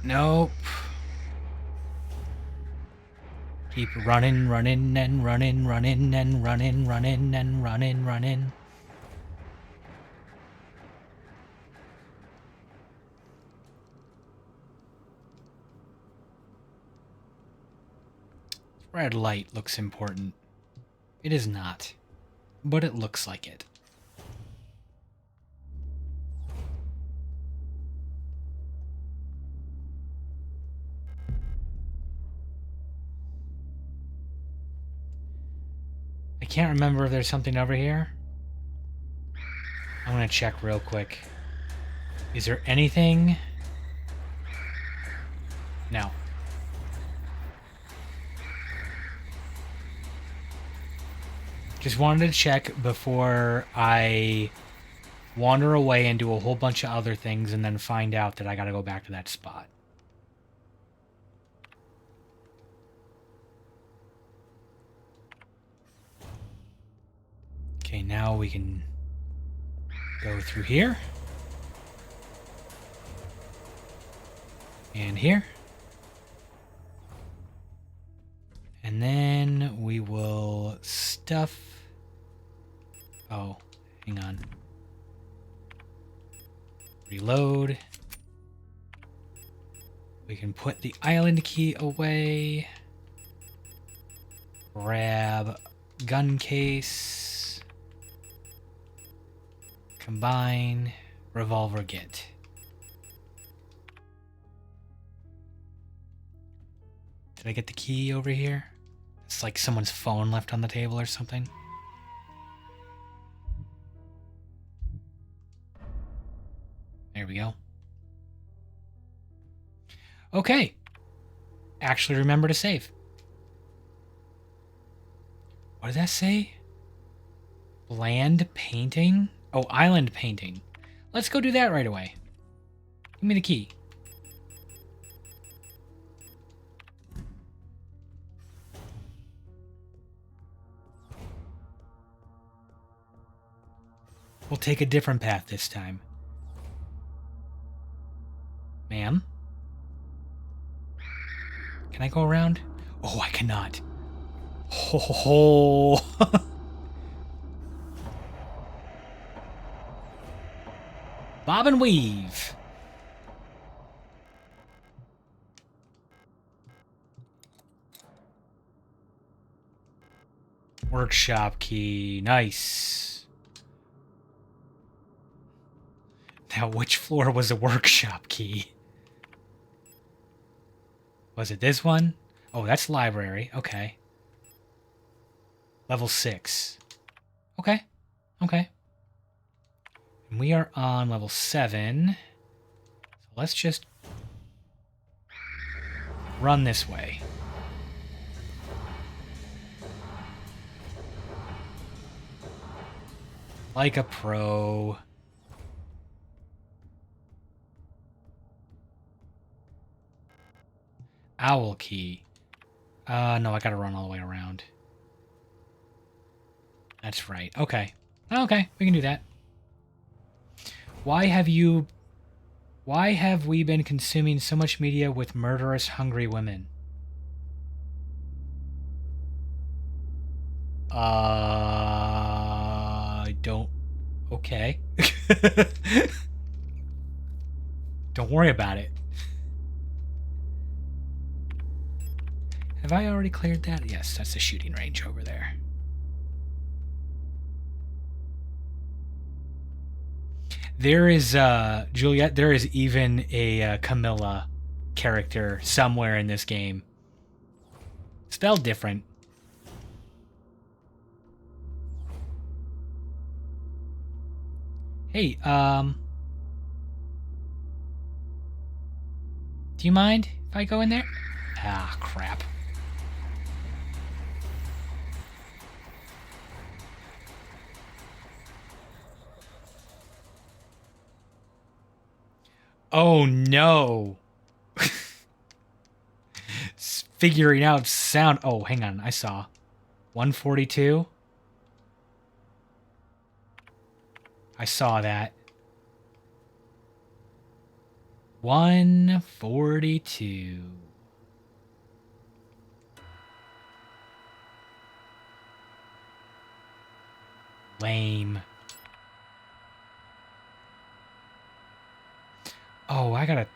Nope. Keep running, running, and running, running, and running, running, and running, running. Red light looks important. It is not, but it looks like it. I can't remember if there's something over here. I'm gonna check real quick. Is there anything? No. Just wanted to check before I wander away and do a whole bunch of other things and then find out that I gotta go back to that spot. Okay, now we can go through here. And here. And then we will stuff... Oh, hang on. Reload. We can put the island key away. Grab gun case. Combine. Revolver get. Did I get the key over here? It's like someone's phone left on the table or something. There we go. Okay. Actually remember to save. What does that say? Bland painting? Oh, island painting. Let's go do that right away. Give me the key. We'll take a different path this time. Ma'am? Can I go around? Oh, I cannot. Ho ho ho. Bob and weave. Workshop key. Nice. Now, which floor was a workshop key? Was it this one? Oh, that's library. Okay. Level 6. Okay. Okay. And we are on level 7. So let's just run this way. Like a pro. Owl key. No, I gotta run all the way around. That's right. Okay. Okay, we can do that. Why have we been consuming so much media with murderous, hungry women? I don't... Okay. Don't worry about it. Have I already cleared that? Yes, that's the shooting range over there. There is, Juliet, there is even a Camilla character somewhere in this game. Spelled different. Hey, do you mind if I go in there? Ah, crap. Oh no. Figuring out sound. Oh, hang on. I saw 142. I saw that. 142. Lame. Oh, I got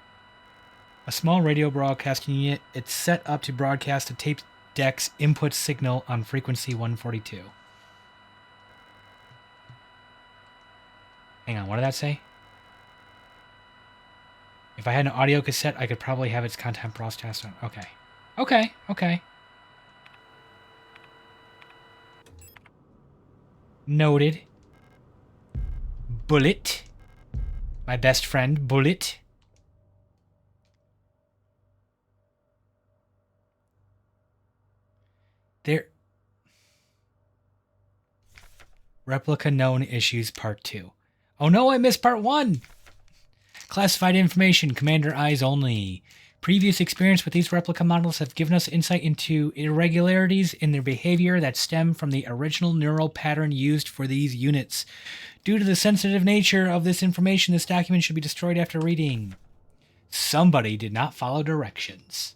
a small radio broadcasting unit. It's set up to broadcast a tape deck's input signal on frequency 142. Hang on, what did that say? If I had an audio cassette, I could probably have its content broadcast on. Okay. Okay, okay. Noted. Bullet. My best friend, Bullet. There. Replica known issues part 2. Oh no, I missed part 1! Classified information, Commander Eyes only. Previous experience with these replica models have given us insight into irregularities in their behavior that stem from the original neural pattern used for these units. Due to the sensitive nature of this information, this document should be destroyed after reading. Somebody did not follow directions.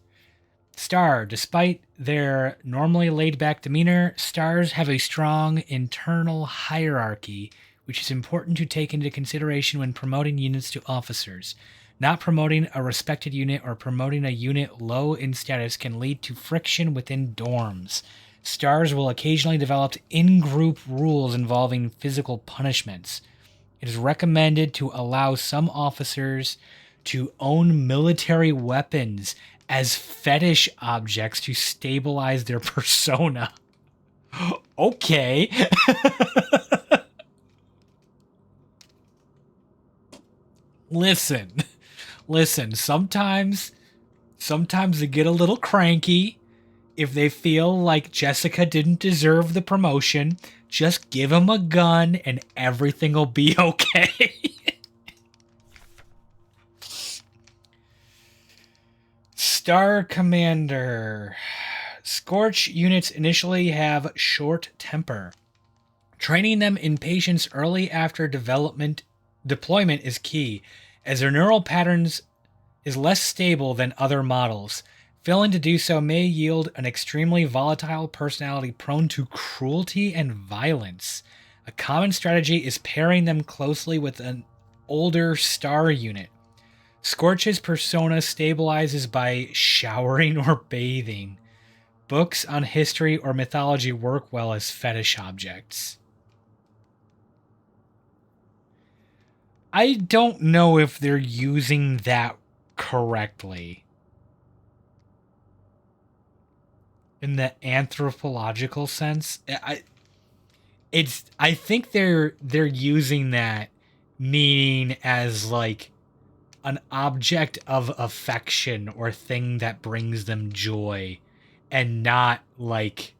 Star, despite their normally laid-back demeanor, stars have a strong internal hierarchy, which is important to take into consideration when promoting units to officers. Not promoting a respected unit or promoting a unit low in status can lead to friction within dorms. Stars will occasionally develop in-group rules involving physical punishments. It is recommended to allow some officers to own military weapons as fetish objects to stabilize their persona. Okay. Listen, sometimes they get a little cranky. If they feel like Jessica didn't deserve the promotion, just give him a gun and everything will be okay. Star Commander. Scorch units initially have short temper. Training them in patience early after deployment is key, as their neural patterns is less stable than other models. Failing to do so may yield an extremely volatile personality prone to cruelty and violence. A common strategy is pairing them closely with older star unit. Scorch's persona stabilizes by showering or bathing. Books on history or mythology work well as fetish objects. I don't know if they're using that correctly. In the anthropological sense, I think they're using that meaning as like an object of affection or thing that brings them joy, and not like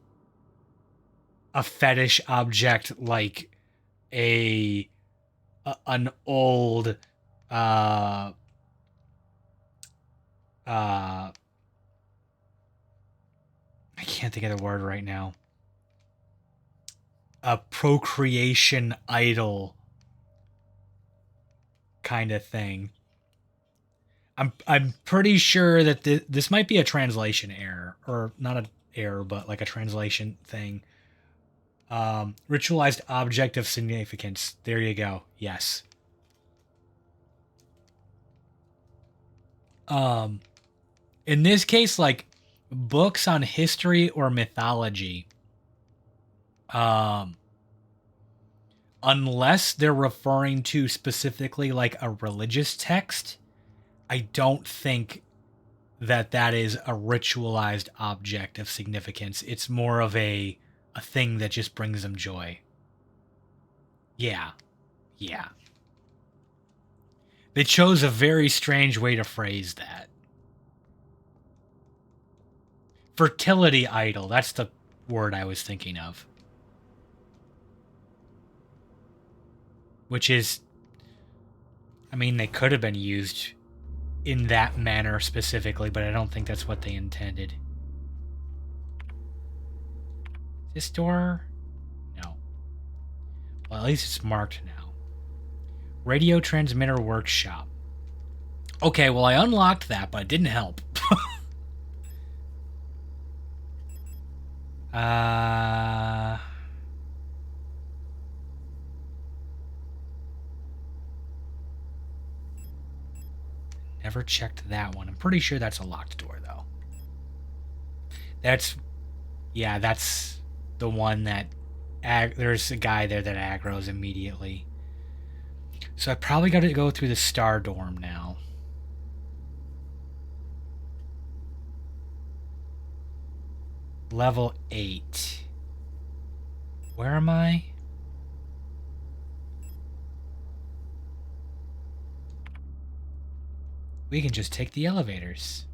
a fetish object like an old uh I can't think of the word right now. A procreation idol kind of thing. I'm pretty sure that this might be a translation error, or not an error, but like a translation thing. Ritualized object of significance. There you go. Yes. Um, in this case, like books on history or mythology, um, unless they're referring to specifically like a religious text, I don't think that is a ritualized object of significance. It's more of a thing that just brings them joy. Yeah. Yeah. They chose a very strange way to phrase that. Fertility idol. That's the word I was thinking of. Which is, I mean, they could have been used in that manner specifically, but I don't think that's what they intended. This door? No. Well, at least it's marked now. Radio transmitter workshop. Okay, well, I unlocked that, but it didn't help. Never checked that one. I'm pretty sure that's a locked door, though. Yeah, that's the one that there's a guy there that aggroes immediately. So I probably got to go through the star dorm now. Level 8. Where am I? We can just take the elevators.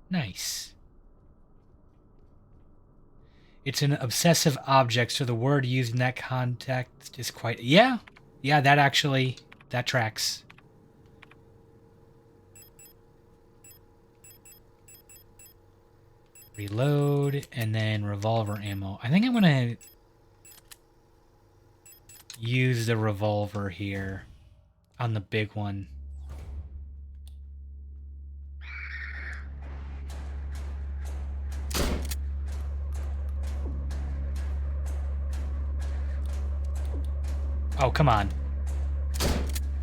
Nice. It's an obsessive object, so the word used in that context is quite... Yeah, that tracks. Reload, and then revolver ammo. I think I'm gonna use the revolver here on the big one. Oh, come on.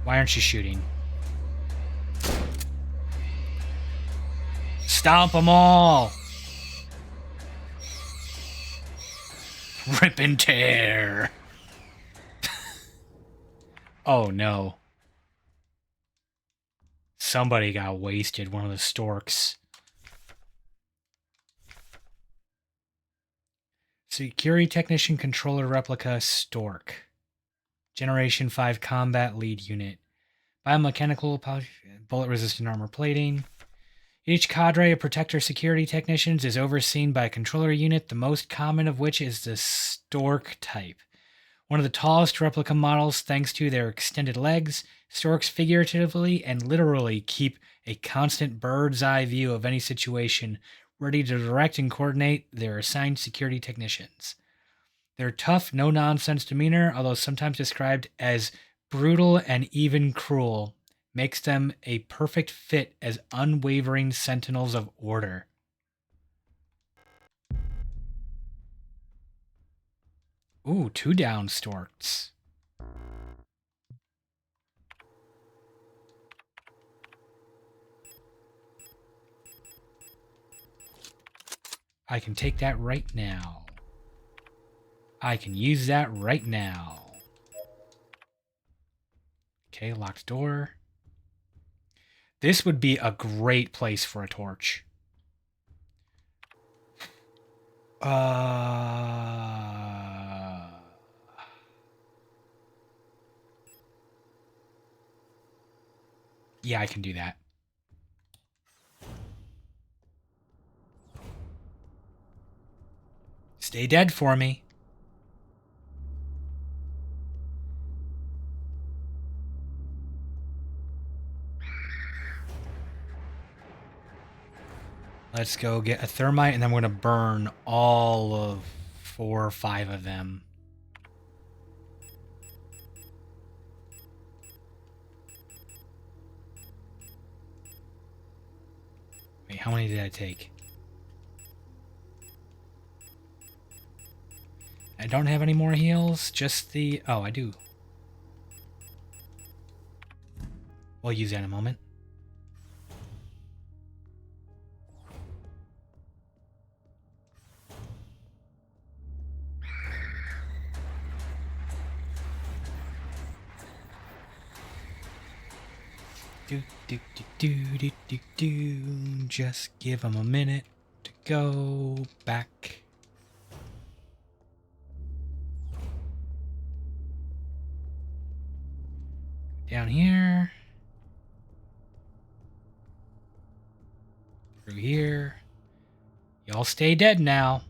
Why aren't you shooting? Stomp them all! Rip and tear! Oh, no. Somebody got wasted, one of the storks. Security Technician Controller Replica Stork. Generation 5 Combat Lead Unit. Biomechanical bullet-resistant armor plating. Each cadre of Protector security technicians is overseen by a controller unit, the most common of which is the Stork type. One of the tallest replica models thanks to their extended legs. Storks figuratively and literally keep a constant bird's eye view of any situation, ready to direct and coordinate their assigned security technicians. Their tough, no-nonsense demeanor, although sometimes described as brutal and even cruel, makes them a perfect fit as unwavering sentinels of order. Ooh, 2 down storks. I can take that right now. I can use that right now. Okay, locked door. This would be a great place for a torch. Yeah, I can do that. Stay dead for me. Let's go get a thermite, and then we're going to burn all of 4 or 5 of them. Wait, how many did I take? I don't have any more heals, just the... Oh, I do. We'll use that in a moment. Just give him a minute to go back. Down here. Through here. Y'all stay dead now.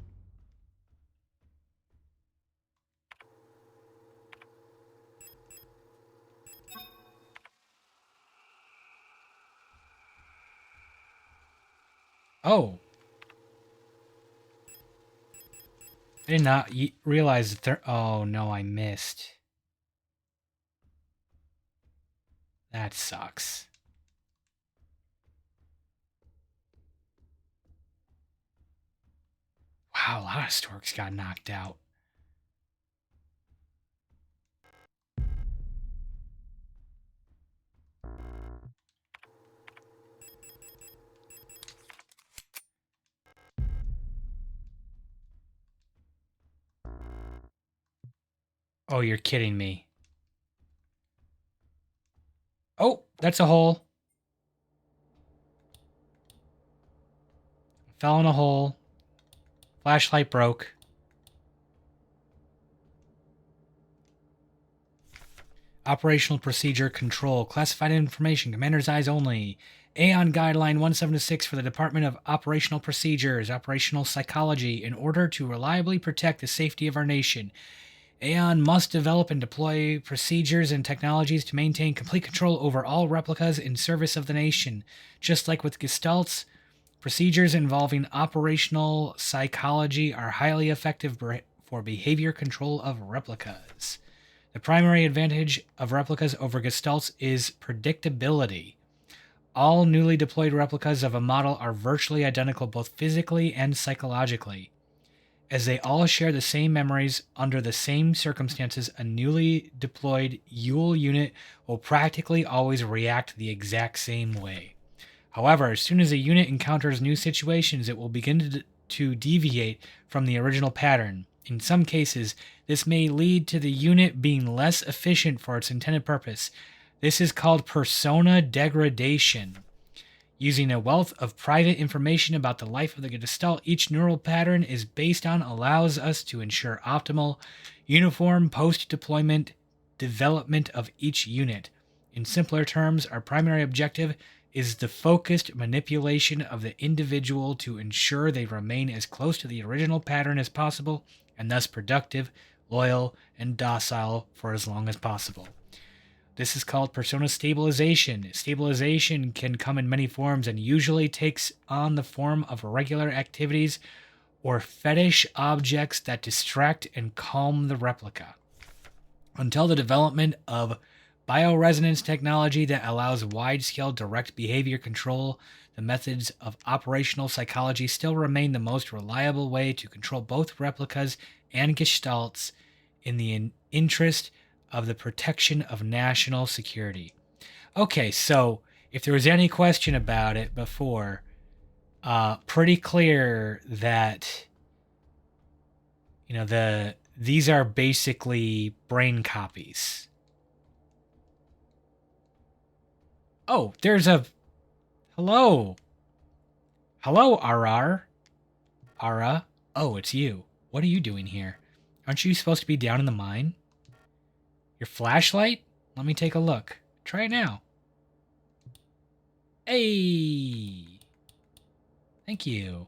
Oh. I did not realize that there... Oh, no, I missed. That sucks. Wow, a lot of storks got knocked out. Oh, you're kidding me. Oh, that's a hole. Fell in a hole. Flashlight broke. Operational Procedure Control. Classified information. Commander's eyes only. Aeon Guideline 176 for the Department of Operational Procedures. Operational Psychology. In order to reliably protect the safety of our nation, Aeon must develop and deploy procedures and technologies to maintain complete control over all replicas in service of the nation. Just like with Gestalts, procedures involving operational psychology are highly effective for behavior control of replicas. The primary advantage of replicas over Gestalts is predictability. All newly deployed replicas of a model are virtually identical both physically and psychologically. As they all share the same memories under the same circumstances, a newly deployed Yule unit will practically always react the exact same way. However, as soon as a unit encounters new situations, it will begin to deviate from the original pattern. In some cases, this may lead to the unit being less efficient for its intended purpose. This is called persona degradation. Using a wealth of private information about the life of the Gestalt each neural pattern is based on allows us to ensure optimal, uniform post-deployment development of each unit. In simpler terms, our primary objective is the focused manipulation of the individual to ensure they remain as close to the original pattern as possible and thus productive, loyal, and docile for as long as possible. This is called persona stabilization. Stabilization can come in many forms and usually takes on the form of regular activities or fetish objects that distract and calm the replica. Until the development of bioresonance technology that allows wide-scale direct behavior control, the methods of operational psychology still remain the most reliable way to control both replicas and gestalts in the interest of the protection of national security. Okay, so if there was any question about it before, Pretty clear that, you know, these are basically brain copies. Oh, there's a... Hello. Hello, RR. Ara. Oh, it's you. What are you doing here? Aren't you supposed to be down in the mine? Your flashlight? Let me take a look. Try it now. Hey! Thank you.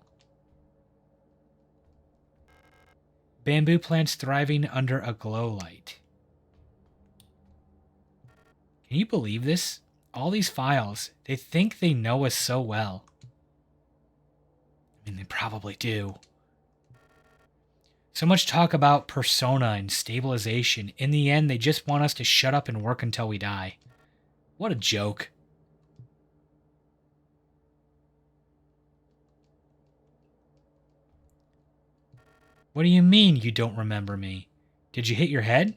Bamboo plants thriving under a glow light. Can you believe this? All these files, they think they know us so well. I mean, they probably do. So much talk about persona and stabilization. In the end, they just want us to shut up and work until we die. What a joke. What do you mean you don't remember me? Did you hit your head?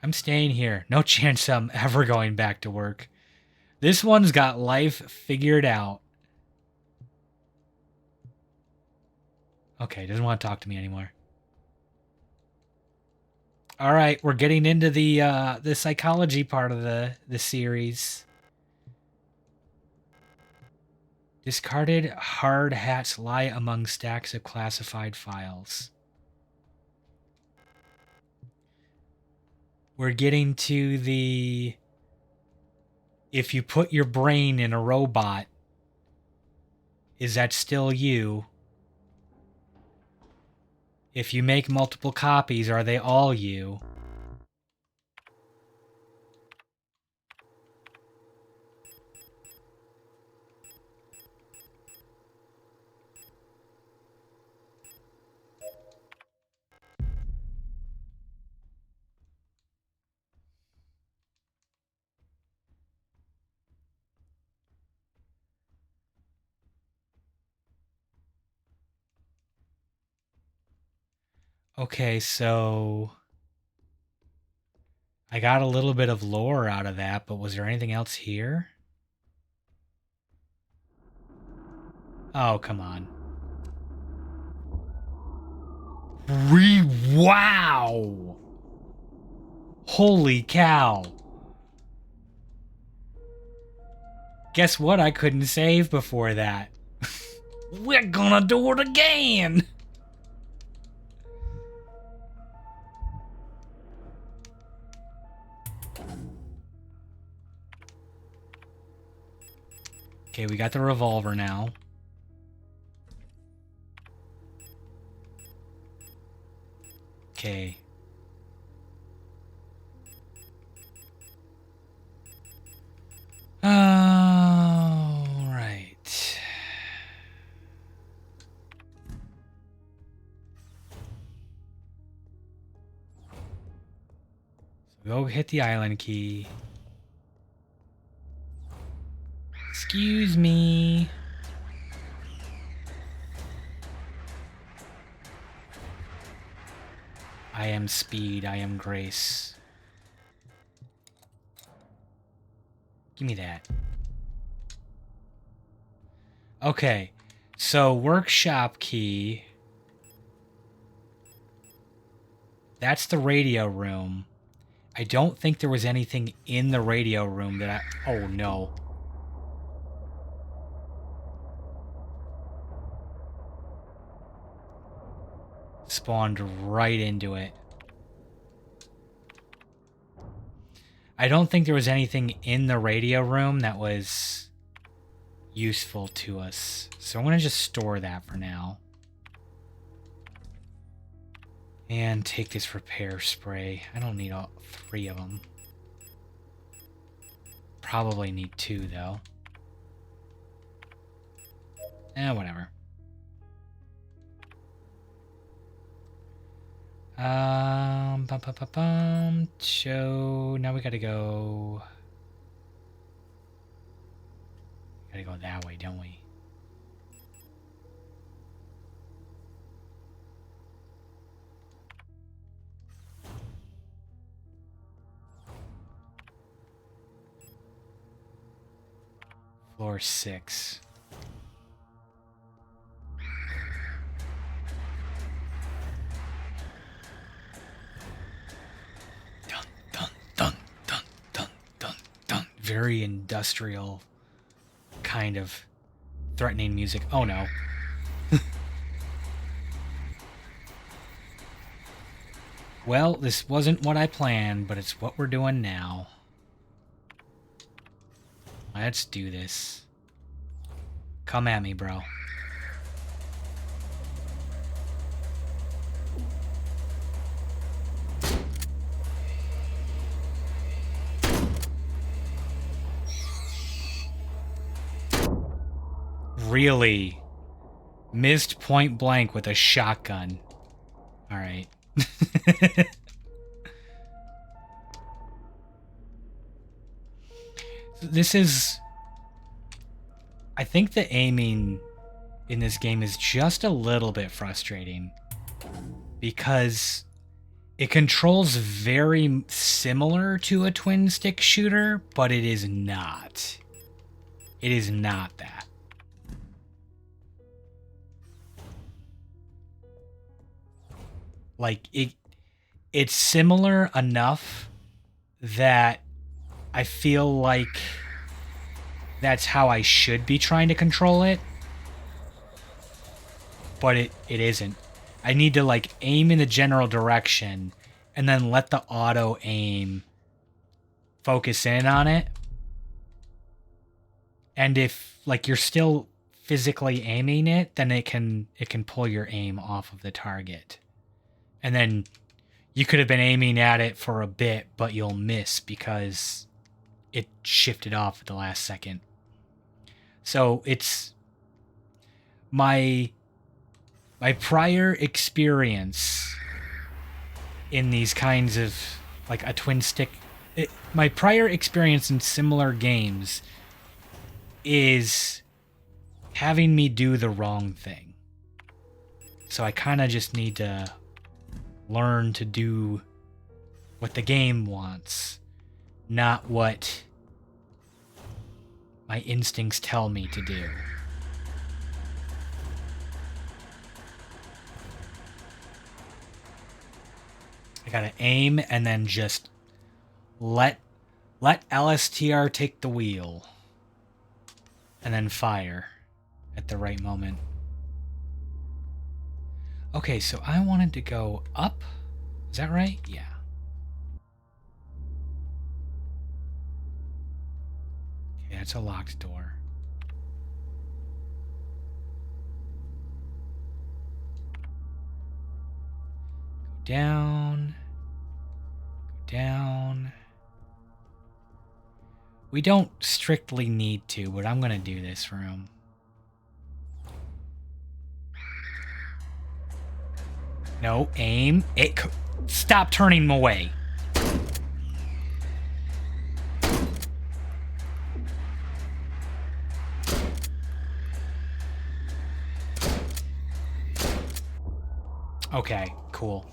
I'm staying here. No chance I'm ever going back to work. This one's got life figured out. Okay, doesn't want to talk to me anymore. All right, we're getting into the psychology part of the series. Discarded hard hats lie among stacks of classified files. We're getting to the... If you put your brain in a robot, is that still you? If you make multiple copies, are they all you? Okay, so I got a little bit of lore out of that, but was there anything else here? Oh, come on. Wow! Holy cow. Guess what I couldn't save before that? We're gonna do it again! Okay, we got the revolver now. Okay. Alright. So go hit the island key. Excuse me. I am speed, I am grace. Give me that. Okay, so workshop key. That's the radio room. I don't think there was anything in the radio room that I... Oh, no. Spawned right into it. I don't think there was anything in the radio room that was useful to us. So I'm going to just store that for now. And take this repair spray. I don't need all 3 of them. Probably need 2, though. Whatever. So now we gotta go. Gotta go that way, don't we? Floor 6. Dun, dun, dun, dun, dun, dun, dun. Very industrial kind of threatening music. Oh no. Well, this wasn't what I planned, but it's what we're doing now. Let's do this. Come at me, bro. Really? Missed point blank with a shotgun. Alright. This is... I think the aiming in this game is just a little bit frustrating. Because it controls very similar to a twin-stick shooter, but it is not. It is not that. Like, it's similar enough that I feel like that's how I should be trying to control it. But it isn't. I need to, like, aim in the general direction and then let the auto aim focus in on it. And if, like, you're still physically aiming it, then it can pull your aim off of the target. And then you could have been aiming at it for a bit, but you'll miss because it shifted off at the last second. So it's my prior experience in these kinds of, like, a twin stick, my prior experience in similar games is having me do the wrong thing. So I kind of just need to learn to do what the game wants, not what my instincts tell me to do. I gotta aim and then just let LSTR take the wheel. And then fire at the right moment. Okay, so I wanted to go up. Is that right? Yeah. Okay, that's a locked door. Go down. Go down. We don't strictly need to, but I'm gonna do this room. No, aim. Stop turning him away. Okay, cool.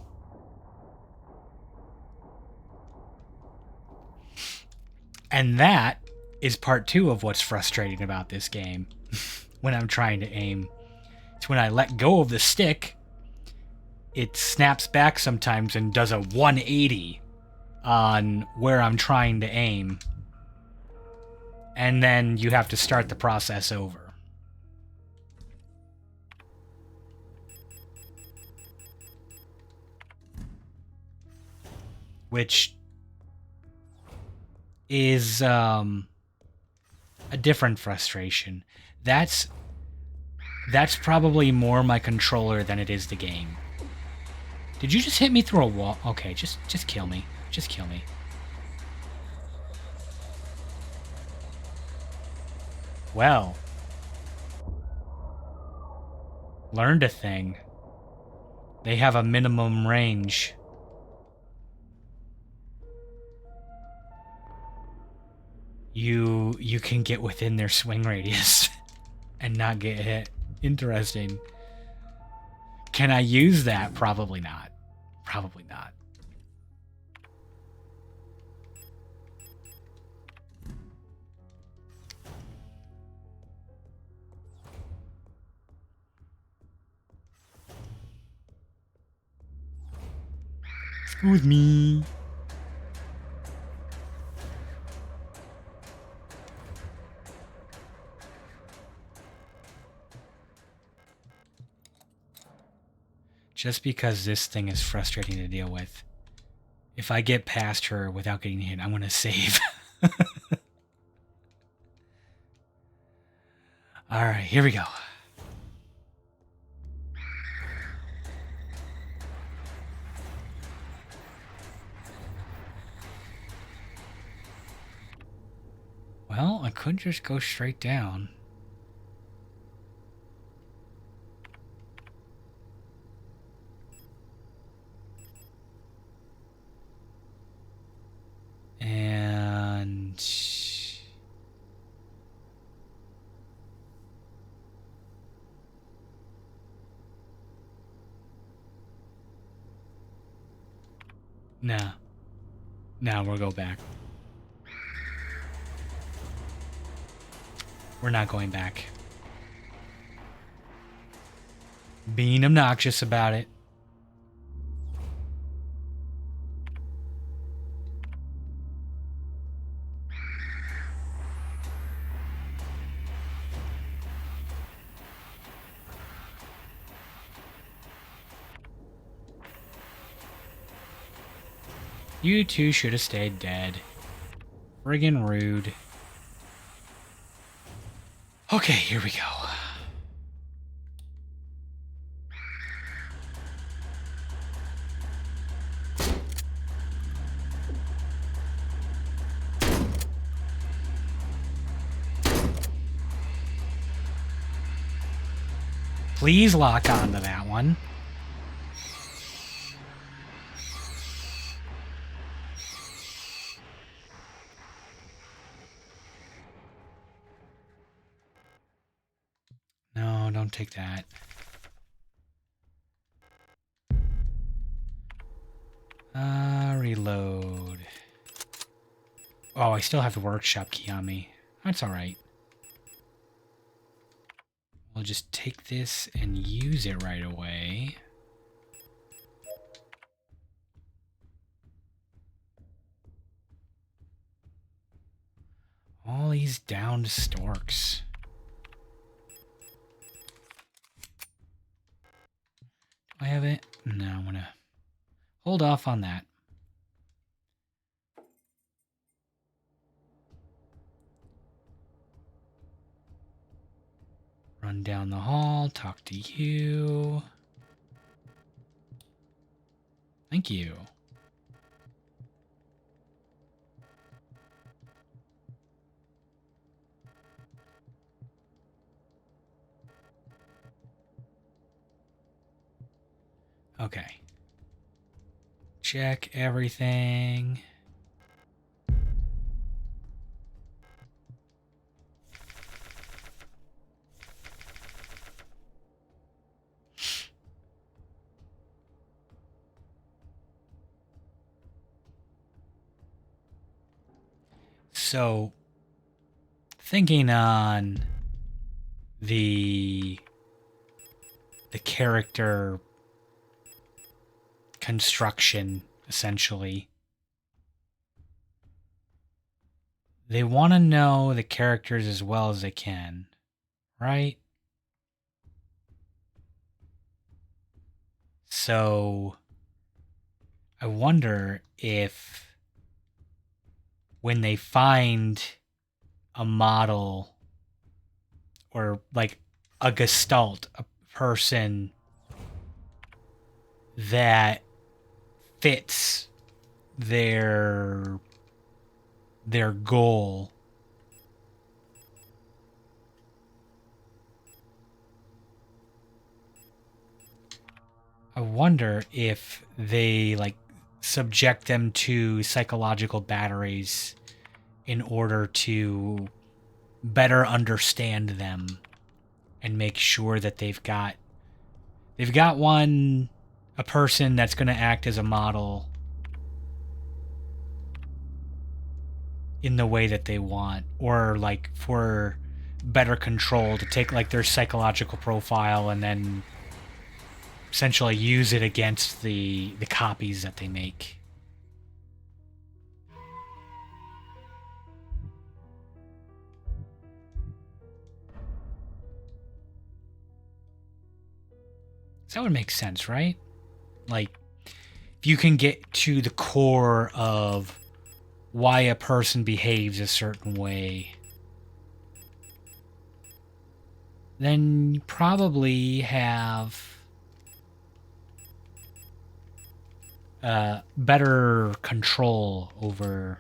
And that is part 2 of what's frustrating about this game when I'm trying to aim. It's when I let go of the stick, it snaps back sometimes and does a 180 on where I'm trying to aim. And then you have to start the process over. Which is a different frustration. That's probably more my controller than it is the game. Did you just hit me through a wall? Okay, just kill me. Just kill me. Well. Learned a thing. They have a minimum range. You can get within their swing radius and not get hit. Interesting. Can I use that? Probably not. Probably not. Excuse me. Just because this thing is frustrating to deal with. If I get past her without getting hit, I'm going to save. All right, here we go. Well, I could just go straight down. And nah. Now we'll go back. We're not going back. Being obnoxious about it. You two should have stayed dead. Friggin' rude. Okay, here we go. Please lock onto that one. No, don't take that. Reload. Oh, I still have the workshop key on me. That's alright. We'll just take this and use it right away. All these downed storks. Do I have it? No, I'm gonna hold off on that. Run down the hall, talk to you. Thank you. Okay. Check everything. So, thinking on the character construction, essentially. They want to know the characters as well as they can, right? So, I wonder if when they find a model or like a gestalt, a person that fits their goal, I wonder if they like subject them to psychological batteries in order to better understand them and make sure that they've got a person that's going to act as a model in the way that they want, or like for better control to take like their psychological profile and then essentially use it against the copies that they make. So that would make sense, right? Like, if you can get to the core of why a person behaves a certain way, then you probably have better control over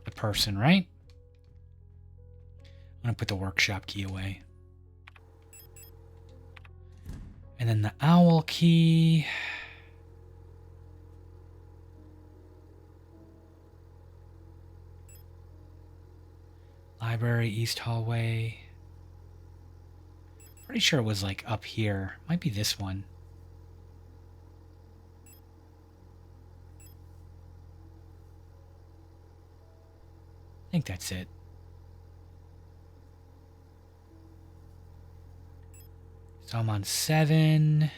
the person, right? I'm going to put the workshop key away. And then the owl key. Library, East Hallway. Pretty sure it was like up here. Might be this one. I think that's it. So I'm on 7.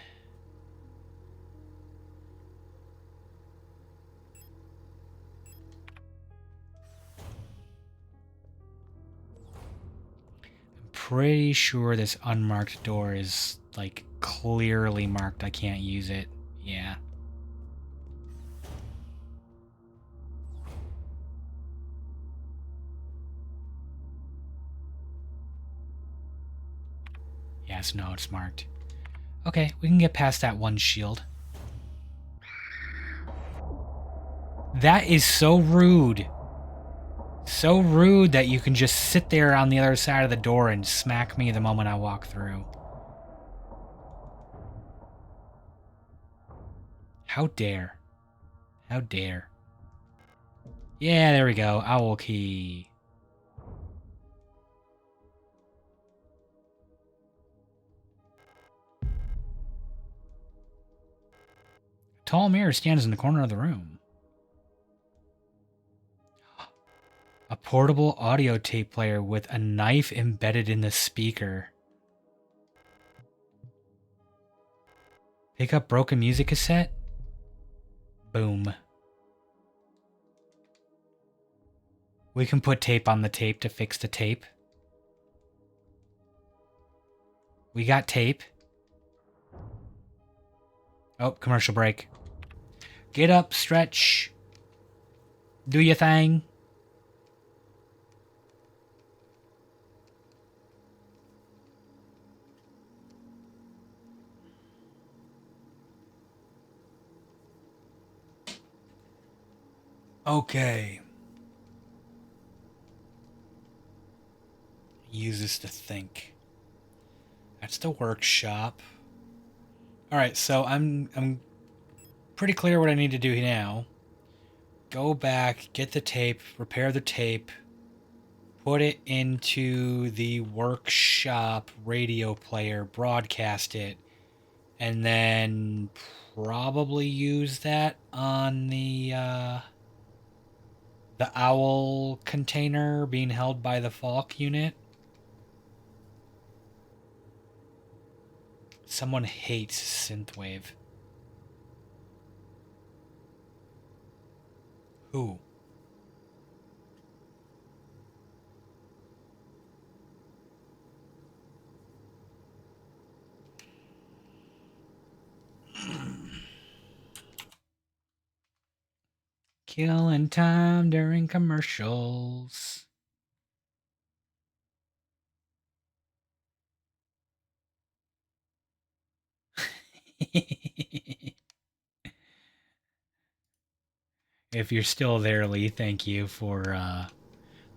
Pretty sure this unmarked door is like clearly marked. I can't use it. Yeah. Yes, no, it's marked. Okay, we can get past that one shield. That is so rude. So rude that you can just sit there on the other side of the door and smack me the moment I walk through. How dare. How dare. Yeah, there we go. Owl key. A tall mirror stands in the corner of the room. A portable audio tape player with a knife embedded in the speaker. Pick up broken music cassette? Boom. We can put tape on the tape to fix the tape. We got tape. Oh, commercial break. Get up, stretch. Do your thing. Okay. Use this to think. That's the workshop. All right, so I'm pretty clear what I need to do now. Go back, get the tape, repair the tape, put it into the workshop radio player, broadcast it, and then probably use that on the owl container being held by the Falk unit. Someone hates synthwave. Who? Killing time during commercials. If you're still there, Lee, thank you for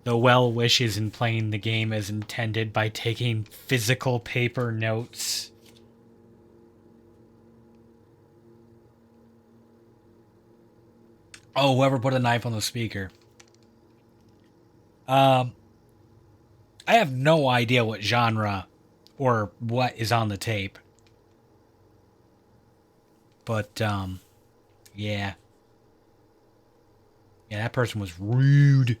the well wishes in playing the game as intended by taking physical paper notes. Oh, whoever put a knife on the speaker. I have no idea what genre or what is on the tape. But, yeah. Yeah, that person was rude.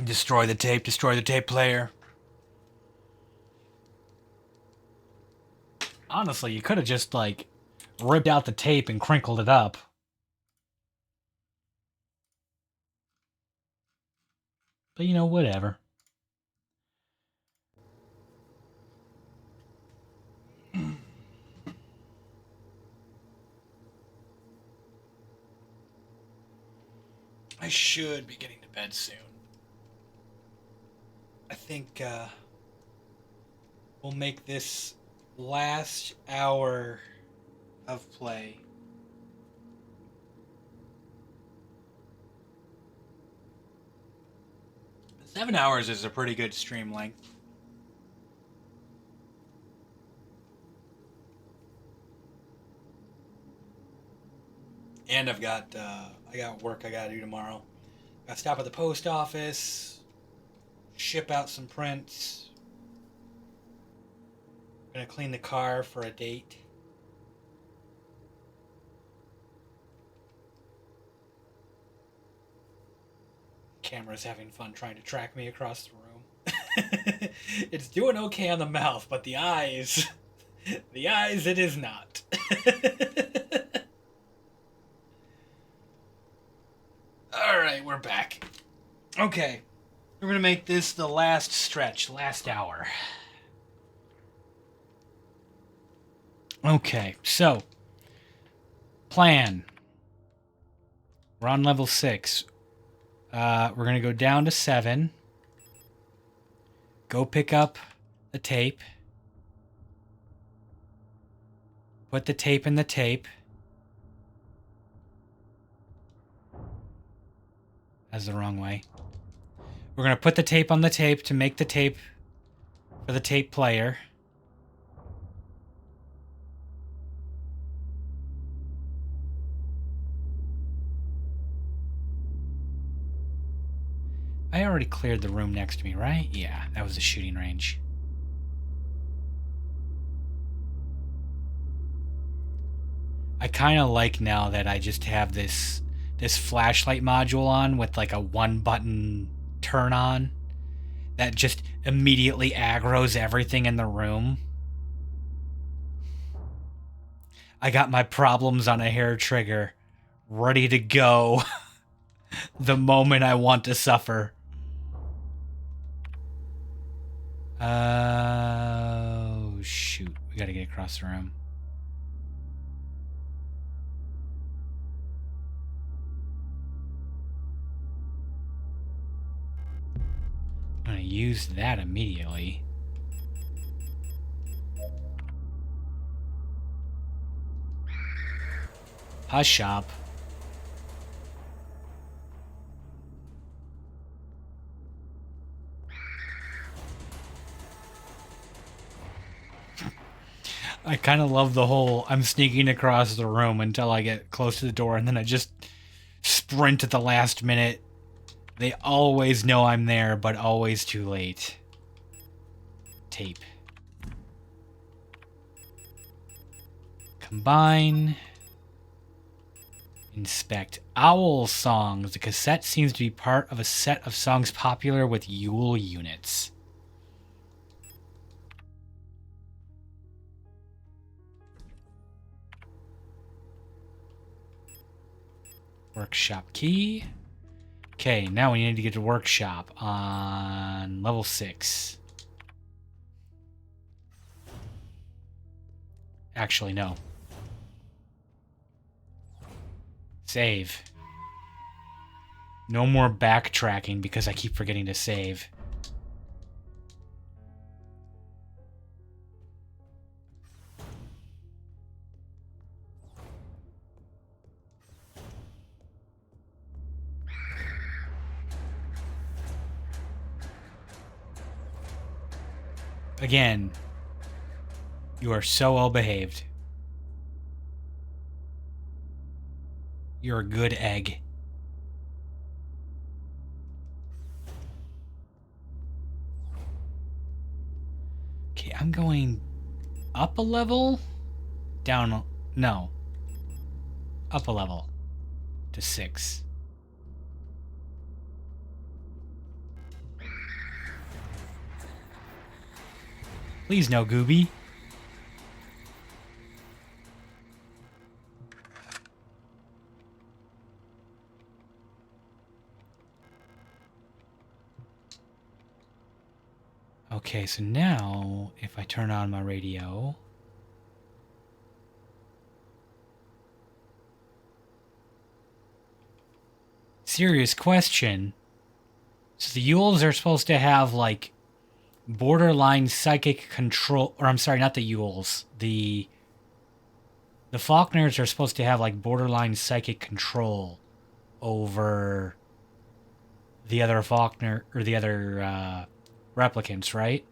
Destroy the tape player. Honestly, you could have just, like, ripped out the tape and crinkled it up. But, you know, whatever. I should be getting to bed soon. I think we'll make this last hour of play 7 hours is a pretty good stream length. And I got work I gotta do tomorrow. Gotta stop at the post office, ship out some prints. Gonna clean the car for a date. Camera's having fun trying to track me across the room. It's doing okay on the mouth, but the eyes, it is not. Alright, we're back. Okay, we're gonna make this the last stretch, last hour. Okay, so, plan. We're on level 6. We're going to go down to 7. Go pick up the tape. Put the tape in the tape. That's the wrong way. We're going to put the tape on the tape to make the tape for the tape player. I already cleared the room next to me, right? Yeah, that was the shooting range. I kind of like now that I just have this flashlight module on with like a 1-button turn on that just immediately aggroes everything in the room. I got my problems on a hair trigger ready to go the moment I want to suffer. Oh, shoot. We gotta get across the room. I'm gonna use that immediately. Hush up. I kind of love the whole I'm sneaking across the room until I get close to the door and then I just sprint at the last minute. They always know I'm there, but always too late. Tape. Combine. Inspect. Owl songs. The cassette seems to be part of a set of songs popular with Yule units. Workshop key. Okay, now we need to get to workshop on level 6. Actually, no. Save. No more backtracking because I keep forgetting to save. Again, you are so well behaved. You're a good egg. Okay, I'm going up a level? Down, no. Up a level to 6. Please no, Gooby. Okay, so now if I turn on my radio... Serious question. So the Yules are supposed to have, like, borderline psychic control... Or, I'm sorry, not the Yules. The Faulkners are supposed to have, like, borderline psychic control over the other Faulkner... Or the other, replicants, right?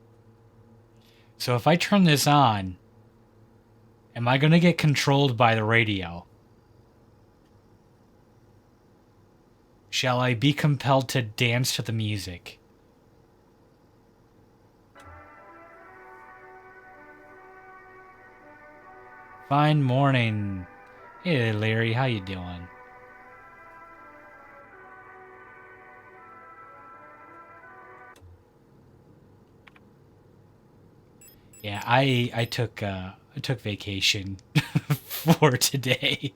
So if I turn this on, am I going to get controlled by the radio? Shall I be compelled to dance to the music? Fine morning. Hey, Larry, how you doing? Yeah, I took vacation for today.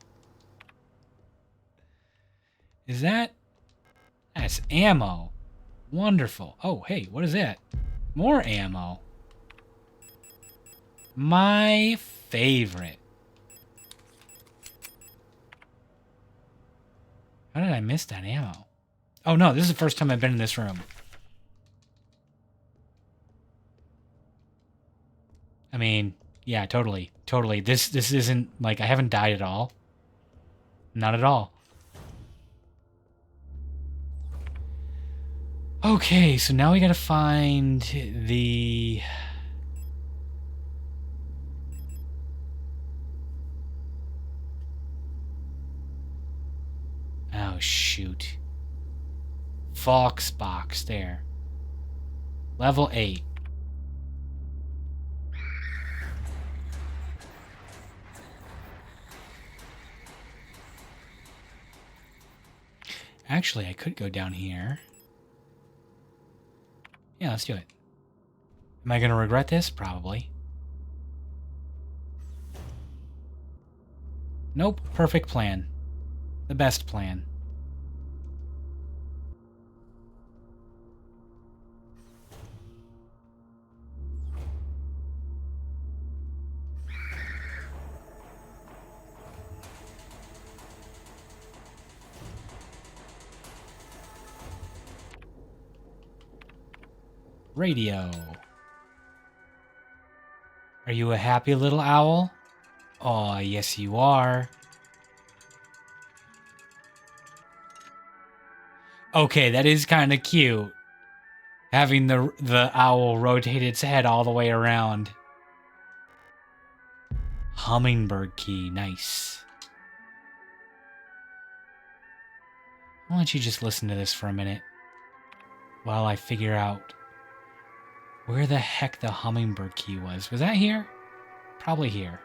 Is that? That's ammo. Wonderful. Oh, hey, what is that? More ammo. My favorite. How did I miss that ammo? Oh no, this is the first time I've been in this room. I mean, yeah, totally. Totally. This isn't, like, I haven't died at all. Not at all. Okay, so now we gotta find the... Oh, shoot. Fox box, there. Level 8. Actually, I could go down here. Yeah, let's do it. Am I going to regret this? Probably. Nope. Perfect plan. The best plan. Radio. Are you a happy little owl? Oh, yes you are. Okay, that is kind of cute. Having the owl rotate its head all the way around. Hummingbird key, nice. Why don't you just listen to this for a minute while I figure out where the heck the hummingbird key was. Was that here? Probably here.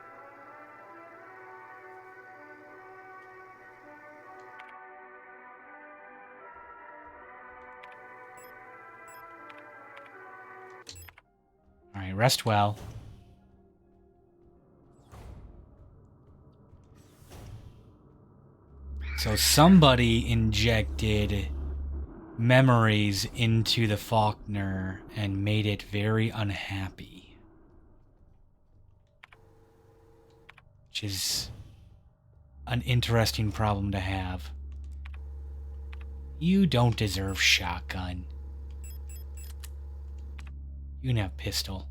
All right, rest well. So somebody injected memories into the Faulkner and made it very unhappy. Which is an interesting problem to have. You don't deserve shotgun. You can have pistol.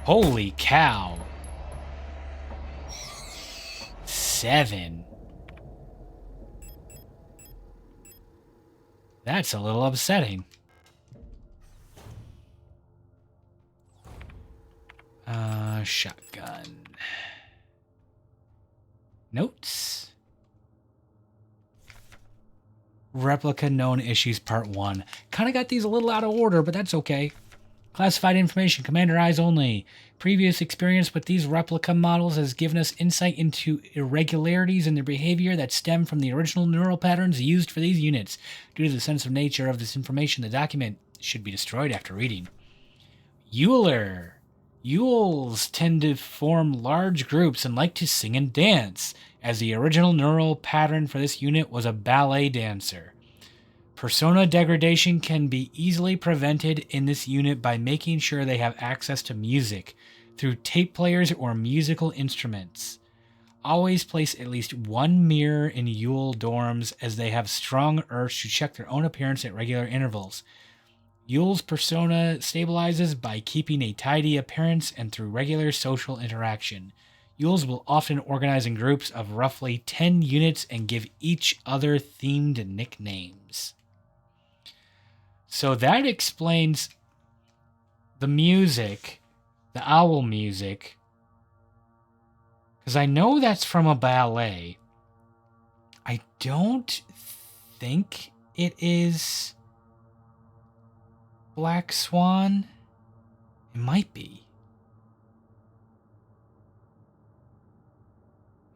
Holy cow. 7. That's a little upsetting. Shotgun. Notes. Replica known issues part 1. Kind of got these a little out of order, but that's okay. Classified information, Commander Eyes only. Previous experience with these replica models has given us insight into irregularities in their behavior that stem from the original neural patterns used for these units. Due to the sensitive nature of this information, the document should be destroyed after reading. Euler. Yules tend to form large groups and like to sing and dance, as the original neural pattern for this unit was a ballet dancer. Persona degradation can be easily prevented in this unit by making sure they have access to music through tape players or musical instruments. Always place at least one mirror in Yule dorms, as they have strong urge to check their own appearance at regular intervals. Yule's persona stabilizes by keeping a tidy appearance and through regular social interaction. Yules will often organize in groups of roughly 10 units and give each other themed nicknames. So that explains the music, the owl music, because I know that's from a ballet. I don't think it is Black Swan. It might be.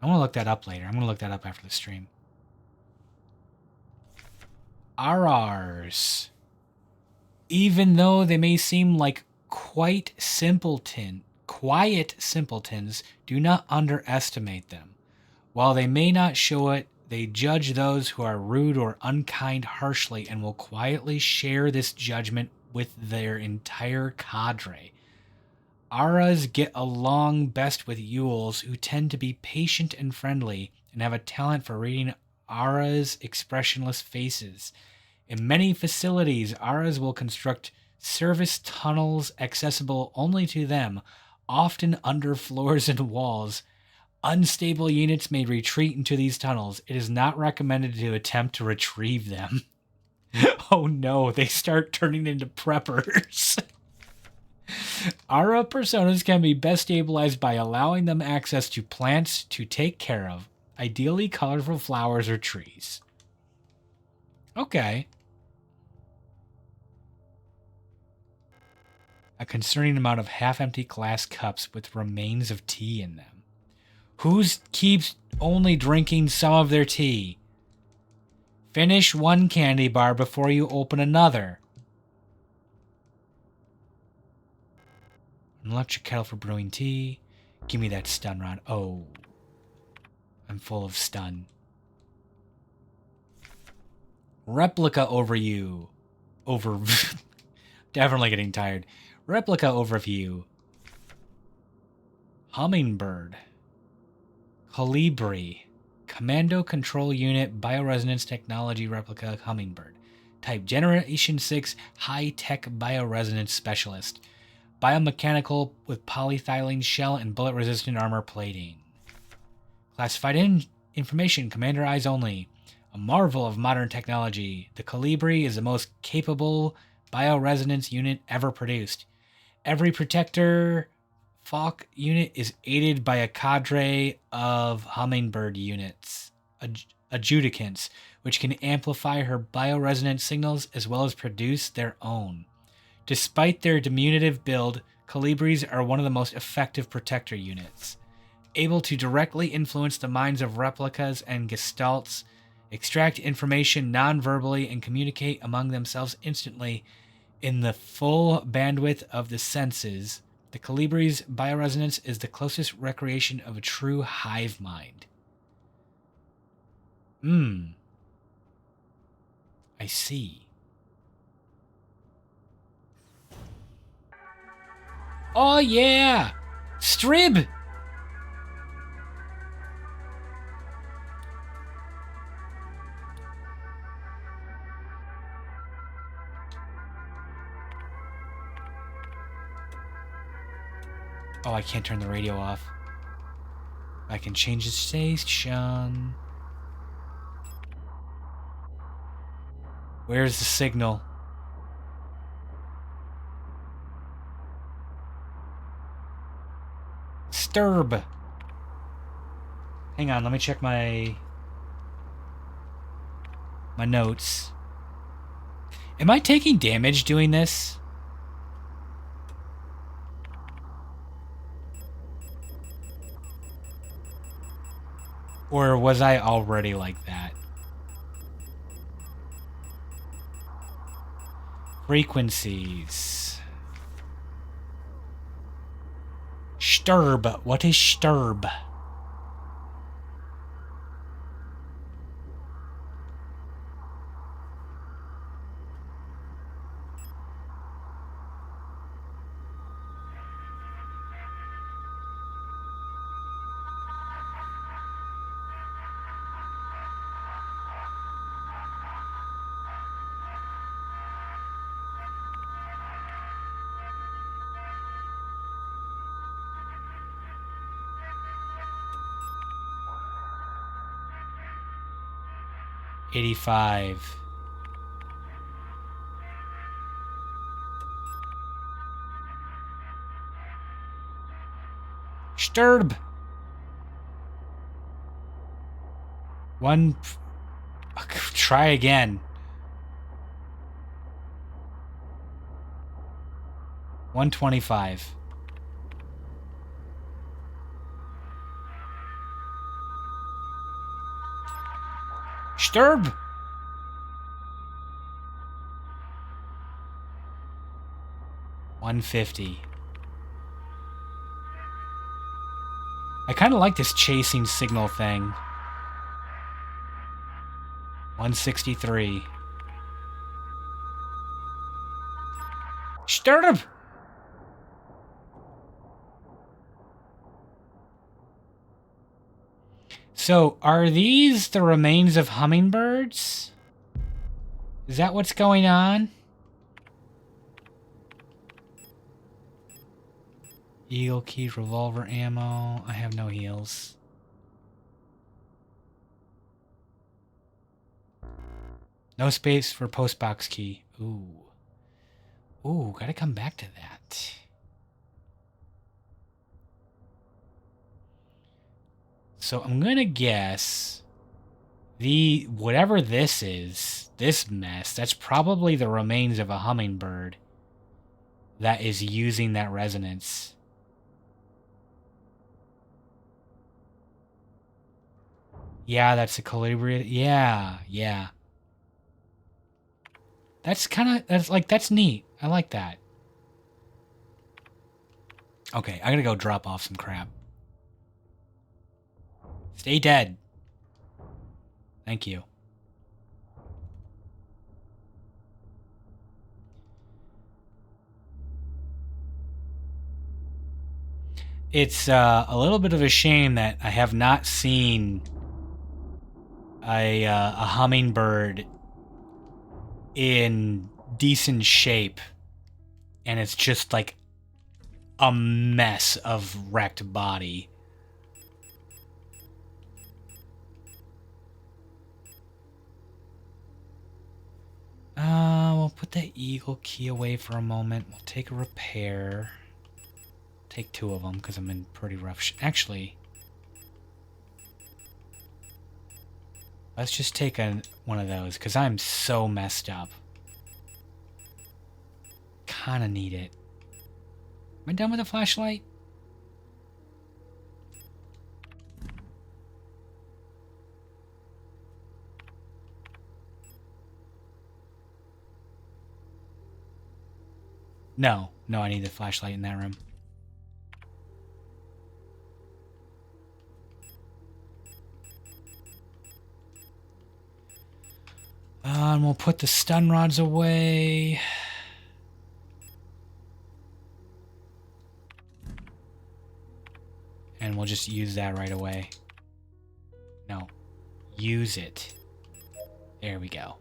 I'm going to look that up later. I'm going to look that up after the stream. RRs. Even though they may seem like quiet simpletons, do not underestimate them. While they may not show it, they judge those who are rude or unkind harshly and will quietly share this judgment with their entire cadre. Aras get along best with Yules, who tend to be patient and friendly and have a talent for reading Aras' expressionless faces. In many facilities, Aras will construct service tunnels accessible only to them, often under floors and walls. Unstable units may retreat into these tunnels. It is not recommended to attempt to retrieve them. Oh no, they start turning into preppers. Ara personas can be best stabilized by allowing them access to plants to take care of, ideally colorful flowers or trees. Okay. A concerning amount of half-empty glass cups with remains of tea in them. Who keeps only drinking some of their tea? Finish one candy bar before you open another. An electric kettle for brewing tea. Give me that stun rod. Oh. I'm full of stun. Replica overview. Definitely getting tired. Replica overview. Hummingbird. Colibri. Commando Control Unit Bioresonance Technology Replica Hummingbird. Type Generation 6 High-Tech Bioresonance Specialist. Biomechanical with polyethylene shell and bullet-resistant armor plating. Classified information, Commander Eyes only. A marvel of modern technology, the Colibri is the most capable bioresonance unit ever produced. Every Protector Falk unit is aided by a cadre of hummingbird units, adjudicants, which can amplify her bioresonance signals as well as produce their own. Despite their diminutive build, Colibris are one of the most effective protector units, able to directly influence the minds of replicas and gestalts, extract information non-verbally, and communicate among themselves instantly in the full bandwidth of the senses. The Colibri's bioresonance is the closest recreation of a true hive mind. I see. Oh yeah! Strib! Oh, I can't turn the radio off. I can change the station. Where's the signal? Sturb. Hang on, let me check my notes. Am I taking damage doing this? Or was I already like that? Frequencies. Sturb. What is Sturb? $85. Sturb. One. Try again. 125. Sturb. $150. I kind of like this chasing signal thing. $163. Sturb. So, are these the remains of hummingbirds? Is that what's going on? Eagle key, revolver ammo. I have no heals. No space for postbox key. Ooh. Ooh, gotta come back to that. So I'm gonna guess whatever this is, this mess, that's probably the remains of a hummingbird that is using that resonance. Yeah, that's a colibri. Yeah. That's that's neat. I like that. Okay, I gotta go drop off some crap. Stay dead. Thank you. It's a little bit of a shame that I have not seen a hummingbird in decent shape, and it's just like a mess of wrecked body. We'll put the eagle key away for a moment. We'll take a repair. Take 2 of them because I'm in pretty rough actually, let's just take one of those because I'm so messed up. Kind of need it. Am I done with the flashlight? No, I need the flashlight in that room. And we'll put the stun rods away. And we'll just use that right away. No. Use it. There we go.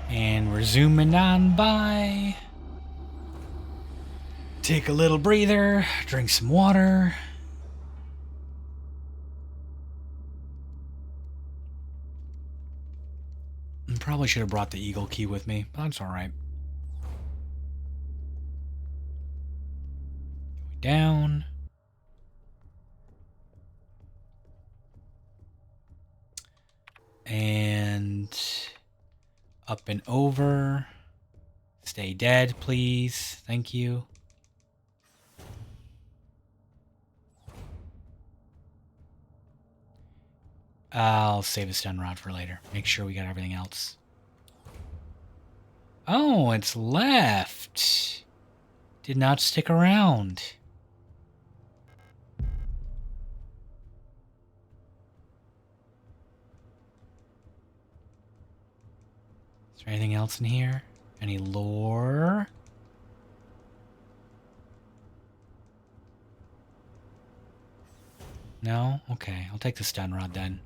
And we're zooming on by. Take a little breather, drink some water. And probably should have brought the eagle key with me, but that's alright. Down. And up and over. Stay dead, please. Thank you. I'll save a stun rod for later. Make sure we got everything else. Oh, it's left. Did not stick around. Is there anything else in here? Any lore? No? Okay, I'll take the stun rod then.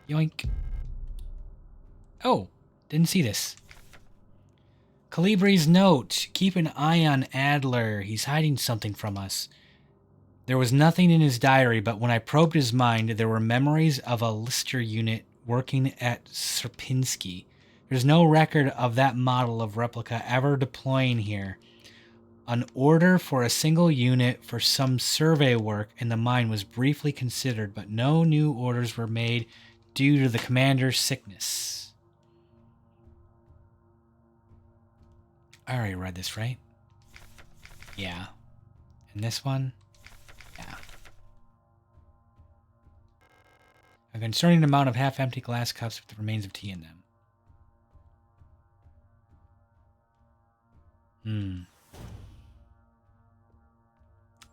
Yoink. Oh, didn't see this. Calibri's note. Keep an eye on Adler. He's hiding something from us. There was nothing in his diary, but when I probed his mind, there were memories of a Lister unit working at Sierpinski. There's no record of that model of replica ever deploying here. An order for a single unit for some survey work in the mine was briefly considered, but no new orders were made due to the commander's sickness. I already read this, right? Yeah. And this one? Yeah. A concerning amount of half-empty glass cups with the remains of tea in them.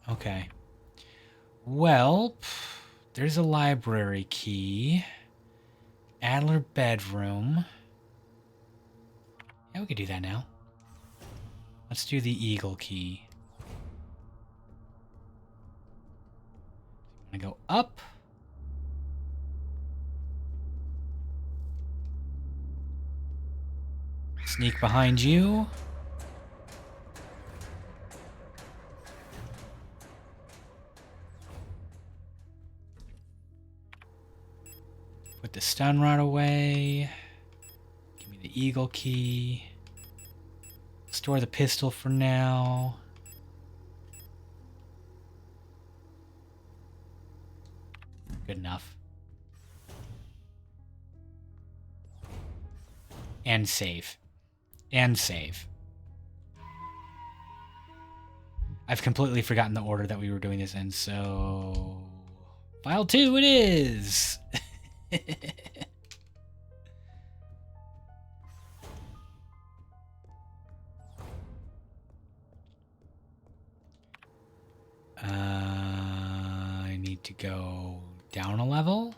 Okay. Well, there's a library key. Adler bedroom. Yeah, we could do that now. Let's do the eagle key. I'm gonna go up. Sneak behind you. Put the stun rod away. Give me the eagle key. Store the pistol for now. Good enough. And save. And save. I've completely forgotten the order that we were doing this in, so... File 2 it is! I need to go down a level.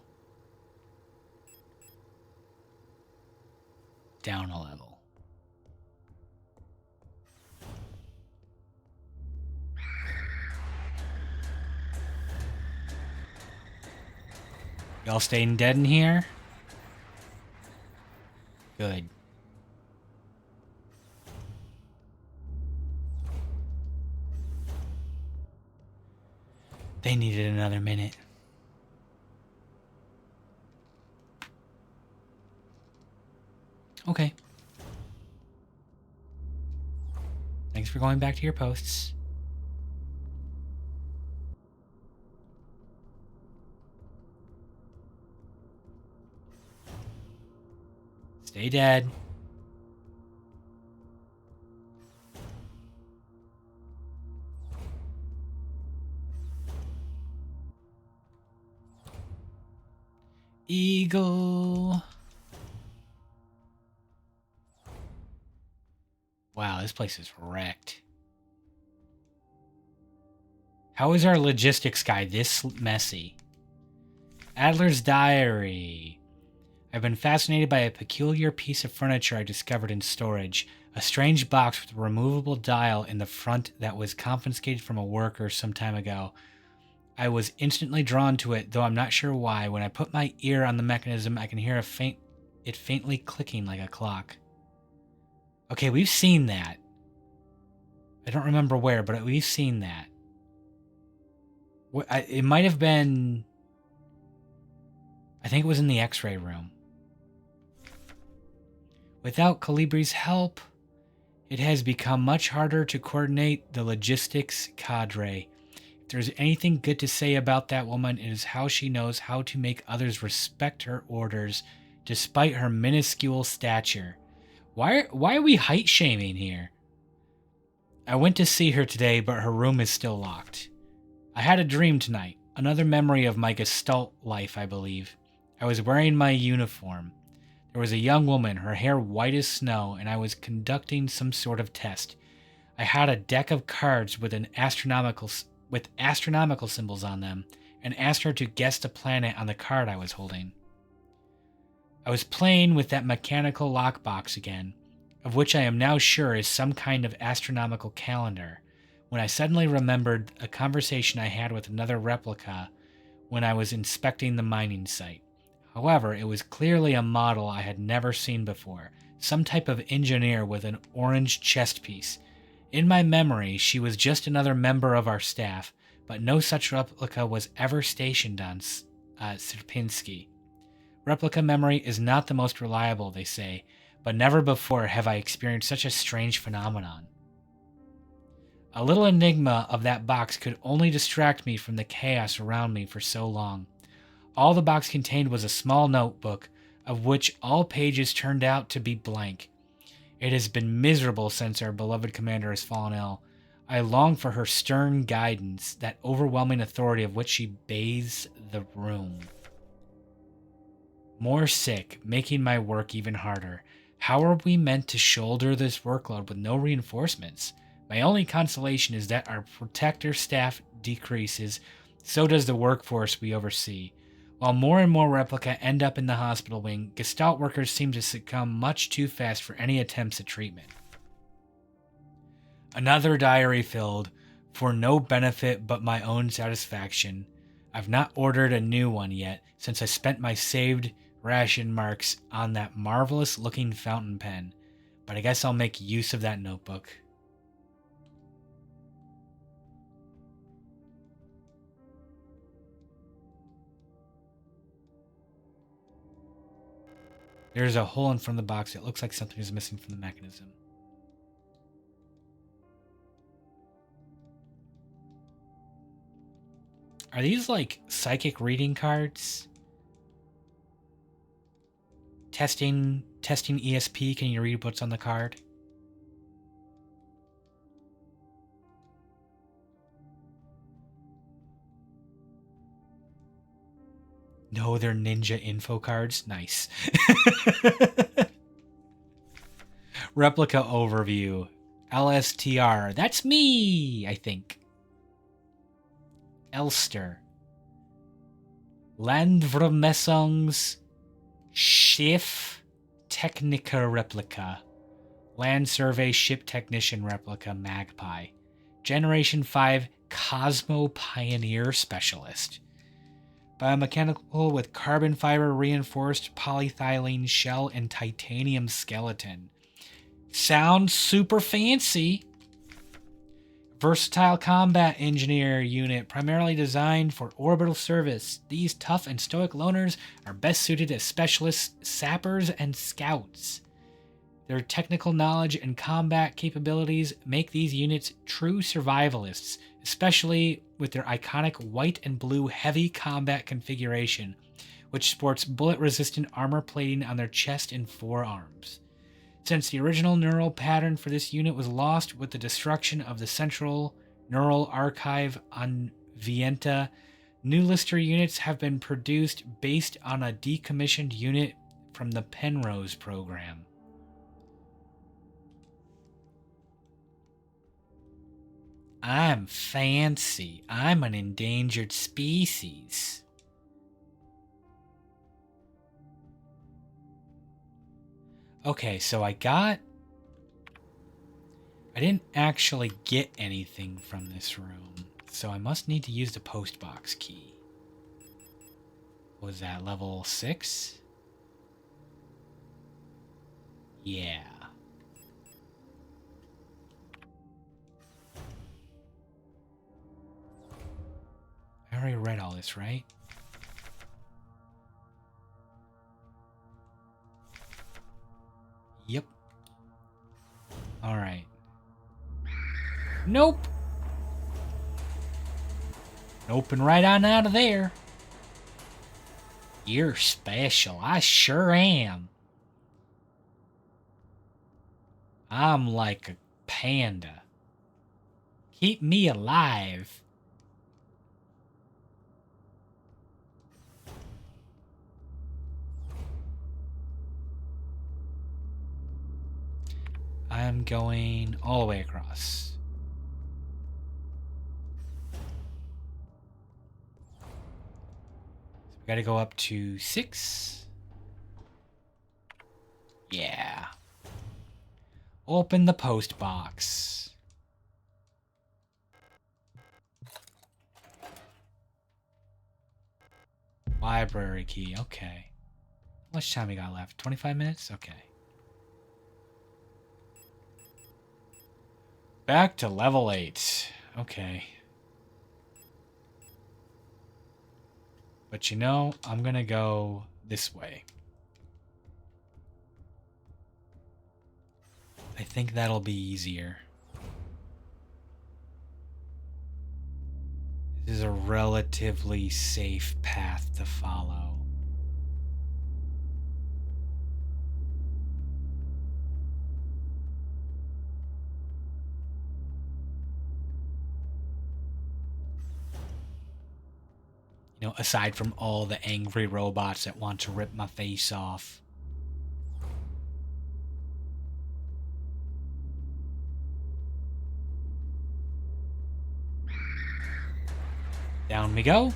Down a level. Y'all staying dead in here? Good. They needed another minute. Okay. Thanks for going back to your posts. Stay dead. Eagle. Wow, this place is wrecked. How is our logistics guy this messy? Adler's diary. I've been fascinated by a peculiar piece of furniture I discovered in storage. A strange box with a removable dial in the front that was confiscated from a worker some time ago. I was instantly drawn to it, though I'm not sure why. When I put my ear on the mechanism, I can hear it faintly clicking like a clock. Okay, we've seen that. I don't remember where, but we've seen that. It might have been... I think it was in the X-ray room. Without Calibri's help, it has become much harder to coordinate the logistics cadre. If there's anything good to say about that woman, it is how she knows how to make others respect her orders, despite her minuscule stature. Why are we height shaming here? I went to see her today, but her room is still locked. I had a dream tonight, another memory of my Gestalt life, I believe. I was wearing my uniform. There was a young woman, her hair white as snow, and I was conducting some sort of test. I had a deck of cards with astronomical symbols on them, and asked her to guess the planet on the card I was holding. I was playing with that mechanical lockbox again, of which I am now sure is some kind of astronomical calendar, when I suddenly remembered a conversation I had with another replica when I was inspecting the mining site. However, it was clearly a model I had never seen before, some type of engineer with an orange chest piece. In my memory, she was just another member of our staff, but no such replica was ever stationed on Sierpinski. Replica memory is not the most reliable, they say, but never before have I experienced such a strange phenomenon. A little enigma of that box could only distract me from the chaos around me for so long. All the box contained was a small notebook, of which all pages turned out to be blank. It has been miserable since our beloved commander has fallen ill. I long for her stern guidance, that overwhelming authority of which she bathes the room. More sick, making my work even harder. How are we meant to shoulder this workload with no reinforcements? My only consolation is that our protector staff decreases, so does the workforce we oversee. While more and more replica end up in the hospital wing, Gestalt workers seem to succumb much too fast for any attempts at treatment. Another diary filled, for no benefit but my own satisfaction. I've not ordered a new one yet, since I spent my saved ration marks on that marvelous looking fountain pen, but I guess I'll make use of that notebook. There's a hole in front of the box. It looks like something is missing from the mechanism. Are these like psychic reading cards? Testing ESP. Can you read what's on the card? No, they're ninja info cards. Nice. Replica overview. LSTR. That's me, I think. Elster. Landvermessungs Schiff Technica Replica. Land Survey Ship Technician Replica Magpie. Generation 5 Cosmo Pioneer Specialist. Biomechanical with carbon fiber reinforced polyethylene shell and titanium skeleton. Sounds super fancy. Versatile combat engineer unit primarily designed for orbital service. These tough and stoic loners are best suited as specialists, sappers, and scouts. Their technical knowledge and combat capabilities make these units true survivalists, especially with their iconic white and blue heavy combat configuration, which sports bullet-resistant armor plating on their chest and forearms. Since the original neural pattern for this unit was lost with the destruction of the Central Neural Archive on Vienta, new Lister units have been produced based on a decommissioned unit from the Penrose program. I'm fancy. I'm an endangered species. Okay, so I didn't actually get anything from this room, so I must need to use the postbox key. Was that level 6? Yeah. I already read all this, right? Yep. Alright. Nope. Nope, and right on out of there. You're special. I sure am. I'm like a panda. Keep me alive. I'm going all the way across. So we gotta go up to 6. Yeah. Open the post box. Library key, okay. How much time we got left? 25 minutes? Okay. Back to level 8. Okay. But you know, I'm gonna go this way. I think that'll be easier. This is a relatively safe path to follow. You know, aside from all the angry robots that want to rip my face off. Down we go.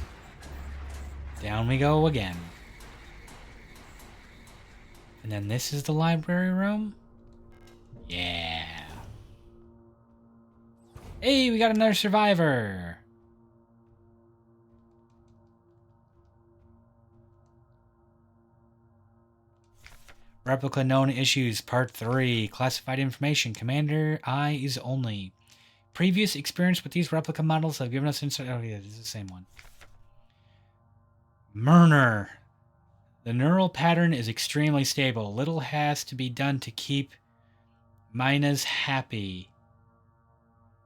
Down we go again. And then this is the library room? Yeah. Hey, we got another survivor. Replica known issues, part 3. Classified information. Commander eyes only. Previous experience with these replica models have given us insight. Oh, yeah, this is the same one. Murner. The neural pattern is extremely stable. Little has to be done to keep Minas happy.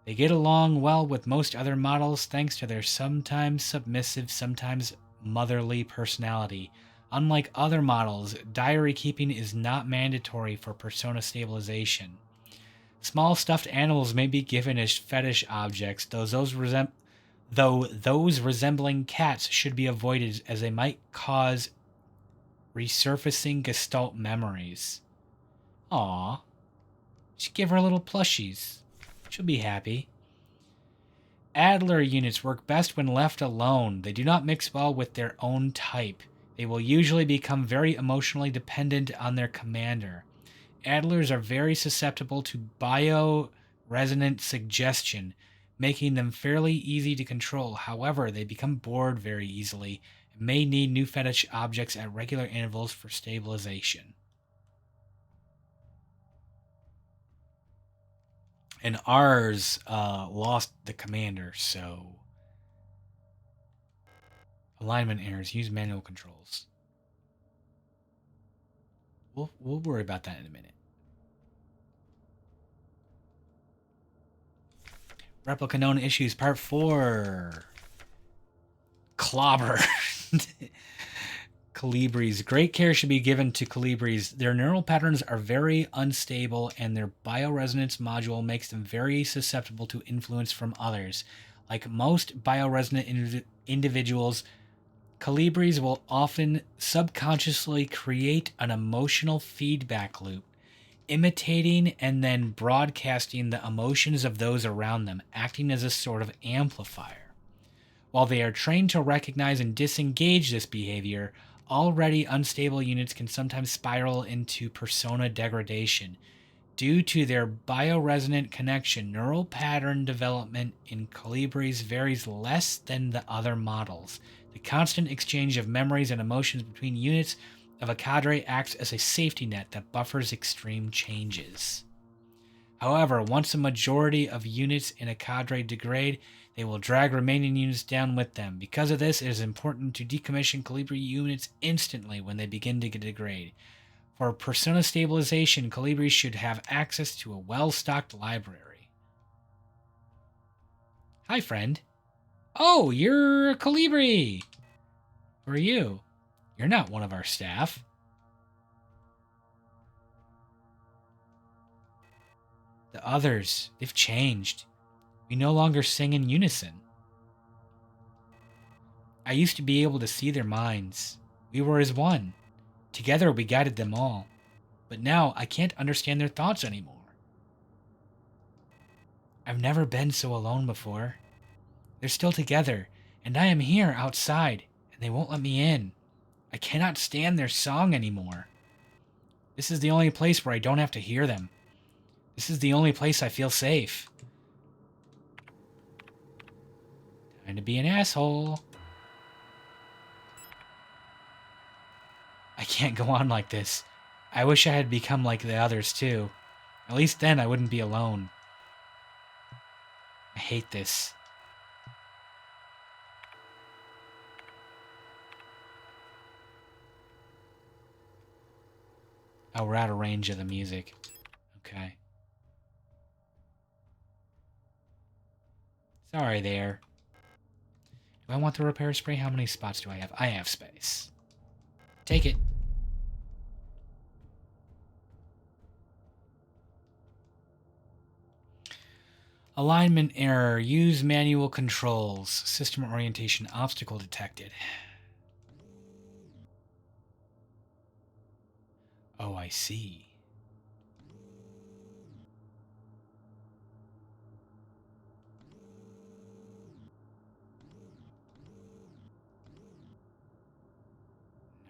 They get along well with most other models thanks to their sometimes submissive, sometimes motherly personality. Unlike other models, diary keeping is not mandatory for persona stabilization. Small stuffed animals may be given as fetish objects, though those resembling cats should be avoided as they might cause resurfacing gestalt memories. Aww. Should give her little plushies. She'll be happy. Adler units work best when left alone. They do not mix well with their own type. They will usually become very emotionally dependent on their commander. Adlers are very susceptible to bio-resonant suggestion, making them fairly easy to control. However, they become bored very easily and may need new fetish objects at regular intervals for stabilization. And ours lost the commander, so... Alignment errors. Use manual controls. We'll worry about that in a minute. Replica known issues, part 4. Clobber. Colibris. Great care should be given to colibris. Their neural patterns are very unstable, and their bioresonance module makes them very susceptible to influence from others. Like most bioresonant individuals, colibris will often subconsciously create an emotional feedback loop, imitating and then broadcasting the emotions of those around them, acting as a sort of amplifier. While they are trained to recognize and disengage this behavior, already unstable units can sometimes spiral into persona degradation. Due to their bioresonant connection, neural pattern development in colibris varies less than the other models. The constant exchange of memories and emotions between units of a cadre acts as a safety net that buffers extreme changes. However, once a majority of units in a cadre degrade, they will drag remaining units down with them. Because of this, it is important to decommission colibri units instantly when they begin to degrade. For persona stabilization, colibris should have access to a well-stocked library. Hi, friend. Oh, you're a colibri. Who are you? You're not one of our staff. The others, they've changed. We no longer sing in unison. I used to be able to see their minds. We were as one. Together we guided them all. But now I can't understand their thoughts anymore. I've never been so alone before. They're still together, and I am here outside, and they won't let me in. I cannot stand their song anymore. This is the only place where I don't have to hear them. This is the only place I feel safe. Time to be an asshole. I can't go on like this. I wish I had become like the others too. At least then I wouldn't be alone. I hate this. Oh, we're out of range of the music. Okay. Sorry there. Do I want the repair spray? How many spots do I have? I have space. Take it. Alignment error. Use manual controls. System orientation obstacle detected. Oh, I see.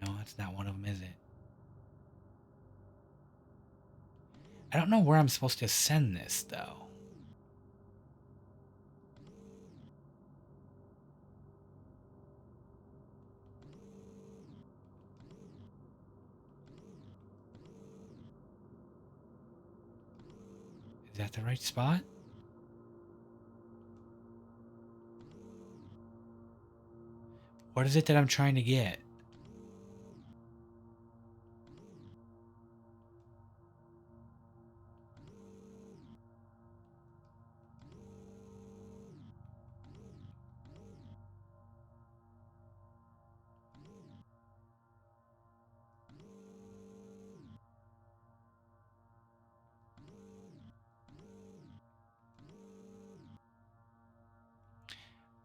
No, that's not one of them, is it? I don't know where I'm supposed to send this, though. Is that the right spot? What is it that I'm trying to get?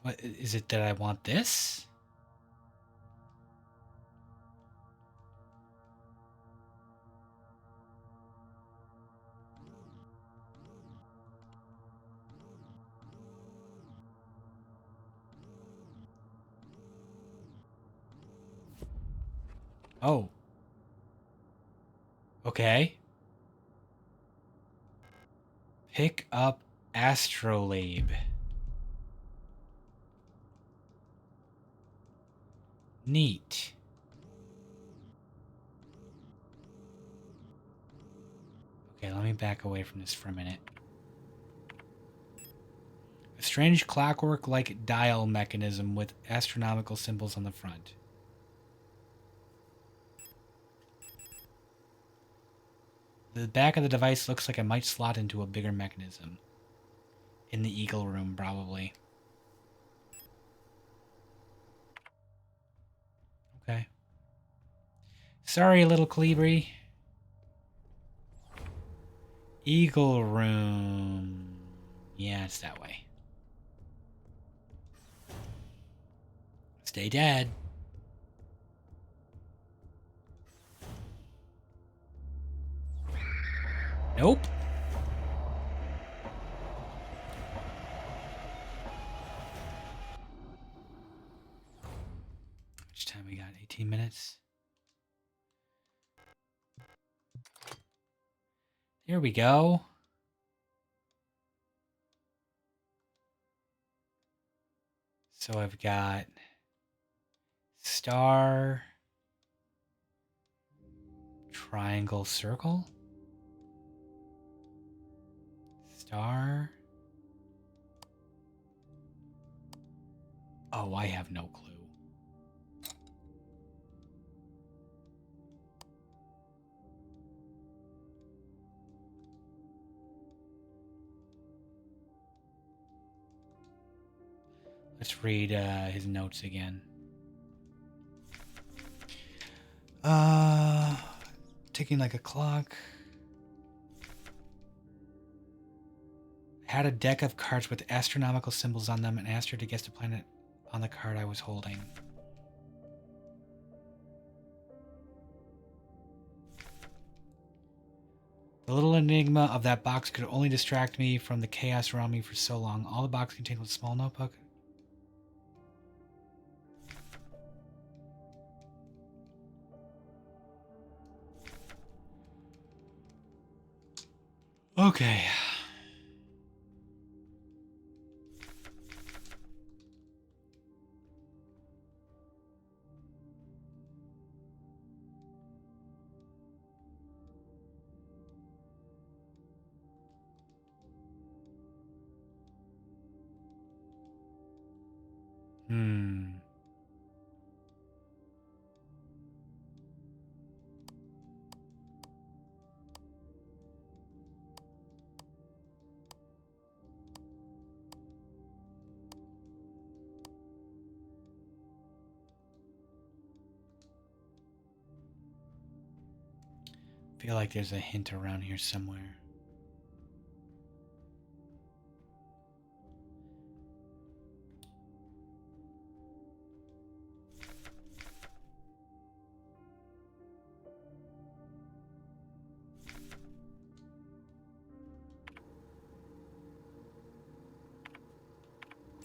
What is it that I want this? Oh. Okay. Pick up astrolabe. Neat. Okay, let me back away from this for a minute. A strange clockwork-like dial mechanism with astronomical symbols on the front. The back of the device looks like it might slot into a bigger mechanism. In the Eagle Room, probably. Okay. Sorry, little Calibri. Eagle Room. Yeah, it's that way. Stay dead. Nope. How much time we got? 18 minutes? Here we go. So I've got star, triangle, circle, star. Oh, I have no clue. Let's read his notes again. Ticking like a clock. Had a deck of cards with astronomical symbols on them and asked her to guess the planet on the card I was holding. The little enigma of that box could only distract me from the chaos around me for so long. All the box contained was a small notebook. Okay. Feel like there's a hint around here somewhere.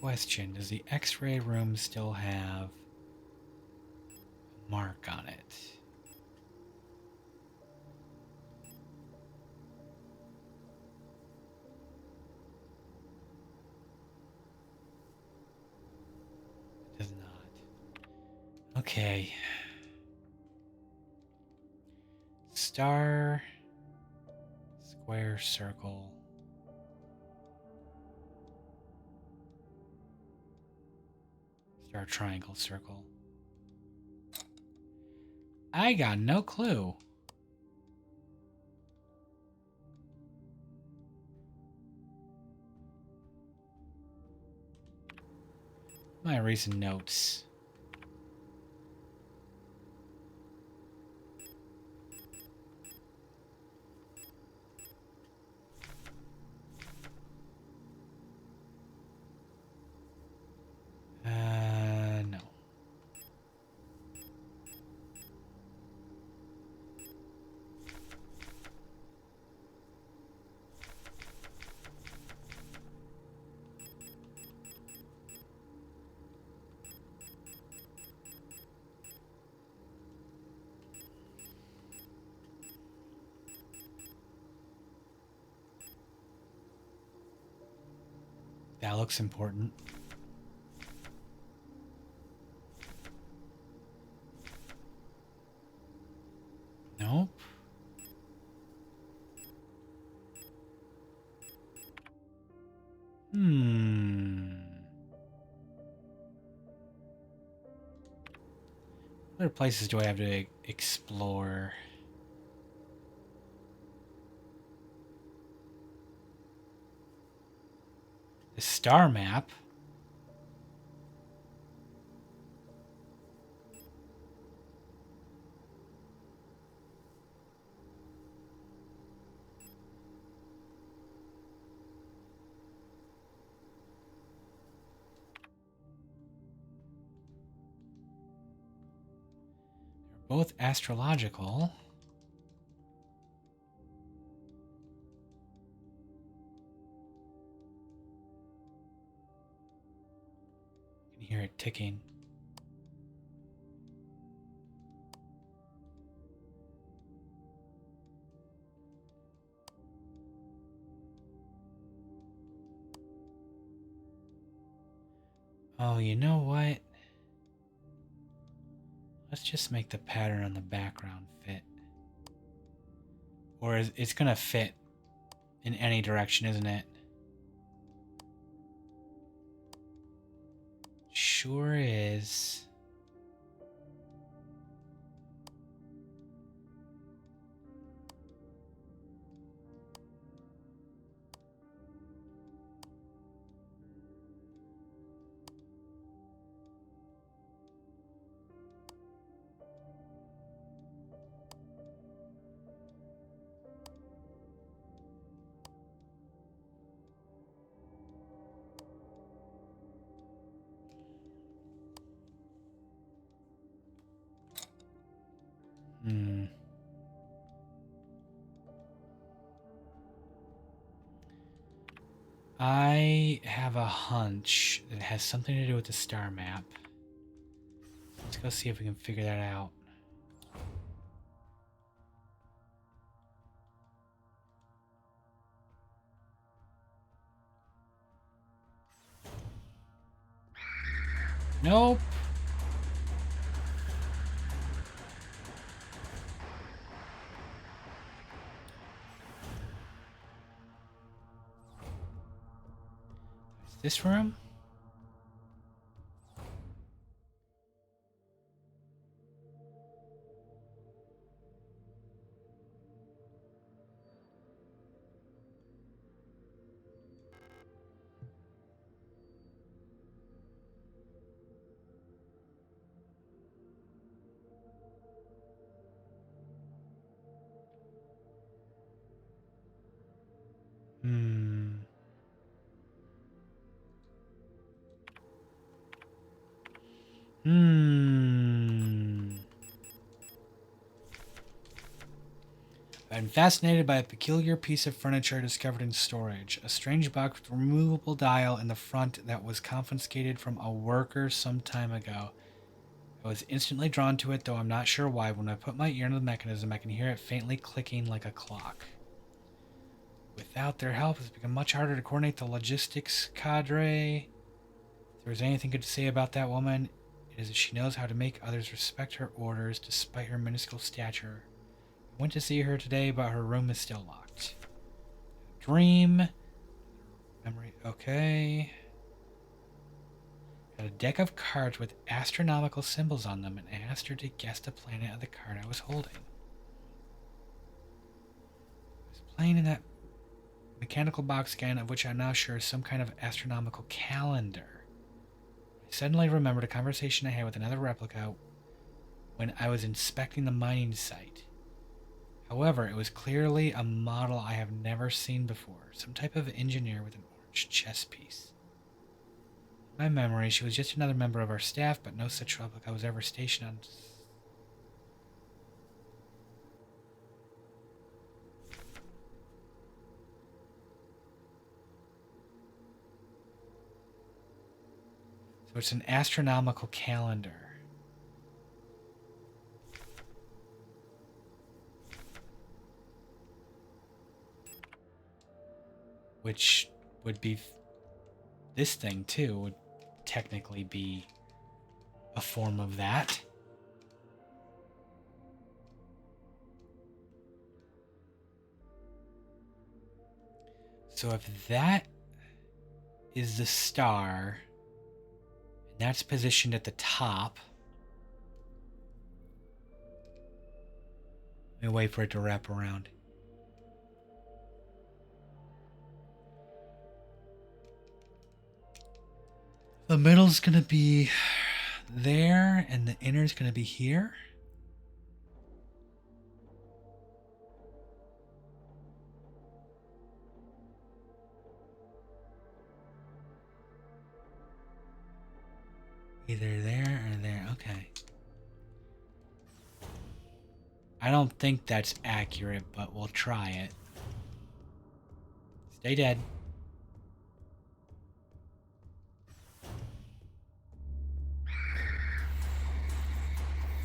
Question, does the X-ray room still have a mark on it? It does not. Okay. Star, square, circle. Star, triangle, circle. I got no clue. My recent notes. No. That looks important. Nope. What other places do I have to explore? The star map. They're both astrological. You can hear it ticking. Oh, you know what? Let's just make the pattern on the background fit. Or it's gonna fit in any direction, isn't it? Sure is. I have a hunch that it has something to do with the star map. Let's go see if we can figure that out. Nope. Is this room? Hmm. I'm fascinated by a peculiar piece of furniture discovered in storage. A strange box with removable dial in the front that was confiscated from a worker some time ago. I was instantly drawn to it, though I'm not sure why. When I put my ear into the mechanism, I can hear it faintly clicking like a clock. Without their help, it's become much harder to coordinate the logistics cadre. If there was anything good to say about that woman, it is that she knows how to make others respect her orders despite her minuscule stature. I went to see her today, but her room is still locked. Dream. Memory. Okay. Had a deck of cards with astronomical symbols on them and asked her to guess the planet of the card I was holding. I was playing in that mechanical box again, of which I'm now sure is some kind of astronomical calendar. I suddenly remembered a conversation I had with another replica when I was inspecting the mining site. However, it was clearly a model I have never seen before, some type of engineer with an orange chess piece. In my memory, she was just another member of our staff, but no such replica was ever stationed on. So it's an astronomical calendar. Which would be this thing too, would technically be a form of that. So if that is the star, and that's positioned at the top, let me wait for it to wrap around. The middle's gonna be there, and the inner's gonna be here. Either there or there. Okay. I don't think that's accurate, but we'll try it. Stay dead.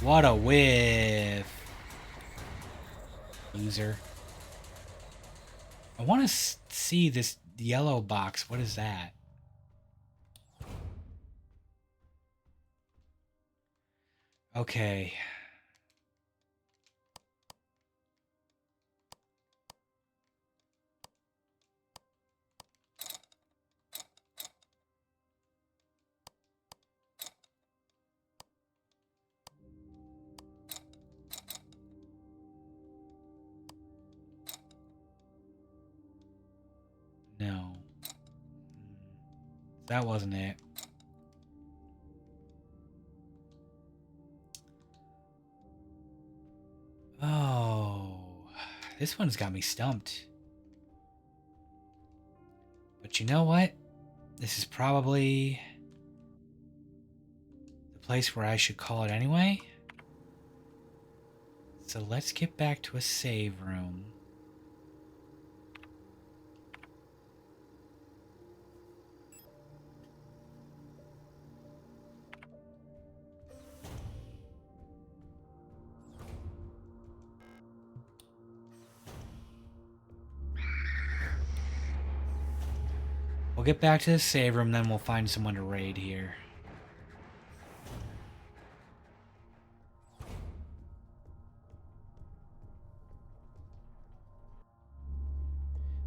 What a whiff. Loser. I want to see this yellow box. What is that? Okay. No. That wasn't it. Oh. This one's got me stumped. But you know what? This is probably the place where I should call it anyway. So let's get back to a save room. get back to the save room, then we'll find someone to raid here.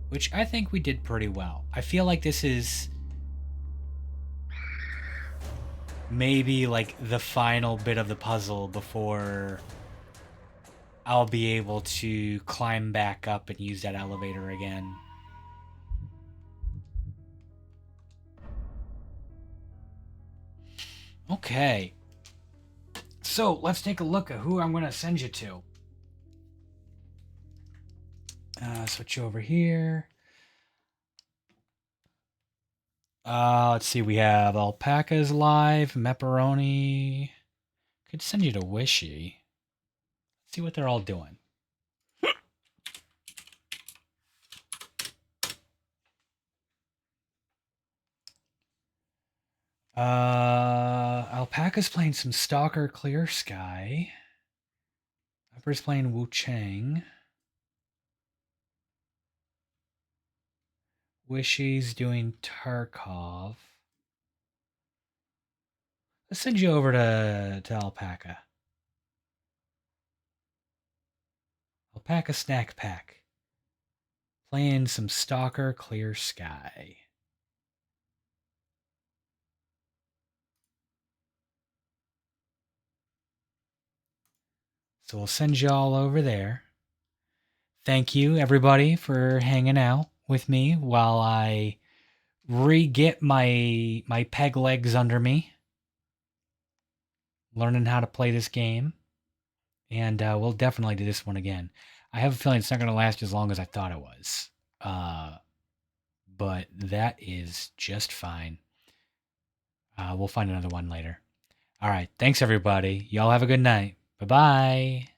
Which I think we did pretty well. I feel like this is maybe like the final bit of the puzzle before I'll be able to climb back up and use that elevator again. Okay. So let's take a look at who I'm going to send you to. Switch over here. Let's see. We have Alpacas Live, Mepperoni. Could send you to Wishy. See what they're all doing. Alpaca's playing some Stalker Clear Sky. Pepper's playing Wu Chang. Wishy's doing Tarkov. Let's send you over to Alpaca. Alpaca Snack Pack. Playing some Stalker Clear Sky. So we'll send you all over there. Thank you, everybody, for hanging out with me while I re-get my peg legs under me. Learning how to play this game. And we'll definitely do this one again. I have a feeling it's not going to last as long as I thought it was. But that is just fine. We'll find another one later. All right. Thanks, everybody. Y'all have a good night. Bye-bye.